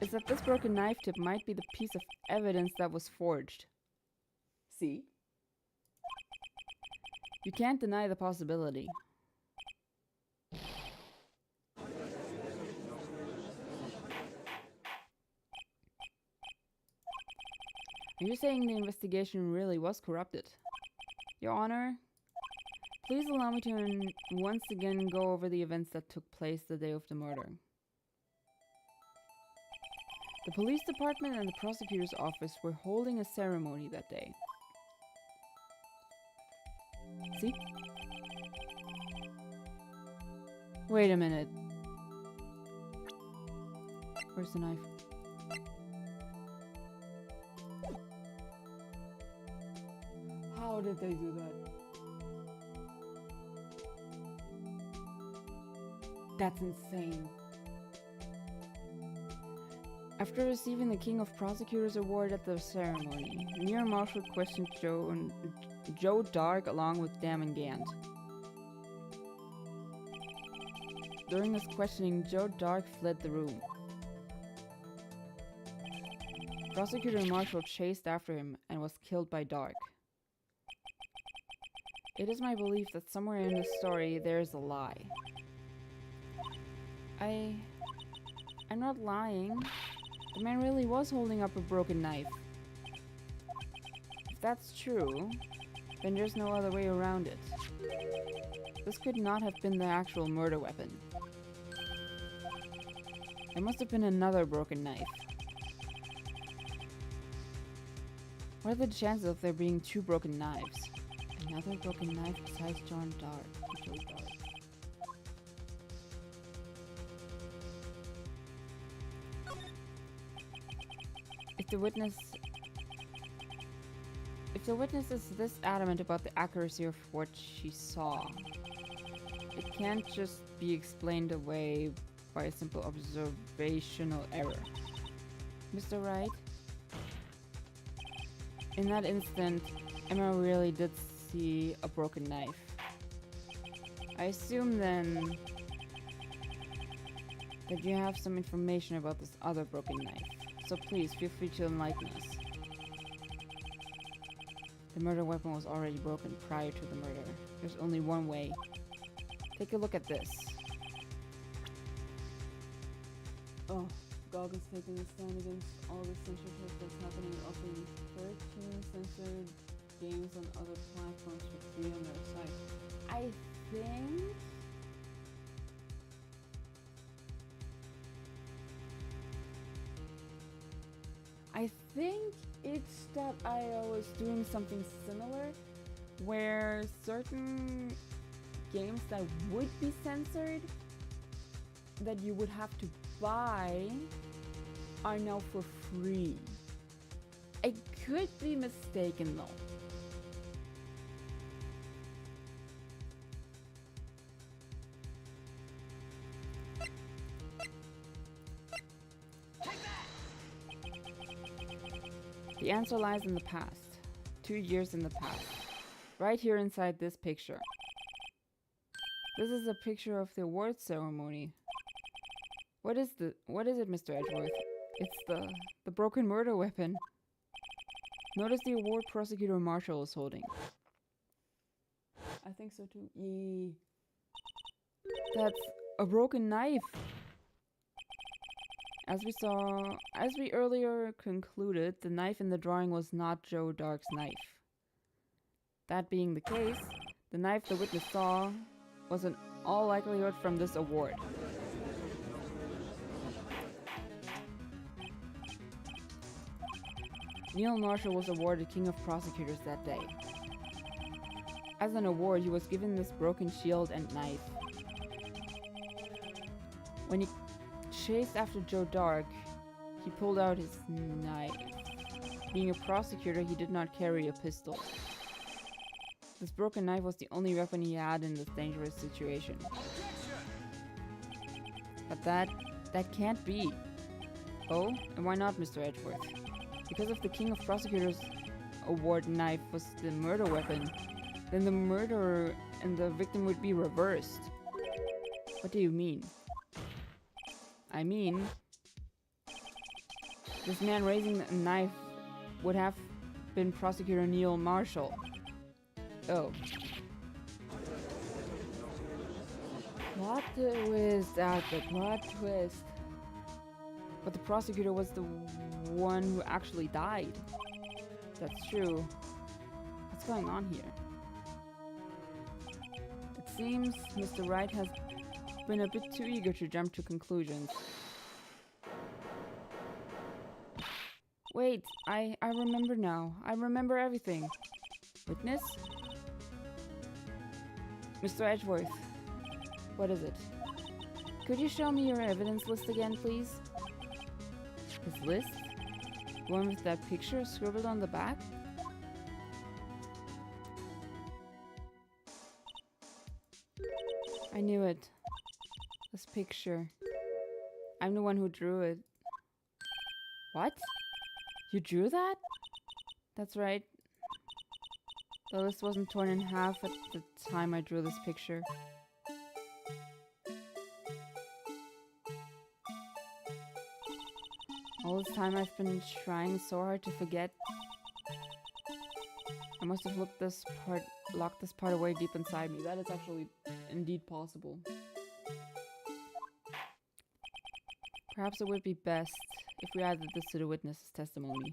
is that this broken knife tip might be the piece of evidence that was forged. See? You can't deny the possibility. Are you saying the investigation really was corrupted? Your Honor, please allow me to once again go over the events that took place the day of the murder. The police department and the prosecutor's office were holding a ceremony that day. See? Wait a minute. Where's the knife? How did they do that? That's insane. After receiving the King of Prosecutors award at the ceremony, Mayor Marshall questioned Joe Dark along with Damon Gant. During his questioning, Joe Dark fled the room. Prosecutor Marshall chased after him and was killed by Dark. It is my belief that somewhere in this story there is a lie. I'm not lying. The man really was holding up a broken knife. If that's true, then there's no other way around it. This could not have been the actual murder weapon. There must have been another broken knife. What are the chances of there being two broken knives? Another broken knife besides Joe Dark. If the witness is this adamant about the accuracy of what she saw, it can't just be explained away by a simple observational error. Mr. Wright? In that instant, Emma really did see a broken knife. I assume then that you have some information about this other broken knife. So please, feel free to enlighten us. The murder weapon was already broken prior to the murder. There's only one way. Take a look at this. Oh, GOG is taking a stand against all the censorship that's happening, offering 13 censored games on other platforms for free on their site. I think... I think it's that IO is doing something similar, where certain games that would be censored, that you would have to buy, are now for free. I could be mistaken though. The answer lies in the past. 2 years in the past. Right here inside this picture. This is a picture of the award ceremony. What is it, Mr. Edgeworth? It's the broken murder weapon. Notice the award prosecutor Marshall is holding. I think so too. Yee. That's a broken knife. As we earlier concluded, the knife in the drawing was not Joe Dark's knife. That being the case, the knife the witness saw was in all likelihood from this award. Neil Marshall was awarded King of Prosecutors that day. As an award, he was given this broken shield and knife. When he chased after Joe Dark, he pulled out his knife. Being a prosecutor, he did not carry a pistol. This broken knife was the only weapon he had in this dangerous situation. But that can't be. Oh, and why not, Mr. Edgeworth? Because if the King of Prosecutors award knife was the murder weapon, then the murderer and the victim would be reversed. What do you mean? I mean, this man raising a knife would have been Prosecutor Neil Marshall. Oh. Plot twist after plot twist. But the prosecutor was the one who actually died. That's true. What's going on here? It seems Mr. Wright has been a bit too eager to jump to conclusions. Wait, I remember now. I remember everything. Witness? Mr. Edgeworth, what is it? Could you show me your evidence list again, please? His list? The one with that picture scribbled on the back? I knew it. This picture. I'm the one who drew it. What? You drew that? That's right. The list wasn't torn in half at the time I drew this picture. All this time I've been trying so hard to forget. I must have locked this part away deep inside me. That is actually indeed possible. Perhaps it would be best if we added this to the witness's testimony.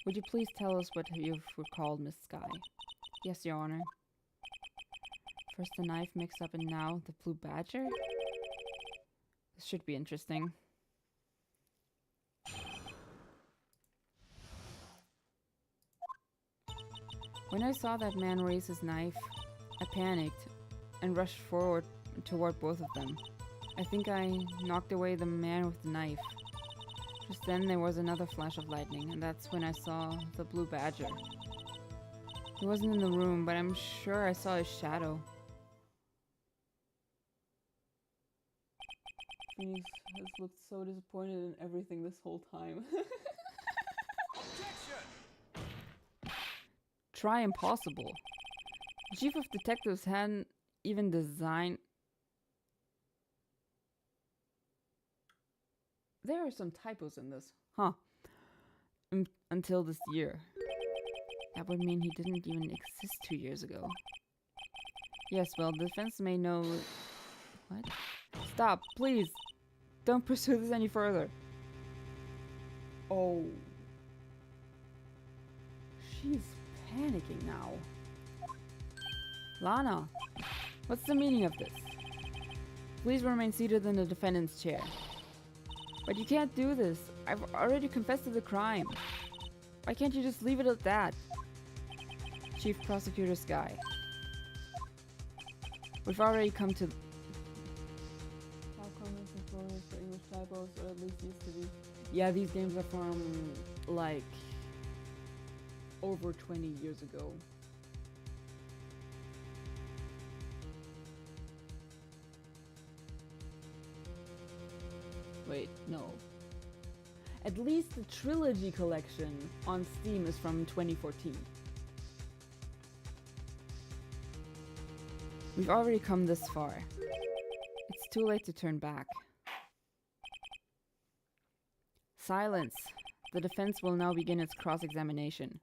Would you please tell us what you've recalled, Miss Skye? Yes, Your Honor. First the knife mixed up and now the blue badger? This should be interesting. When I saw that man raise his knife, I panicked and rushed forward toward both of them. I think I knocked away the man with the knife. Just then there was another flash of lightning, and that's when I saw the blue badger. He wasn't in the room, but I'm sure I saw his shadow. Phoenix has looked so disappointed in everything this whole time. Try impossible. The chief of detectives hadn't even designed... There are some typos in this. Huh. Until this year. That would mean he didn't even exist 2 years ago. Yes, well, the defense may know... What? Stop, please! Don't pursue this any further. Oh. She's panicking now. Lana, what's the meaning of this? Please remain seated in the defendant's chair. But you can't do this. I've already confessed to the crime. Why can't you just leave it at that? Chief Prosecutor Skye. We've already come to... How comments and floors for English typos, or at least used to be. Yeah, these games are from, like, over 20 years ago. Wait, no. At least the Trilogy collection on Steam is from 2014. We've already come this far. It's too late to turn back. Silence! The defense will now begin its cross-examination.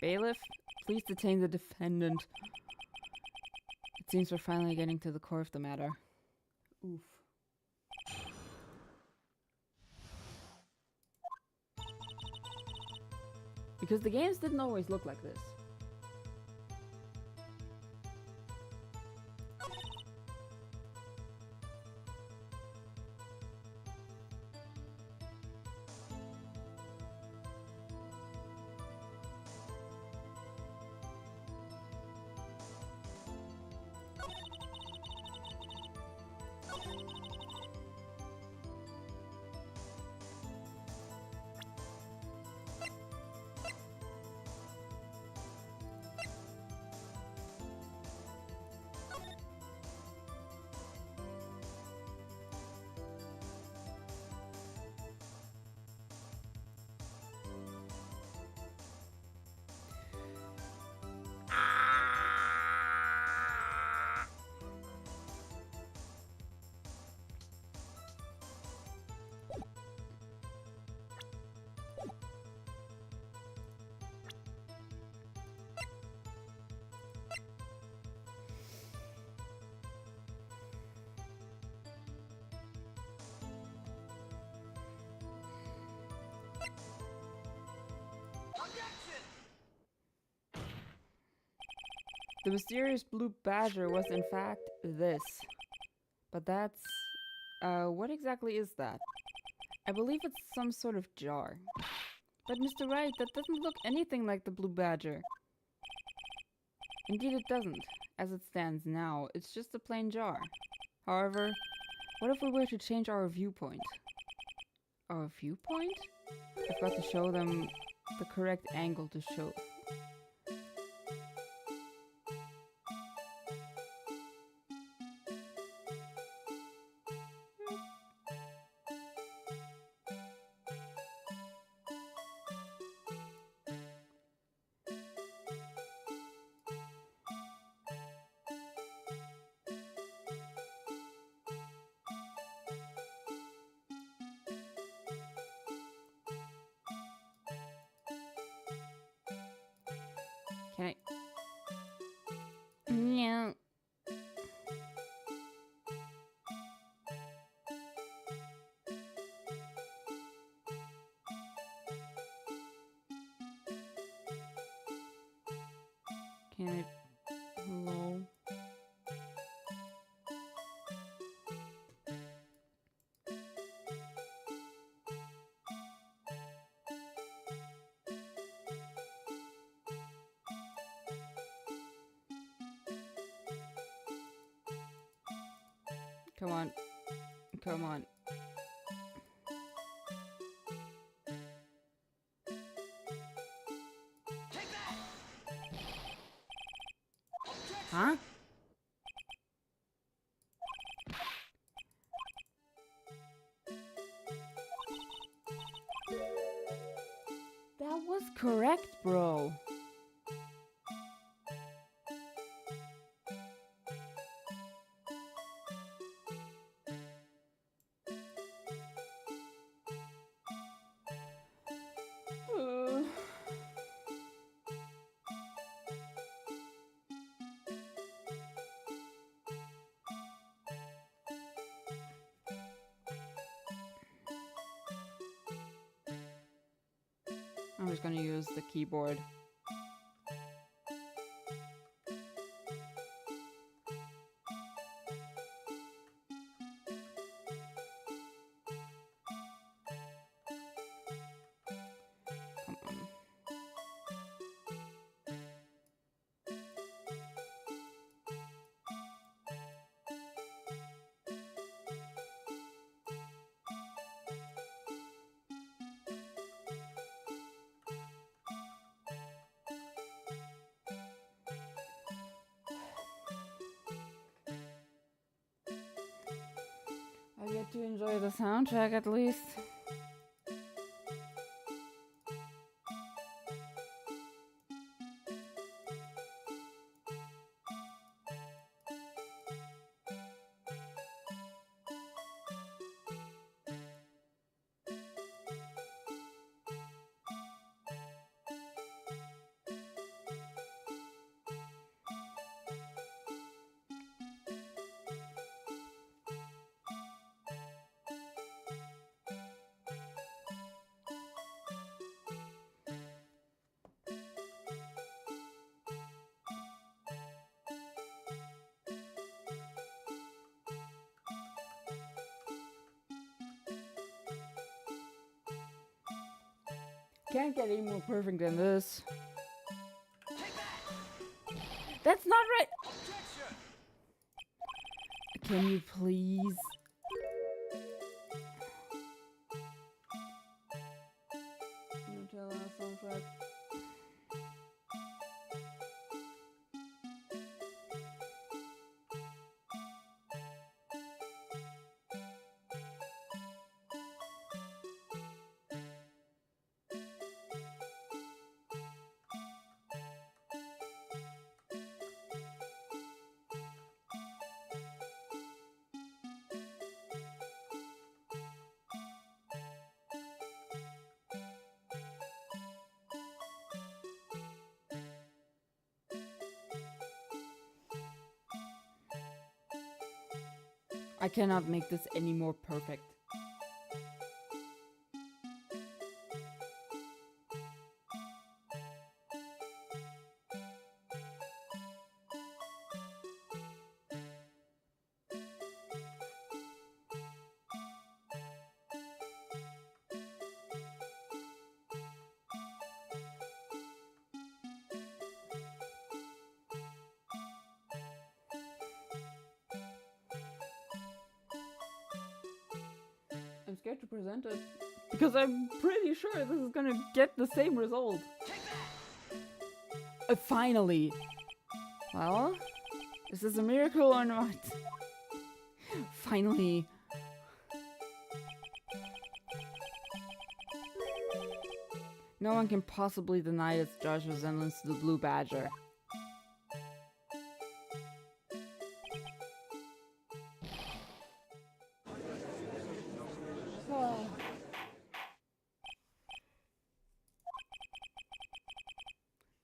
Bailiff, please detain the defendant. It seems we're finally getting to the core of the matter. Oof. Because the games didn't always look like this. Objection! The mysterious blue badger was in fact this. But that's... what exactly is that? I believe it's some sort of jar. But Mr. Wright, that doesn't look anything like the blue badger. Indeed it doesn't. As it stands now, it's just a plain jar. However, what if we were to change our viewpoint? Our viewpoint? I've got to show them the correct angle to show. Can I? No. Can I? Hello? Come on. Come on. Take that! Huh? That was correct, bro. I'm just gonna use the keyboard. Come on. I get to enjoy the soundtrack at least. Can't get any more perfect than this. Take that! That's not right! Objection! Can you please? Nutella soundtrack. I cannot make this any more perfect. I'm scared to present it because I'm pretty sure this is gonna get the same result. Finally! Well, is this a miracle or not? Finally! No one can possibly deny its jar's resemblance to the Blue Badger.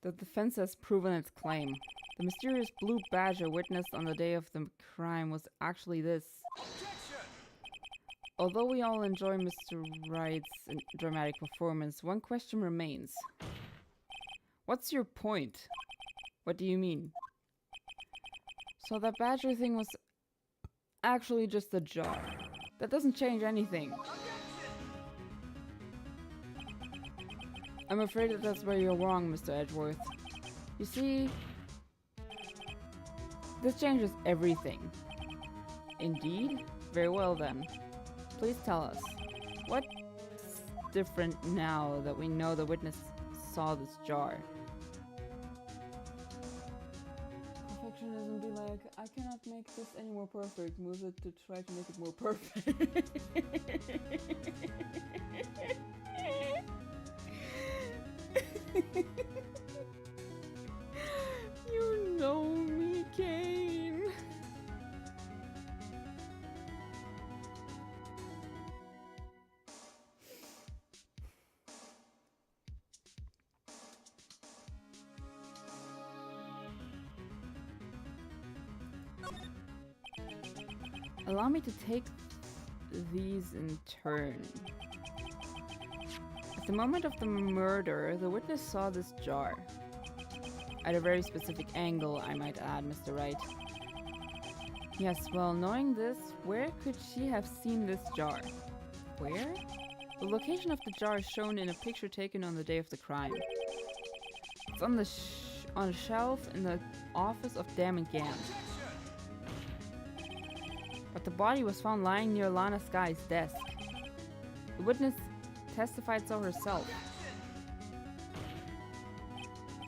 The defense has proven its claim. The mysterious Blue Badger witnessed on the day of the crime was actually this. Objection! Although we all enjoy Mr. Wright's dramatic performance, one question remains. What's your point? What do you mean? So that Badger thing was actually just a jar. That doesn't change anything. I'm afraid that that's where you're wrong, Mr. Edgeworth. You see, this changes everything. Indeed? Very well then. Please tell us, what's different now that we know the witness saw this jar? Perfectionism be like, I cannot make this any more perfect. Move it to try to make it more perfect. You know me, Kane. Allow me to take these in turn. At the moment of the murder, the witness saw this jar. At a very specific angle, I might add, Mr. Wright. Yes, well, knowing this, where could she have seen this jar? Where? The location of the jar is shown in a picture taken on the day of the crime. It's on a shelf in the office of Dam and Gant. But the body was found lying near Lana Sky's desk. The witness testified so herself.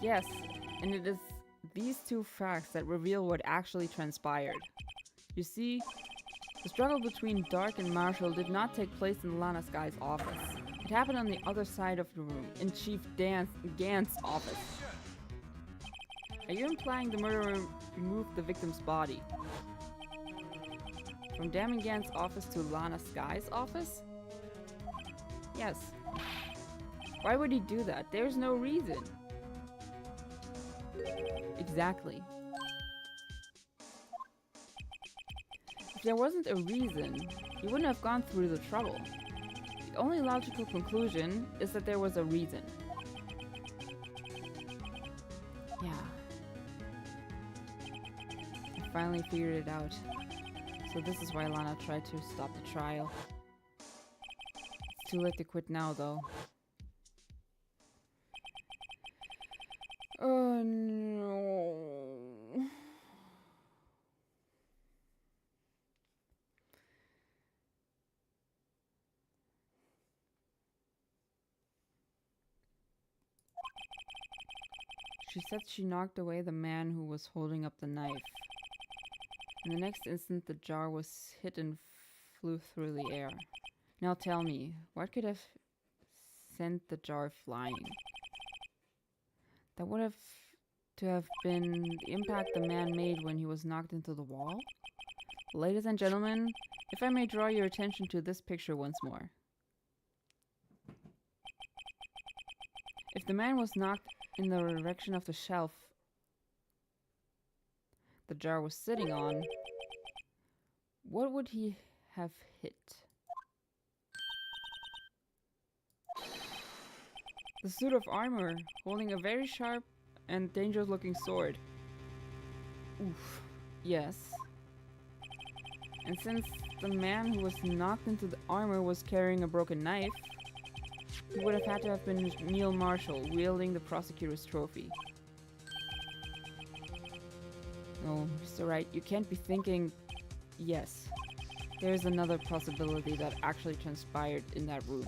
Yes, and it is these two facts that reveal what actually transpired. You see, the struggle between Dark and Marshall did not take place in Lana Sky's office. It happened on the other side of the room, in Chief Gant's office. Are you implying the murderer removed the victim's body from Dam and Gant's office to Lana Sky's office? Yes. Why would he do that? There's no reason. Exactly. If there wasn't a reason, he wouldn't have gone through the trouble. The only logical conclusion is that there was a reason. Yeah. I finally figured it out. So this is why Lana tried to stop the trial. It's too late to quit now, though. She said she knocked away the man who was holding up the knife. In the next instant, the jar was hit and flew through the air. Now tell me, what could have sent the jar flying? That would have to have been the impact the man made when he was knocked into the wall? Ladies and gentlemen, if I may draw your attention to this picture once more. If the man was knocked in the direction of the shelf the jar was sitting on, what would he have hit? The suit of armor, holding a very sharp and dangerous looking sword. Oof. Yes. And since the man who was knocked into the armor was carrying a broken knife, he would have had to have been Neil Marshall, wielding the prosecutor's trophy. No, Mr. Wright, you can't be thinking... Yes. There's another possibility that actually transpired in that room.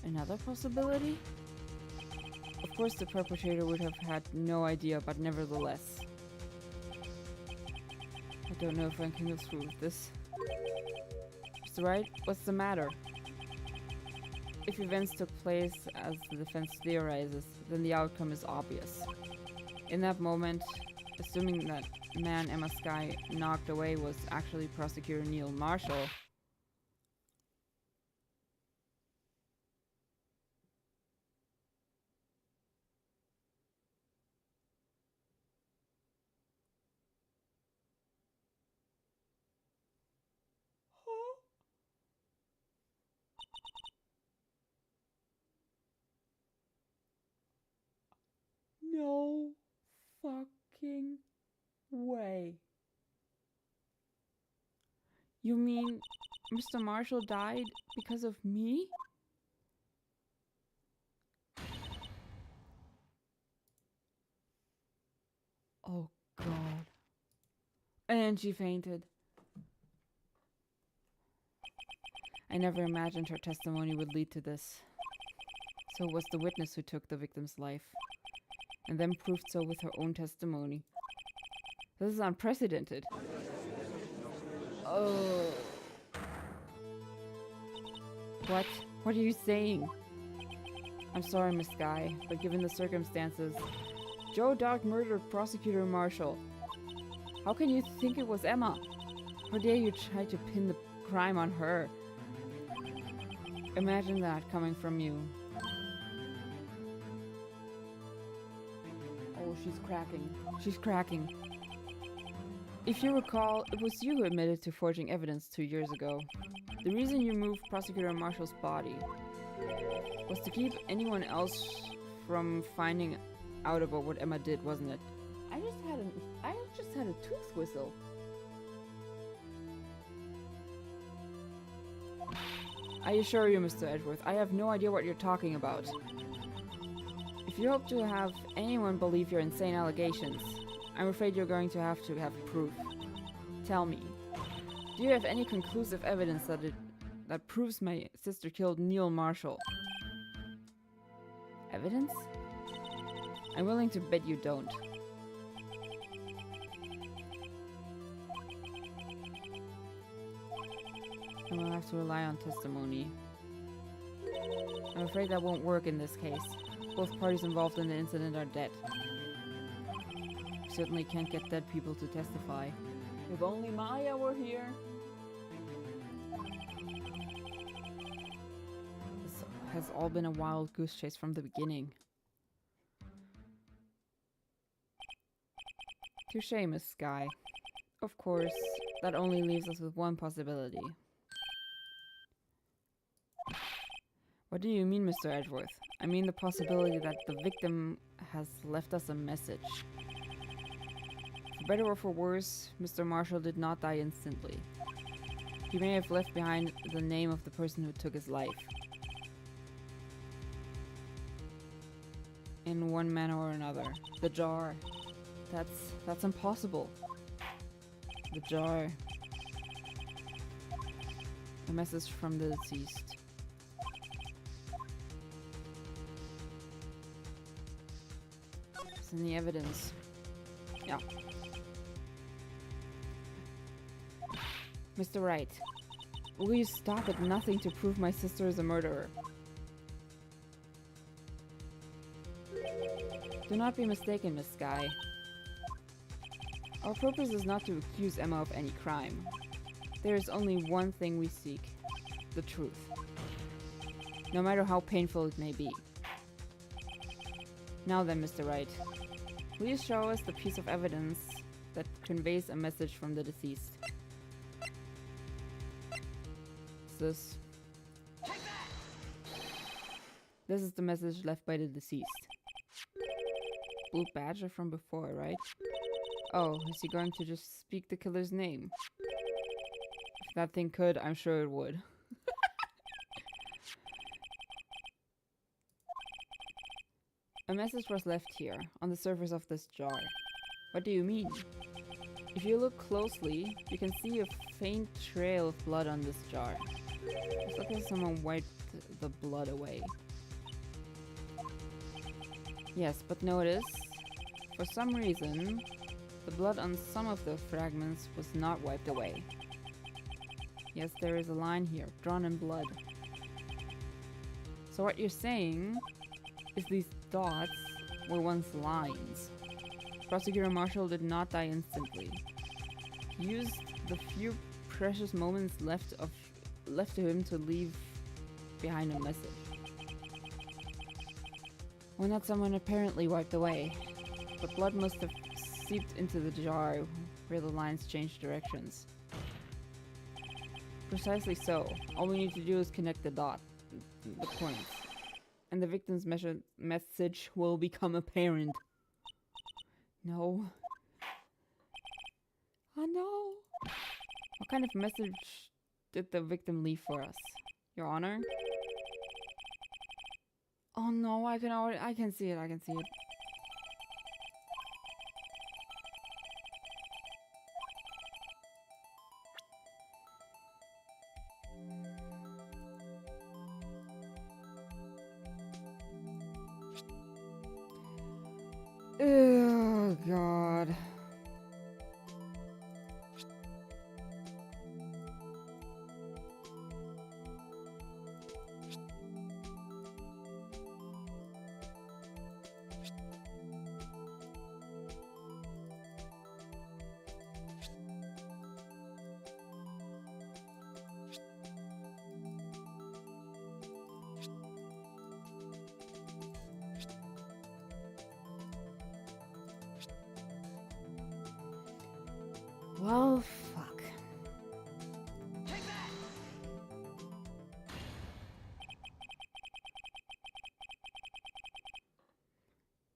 Another possibility? Of course the perpetrator would have had no idea, but nevertheless. I don't know if I can go through with this. Mr. Wright, what's the matter? If events took place as the defense theorizes, then the outcome is obvious. In that moment, assuming that man Emma Skye knocked away was actually Prosecutor Neil Marshall, no fucking way. You mean Mr. Marshall died because of me? Oh God. And she fainted. I never imagined her testimony would lead to this. So it was the witness who took the victim's life, and then proved so with her own testimony. This is unprecedented. Oh. What? What are you saying? I'm sorry, Miss Skye, but given the circumstances, Joe Dark murdered Prosecutor Marshall. How can you think it was Emma? How dare you try to pin the crime on her? Imagine that coming from you. Oh, she's cracking. She's cracking. If you recall, it was you who admitted to forging evidence 2 years ago. The reason you moved Prosecutor Marshall's body was to keep anyone else from finding out about what Emma did, wasn't it? I just had a tooth whistle. I assure you, Mr. Edgeworth, I have no idea what you're talking about. If you hope to have anyone believe your insane allegations, I'm afraid you're going to have proof. Tell me, do you have any conclusive evidence that proves my sister killed Neil Marshall? Evidence? I'm willing to bet you don't. And we'll have to rely on testimony. I'm afraid that won't work in this case. Both parties involved in the incident are dead. We certainly can't get dead people to testify. If only Maya were here. This has all been a wild goose chase from the beginning. Touché, Miss Skye. Of course, that only leaves us with one possibility. What do you mean, Mr. Edgeworth? I mean the possibility that the victim has left us a message. For better or for worse, Mr. Marshall did not die instantly. He may have left behind the name of the person who took his life. In one manner or another. The jar. That's impossible. The jar. A message from the deceased. Any evidence? Yeah. Mr. Wright, will you stop at nothing to prove my sister is a murderer? Do not be mistaken, Miss Skye. Our purpose is not to accuse Emma of any crime. There is only one thing we seek: the truth. No matter how painful it may be. Now then, Mr. Wright, will you show us the piece of evidence that conveys a message from the deceased? What's this? This is the message left by the deceased. Blue badge from before, right? Oh, is he going to just speak the killer's name? If that thing could, I'm sure it would. A message was left here, on the surface of this jar. What do you mean? If you look closely, you can see a faint trail of blood on this jar. It's like if someone wiped the blood away. Yes, but notice, for some reason, the blood on some of the fragments was not wiped away. Yes, there is a line here, drawn in blood. So what you're saying is these dots were once lines. Prosecutor Marshall did not die instantly. He used the few precious moments left to him to leave behind a message. Well, not someone apparently wiped away, but blood must have seeped into the jar where the lines changed directions. Precisely so. All we need to do is connect the points, and the victim's message will become apparent. No. Oh no. What kind of message did the victim leave for us, Your Honor? Oh no, I can see it, I can see it. Oh God. Well, fuck. Take that!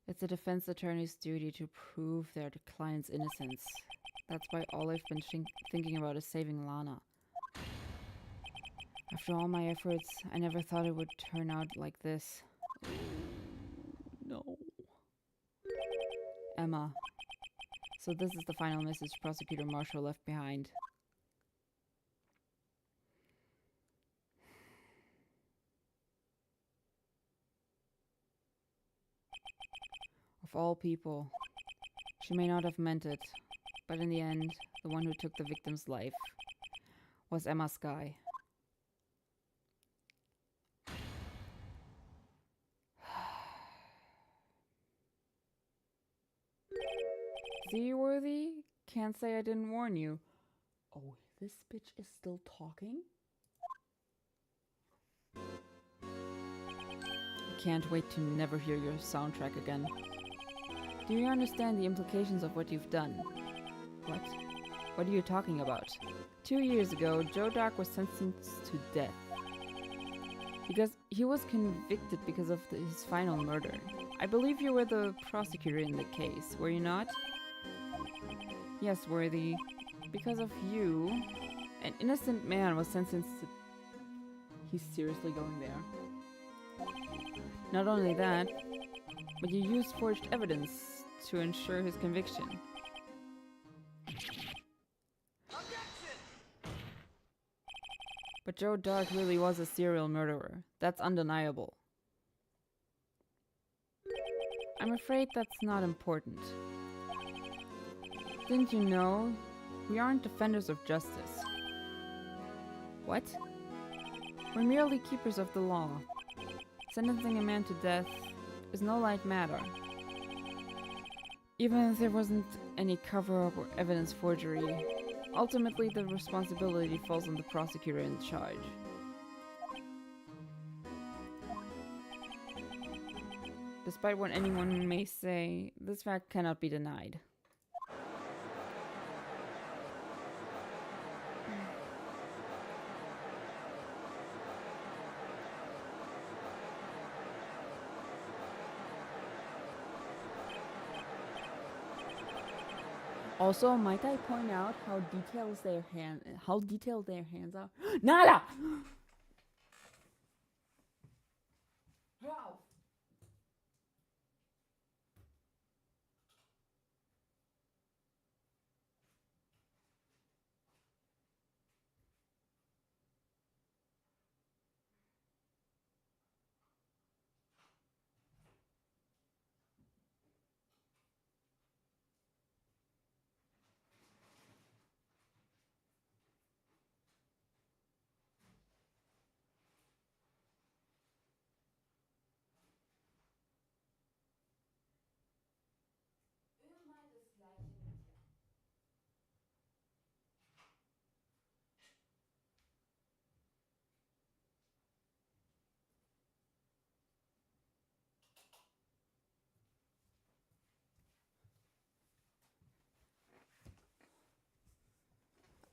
It's a defense attorney's duty to prove their client's innocence. That's why all I've been thinking about is saving Lana. After all my efforts, I never thought it would turn out like this. No. Emma. So this is the final message Prosecutor Marshall left behind. Of all people, she may not have meant it, but in the end, the one who took the victim's life was Emma Skye. Seaworthy? Can't say I didn't warn you. Oh, this bitch is still talking? I can't wait to never hear your soundtrack again. Do you understand the implications of what you've done? What? What are you talking about? 2 years ago, Joe Dark was sentenced to death. Because he was convicted because of his final murder. I believe you were the prosecutor in the case, were you not? Yes, Worthy. Because of you, an innocent man was sentenced to... He's seriously going there. Not only that, but you used forged evidence to ensure his conviction. Objection! But Joe Dark really was a serial murderer. That's undeniable. I'm afraid that's not important. Didn't you know? We aren't defenders of justice. What? We're merely keepers of the law. Sentencing a man to death is no light matter. Even if there wasn't any cover-up or evidence forgery, ultimately the responsibility falls on the prosecutor in charge. Despite what anyone may say, this fact cannot be denied. Also, might I point out how detailed their hands are? Nada! Wow.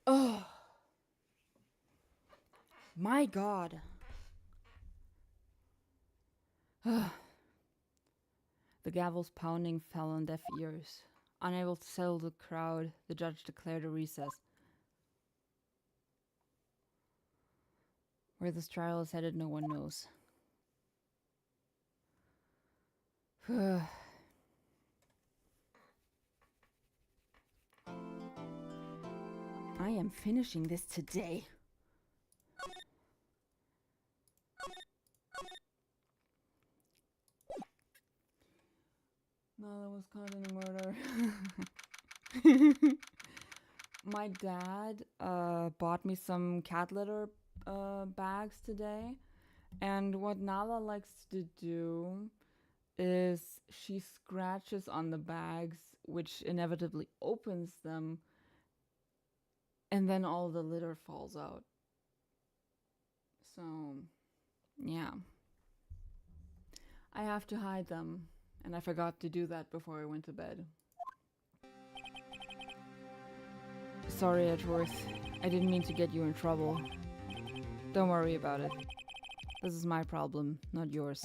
Oh, my God. The gavel's pounding fell on deaf ears. Unable to settle the crowd, the judge declared a recess. Where this trial is headed, no one knows. I am finishing this today. Nala was caught in a murder. My dad bought me some cat litter bags today, and what Nala likes to do is she scratches on the bags, which inevitably opens them, and then all the litter falls out. So, yeah. I have to hide them, and I forgot to do that before I went to bed. Sorry, Edgeworth. I didn't mean to get you in trouble. Don't worry about it. This is my problem, not yours.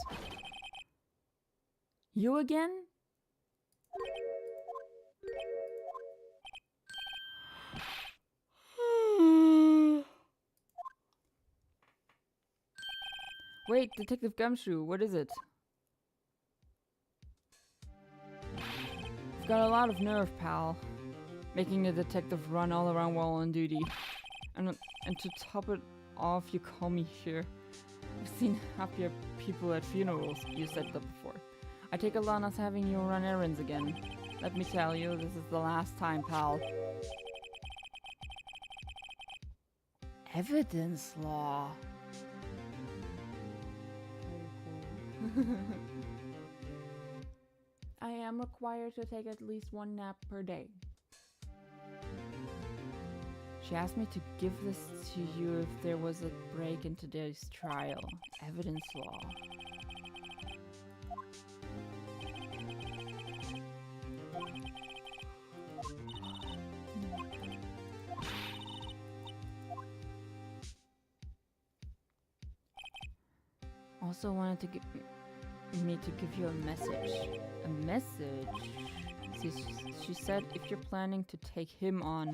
You again? Wait, Detective Gumshoe, what is it? You've got a lot of nerve, pal. Making a detective run all around while on duty. And to top it off, you call me here. I've seen happier people at funerals, you said that before. I take a lot of having you run errands again. Let me tell you, this is the last time, pal. Evidence law. I am required to take at least one nap per day. She asked me to give this to you if there was a break in today's trial. Evidence law. Also wanted to give me to give you a message. A message? She said if you're planning to take him on,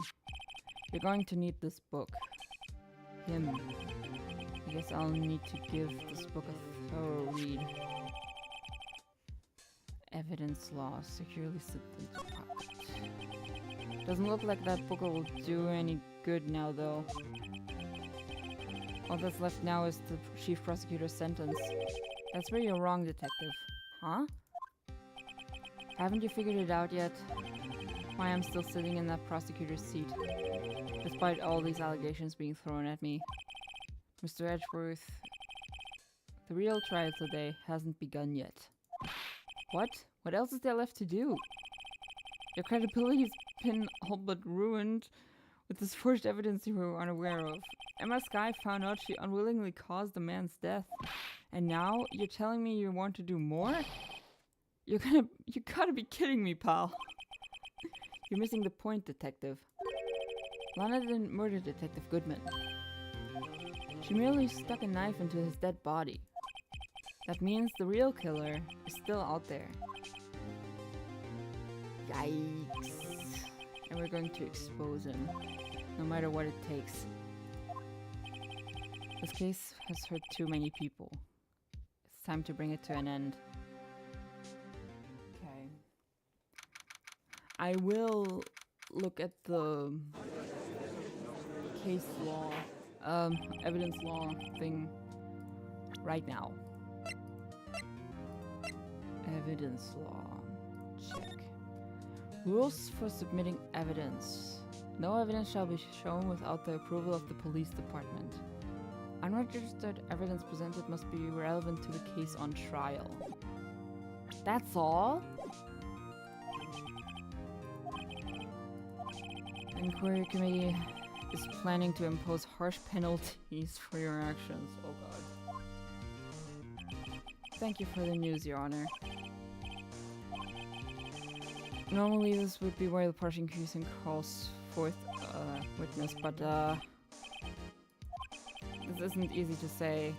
you're going to need this book. Him. I guess I'll need to give this book a thorough read. Evidence law securely slipped into pocket. Doesn't look like that book will do any good now, though. All that's left now is the chief prosecutor's sentence. That's where you're wrong, detective. Huh? Haven't you figured it out yet? Why I'm still sitting in that prosecutor's seat, despite all these allegations being thrown at me. Mr. Edgeworth, the real trial today hasn't begun yet. What? What else is there left to do? Your credibility's been all but ruined with this forged evidence you were unaware of. Emma Skye found out she unwillingly caused the man's death. And now you're telling me you want to do more? You gotta be kidding me, pal. You're missing the point, Detective. Lana didn't murder Detective Goodman. She merely stuck a knife into his dead body. That means the real killer is still out there. Yikes. And we're going to expose him, no matter what it takes. This case has hurt too many people. It's time to bring it to an end. Okay. I will look at the case law, evidence law thing right now. Evidence law. Check. Rules for submitting evidence. No evidence shall be shown without the approval of the police department. Unregistered evidence presented must be relevant to the case on trial. That's all? Inquiry committee is planning to impose harsh penalties for your actions. Oh god. Thank you for the news, Your Honor. Normally this would be where the prosecution calls forth a witness, but this isn't easy to say.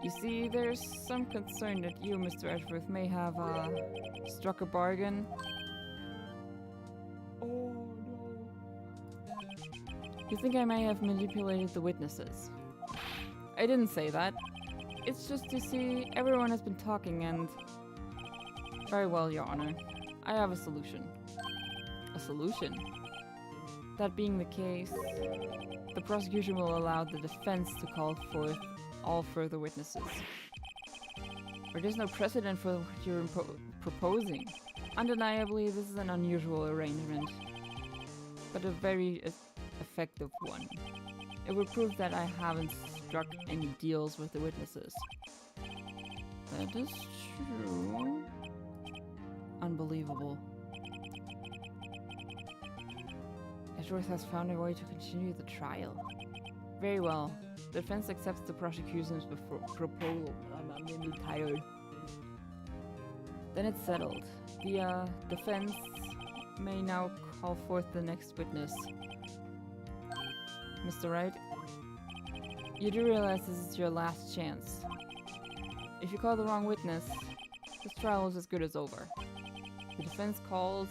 You see, there's some concern that you, Mr. Edgeworth, may have struck a bargain. Oh no. You think I may have manipulated the witnesses? I didn't say that. It's just, you see, everyone has been talking and... Very well, Your Honor. I have a solution. A solution? That being the case, the prosecution will allow the defense to call forth all further witnesses. But there's no precedent for what you're proposing. Undeniably, this is an unusual arrangement, but a very effective one. It would prove that I haven't struck any deals with the witnesses. That is true. Unbelievable. Edgeworth has found a way to continue the trial. Very well. The defense accepts the prosecution's proposal. I'm really tired. Then it's settled. The defense may now call forth the next witness. Mr. Wright, you do realize this is your last chance. If you call the wrong witness, this trial is as good as over. The defense calls...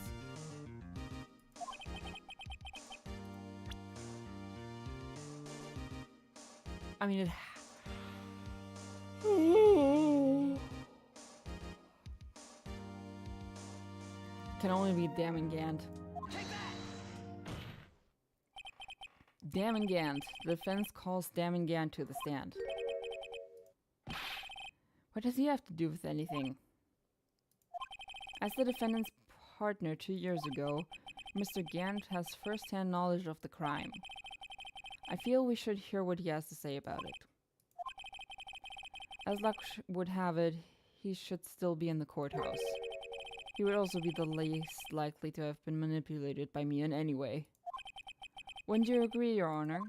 I mean, it... can only be Damon-Gant. Damon-Gant. The defense calls Damon-Gant to the stand. What does he have to do with anything? As the defendant's partner 2 years ago, Mr. Gant has first-hand knowledge of the crime. I feel we should hear what he has to say about it. As luck would have it, he should still be in the courthouse. He would also be the least likely to have been manipulated by me in any way. Wouldn't you agree, Your Honor?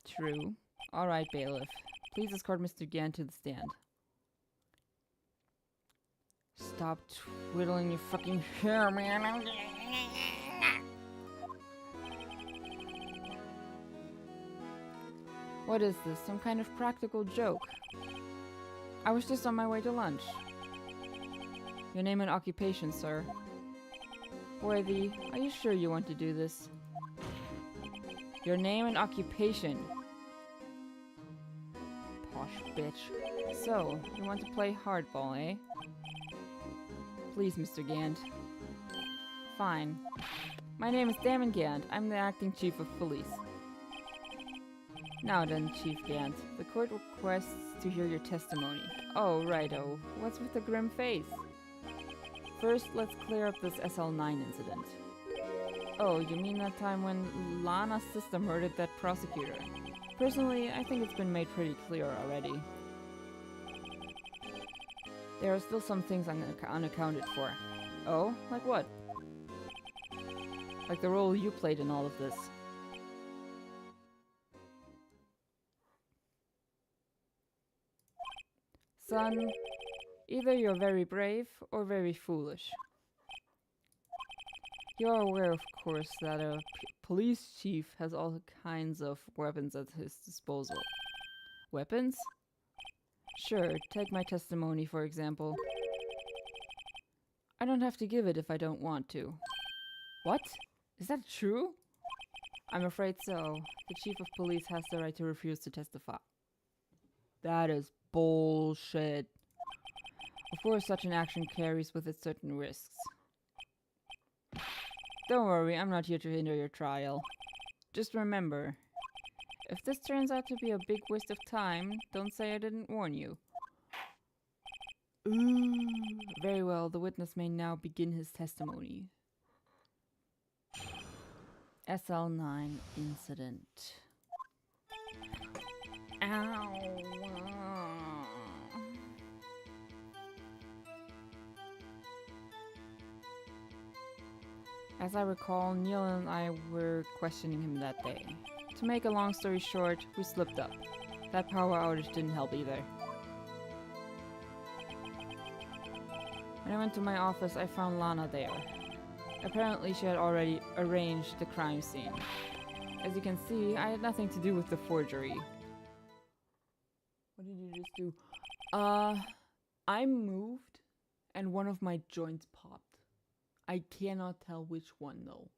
True. Alright, bailiff. Please escort Mr. Gant to the stand. Stop twiddling your fucking hair, man. What is this? Some kind of practical joke? I was just on my way to lunch. Your name and occupation, sir. Worthy, are you sure you want to do this? Your name and occupation. Posh bitch. So, you want to play hardball, eh? Please, Mr. Gant. Fine. My name is Damon Gant. I'm the acting chief of police. Now then, Chief Gant, the court requests to hear your testimony. Oh, righto. What's with the grim face? First, let's clear up this SL9 incident. Oh, you mean that time when Lana's sister murdered that prosecutor? Personally, I think it's been made pretty clear already. There are still some things unaccounted for. Oh, like what? Like the role you played in all of this. Son, either you're very brave or very foolish. You're aware, of course, that a police chief has all kinds of weapons at his disposal. Weapons? Sure, take my testimony, for example. I don't have to give it if I don't want to. What? Is that true? I'm afraid so. The chief of police has the right to refuse to testify. That is bullshit. Of course, such an action carries with it certain risks. Don't worry, I'm not here to hinder your trial. Just remember, if this turns out to be a big waste of time, don't say I didn't warn you. Ooh. Very well, the witness may now begin his testimony. SL9 incident. Ow. As I recall, Neil and I were questioning him that day. To make a long story short, we slipped up. That power outage didn't help either. When I went to my office, I found Lana there. Apparently, she had already arranged the crime scene. As you can see, I had nothing to do with the forgery. What did you just do? I moved, and one of my joints popped. I cannot tell which one, though.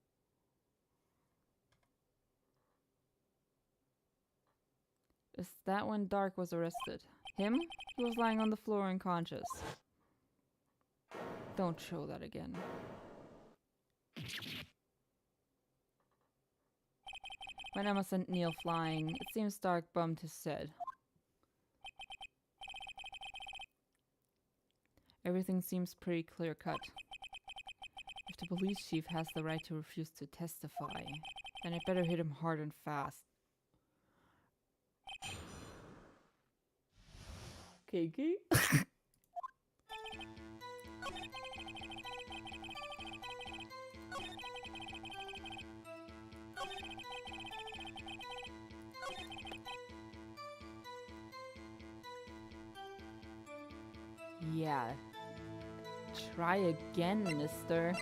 Is that when Dark was arrested? Him? He was lying on the floor unconscious. Don't show that again. When Emma sent Neil flying, it seems Stark bumped his head. Everything seems pretty clear-cut. If the police chief has the right to refuse to testify, then I'd better hit him hard and fast. KK? Yeah. Try again, mister.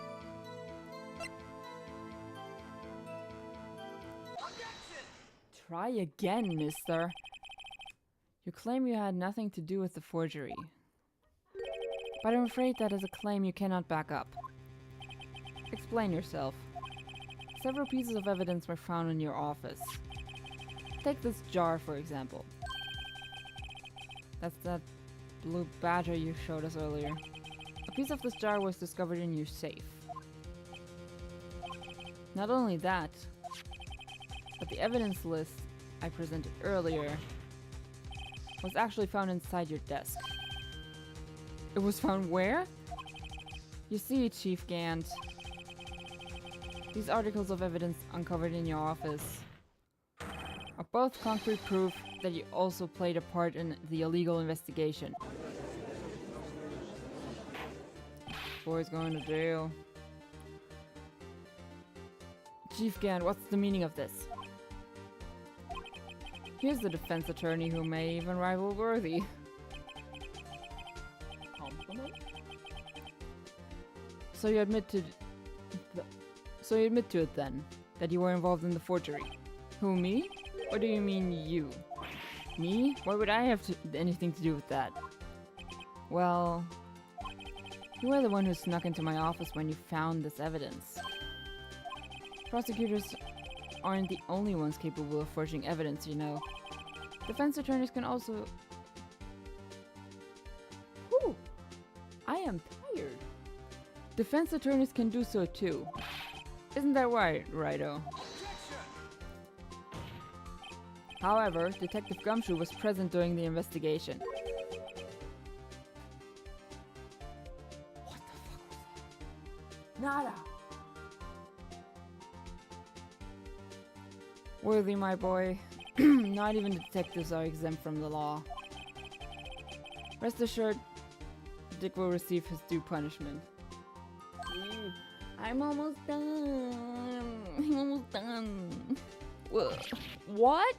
Objection! Try again, mister. You claim you had nothing to do with the forgery. But I'm afraid that is a claim you cannot back up. Explain yourself. Several pieces of evidence were found in your office. Take this jar, for example. That's that blue badger you showed us earlier. A piece of this jar was discovered in your safe. Not only that, but the evidence list I presented earlier was actually found inside your desk. It was found where? You see, Chief Gant, these articles of evidence uncovered in your office are both concrete proof that you also played a part in the illegal investigation. Boy's going to jail. Chief Gant, what's the meaning of this? Here's the defense attorney who may even rival Worthy. Compliment? So you admit to it then, that you were involved in the forgery. Who, me? Or do you mean you? Me? Why would I have anything to do with that? Well, you were the one who snuck into my office when you found this evidence. Prosecutors aren't the only ones capable of forging evidence, you know. Defense attorneys can also... Whew! I am tired. Defense attorneys can do so too. Isn't that right, Righto? However, Detective Gumshoe was present during the investigation. What the fuck was that? with you, my boy. Not even detectives are exempt from the law. Rest assured, Dick will receive his due punishment. I'm almost done. I'm almost done. What?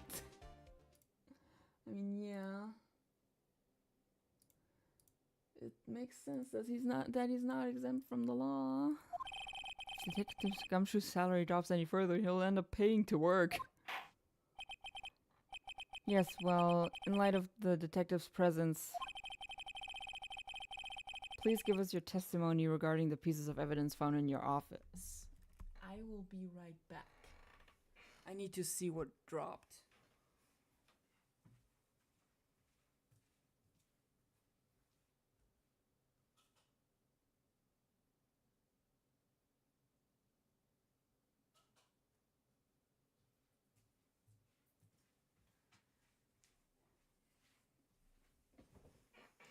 I mean, yeah. It makes sense that he's not exempt from the law. If Detective Gumshoe's salary drops any further, he'll end up paying to work. Yes, well, in light of the detective's presence, please give us your testimony regarding the pieces of evidence found in your office. I will be right back. I need to see what dropped.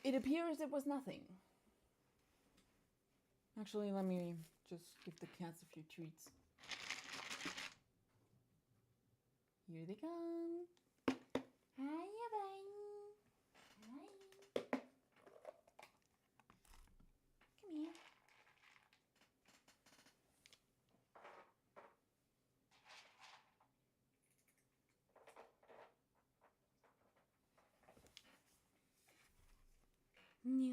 It appears it was nothing. Actually, let me just give the cats a few treats. Here they come. Hiya, buddy. Hi. Come here. Yeah.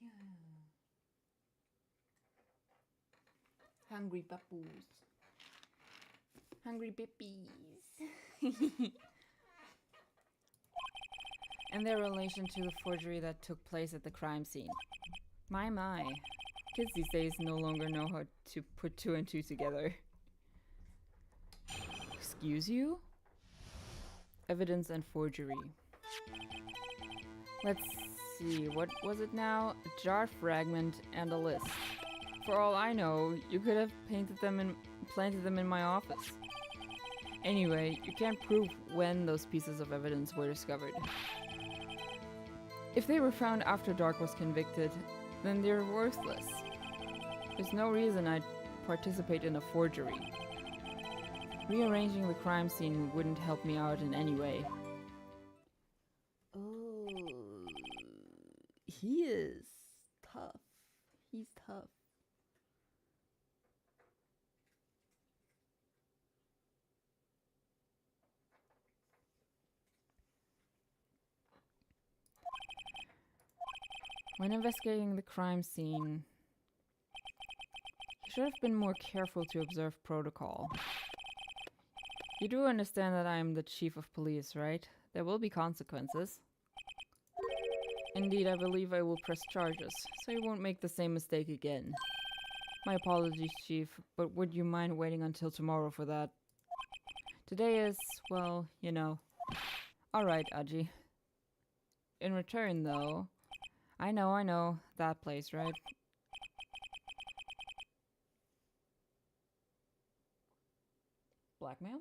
Yeah. Hungry papoos. Hungry pippies. And their relation to the forgery that took place at the crime scene. My. Kids these days no longer know how to put two and two together. Excuse you? Evidence and forgery. Let's see, what was it now? A jar fragment and a list. For all I know, you could have planted them in my office. Anyway, you can't prove when those pieces of evidence were discovered. If they were found after Dark was convicted, then they're worthless. There's no reason I'd participate in a forgery. Rearranging the crime scene wouldn't help me out in any way. Oh, he is tough. He's tough. When investigating the crime scene, you should have been more careful to observe protocol. You do understand that I am the chief of police, right? There will be consequences. Indeed, I believe I will press charges, so you won't make the same mistake again. My apologies, Chief, but would you mind waiting until tomorrow for that? Today is, well, you know. Alright, Aji. In return, though... I know, that place, right? Blackmail?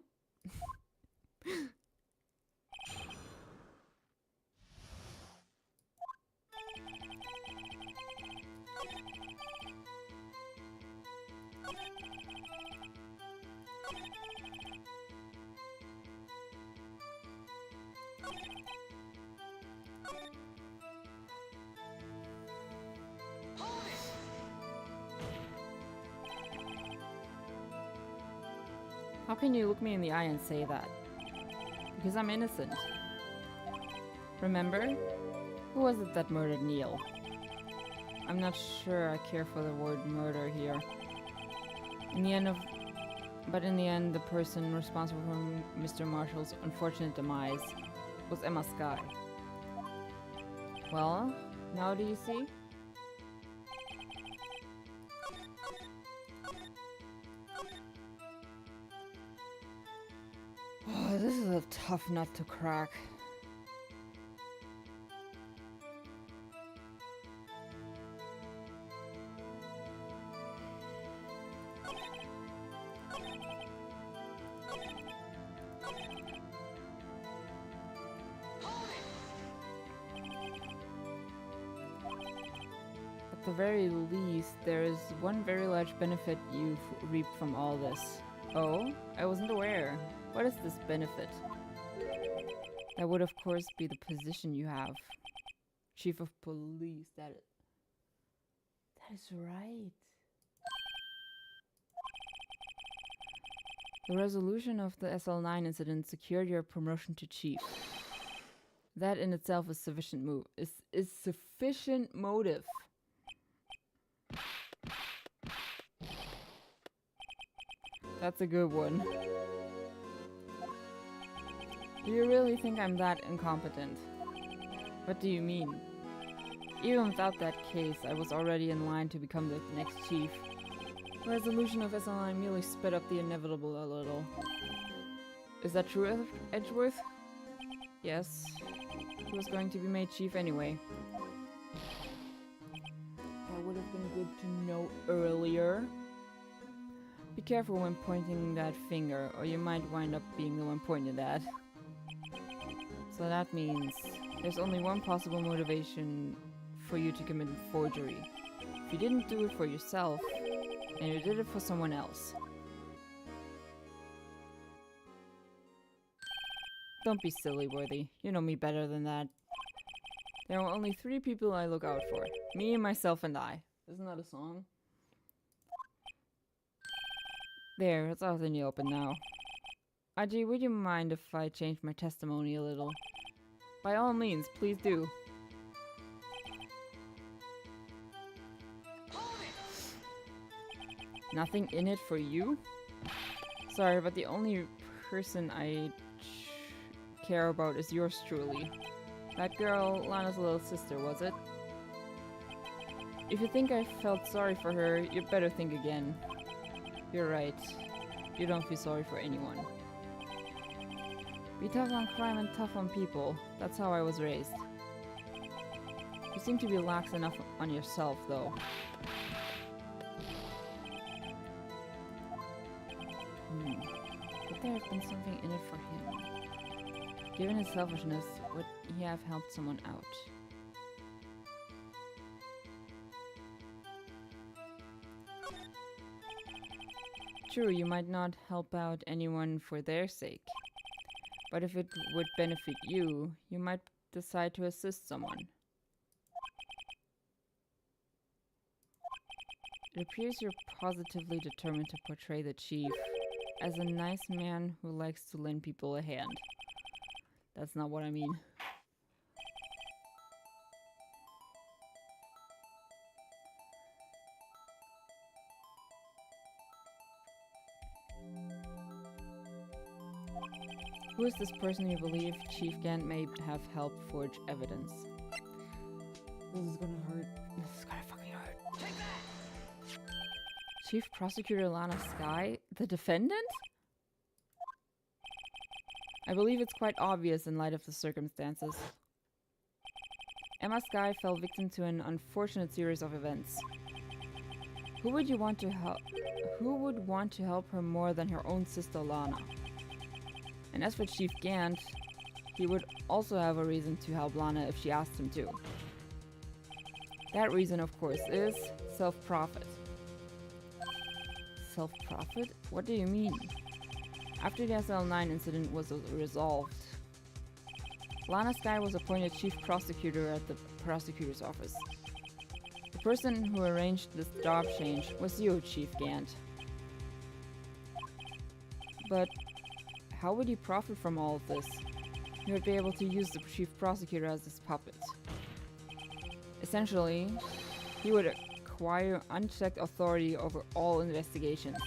How can you look me in the eye and say that? Because I'm innocent. Remember? Who was it that murdered Neil? I'm not sure I care for the word murder here. In the end, the person responsible for Mr. Marshall's unfortunate demise was Emma Skye. Well, now do you see? Oh, this is a tough nut to crack. the very least, there is one very large benefit you've reaped from all this. Oh? I wasn't aware. What is this benefit? That would, of course, be the position you have. Chief of Police, that is right. The resolution of the SL9 incident secured your promotion to chief. That in itself is sufficient motive. That's a good one. Do you really think I'm that incompetent? What do you mean? Even without that case, I was already in line to become the next chief. The resolution of SL9 merely sped up the inevitable a little. Is that true, Edgeworth? Yes. He was going to be made chief anyway. That would have been good to know earlier. Be careful when pointing that finger, or you might wind up being the one pointed at. So that means there's only one possible motivation for you to commit forgery. If you didn't do it for yourself, and you did it for someone else. Don't be silly, Worthy. You know me better than that. There are only 3 people I look out for. Me, myself, and I. Isn't that a song? There, it's out in the open now. Aji, would you mind if I change my testimony a little? By all means, please do. Nothing in it for you? Sorry, but the only person I care about is yours truly. That girl, Lana's little sister, was it? If you think I felt sorry for her, you'd better think again. You're right. You don't feel sorry for anyone. Be tough on crime and tough on people. That's how I was raised. You seem to be lax enough on yourself, though. Would there have been something in it for him? Given his selfishness, would he have helped someone out? True, you might not help out anyone for their sake. But if it would benefit you, you might decide to assist someone. It appears you're positively determined to portray the chief as a nice man who likes to lend people a hand. That's not what I mean. Who is this person you believe Chief Gant may have helped forge evidence? This is gonna hurt. This is gonna fucking hurt. Take that! Chief Prosecutor Lana Skye? The defendant? I believe it's quite obvious in light of the circumstances. Emma Skye fell victim to an unfortunate series of events. Who would want to help her more than her own sister Lana? And as for Chief Gant, he would also have a reason to help Lana if she asked him to. That reason, of course, is self-profit. Self-profit? What do you mean? After the SL9 incident was resolved, Lana Skye was appointed chief prosecutor at the prosecutor's office. The person who arranged this job change was you, Chief Gant. But how would he profit from all of this? He would be able to use the chief prosecutor as his puppet. Essentially, he would acquire unchecked authority over all investigations.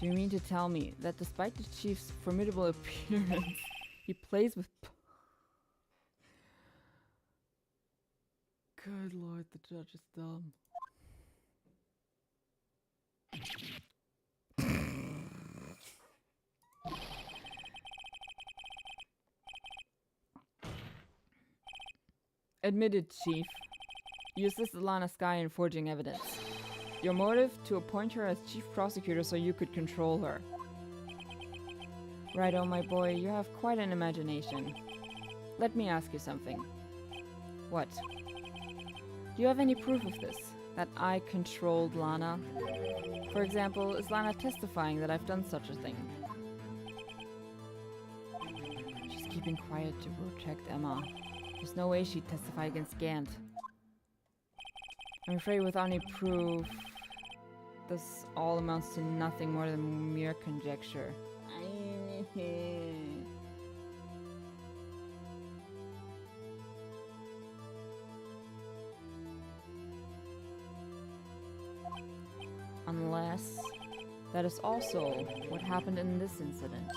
Do you mean to tell me that despite the chief's formidable appearance, he plays with... Good lord, the judge is dumb. Admitted, Chief. You assisted Lana Skye in forging evidence. Your motive? To appoint her as chief prosecutor so you could control her. Right, oh my boy, you have quite an imagination. Let me ask you something. What? Do you have any proof of this? That I controlled Lana? For example, is Lana testifying that I've done such a thing? She's keeping quiet to protect Emma. There's no way she'd testify against Gant. I'm afraid without any proof, this all amounts to nothing more than mere conjecture. Unless that is also what happened in this incident.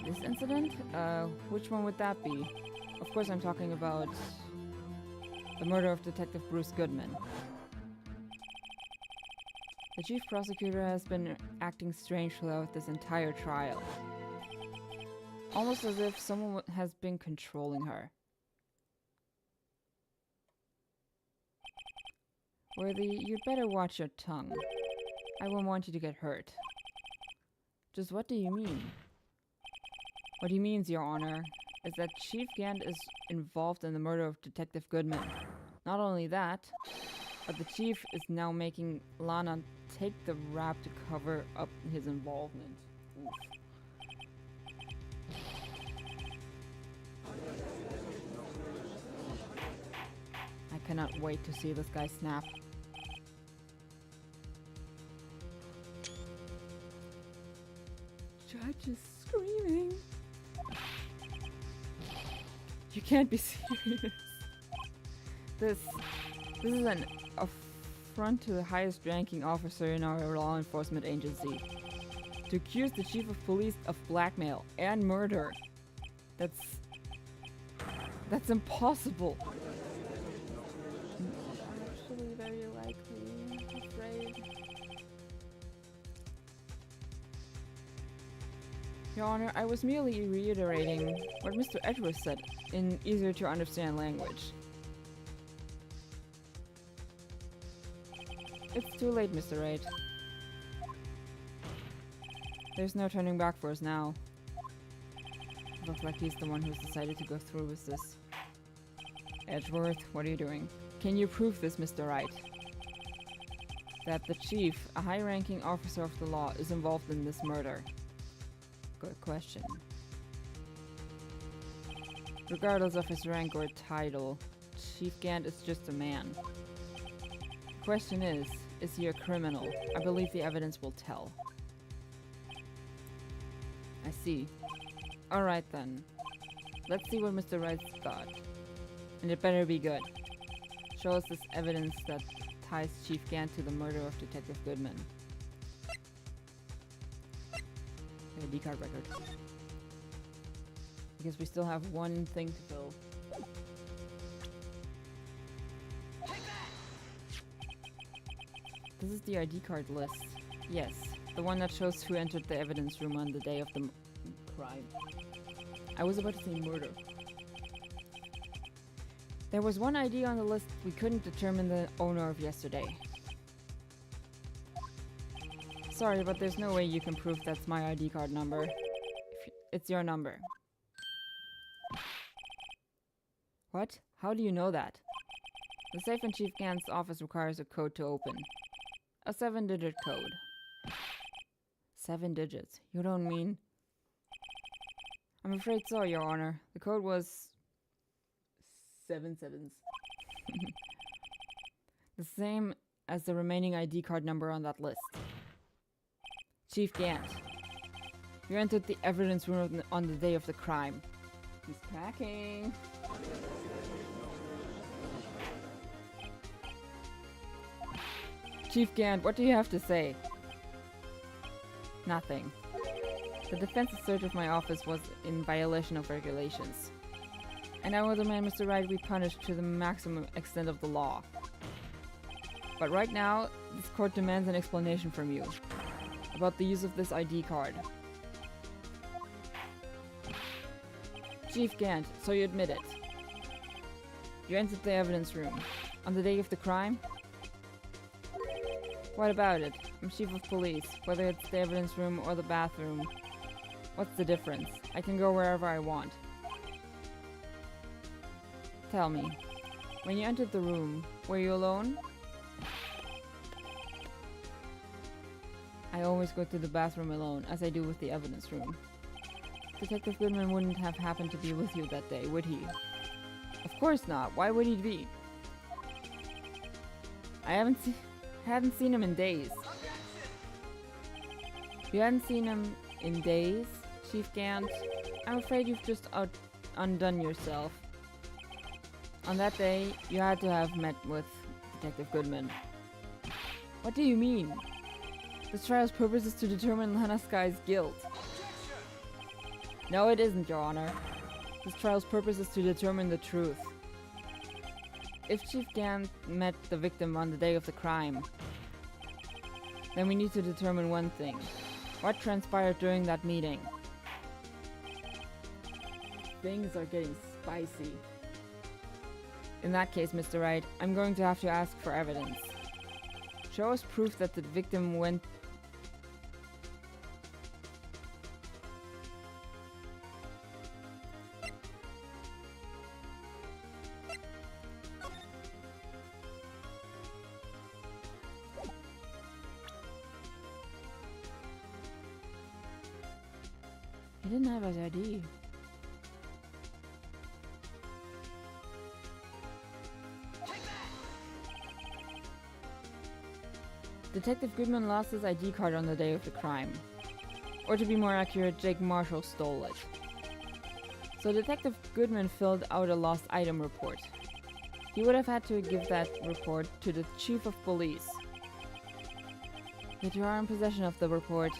This incident? Which one would that be? Of course I'm talking about the murder of Detective Bruce Goodman. The chief prosecutor has been acting strange throughout this entire trial. Almost as if someone has been controlling her. Worthy, you'd better watch your tongue. I won't want you to get hurt. Just what do you mean? What he means, Your Honor, is that Chief Gant is involved in the murder of Detective Goodman. Not only that, but the chief is now making Lana take the rap to cover up his involvement. Oof. I cannot wait to see this guy snap. Judge is screaming. You can't be serious. This is an affront to the highest ranking officer in our law enforcement agency. To accuse the chief of police of blackmail and murder. That's impossible. Actually very likely, I'm afraid. Your Honor, I was merely reiterating what Mr. Edwards said in easier to understand language. It's too late, Mr. Wright. There's no turning back for us now. Looks like he's the one who's decided to go through with this. Edgeworth, what are you doing? Can you prove this, Mr. Wright? That the chief, a high-ranking officer of the law, is involved in this murder? Good question. Regardless of his rank or title, Chief Gant is just a man. The question is he a criminal? I believe the evidence will tell. I see. Alright then. Let's see what Mr. Wright's got. And it better be good. Show us this evidence that ties Chief Gant to the murder of Detective Goodman. ID card record. Because we still have one thing to fill. This is the ID card list. Yes, the one that shows who entered the evidence room on the day of the crime. I was about to say murder. There was one ID on the list we couldn't determine the owner of yesterday. Sorry, but there's no way you can prove that's my ID card number. It's your number. What? How do you know that? The safe in Chief Gant's office requires a code to open. A 7-digit code. 7 digits? You don't mean... I'm afraid so, Your Honor. The code was... 7 sevens. The same as the remaining ID card number on that list. Chief Gant. You entered the evidence room on the day of the crime. He's packing. Chief Gant, what do you have to say? Nothing. The defense's search of my office was in violation of regulations. And I will demand Mr. Wright be punished to the maximum extent of the law. But right now, this court demands an explanation from you about the use of this ID card. Chief Gant, so you admit it. You entered the evidence room on the day of the crime? What about it? I'm chief of police, whether it's the evidence room or the bathroom. What's the difference? I can go wherever I want. Tell me, When you entered the room, were you alone? I always go to the bathroom alone, as I do with the evidence room. Detective Goodman wouldn't have happened to be with you that day, would he? Of course not. Why would he be? I hadn't seen him in days. You hadn't seen him in days, Chief Gant? I'm afraid you've just undone yourself. On that day, you had to have met with Detective Goodman. What do you mean? This trial's purpose is to determine Lana Sky's guilt. No, it isn't, Your Honor. This trial's purpose is to determine the truth. If Chief Gant met the victim on the day of the crime, then we need to determine one thing. What transpired during that meeting? Things are getting spicy. In that case, Mr. Wright, I'm going to have to ask for evidence. Show us proof that the victim went... He didn't have his ID. Detective Goodman lost his ID card on the day of the crime. Or to be more accurate, Jake Marshall stole it. So Detective Goodman filled out a lost item report. He would have had to give that report to the Chief of Police. Yet you are in possession of the report,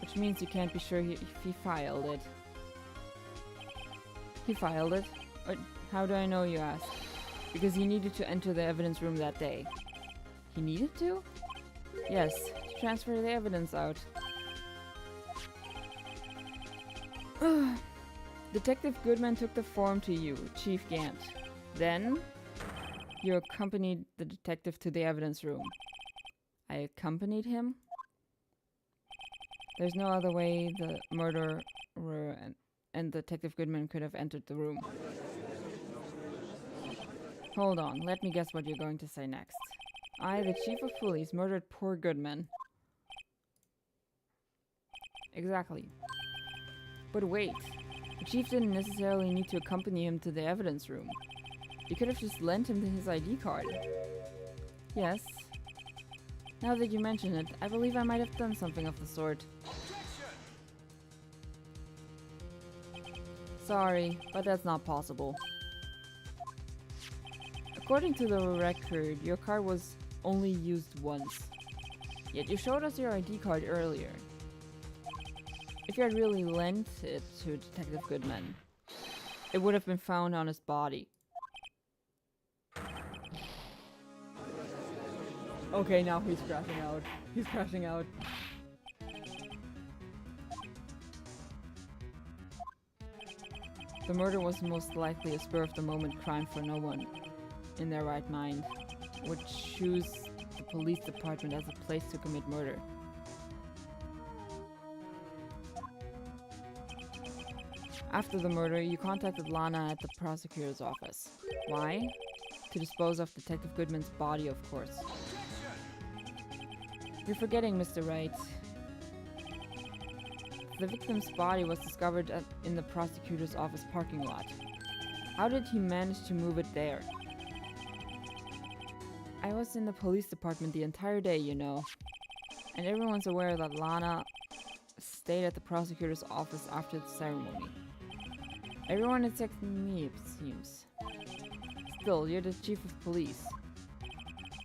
which means you can't be sure if he filed it. He filed it? Or how do I know, you ask? Because he needed to enter the evidence room that day. He needed to? Yes, to transfer the evidence out. Detective Goodman took the form to you, Chief Gant. Then, you accompanied the detective to the evidence room. I accompanied him? There's no other way the murderer and Detective Goodman could have entered the room. Hold on, let me guess what you're going to say next. I, the Chief of Police, murdered poor Goodman. Exactly. But wait, the Chief didn't necessarily need to accompany him to the evidence room. He could have just lent him his ID card. Yes. Now that you mention it, I believe I might have done something of the sort. Sorry, but that's not possible. According to the record, your card was only used once. Yet you showed us your ID card earlier. If you had really lent it to Detective Goodman, it would have been found on his body. Okay, now he's crashing out. He's crashing out. The murder was most likely a spur-of-the-moment crime, for no one in their right mind would choose the police department as a place to commit murder. After the murder, you contacted Lana at the prosecutor's office. Why? To dispose of Detective Goodman's body, of course. You're forgetting, Mr. Wright. The victim's body was discovered in the prosecutor's office parking lot. How did he manage to move it there? I was in the police department the entire day, you know. And everyone's aware that Lana stayed at the prosecutor's office after the ceremony. Everyone except me, it seems. Still, you're the chief of police.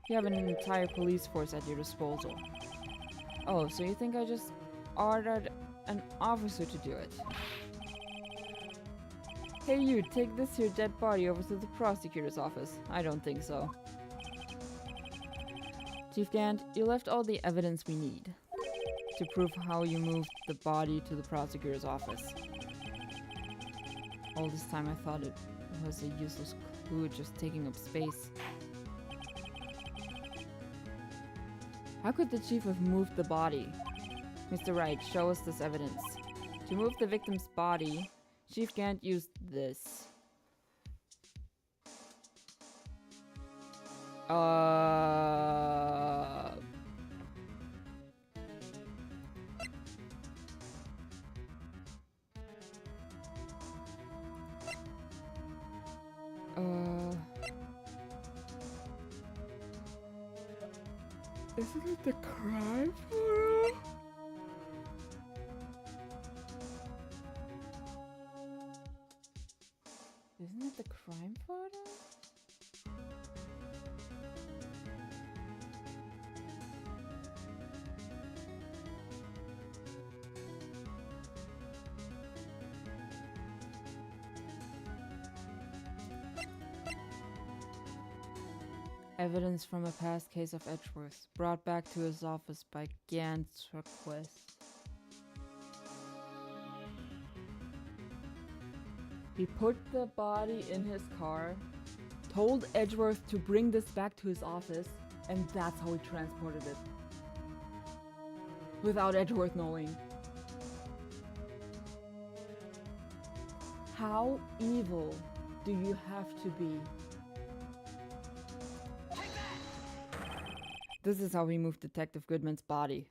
You have an entire police force at your disposal. Oh, so you think I just ordered an officer to do it? Hey you, take this here dead body over to the prosecutor's office. I don't think so. Chief Gant, you left all the evidence we need to prove how you moved the body to the prosecutor's office. All this time I thought it was a useless clue just taking up space. How could the chief have moved the body? Mr. Wright, show us this evidence. To move the victim's body, Chief Gant used this. Uh... Isn't it the crime photo? Isn't it the crime photo? Evidence from a past case of Edgeworth, brought back to his office by Gant's request. He put the body in his car, told Edgeworth to bring this back to his office, and that's how he transported it. Without Edgeworth knowing. How evil do you have to be? This is how he moved Detective Goodman's body.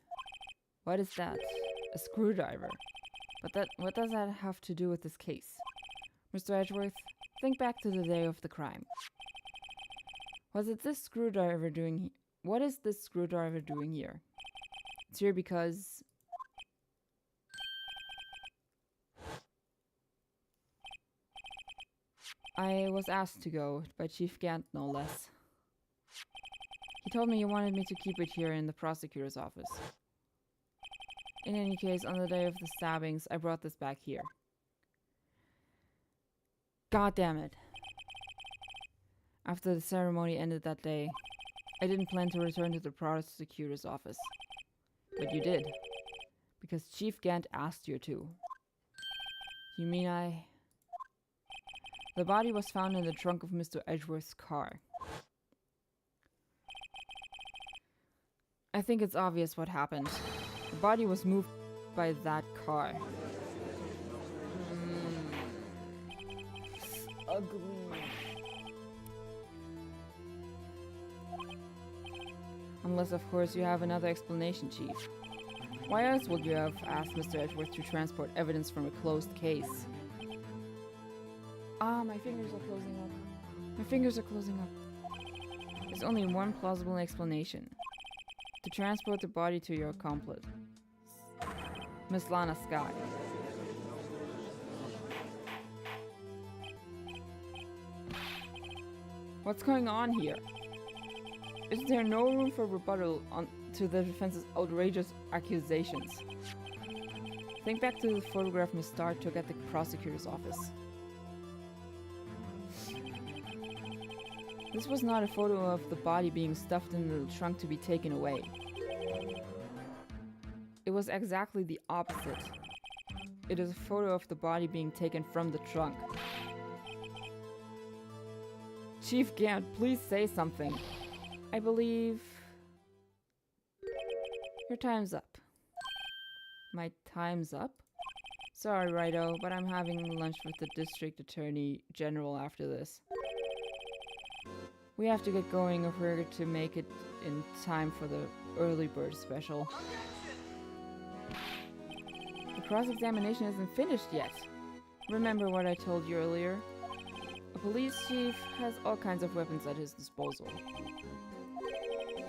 What is that? A screwdriver. But what does that have to do with this case? Mr. Edgeworth, think back to the day of the crime. What is this screwdriver doing here? It's here because... I was asked to go, by Chief Gant no less. He told me he wanted me to keep it here in the prosecutor's office. In any case, on the day of the stabbings, I brought this back here. God damn it. After the ceremony ended that day, I didn't plan to return to the prosecutor's office. But you did. Because Chief Gant asked you to. You mean The body was found in the trunk of Mr. Edgeworth's car. I think it's obvious what happened. The body was moved by that car. Ugly. Unless, of course, you have another explanation, Chief. Why else would you have asked Mr. Edgeworth to transport evidence from a closed case? Ah, my fingers are closing up. My fingers are closing up. There's only one plausible explanation. To transport the body to your accomplice, Miss Lana Skye. What's going on here? Is there no room for rebuttal to the defense's outrageous accusations? Think back to the photograph Miss Starr took at the prosecutor's office. This was not a photo of the body being stuffed in the trunk to be taken away. It was exactly the opposite. It is a photo of the body being taken from the trunk. Chief Gant, please say something. I believe... Your time's up. My time's up? Sorry, Righto, but I'm having lunch with the District Attorney General after this. We have to get going if we're to make it in time for the early bird special. The cross-examination isn't finished yet. Remember what I told you earlier? A police chief has all kinds of weapons at his disposal.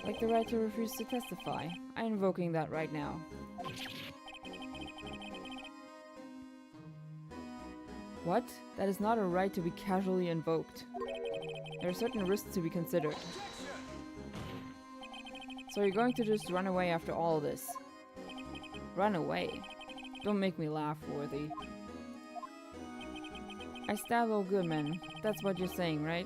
Like the right to refuse to testify. I'm invoking that right now. What? That is not a right to be casually invoked. There are certain risks to be considered. So you're going to just run away after all this? Run away? Don't make me laugh, Worthy. I stabbed old Goodman. That's what you're saying, right?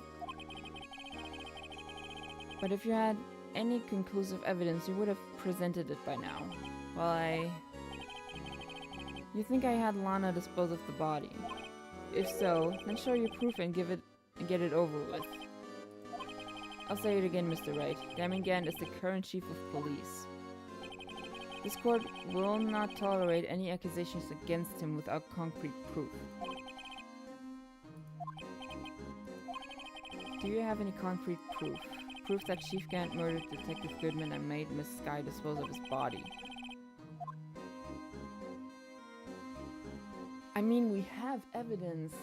But if you had any conclusive evidence, you would have presented it by now. Well, You think I had Lana dispose of the body? If so, then show your proof and get it over with. I'll say it again, Mr. Wright. Damon Gant is the current chief of police. This court will not tolerate any accusations against him without concrete proof. Do you have any concrete proof? proof that Chief Gant murdered Detective Goodman and made Miss Sky dispose of his body. I mean, we have evidence.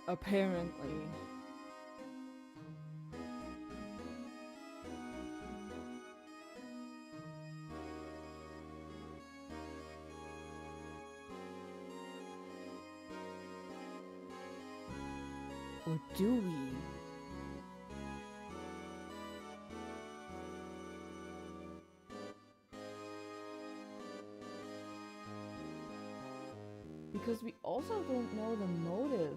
Apparently. Or do we? Because we also don't know the motive.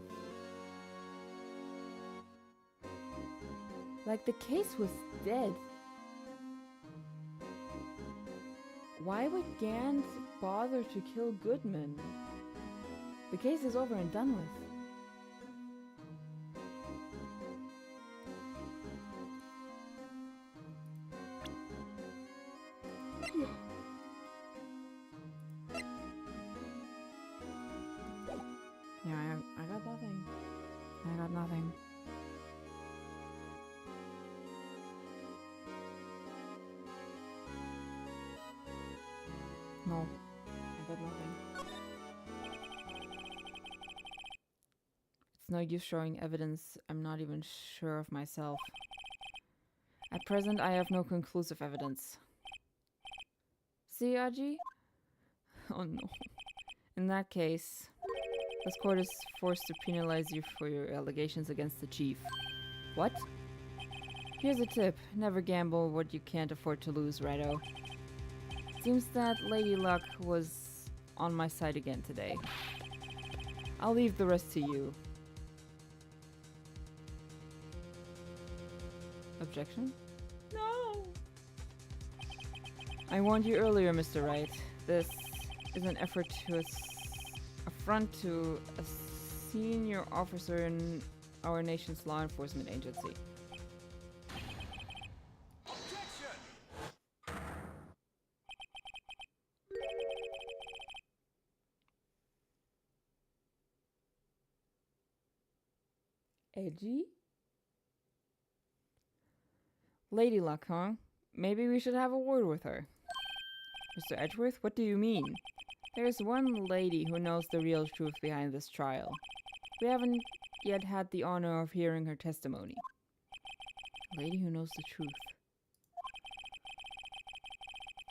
Like, the case was dead. Why would Gant bother to kill Goodman? The case is over and done with. Yeah, I got nothing. I got nothing. No, I got nothing. It's no use showing evidence I'm not even sure of myself. At present, I have no conclusive evidence. See, Aji? Oh no. In that case, this court is forced to penalize you for your allegations against the chief. What? Here's a tip. Never gamble what you can't afford to lose, Righto. Seems that Lady Luck was on my side again today. I'll leave the rest to you. Objection? No! I warned you earlier, Mr. Wright. This is an effort to affront to a senior officer in our nation's law enforcement agency. Edgy? Lady Luck, huh? Maybe we should have a word with her. Mr. Edgeworth, what do you mean? There is one lady who knows the real truth behind this trial. We haven't yet had the honor of hearing her testimony. A lady who knows the truth.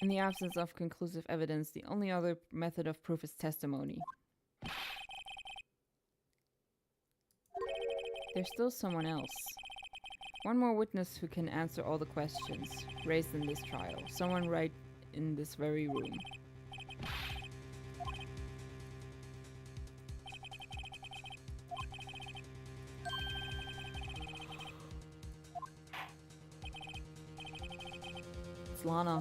In the absence of conclusive evidence, the only other method of proof is testimony. There's still someone else. One more witness who can answer all the questions raised in this trial. Someone right in this very room. It's Lana.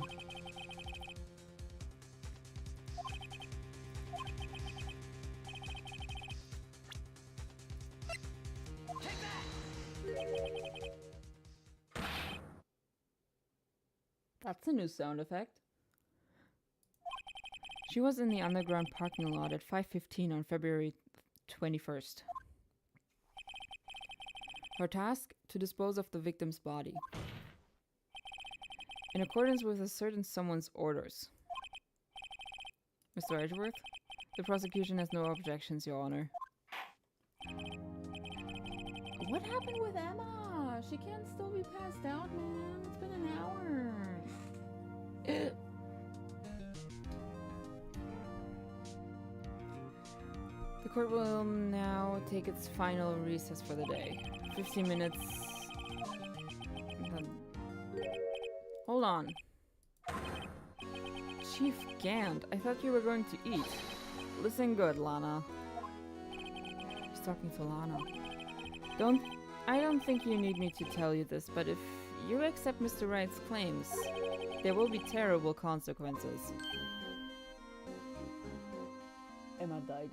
That's a new sound effect. She was in the underground parking lot at 5:15 on February 21st. Her task? To dispose of the victim's body. In accordance with a certain someone's orders. Mr. Edgeworth, the prosecution has no objections, Your Honor. What happened with Emma? She can't still be passed out, man. It's been an hour. The court will now take its final recess for the day. 15 minutes. Hold on. Chief Gant, I thought you were going to eat. Listen good, Lana. He's talking to Lana. I don't think you need me to tell you this, but if you accept Mr. Wright's claims, there will be terrible consequences. Emma died.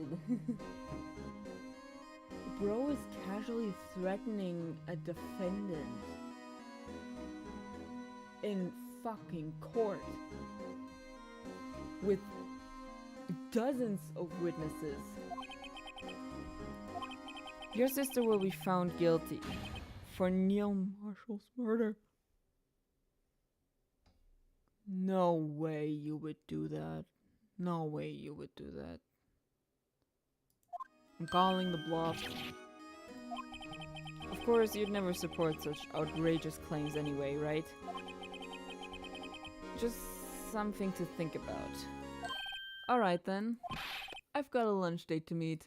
Bro is casually threatening a defendant in fucking court with dozens of witnesses. Your sister will be found guilty. for Neil Marshall's murder. No way you would do that. No way you would do that. I'm calling the bluff. Of course, you'd never support such outrageous claims anyway, right? Just something to think about. Alright then. I've got a lunch date to meet.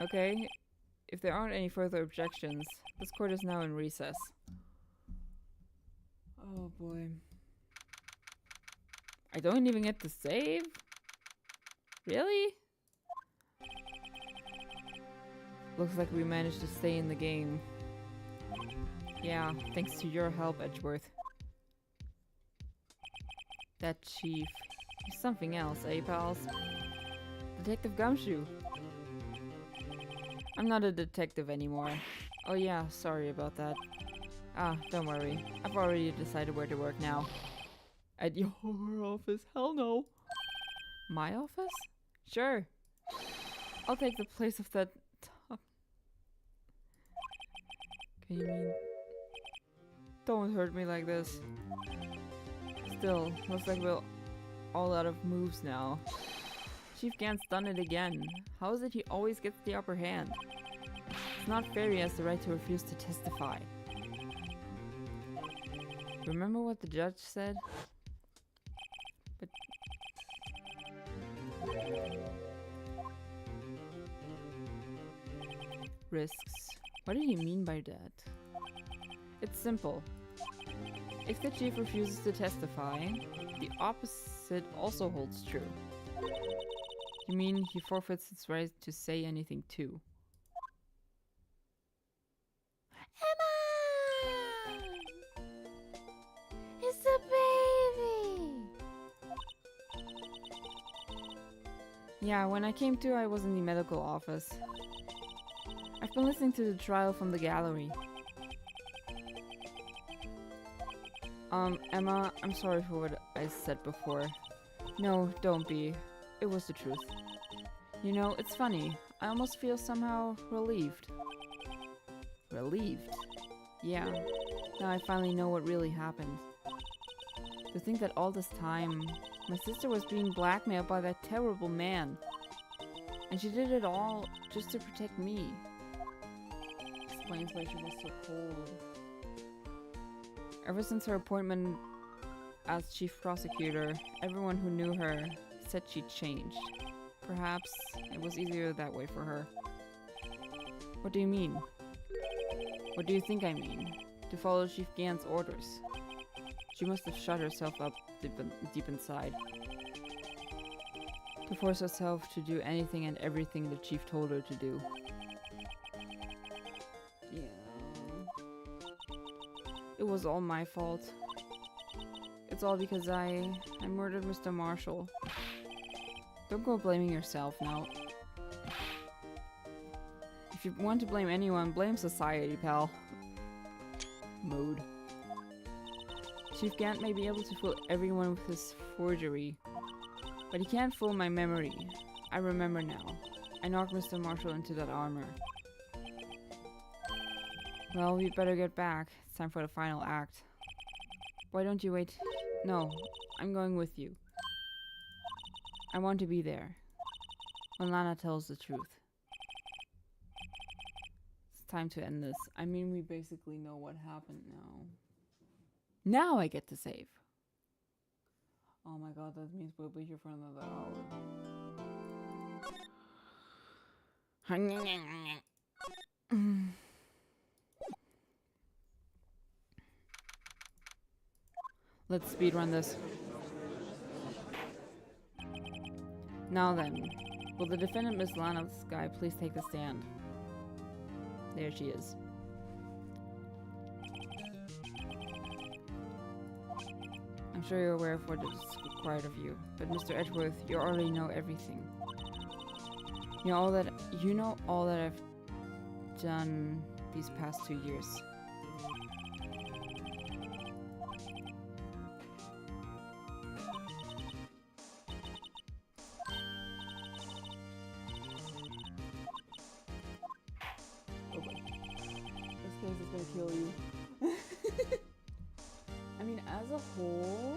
Okay, if there aren't any further objections, this court is now in recess. Oh boy. I don't even get to save? Really? Looks like we managed to stay in the game. Yeah, thanks to your help, Edgeworth. That chief. He's something else, eh, pals? Detective Gumshoe. I'm not a detective anymore. Oh yeah, sorry about that. Ah, don't worry. I've already decided where to work now. At your office? Hell no. My office? Sure. I'll take the place of that top. Can you mean? Don't hurt me like this. Still, looks like we're all out of moves now. Chief Gant's done it again. How is it he always gets the upper hand? It's not fair he has the right to refuse to testify. Remember what the judge said? But risks. What did he mean by that? It's simple. If the chief refuses to testify, the opposite also holds true. You mean he forfeits his right to say anything too? Emma! It's a baby! Yeah, when I came to, I was in the medical office. I've been listening to the trial from the gallery. Emma, I'm sorry for what I said before. No, don't be. It was the truth. You know, it's funny. I almost feel somehow relieved. Relieved? Yeah. Now I finally know what really happened. To think that all this time, my sister was being blackmailed by that terrible man. And she did it all just to protect me. Explains why she was so cold. Ever since her appointment as chief prosecutor, everyone who knew her said she'd changed. Perhaps it was easier that way for her. What do you mean? What do you think I mean? To follow Chief Gant's orders. She must have shut herself up deep inside. To force herself to do anything and everything the chief told her to do. Yeah. It was all my fault. It's all because I murdered Mr. Marshall. Don't go blaming yourself now. If you want to blame anyone, blame society, pal. Mood. Chief Gant may be able to fool everyone with his forgery, but he can't fool my memory. I remember now. I knocked Mr. Marshall into that armor. Well, we'd better get back. It's time for the final act. Why don't you wait? No, I'm going with you. I want to be there. When Lana tells the truth. It's time to end this. I mean, we basically know what happened now. Now I get to save. Oh my god, that means we'll be here for another hour. Let's speedrun this. Now then, will the defendant, Miss Lana Skye, please take the stand? There she is. I'm sure you're aware of what is required of you, but Mr. Edgeworth, you already know everything. You know all that I've done these past 2 years. gonna kill you. I mean, as a whole,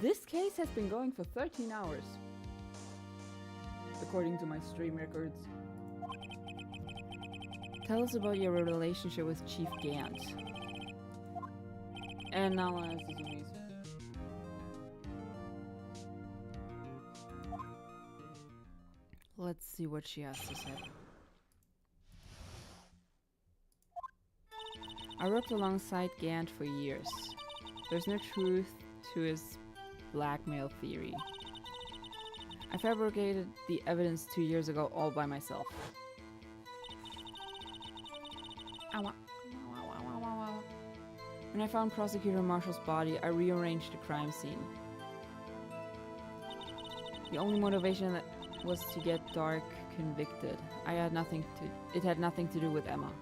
this case has been going for 13 hours. According to my stream records. Tell us about your relationship with Chief Gant. And now I have to do these. Let's see what she has to say. I worked alongside Gant for years. There's no truth to his blackmail theory. I fabricated the evidence 2 years ago all by myself. When I found Prosecutor Marshall's body, I rearranged the crime scene. The only motivation that was to get Dark convicted. It had nothing to do with Emma.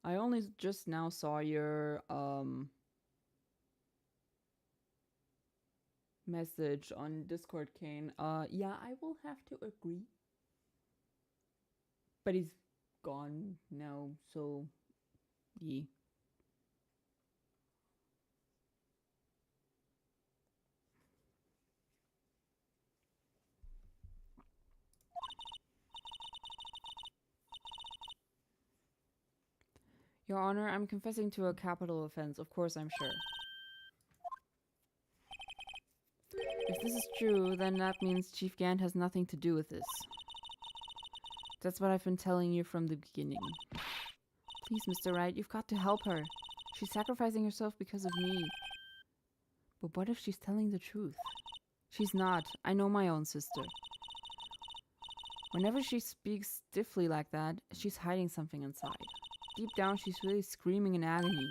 I only just now saw your message on Discord, Kane. Yeah, I will have to agree. But he's gone now, so yeah. Your Honor, I'm confessing to a capital offense. Of course, I'm sure. If this is true, then that means Chief Gant has nothing to do with this. That's what I've been telling you from the beginning. Please, Mr. Wright, you've got to help her. She's sacrificing herself because of me. But what if she's telling the truth? She's not. I know my own sister. Whenever she speaks stiffly like that, she's hiding something inside. Deep down, she's really screaming in agony.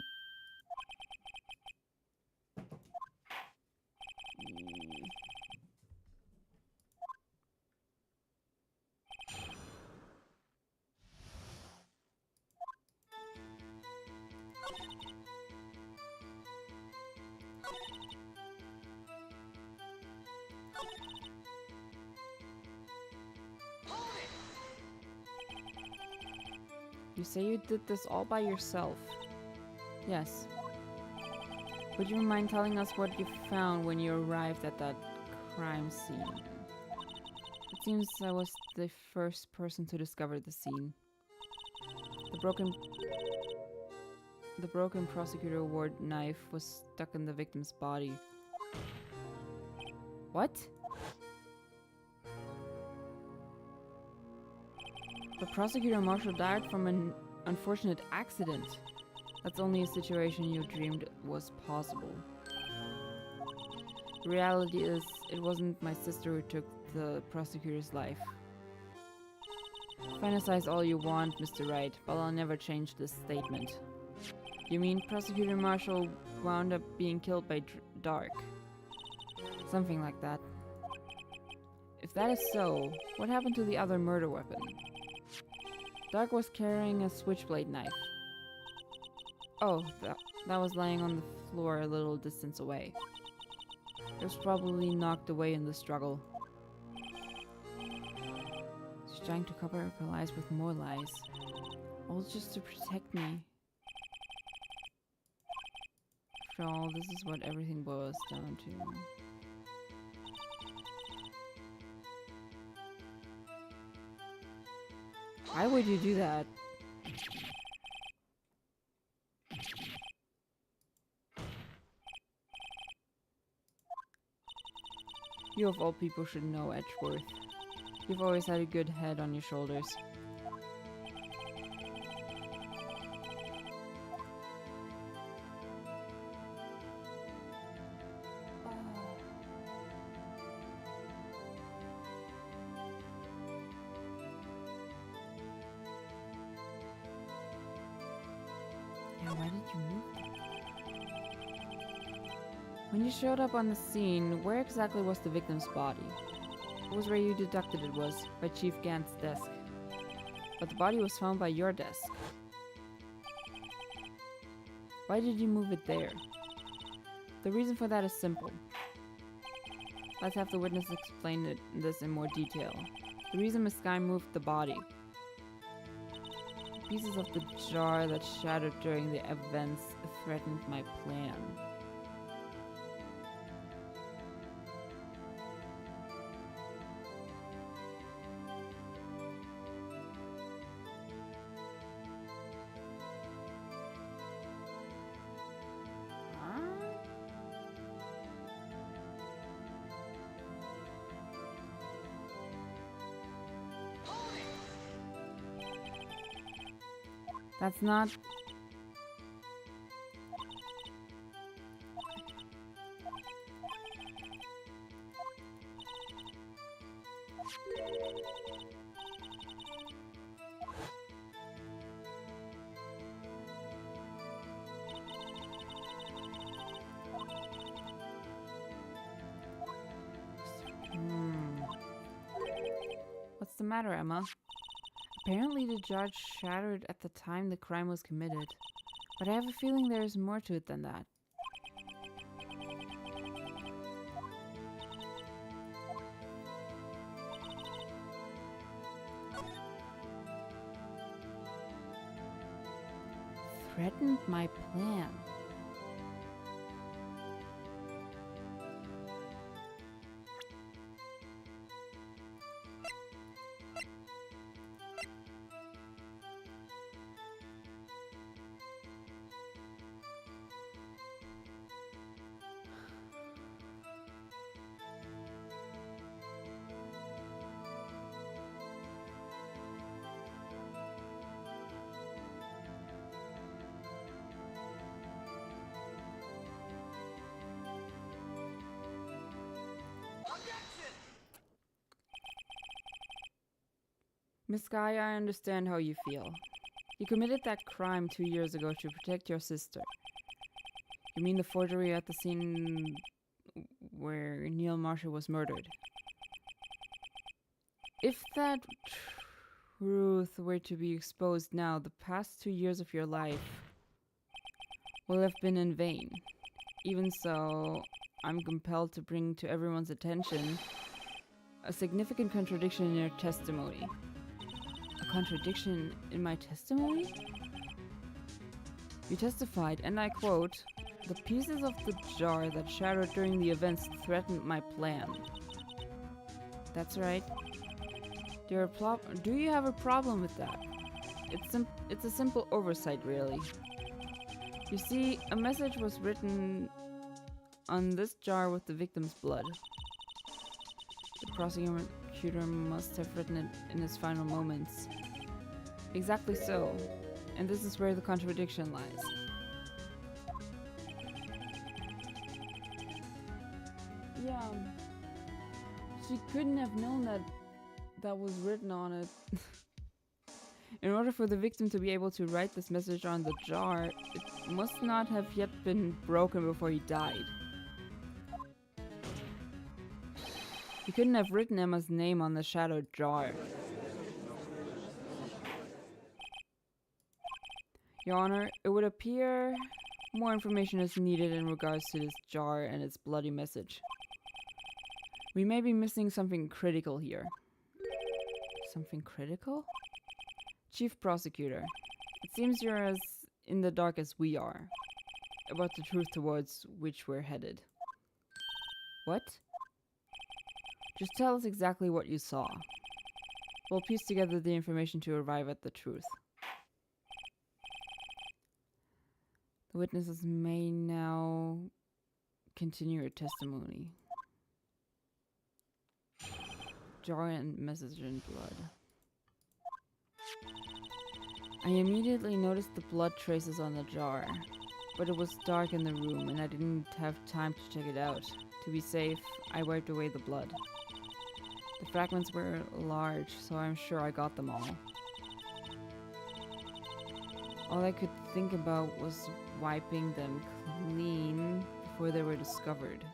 You say you did this all by yourself. Yes. Would you mind telling us what you found when you arrived at that crime scene? It seems I was the first person to discover the scene. The broken prosecutor award knife was stuck in the victim's body. What? But Prosecutor Marshall died from an unfortunate accident. That's only a situation you dreamed was possible. The reality is, it wasn't my sister who took the prosecutor's life. Fantasize all you want, Mr. Wright, but I'll never change this statement. You mean Prosecutor Marshall wound up being killed by Dark? Something like that. If that is so, what happened to the other murder weapon? Dark was carrying a switchblade knife. Oh, that was lying on the floor a little distance away. It was probably knocked away in the struggle. She's trying to cover up her lies with more lies. All just to protect me. After all, this is what everything boils down to. Why would you do that? You of all people should know, Edgeworth. You've always had a good head on your shoulders. Yeah, why did you move? When you showed up on the scene, where exactly was the victim's body? It was where you deducted it was, by Chief Gant's desk. But the body was found by your desk. Why did you move it there? The reason for that is simple. Let's have the witness explain this in more detail. The reason Miss Sky moved the body. Pieces of the jar that shattered during the events threatened my plan. That's not... What's the matter, Emma? Apparently the jar shattered at the time the crime was committed, but I have a feeling there is more to it than that. Threatened my plan. Miss Sky, I understand how you feel. You committed that crime 2 years ago to protect your sister. You mean the forgery at the scene where Neil Marshall was murdered? If that truth were to be exposed now, the past 2 years of your life will have been in vain. Even so, I'm compelled to bring to everyone's attention a significant contradiction in your testimony. A contradiction in my testimony? You testified, and I quote, "The pieces of the jar that shattered during the events threatened my plan." That's right. Do you have a problem with that? It's a simple oversight, really. You see, a message was written on this jar with the victim's blood. The prosecutor must have written it in his final moments. Exactly so. And this is where the contradiction lies. Yeah. She couldn't have known that was written on it. In order for the victim to be able to write this message on the jar, it must not have yet been broken before he died. He couldn't have written Emma's name on the shadowed jar. Your Honor, it would appear more information is needed in regards to this jar and its bloody message. We may be missing something critical here. Something critical? Chief Prosecutor, it seems you're as in the dark as we are about the truth towards which we're headed. What? Just tell us exactly what you saw. We'll piece together the information to arrive at the truth. The witnesses may now continue your testimony. Jar and message in blood. I immediately noticed the blood traces on the jar, but it was dark in the room and I didn't have time to check it out. To be safe, I wiped away the blood. The fragments were large, so I'm sure I got them all. All I could think about was wiping them clean before they were discovered.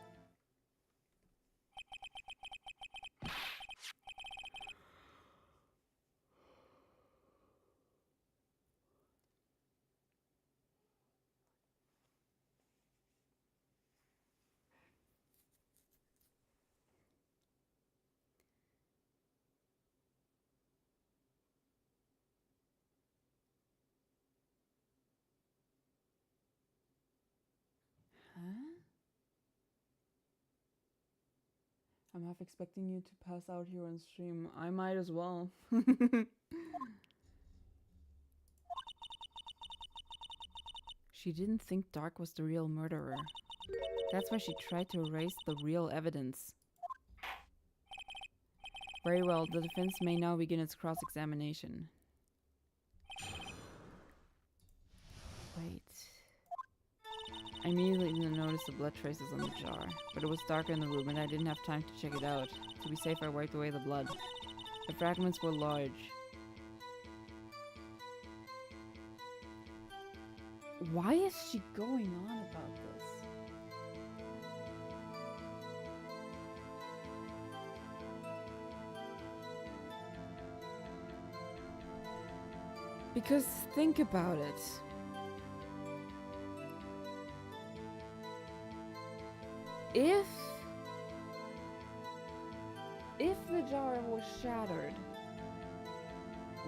Huh? I'm half expecting you to pass out here on stream. I might as well. She didn't think Dark was the real murderer. That's why she tried to erase the real evidence. Very well, the defense may now begin its cross-examination. Wait. I immediately noticed the blood traces on the jar, but it was darker in the room and I didn't have time to check it out. To be safe, I wiped away the blood. The fragments were large. Why is she going on about this? Because think about it. If the jar was shattered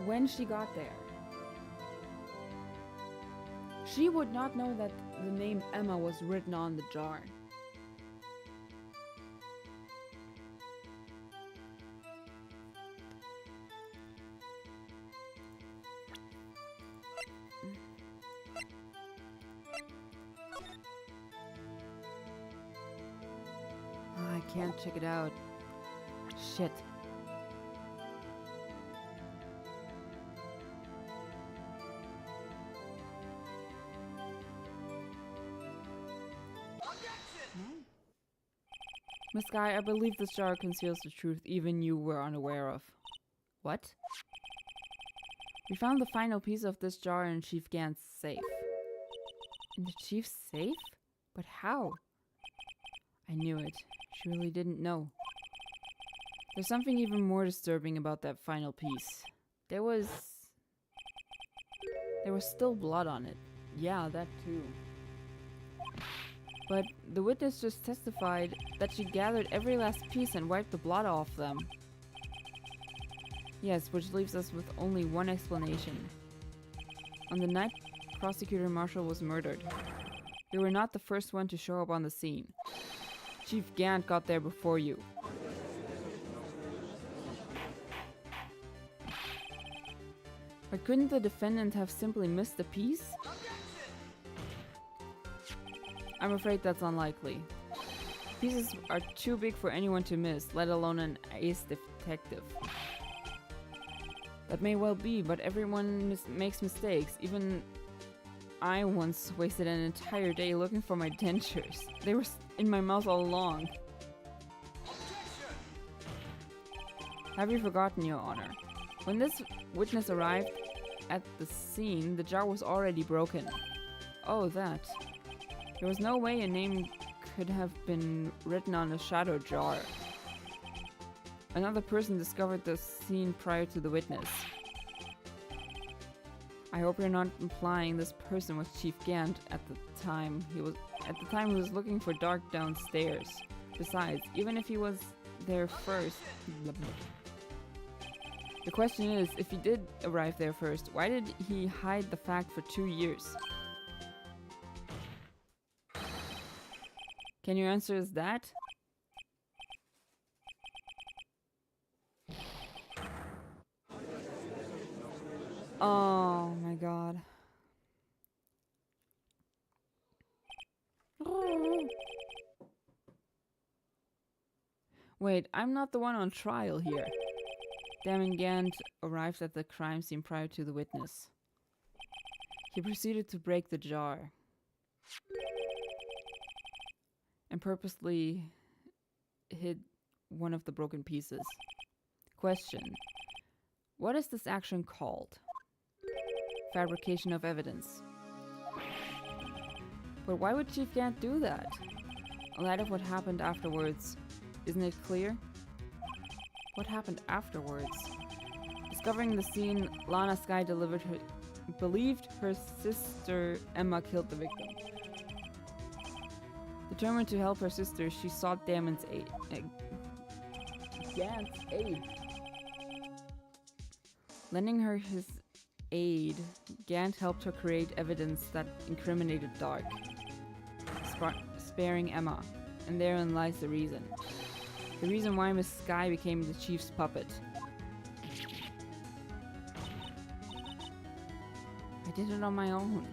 when she got there, she would not know that the name Emma was written on the jar. I can't check it out. Shit. Miss Guy, I believe this jar conceals the truth even you were unaware of. What? We found the final piece of this jar in Chief Gant's safe. In the Chief's safe? But how? I knew it. She really didn't know. There's something even more disturbing about that final piece. There was still blood on it. Yeah, that too. But the witness just testified that she gathered every last piece and wiped the blood off them. Yes, which leaves us with only one explanation. On the night Prosecutor Marshall was murdered, you were not the first one to show up on the scene. Chief Gant got there before you. But couldn't the defendant have simply missed a piece? I'm afraid that's unlikely. Pieces are too big for anyone to miss, let alone an ace detective. That may well be, but everyone makes mistakes. Even I once wasted an entire day looking for my dentures. They were in my mouth all along. Have you forgotten, Your Honor? When this witness arrived at the scene, the jar was already broken. Oh, that. There was no way a name could have been written on a shadow jar. Another person discovered the scene prior to the witness. I hope you're not implying this person was Chief Gant at the time. He was looking for Dark downstairs. Besides, even if he was there first, blah, blah. The question is, if he did arrive there first, why did he hide the fact for 2 years? Can your answer is that? Oh my god. Wait, I'm not the one on trial here. Damon Gant arrived at the crime scene prior to the witness. He proceeded to break the jar and purposely hid one of the broken pieces. Question: what is this action called? Fabrication of evidence. But why would Chief Gant do that? In light of what happened afterwards, isn't it clear? What happened afterwards? Discovering the scene, Lana Skye believed her sister Emma killed the victim. Determined to help her sister, she sought Gant's aid. Lending her his aid, Gant helped her create evidence that incriminated Dark, sparing Emma, and therein lies the reason. The reason why Miss Skye became the Chief's puppet. I did it on my own.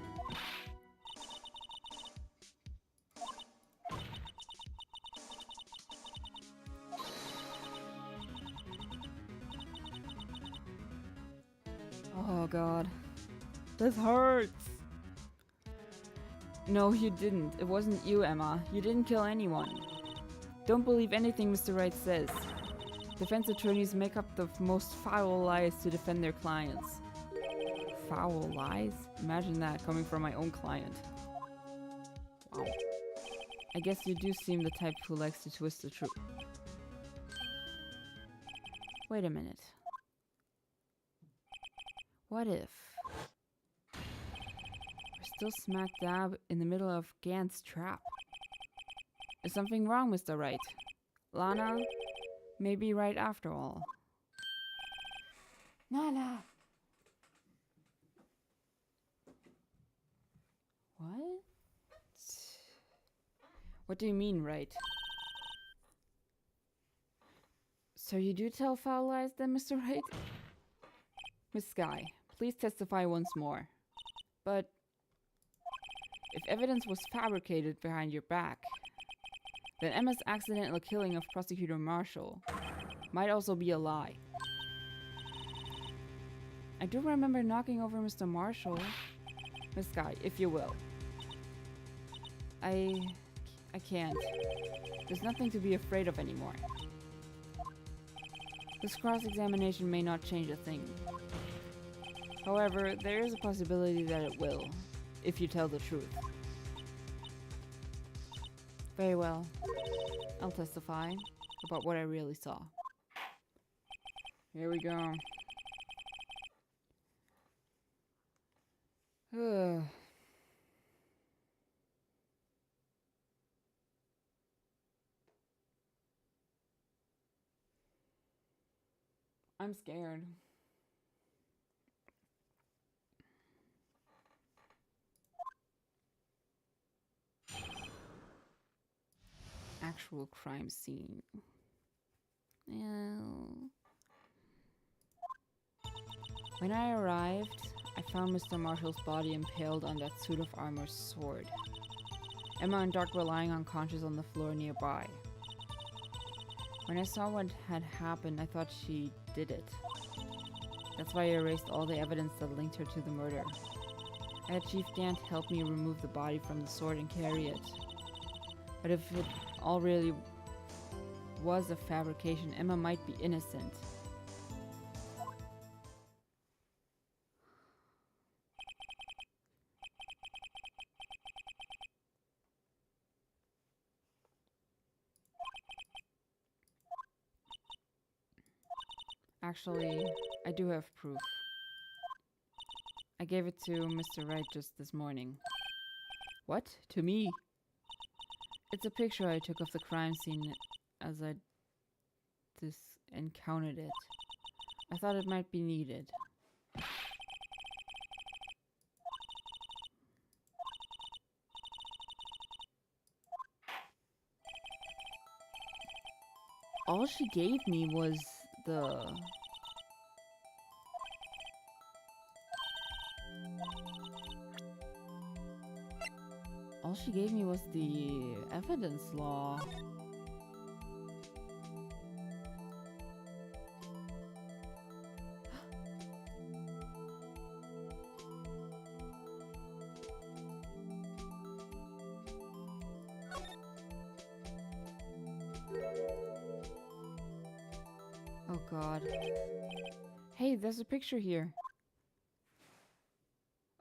Oh god. This hurts! No, you didn't. It wasn't you, Emma. You didn't kill anyone. Don't believe anything Mr. Wright says. Defense attorneys make up the most foul lies to defend their clients. Foul lies? Imagine that coming from my own client. Wow. I guess you do seem the type who likes to twist the truth. Wait a minute. What if we're still smack dab in the middle of Gant's trap? Is something wrong, Mr. Wright? Lana may be right after all. Nana! What? What do you mean, right? So you do tell foul lies then, Mr. Wright? Miss Skye, please testify once more. But if evidence was fabricated behind your back, then Emma's accidental killing of Prosecutor Marshall might also be a lie. I do remember knocking over Mr. Marshall. Miss Skye, if you will. I can't. There's nothing to be afraid of anymore. This cross-examination may not change a thing. However, there is a possibility that it will, if you tell the truth. Very well. I'll testify about what I really saw. Here we go. I'm scared. Actual crime scene. When I arrived, I found Mr. Marshall's body impaled on that suit of armor's sword. Emma and Dark were lying unconscious on the floor nearby. When I saw what had happened, I thought she did it. That's why I erased all the evidence that linked her to the murder. I had Chief Gant help me remove the body from the sword and carry it. But if it all really was a fabrication, Emma might be innocent. Actually, I do have proof. I gave it to Mr. Wright just this morning. What? To me? It's a picture I took of the crime scene as I encountered it. I thought it might be needed. All she gave me was the... All she gave me was the evidence law. Oh god. Hey, there's a picture here.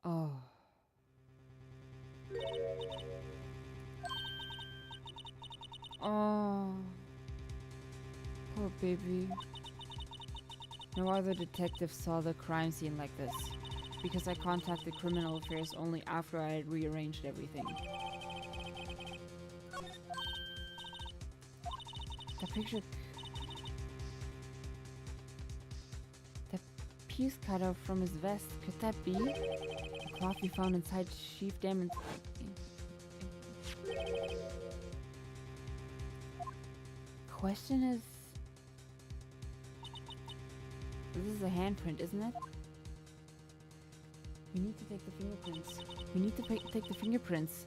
Oh. Oh, poor baby. No other detective saw the crime scene like this, because I contacted criminal affairs only after I had rearranged everything. The picture... The piece cut off from his vest, could that be? The cloth we found inside Chief Damon's... Question is... This is a handprint, isn't it? We need to take the fingerprints. We need to take the fingerprints.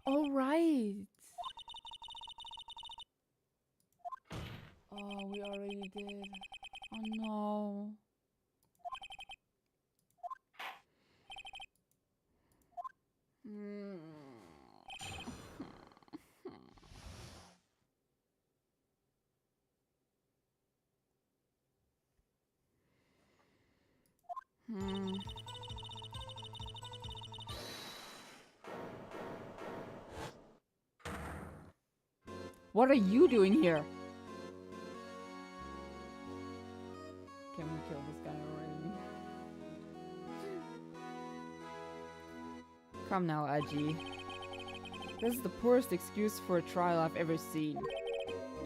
All right. Oh, we already did. Oh no. Hmm. What are you doing here? Can we kill this guy already? Come now, Aji. This is the poorest excuse for a trial I've ever seen.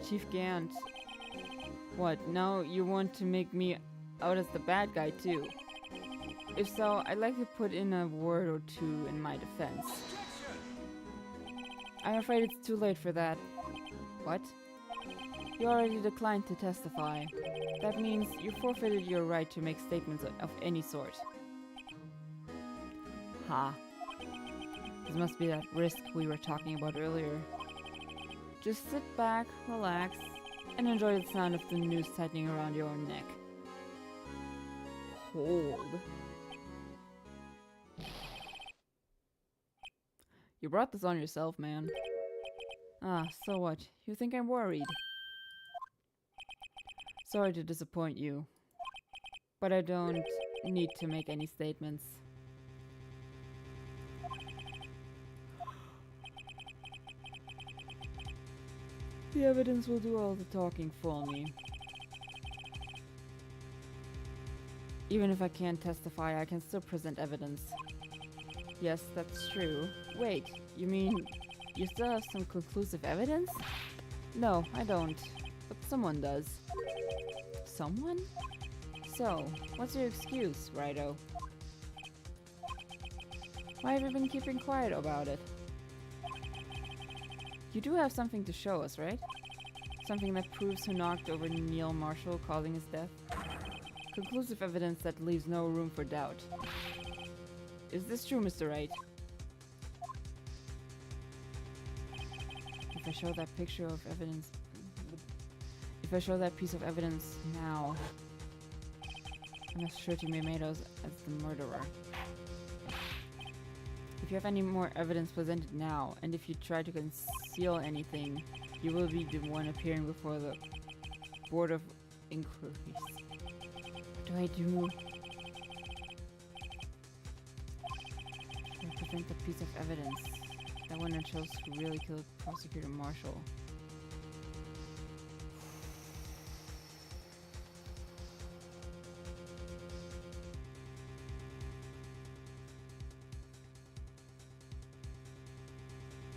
Chief Gant. What, now you want to make me out as the bad guy too? If so, I'd like to put in a word or two in my defense. I'm afraid it's too late for that. What? You already declined to testify. That means you forfeited your right to make statements of any sort. Ha. This must be that risk we were talking about earlier. Just sit back, relax, and enjoy the sound of the noose tightening around your neck. Hold. You brought this on yourself, man. Ah, so what? You think I'm worried? Sorry to disappoint you, but I don't need to make any statements. The evidence will do all the talking for me. Even if I can't testify, I can still present evidence. Yes, that's true. Wait, you mean you still have some conclusive evidence? No, I don't. But someone does. Someone? So, what's your excuse, Rido? Why have you been keeping quiet about it? You do have something to show us, right? Something that proves who knocked over Neil Marshall, causing his death? Conclusive evidence that leaves no room for doubt. Is this true, Mr. Wright? If I show that picture of evidence... If I show that piece of evidence now, I'm sure to be made as the murderer. If you have any more evidence presented now, and if you try to conceal anything, you will be the one appearing before the Board of Inquiries. What do I do? I present the piece of evidence. That one that shows who really killed Prosecutor Marshall.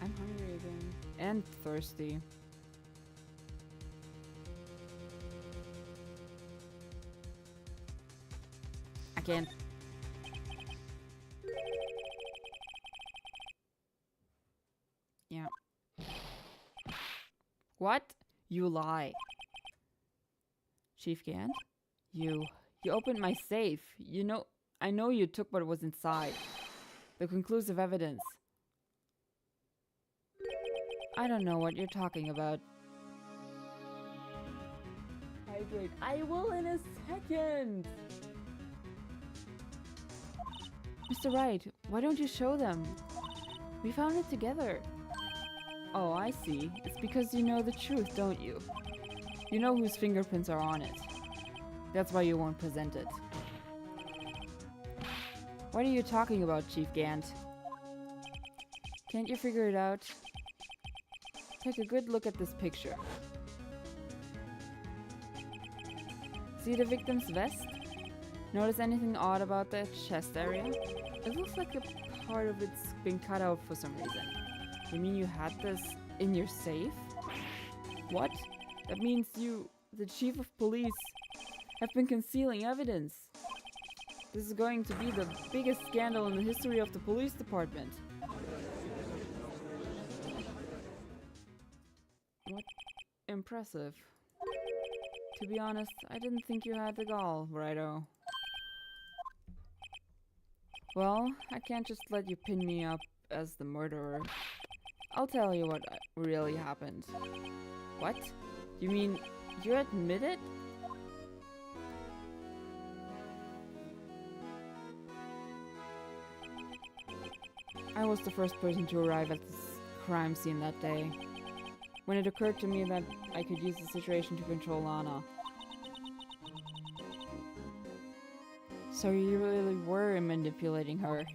I'm hungry again. And thirsty. I can't. Yeah. What? You lie. Chief Gant? You opened my safe. I know you took what was inside. The conclusive evidence. I don't know what you're talking about. Hydrate. I will in a second! Mr. Wright, why don't you show them? We found it together. Oh, I see. It's because you know the truth, don't you? You know whose fingerprints are on it. That's why you won't present it. What are you talking about, Chief Gant? Can't you figure it out? Take a good look at this picture. See the victim's vest? Notice anything odd about the chest area? It looks like a part of it's been cut out for some reason. You mean you had this in your safe? What? That means you, the chief of police, have been concealing evidence. This is going to be the biggest scandal in the history of the police department. What? Impressive. To be honest, I didn't think you had the gall, Righto. Well, I can't just let you pin me up as the murderer. I'll tell you what really happened. What? You mean you admit it? I was the first person to arrive at this crime scene that day, when it occurred to me that I could use the situation to control Lana. So you really were manipulating her.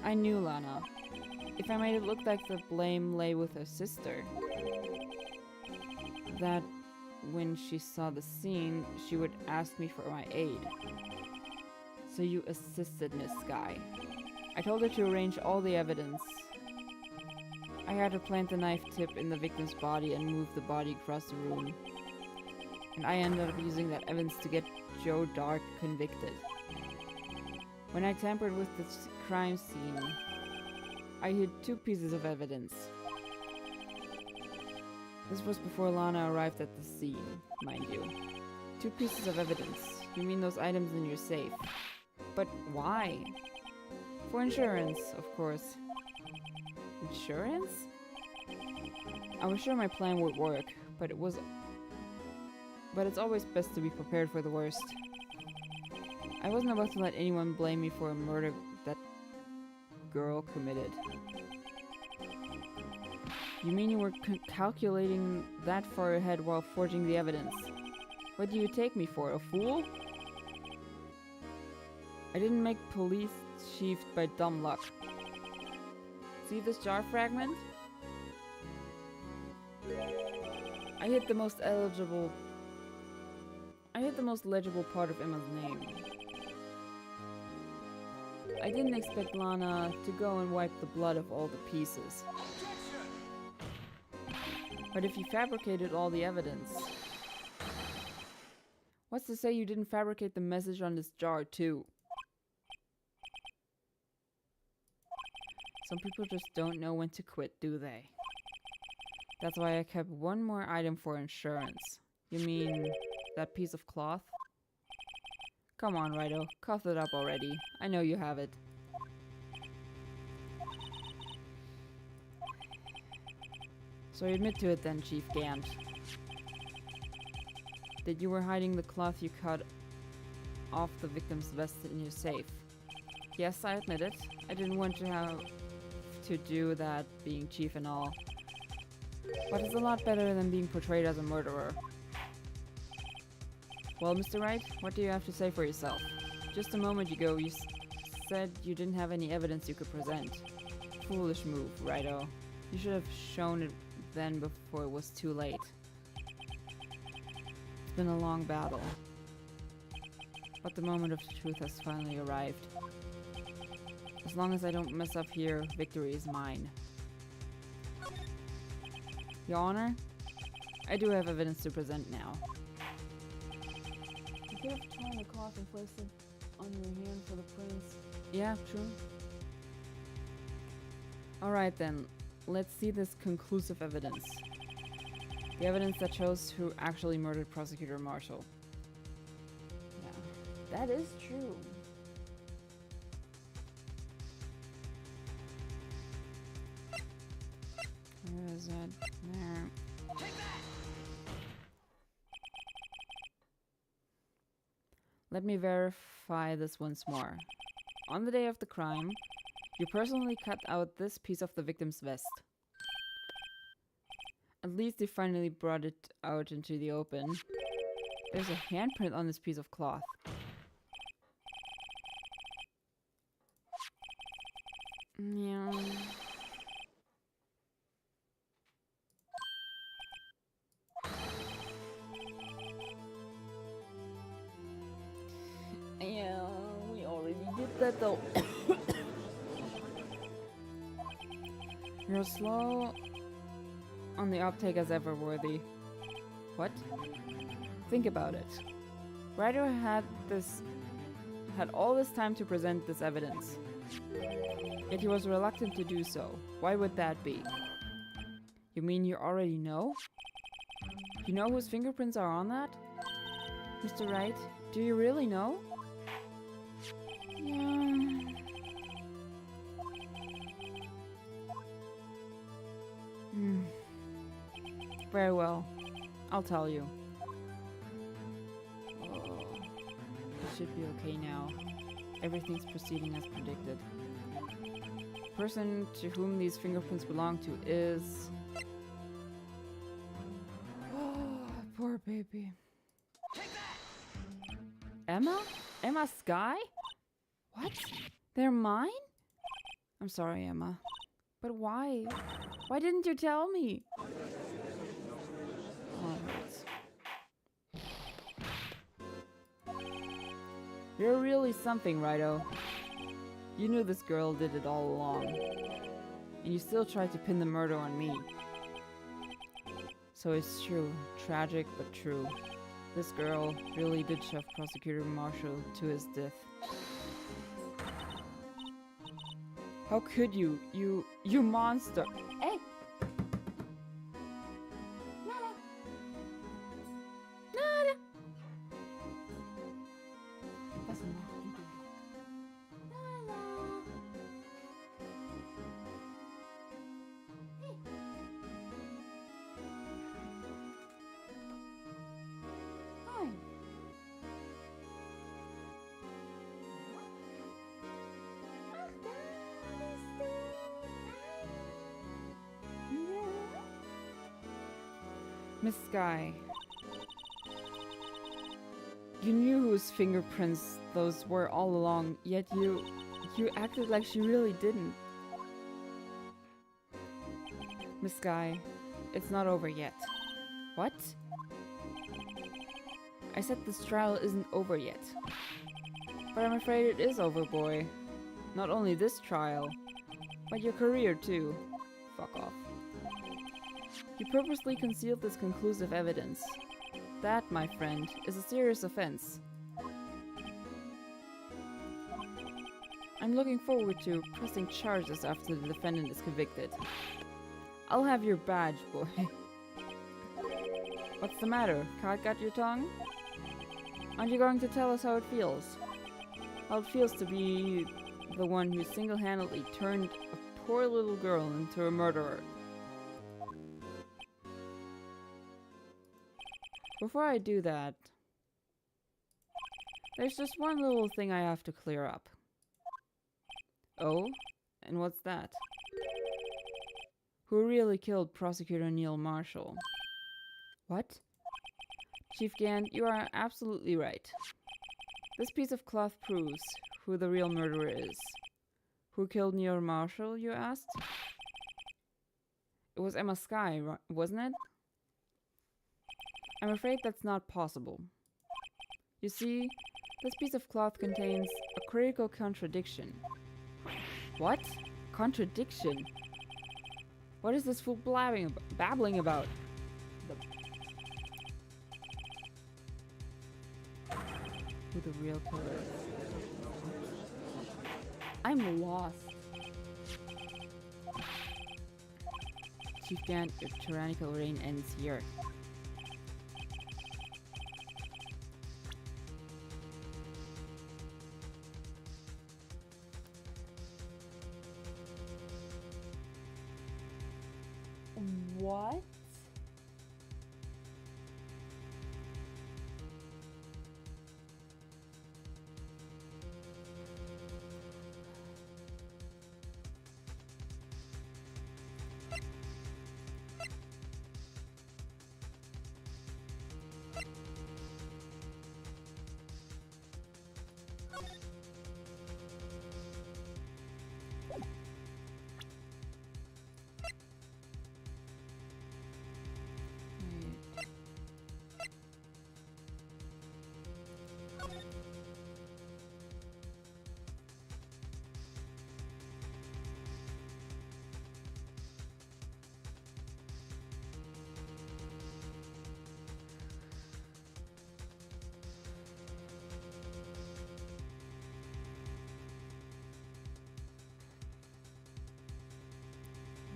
I knew Lana. If I made it look like the blame lay with her sister, that when she saw the scene, she would ask me for my aid. So you assisted Miss Sky. I told her to arrange all the evidence. I had her plant the knife tip in the victim's body and move the body across the room. And I ended up using that evidence to get Joe Dark convicted. When I tampered with the crime scene, I hid 2 pieces of evidence. This was before Lana arrived at the scene, mind you. 2 pieces of evidence. You mean those items in your safe. But why? For insurance, of course. Insurance? I was sure my plan would work, but it's always best to be prepared for the worst. I wasn't about to let anyone blame me for a murder that girl committed. You mean you were calculating that far ahead while forging the evidence? What do you take me for, a fool? I didn't make police chief by dumb luck. See this jar fragment? I hit the most legible part of Emma's name. I didn't expect Lana to go and wipe the blood of all the pieces. But if you fabricated all the evidence, what's to say you didn't fabricate the message on this jar too? Some people just don't know when to quit, do they? That's why I kept one more item for insurance. You mean that piece of cloth? Come on, Righto, cough it up already. I know you have it. So admit to it then, Chief Gant. That you were hiding the cloth you cut off the victim's vest in your safe. Yes, I admit it. I didn't want to have to do that, being chief and all. But it's a lot better than being portrayed as a murderer. Well, Mr. Wright, what do you have to say for yourself? Just a moment ago, you said you didn't have any evidence you could present. Foolish move, Righto. You should have shown it then before it was too late. It's been a long battle. But the moment of truth has finally arrived. As long as I don't mess up here, victory is mine. Your Honor, I do have evidence to present now. You could have torn the cloth and placed it on your hand for the prince. Yeah, true. Alright then, let's see this conclusive evidence. The evidence that shows who actually murdered Prosecutor Marshall. Yeah, that is true. Where is it? There. Let me verify this once more. On the day of the crime, you personally cut out this piece of the victim's vest. At least they finally brought it out into the open. There's a handprint on this piece of cloth. Yeah. Yeah, we already did that though. You're slow on the uptake as ever, Worthy. What? Think about it. Ryder had all this time to present this evidence. Yet he was reluctant to do so. Why would that be? You mean you already know? You know whose fingerprints are on that? Mr. Wright, do you really know? Yeah. Very well. I'll tell you. Oh, it should be okay now. Everything's proceeding as predicted. The person to whom these fingerprints belong to is... Oh, poor baby. Emma? Emma Skye? What? They're mine? I'm sorry, Emma. But why? Why didn't you tell me? You're really something, Rido. You knew this girl did it all along. And you still tried to pin the murder on me. So it's true. Tragic, but true. This girl really did shove Prosecutor Marshall to his death. How could you? You monster! Hey! Nada! Nada! Was machen die? Nada! Hey! Hi! Ach, da bist du! Ja? Miss Skye. You knew whose fingerprints those were all along, yet you acted like she really didn't. Miss Skye, it's not over yet. What? I said this trial isn't over yet. But I'm afraid it is over, boy. Not only this trial, but your career too. Fuck off. You purposely concealed this conclusive evidence. That, my friend, is a serious offense. I'm looking forward to pressing charges after the defendant is convicted. I'll have your badge, boy. What's the matter? Cat got your tongue? Aren't you going to tell us how it feels? How it feels to be the one who single-handedly turned a poor little girl into a murderer. Before I do that, there's just one little thing I have to clear up. Oh? And what's that? Who really killed Prosecutor Neil Marshall? What? Chief Gant, you are absolutely right. This piece of cloth proves who the real murderer is. Who killed Neil Marshall, you asked? It was Emma Skye, wasn't it? I'm afraid that's not possible. You see, this piece of cloth contains a critical contradiction. What? Contradiction? What is this fool babbling about? Who the real killer is? I'm lost. Chief Gant, your tyrannical reign ends here. What?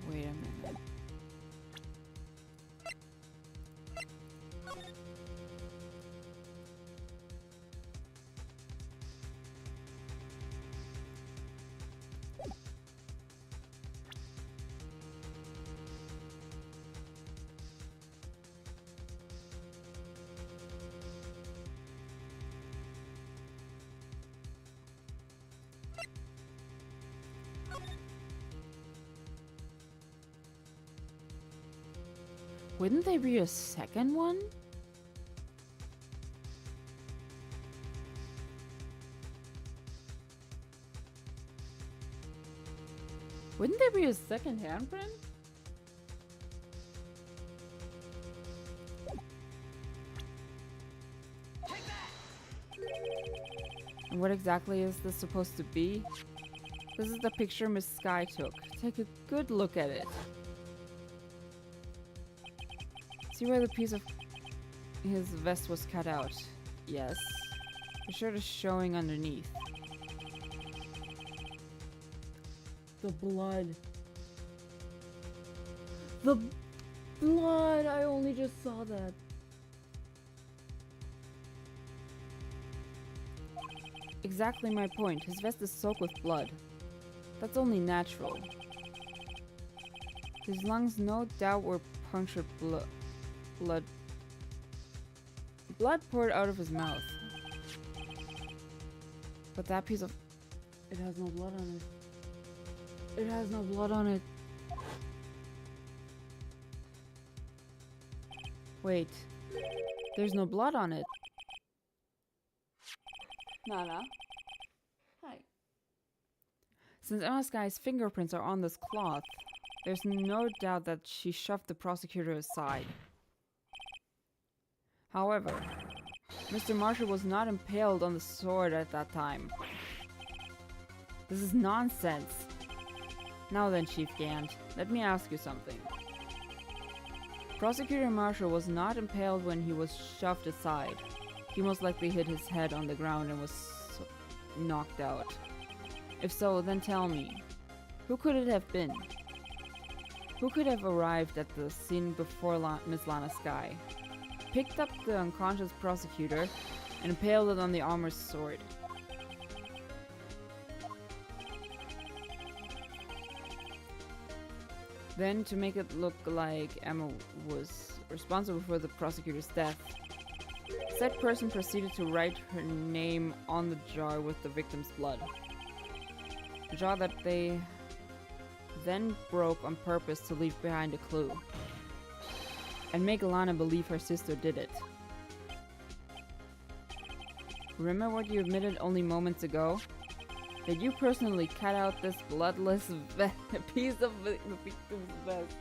Wait a minute. Wouldn't there be a second one? Wouldn't there be a second handprint? And what exactly is this supposed to be? This is the picture Miss Sky took. Take a good look at it. See where the piece of his vest was cut out? Yes. The shirt is showing underneath. The blood. The blood! I only just saw that. Exactly my point. His vest is soaked with blood. That's only natural. His lungs no doubt were punctured blood poured out of his mouth. But that piece of... It has no blood on it. It has no blood on it. Wait. There's no blood on it. Nana. Hi. Since Emma Sky's fingerprints are on this cloth, there's no doubt that she shoved the prosecutor aside. However, Mr. Marshall was not impaled on the sword at that time. This is nonsense. Now then, Chief Gant, let me ask you something. Prosecutor Marshall was not impaled when he was shoved aside. He most likely hit his head on the ground and was knocked out. If so, then tell me, who could it have been? Who could have arrived at the scene before Miss Lana Sky, picked up the unconscious prosecutor, and impaled it on the armor's sword? Then, to make it look like Emma was responsible for the prosecutor's death, said person proceeded to write her name on the jar with the victim's blood. A jar that they then broke on purpose to leave behind a clue and make Lana believe her sister did it. Remember what you admitted only moments ago? That you personally cut out this bloodless piece of the victim's vest.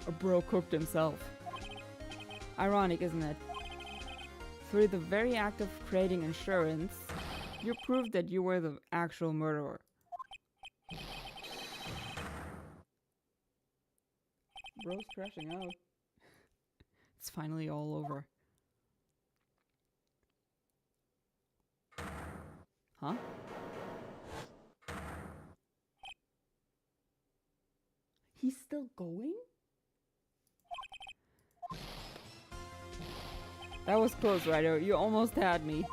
A bro cooked himself. Ironic, isn't it? Through the very act of creating insurance, you proved that you were the actual murderer. Bro's crashing out. It's finally all over. Huh? He's still going? That was close, Ryder. You almost had me.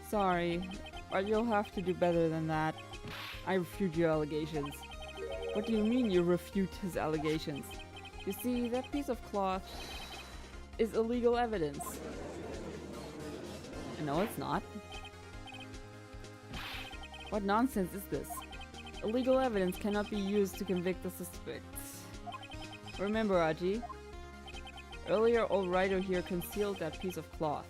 Sorry, but you'll have to do better than that. I refute your allegations. What do you mean you refute his allegations? You see, that piece of cloth is illegal evidence. No, it's not. What nonsense is this? Illegal evidence cannot be used to convict the suspects. Remember, Aji, earlier old Ryder here concealed that piece of cloth.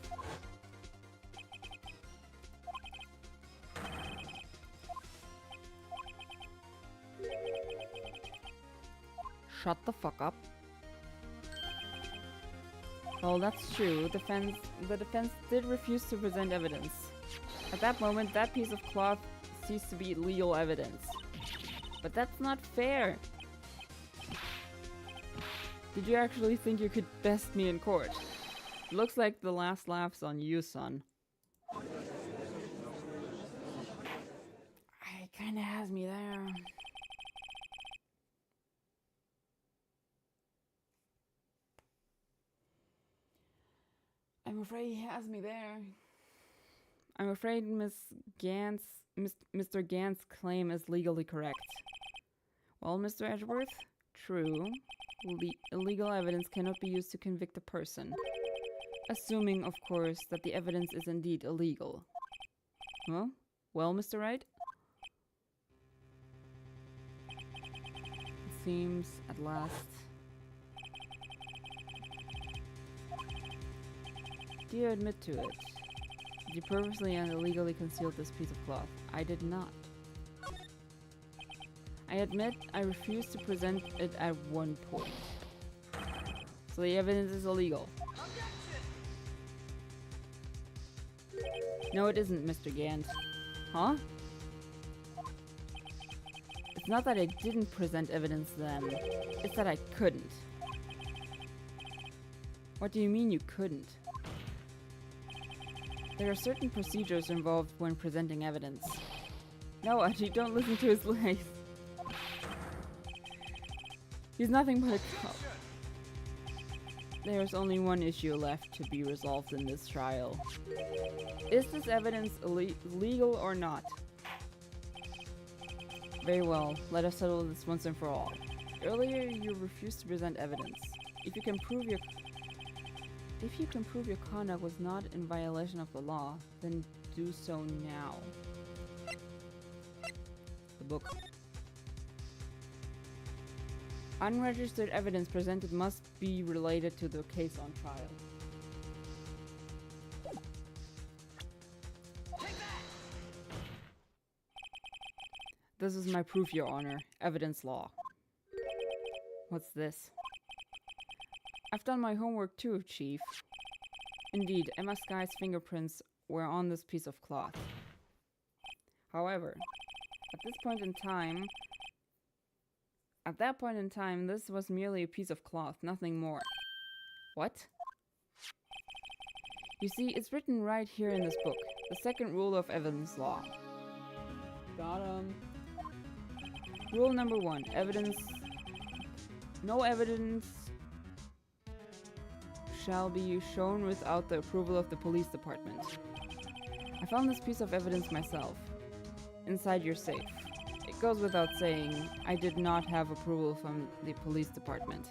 Shut the fuck up. Well, that's true. The defense did refuse to present evidence. At that moment, that piece of cloth ceased to be legal evidence. But that's not fair. Did you actually think you could best me in court? Looks like the last laugh's on you, son. It kinda has me there. afraid he has me there. I'm afraid Mr. Gant's claim is legally correct. Well, Mr. Edgeworth, true. Illegal evidence cannot be used to convict a person. Assuming, of course, that the evidence is indeed illegal. Well, Mr. Wright? It seems, at last... Do you admit to it? Did you purposely and illegally conceal this piece of cloth? I did not. I admit I refused to present it at one point. So the evidence is illegal. No, it isn't, Mr. Gant. Huh? It's not that I didn't present evidence then. It's that I couldn't. What do you mean you couldn't? There are certain procedures involved when presenting evidence. No, Archie, don't listen to his lies. He's nothing but a cop. There's only one issue left to be resolved in this trial. Is this evidence legal or not? Very well, let us settle this once and for all. Earlier, you refused to present evidence. If you can prove your conduct was not in violation of the law, then do so now. The book. Unregistered evidence presented must be related to the case on trial. This is my proof, Your Honor. Evidence law. What's this? I've done my homework too, Chief. Indeed, Emma Sky's fingerprints were on this piece of cloth. However, at that point in time, this was merely a piece of cloth, nothing more. What? You see, it's written right here in this book. The second rule of evidence law. Got him. Rule number 1. No evidence shall be shown without the approval of the police department. I found this piece of evidence myself. Inside your safe. It goes without saying, I did not have approval from the police department.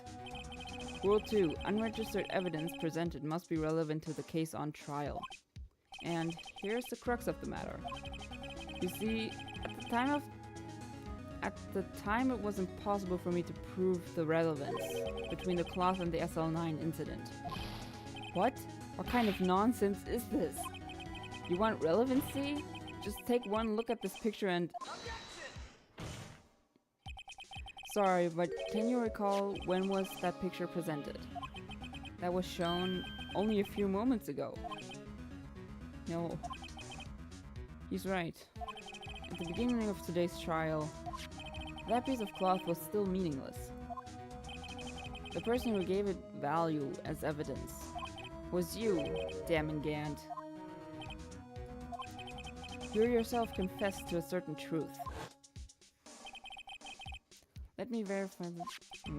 Rule 2. Unregistered evidence presented must be relevant to the case on trial. And here's the crux of the matter. You see, at the time it was impossible for me to prove the relevance between the cloth and the SL9 incident. What? What kind of nonsense is this? You want relevancy? Just take one look at this picture and... Sorry, but can you recall when was that picture presented? That was shown only a few moments ago. No. He's right. At the beginning of today's trial, that piece of cloth was still meaningless. The person who gave it value as evidence was you, Damon Gant. You yourself confessed to a certain truth. Let me verify this.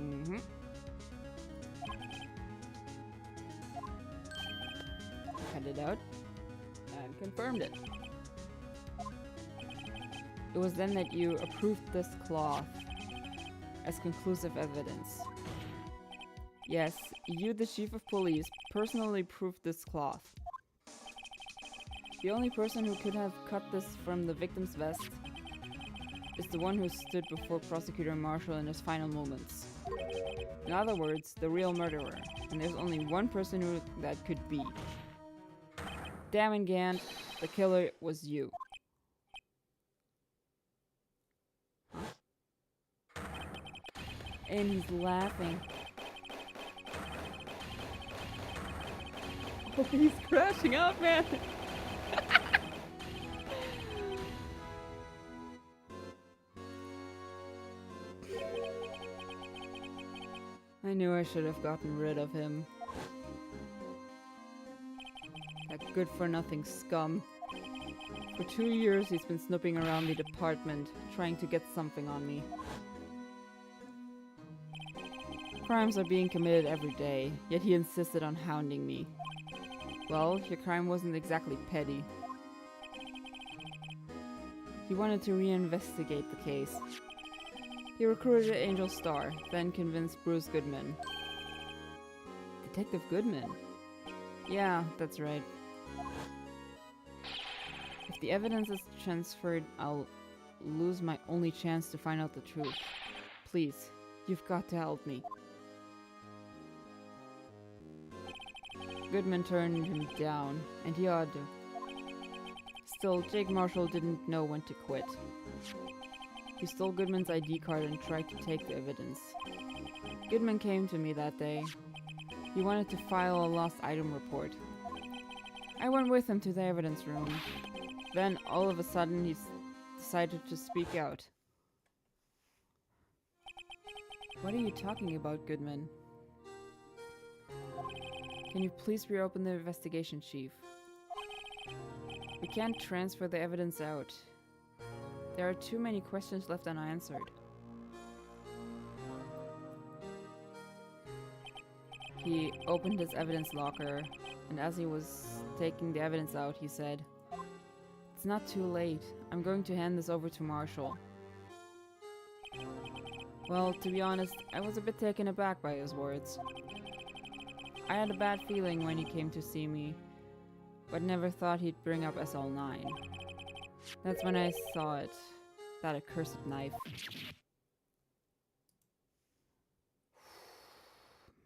Cut it out and confirmed it. It was then that you approved this cloth as conclusive evidence. Yes, you, the chief of police, personally proved this cloth. The only person who could have cut this from the victim's vest is the one who stood before Prosecutor Marshall in his final moments. In other words, the real murderer. And there's only one person who that could be. Damon Gant, the killer was you. And he's laughing. Oh, he's crashing out, man! I knew I should have gotten rid of him. That good-for-nothing scum. For 2 years he's been snooping around the department, trying to get something on me. Crimes are being committed every day, yet he insisted on hounding me. Well, your crime wasn't exactly petty. He wanted to reinvestigate the case. He recruited Angel Starr, then convinced Bruce Goodman. Detective Goodman? Yeah, that's right. If the evidence is transferred, I'll lose my only chance to find out the truth. Please, you've got to help me. Goodman turned him down, and he ought to. Still, Jake Marshall didn't know when to quit. He stole Goodman's ID card and tried to take the evidence. Goodman came to me that day. He wanted to file a lost item report. I went with him to the evidence room. Then, all of a sudden, he decided to speak out. What are you talking about, Goodman? Can you please reopen the investigation, Chief? We can't transfer the evidence out. There are too many questions left unanswered. He opened his evidence locker, and as he was taking the evidence out, he said, "It's not too late. I'm going to hand this over to Marshall." Well, to be honest, I was a bit taken aback by his words. I had a bad feeling when he came to see me, but never thought he'd bring up SL9. That's when I saw it. That accursed knife.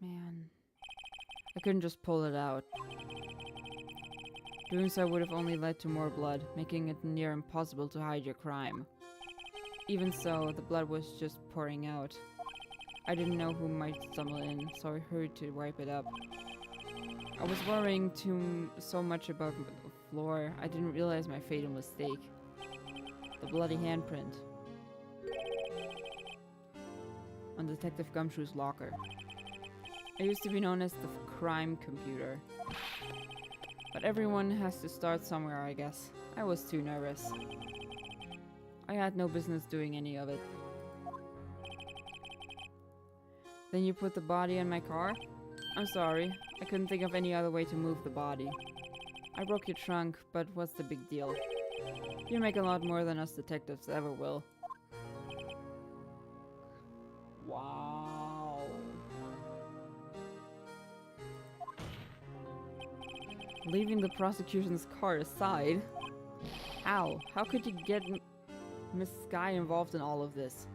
Man. I couldn't just pull it out. Doing so would have only led to more blood, making it near impossible to hide your crime. Even so, the blood was just pouring out. I didn't know who might stumble in, so I hurried to wipe it up. I was worrying so much about the floor, I didn't realize my fatal mistake. The bloody handprint on Detective Gumshoe's locker. I used to be known as the crime computer. But everyone has to start somewhere, I guess. I was too nervous. I had no business doing any of it. Then you put the body in my car? I'm sorry, I couldn't think of any other way to move the body. I broke your trunk, but what's the big deal? You make a lot more than us detectives ever will. Wow. Leaving the prosecution's car aside. How? How could you get Miss Sky involved in all of this?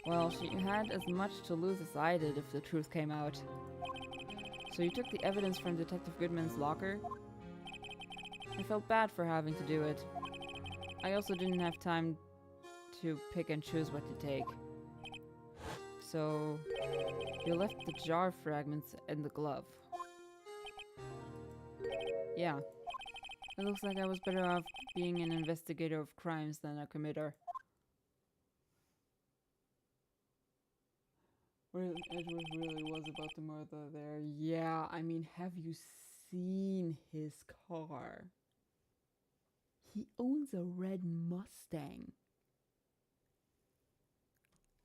Well, she had as much to lose as I did if the truth came out. So you took the evidence from Detective Goodman's locker? I felt bad for having to do it. I also didn't have time to pick and choose what to take. So, you left the jar fragments in the glove. Yeah. It looks like I was better off being an investigator of crimes than a committer. Edgeworth really was about the murder there. Yeah, I mean, have you seen his car? He owns a red Mustang.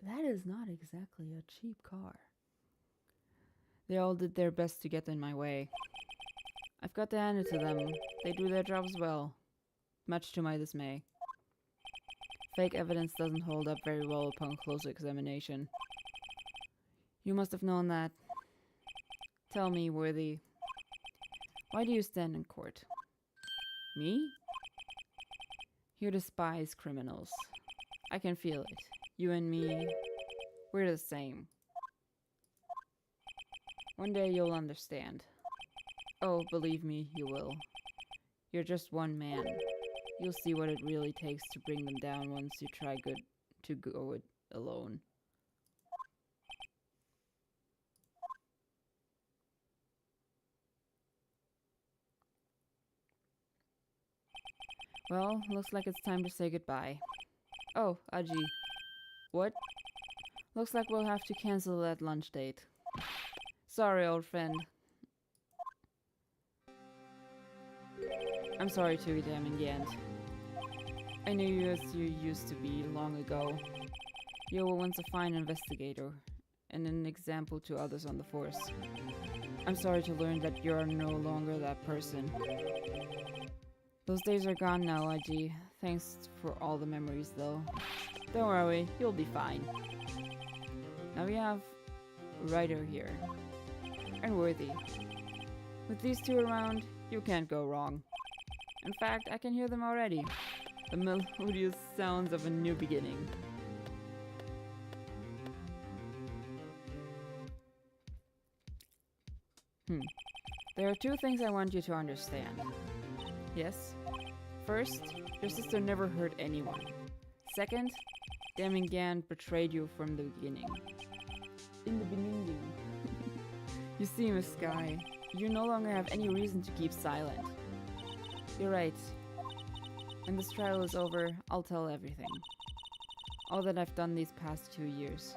That is not exactly a cheap car. They all did their best to get in my way. I've got to hand it to them. They do their jobs well, much to my dismay. Fake evidence doesn't hold up very well upon closer examination. You must have known that. Tell me, Worthy, why do you stand in court? Me? You despise criminals. I can feel it. You and me, we're the same. One day you'll understand. Oh, believe me, you will. You're just one man. You'll see what it really takes to bring them down once you try to go it alone. Well, looks like it's time to say goodbye. Oh, Aji. What? Looks like we'll have to cancel that lunch date. Sorry, old friend. I'm sorry to eat them in the end. I knew you as you used to be long ago. You were once a fine investigator, and an example to others on the force. I'm sorry to learn that you're no longer that person. Those days are gone now, IG. Thanks for all the memories, though. Don't worry, you'll be fine. Now we have Ryder here. And Worthy. With these two around, you can't go wrong. In fact, I can hear them already. The melodious sounds of a new beginning. There are two things I want you to understand. Yes? First, your sister never hurt anyone. Second, Damien Gant betrayed you from the beginning. In the beginning. You see, Miss Sky, you no longer have any reason to keep silent. You're right. When this trial is over, I'll tell everything. All that I've done these past 2 years.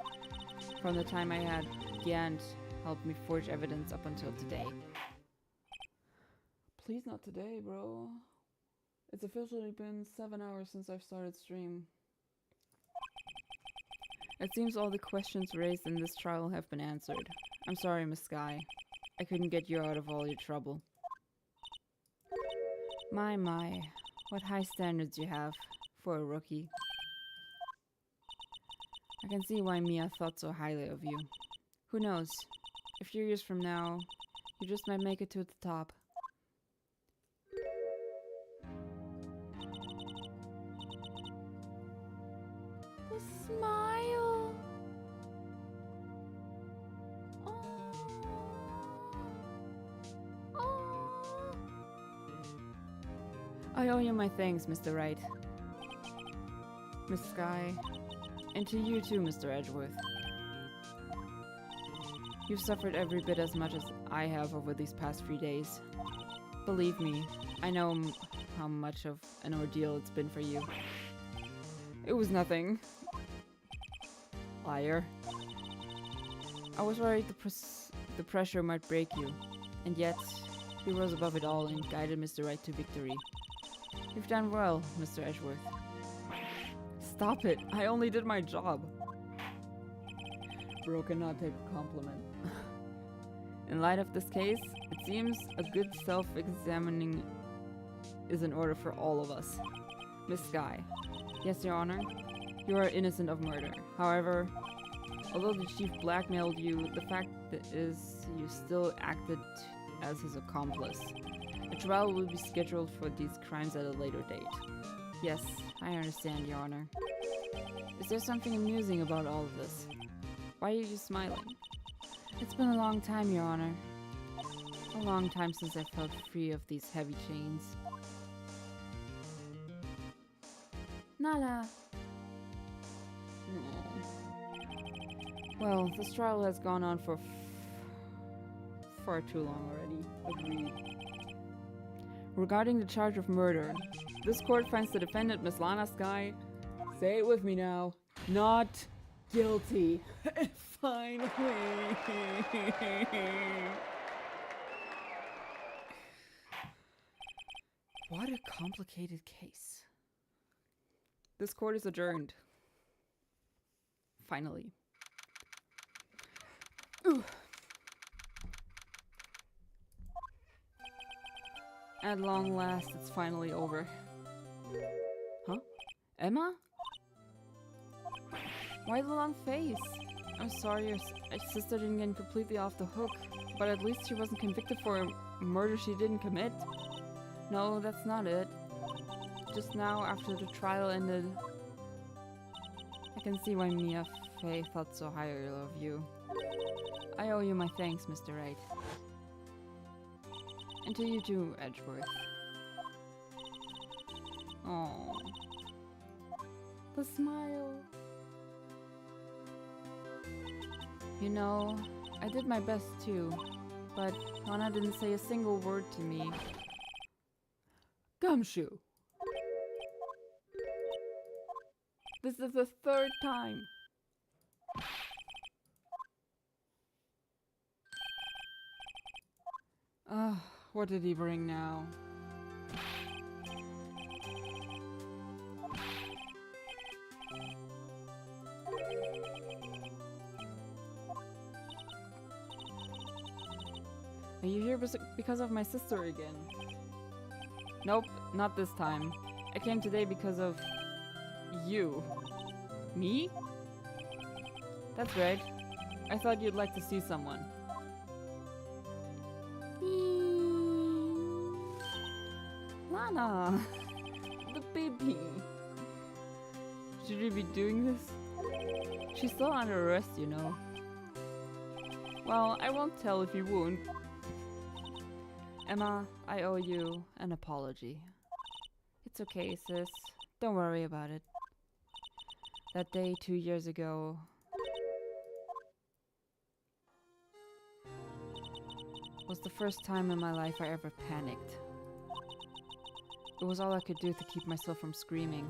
From the time I had Gant help me forge evidence up until today. Please not today, bro. It's officially been 7 hours since I've started stream. It seems all the questions raised in this trial have been answered. I'm sorry, Miss Sky. I couldn't get you out of all your trouble. My, what high standards you have for a rookie. I can see why Mia thought so highly of you. Who knows? A few years from now, you just might make it to the top. The smile. I owe you my thanks, Mr. Wright. Miss Sky. And to you too, Mr. Edgeworth. You've suffered every bit as much as I have over these past 3 days. Believe me, I know how much of an ordeal it's been for you. It was nothing. Liar. I was worried the pressure might break you, and yet you rose above it all and guided Mr. Wright to victory. You've done well, Mr. Edgeworth. Stop it! I only did my job! Bro cannot take a compliment. In light of this case, it seems a good self-examining is in order for all of us. Miss Sky. Yes, Your Honor. You are innocent of murder. However, although the chief blackmailed you, the fact is you still acted as his accomplice. A trial will be scheduled for these crimes at a later date. Yes, I understand, Your Honor. Is there something amusing about all of this? Why are you smiling? It's been a long time, Your Honor. A long time since I felt free of these heavy chains. Nala. Well, this trial has gone on for far too long already. Agreed. Regarding the charge of murder, this court finds the defendant, Miss Lana Sky, say it with me now, not guilty. Finally. What a complicated case. This court is adjourned. Finally. Ooh. At long last, it's finally over. Huh? Emma? Why the long face? I'm sorry your sister didn't get completely off the hook, but at least she wasn't convicted for a murder she didn't commit. No, that's not it. Just now, after the trial ended, I can see why Mia Fey thought so highly of you. I owe you my thanks, Mr. Wright. And to you too, Edgeworth. Oh, the smile. You know, I did my best too, but Lana didn't say a single word to me. Gumshoe! This is the third time. What did he bring now? Are you here because of my sister again? Nope, not this time. I came today because of you. Me? That's right. I thought you'd like to see someone. Lana! The baby! Should we be doing this? She's still under arrest, you know. Well, I won't tell if you won't. Emma, I owe you an apology. It's okay, sis. Don't worry about it. That day 2 years ago... was the first time in my life I ever panicked. It was all I could do to keep myself from screaming.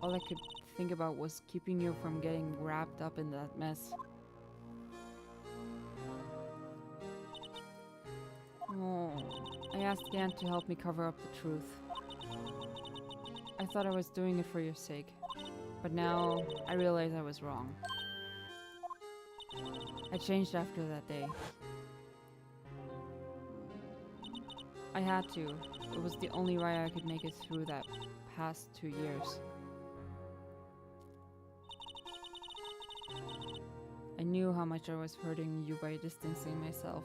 All I could think about was keeping you from getting wrapped up in that mess. Oh, I asked Gant to help me cover up the truth. I thought I was doing it for your sake, but now I realize I was wrong. I changed after that day. I had to. It was the only way I could make it through that past 2 years. I knew how much I was hurting you by distancing myself,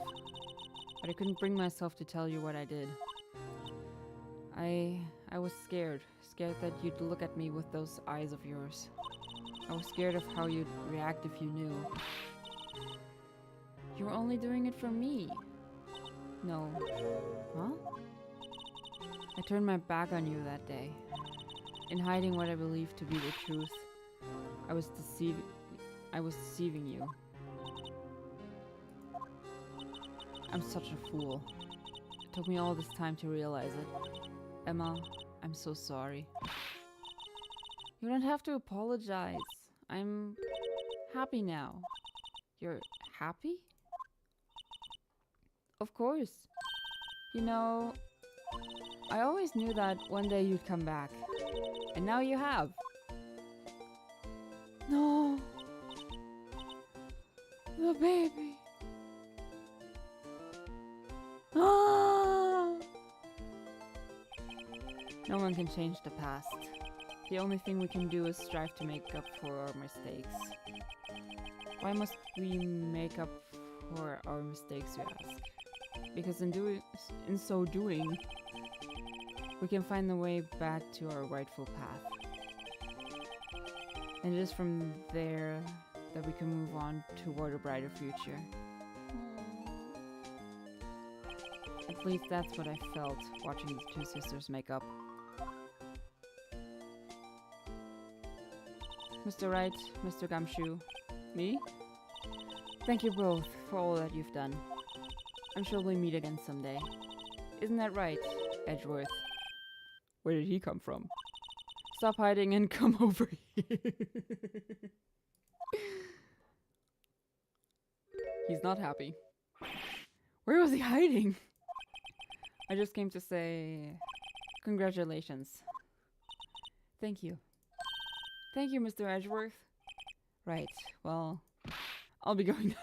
but I couldn't bring myself to tell you what I did. I was scared that you'd look at me with those eyes of yours. I was scared of how you'd react if you knew. You were only doing it for me. No. Huh? I turned my back on you that day. In hiding what I believed to be the truth, I was deceiving you. I'm such a fool. It took me all this time to realize it. Emma, I'm so sorry. You don't have to apologize. I'm happy now. You're happy? Of course. You know, I always knew that one day you'd come back. And now you have. No. The baby. Ah! No one can change the past. The only thing we can do is strive to make up for our mistakes. Why must we make up for our mistakes, you ask? Because in so doing, we can find the way back to our rightful path. And it is from there that we can move on toward a brighter future. At least that's what I felt watching the two sisters make up. Mr. Wright, Mr. Gumshoe, me? Thank you both for all that you've done. I'm sure we'll meet again someday. Isn't that right, Edgeworth? Where did he come from? Stop hiding and come over here. He's not happy. Where was he hiding? I just came to say congratulations. Thank you. Thank you, Mr. Edgeworth. Right, well, I'll be going.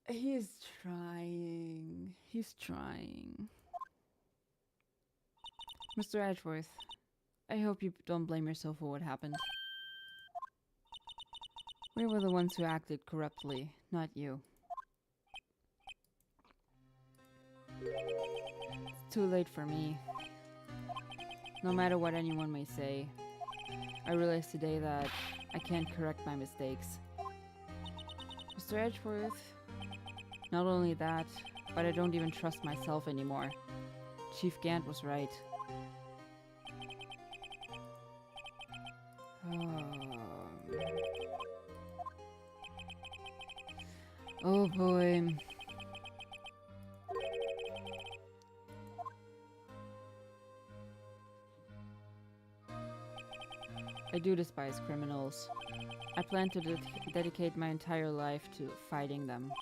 He's trying. He's trying. Mr. Edgeworth, I hope you don't blame yourself for what happened. We were the ones who acted corruptly, not you. It's too late for me. No matter what anyone may say, I realize today that I can't correct my mistakes. Mr. Edgeworth, not only that, but I don't even trust myself anymore. Chief Gant was right. Oh boy. I do despise criminals. I plan to dedicate my entire life to fighting them.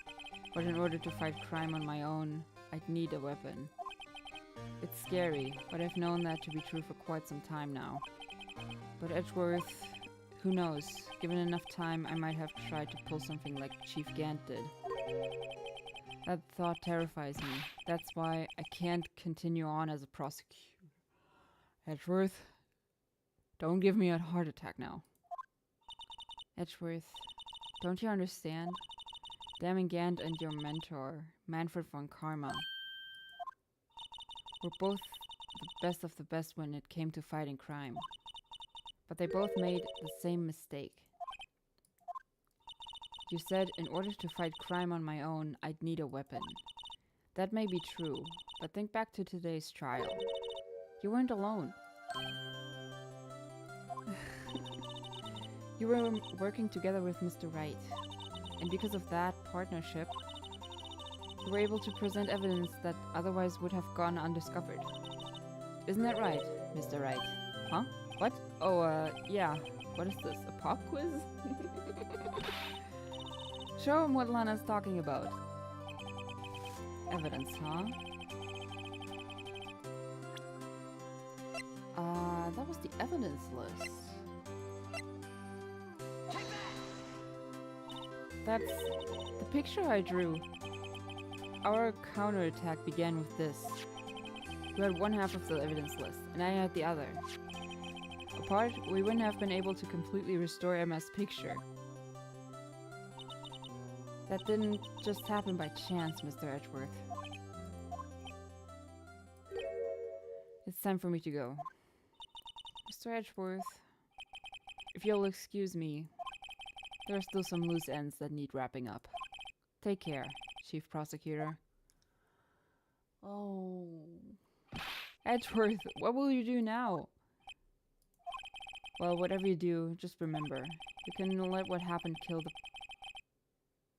But in order to fight crime on my own, I'd need a weapon. It's scary, but I've known that to be true for quite some time now. But Edgeworth Who knows? Given enough time, I might have tried to pull something like Chief Gant did. That thought terrifies me. That's why I can't continue on as a prosecutor. Edgeworth, don't give me a heart attack now. Edgeworth, don't you understand? Damon Gant and your mentor, Manfred von Karma, were both the best of the best when it came to fighting crime. But they both made the same mistake. You said in order to fight crime on my own, I'd need a weapon. That may be true, but think back to today's trial. You weren't alone. You were working together with Mr. Wright. And because of that partnership, you were able to present evidence that otherwise would have gone undiscovered. Isn't that right, Mr. Wright? Huh? What? Oh, yeah. What is this? A pop quiz? Show him what Lana's talking about. Evidence, huh? That was the evidence list. That's the picture I drew. Our counterattack began with this. You had one half of the evidence list, and I had the other. Apart, we wouldn't have been able to completely restore Emma's picture. That didn't just happen by chance, Mr. Edgeworth. It's time for me to go. Mr. Edgeworth, if you'll excuse me, there are still some loose ends that need wrapping up. Take care, Chief Prosecutor. Oh. Edgeworth, what will you do now? Well, whatever you do, just remember, you can let what happened kill the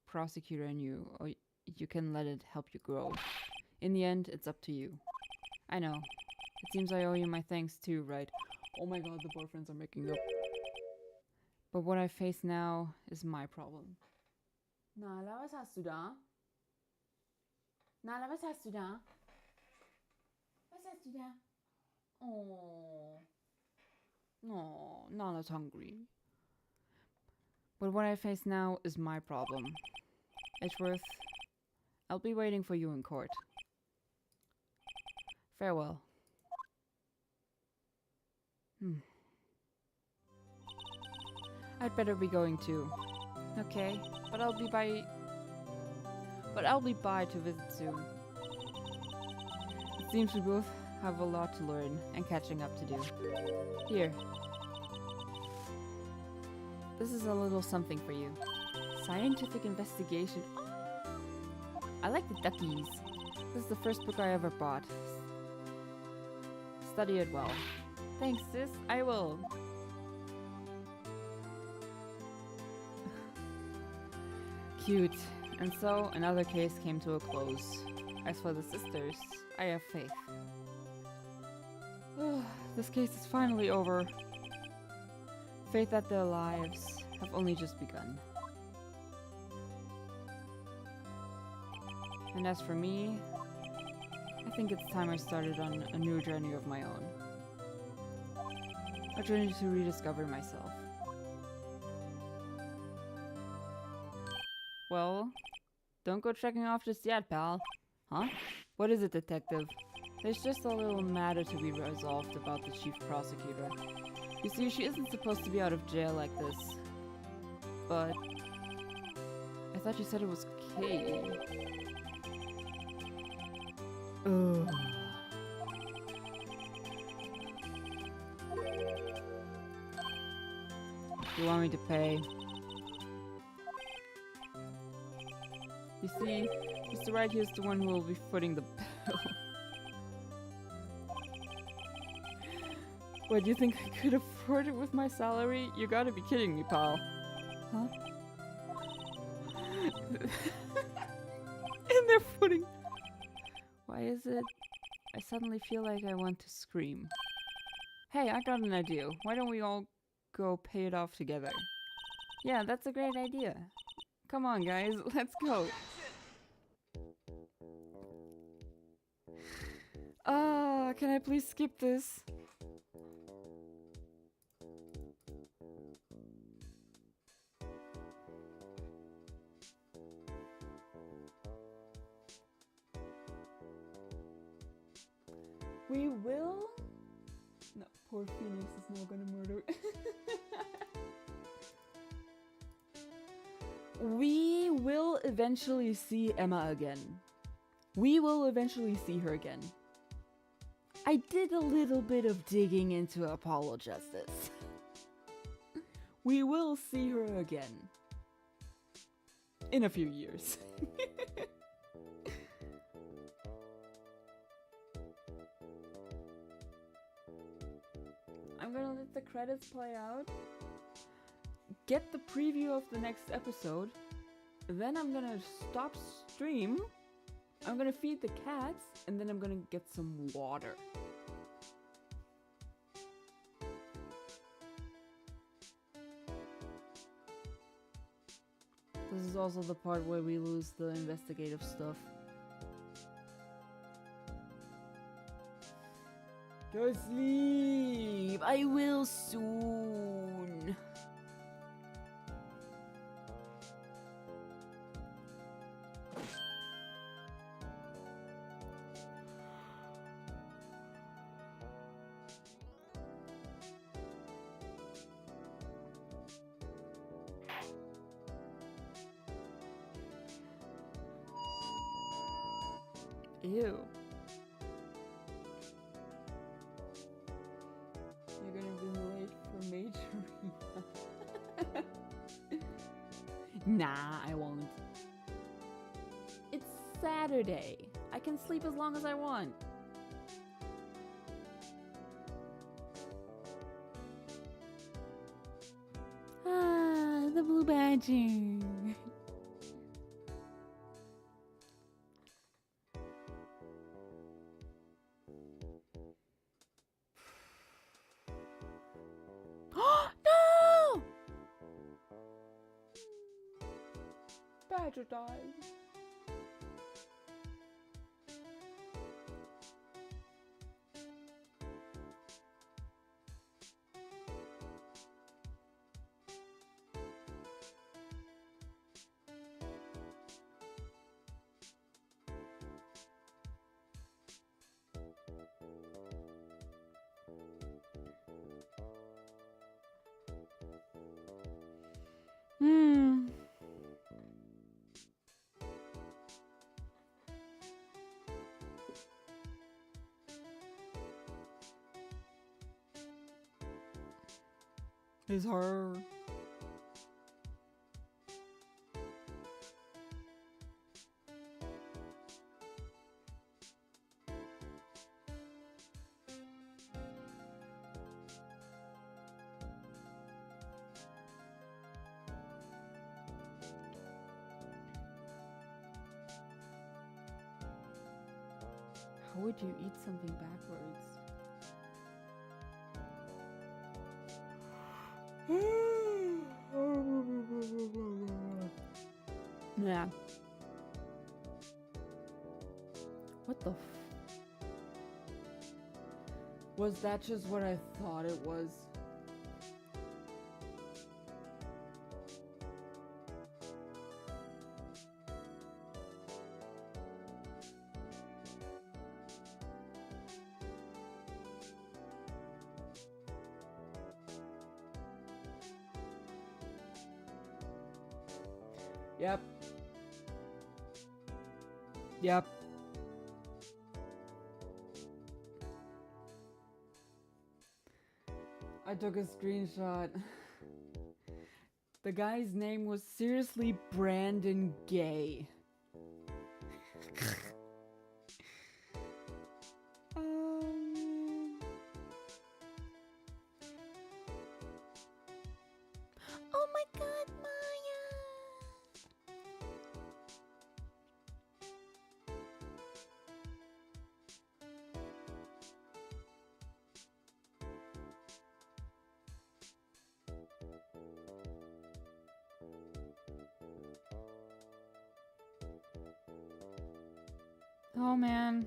prosecutor in you, or you can let it help you grow. In the end, it's up to you. I know. It seems I owe you my thanks too, right? Oh my god, the boyfriends are making up. But what I face now is my problem. Nala, was hast du da? Nala, was hast du da? Was hast du da? Oh. No, Nala's hungry. But what I face now is my problem. Edgeworth, I'll be waiting for you in court. Farewell. I'd better be going too. Okay, but I'll be by to visit soon. It seems we both have a lot to learn and catching up to do. Here. This is a little something for you. Scientific investigation. I like the duckies. This is the first book I ever bought. Study it well. Thanks, sis. I will. Cute. And so, another case came to a close. As for the sisters, I have faith. This case is finally over. Faith that their lives have only just begun. And as for me, I think it's time I started on a new journey of my own. A journey to rediscover myself. Well, don't go checking off just yet, pal. Huh? What is it, detective? There's just a little matter to be resolved about the chief prosecutor. You see, she isn't supposed to be out of jail like this. But I thought you said it was Kay. Ugh. You want me to pay? You see, Mr. Wright here is the one who will be footing the bill. What, do you think I could afford it with my salary? You gotta be kidding me, pal. Huh? And they're footing. Why is it I suddenly feel like I want to scream? Hey, I got an idea. Why don't we all go pay it off together? Yeah, that's a great idea. Come on, guys, let's go. Can I please skip this? We will... No, poor Phoenix is now gonna murder. We will eventually see Emma again. We will eventually see her again. I did a little bit of digging into Apollo Justice. We will see her again. In a few years. I'm gonna let the credits play out. Get the preview of the next episode. Then I'm gonna stop stream. I'm gonna feed the cats. And then I'm gonna get some water. This is also the part where we lose the investigative stuff. Go sleep! I will soon! Ew. You're gonna be late for Majorina. Nah, I won't. It's Saturday. I can sleep as long as I want. Ah, the blue badger. No! Badger died. It's her. How would you eat something backwards? Yeah. What the Was that just what I thought it was? Yep. Yep. I took a screenshot. The guy's name was seriously Brandon Gay. Oh my god, Maya! Oh man.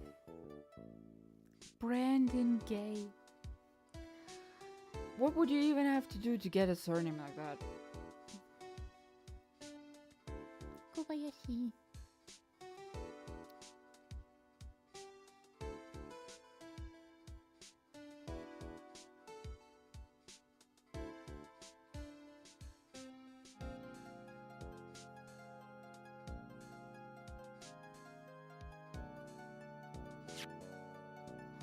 Brandon Gay. What would you even have to do to get a surname like that? Kobayashi.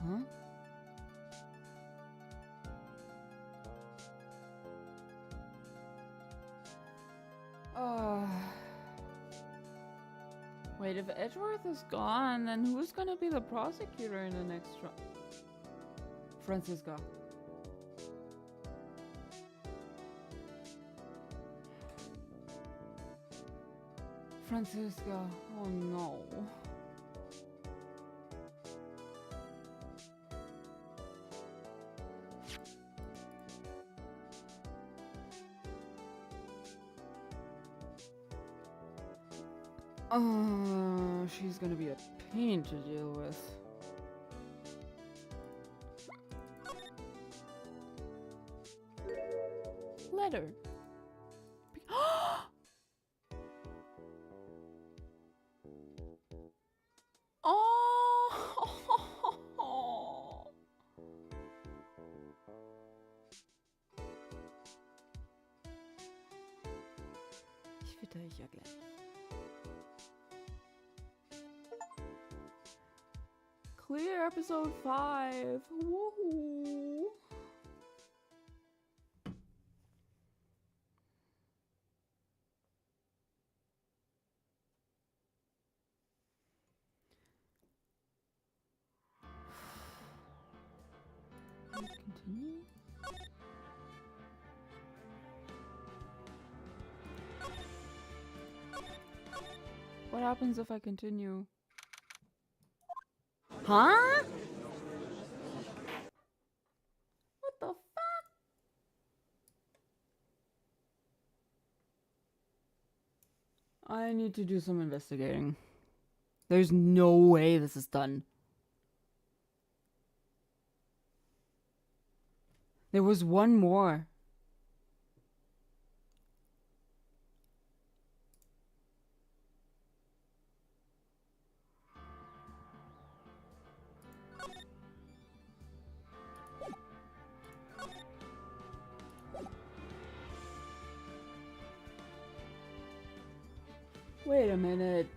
Huh? Wait, if Edgeworth is gone, then who's gonna be the prosecutor in the next trial? Francisca. Francisca. Oh no. She's gonna be a pain to deal with. Letter. Oh! Ich fütter dich ja gleich. Clear episode 5. Woohoo! Continue. What happens if I continue? Huh? What the fuck? I need to do some investigating. There's no way this is done. There was one more. Wait a minute.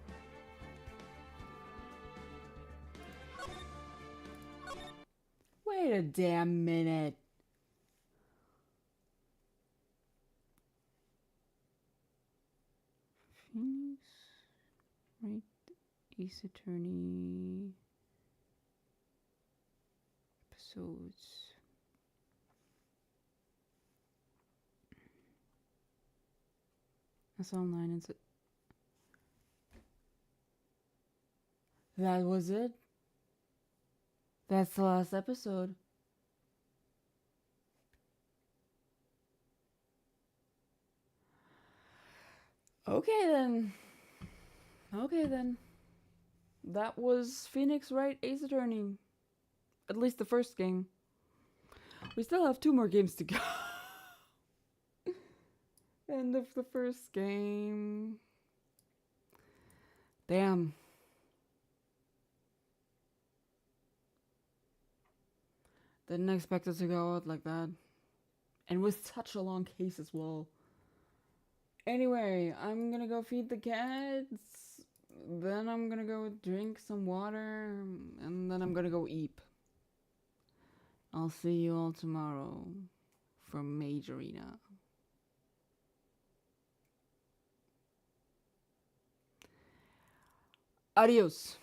Wait a damn minute. Phoenix, right? Ace Attorney episodes. That's online, is it? That was it? That's the last episode. Okay then. Okay then. That was Phoenix Wright Ace Attorney. At least the first game. We still have 2 more games to go. End of the first game. Damn. Didn't expect it to go out like that. And with such a long case as well. Anyway, I'm gonna go feed the cats. Then I'm gonna go drink some water. And then I'm gonna go eat. I'll see you all tomorrow for Majorina. Adios.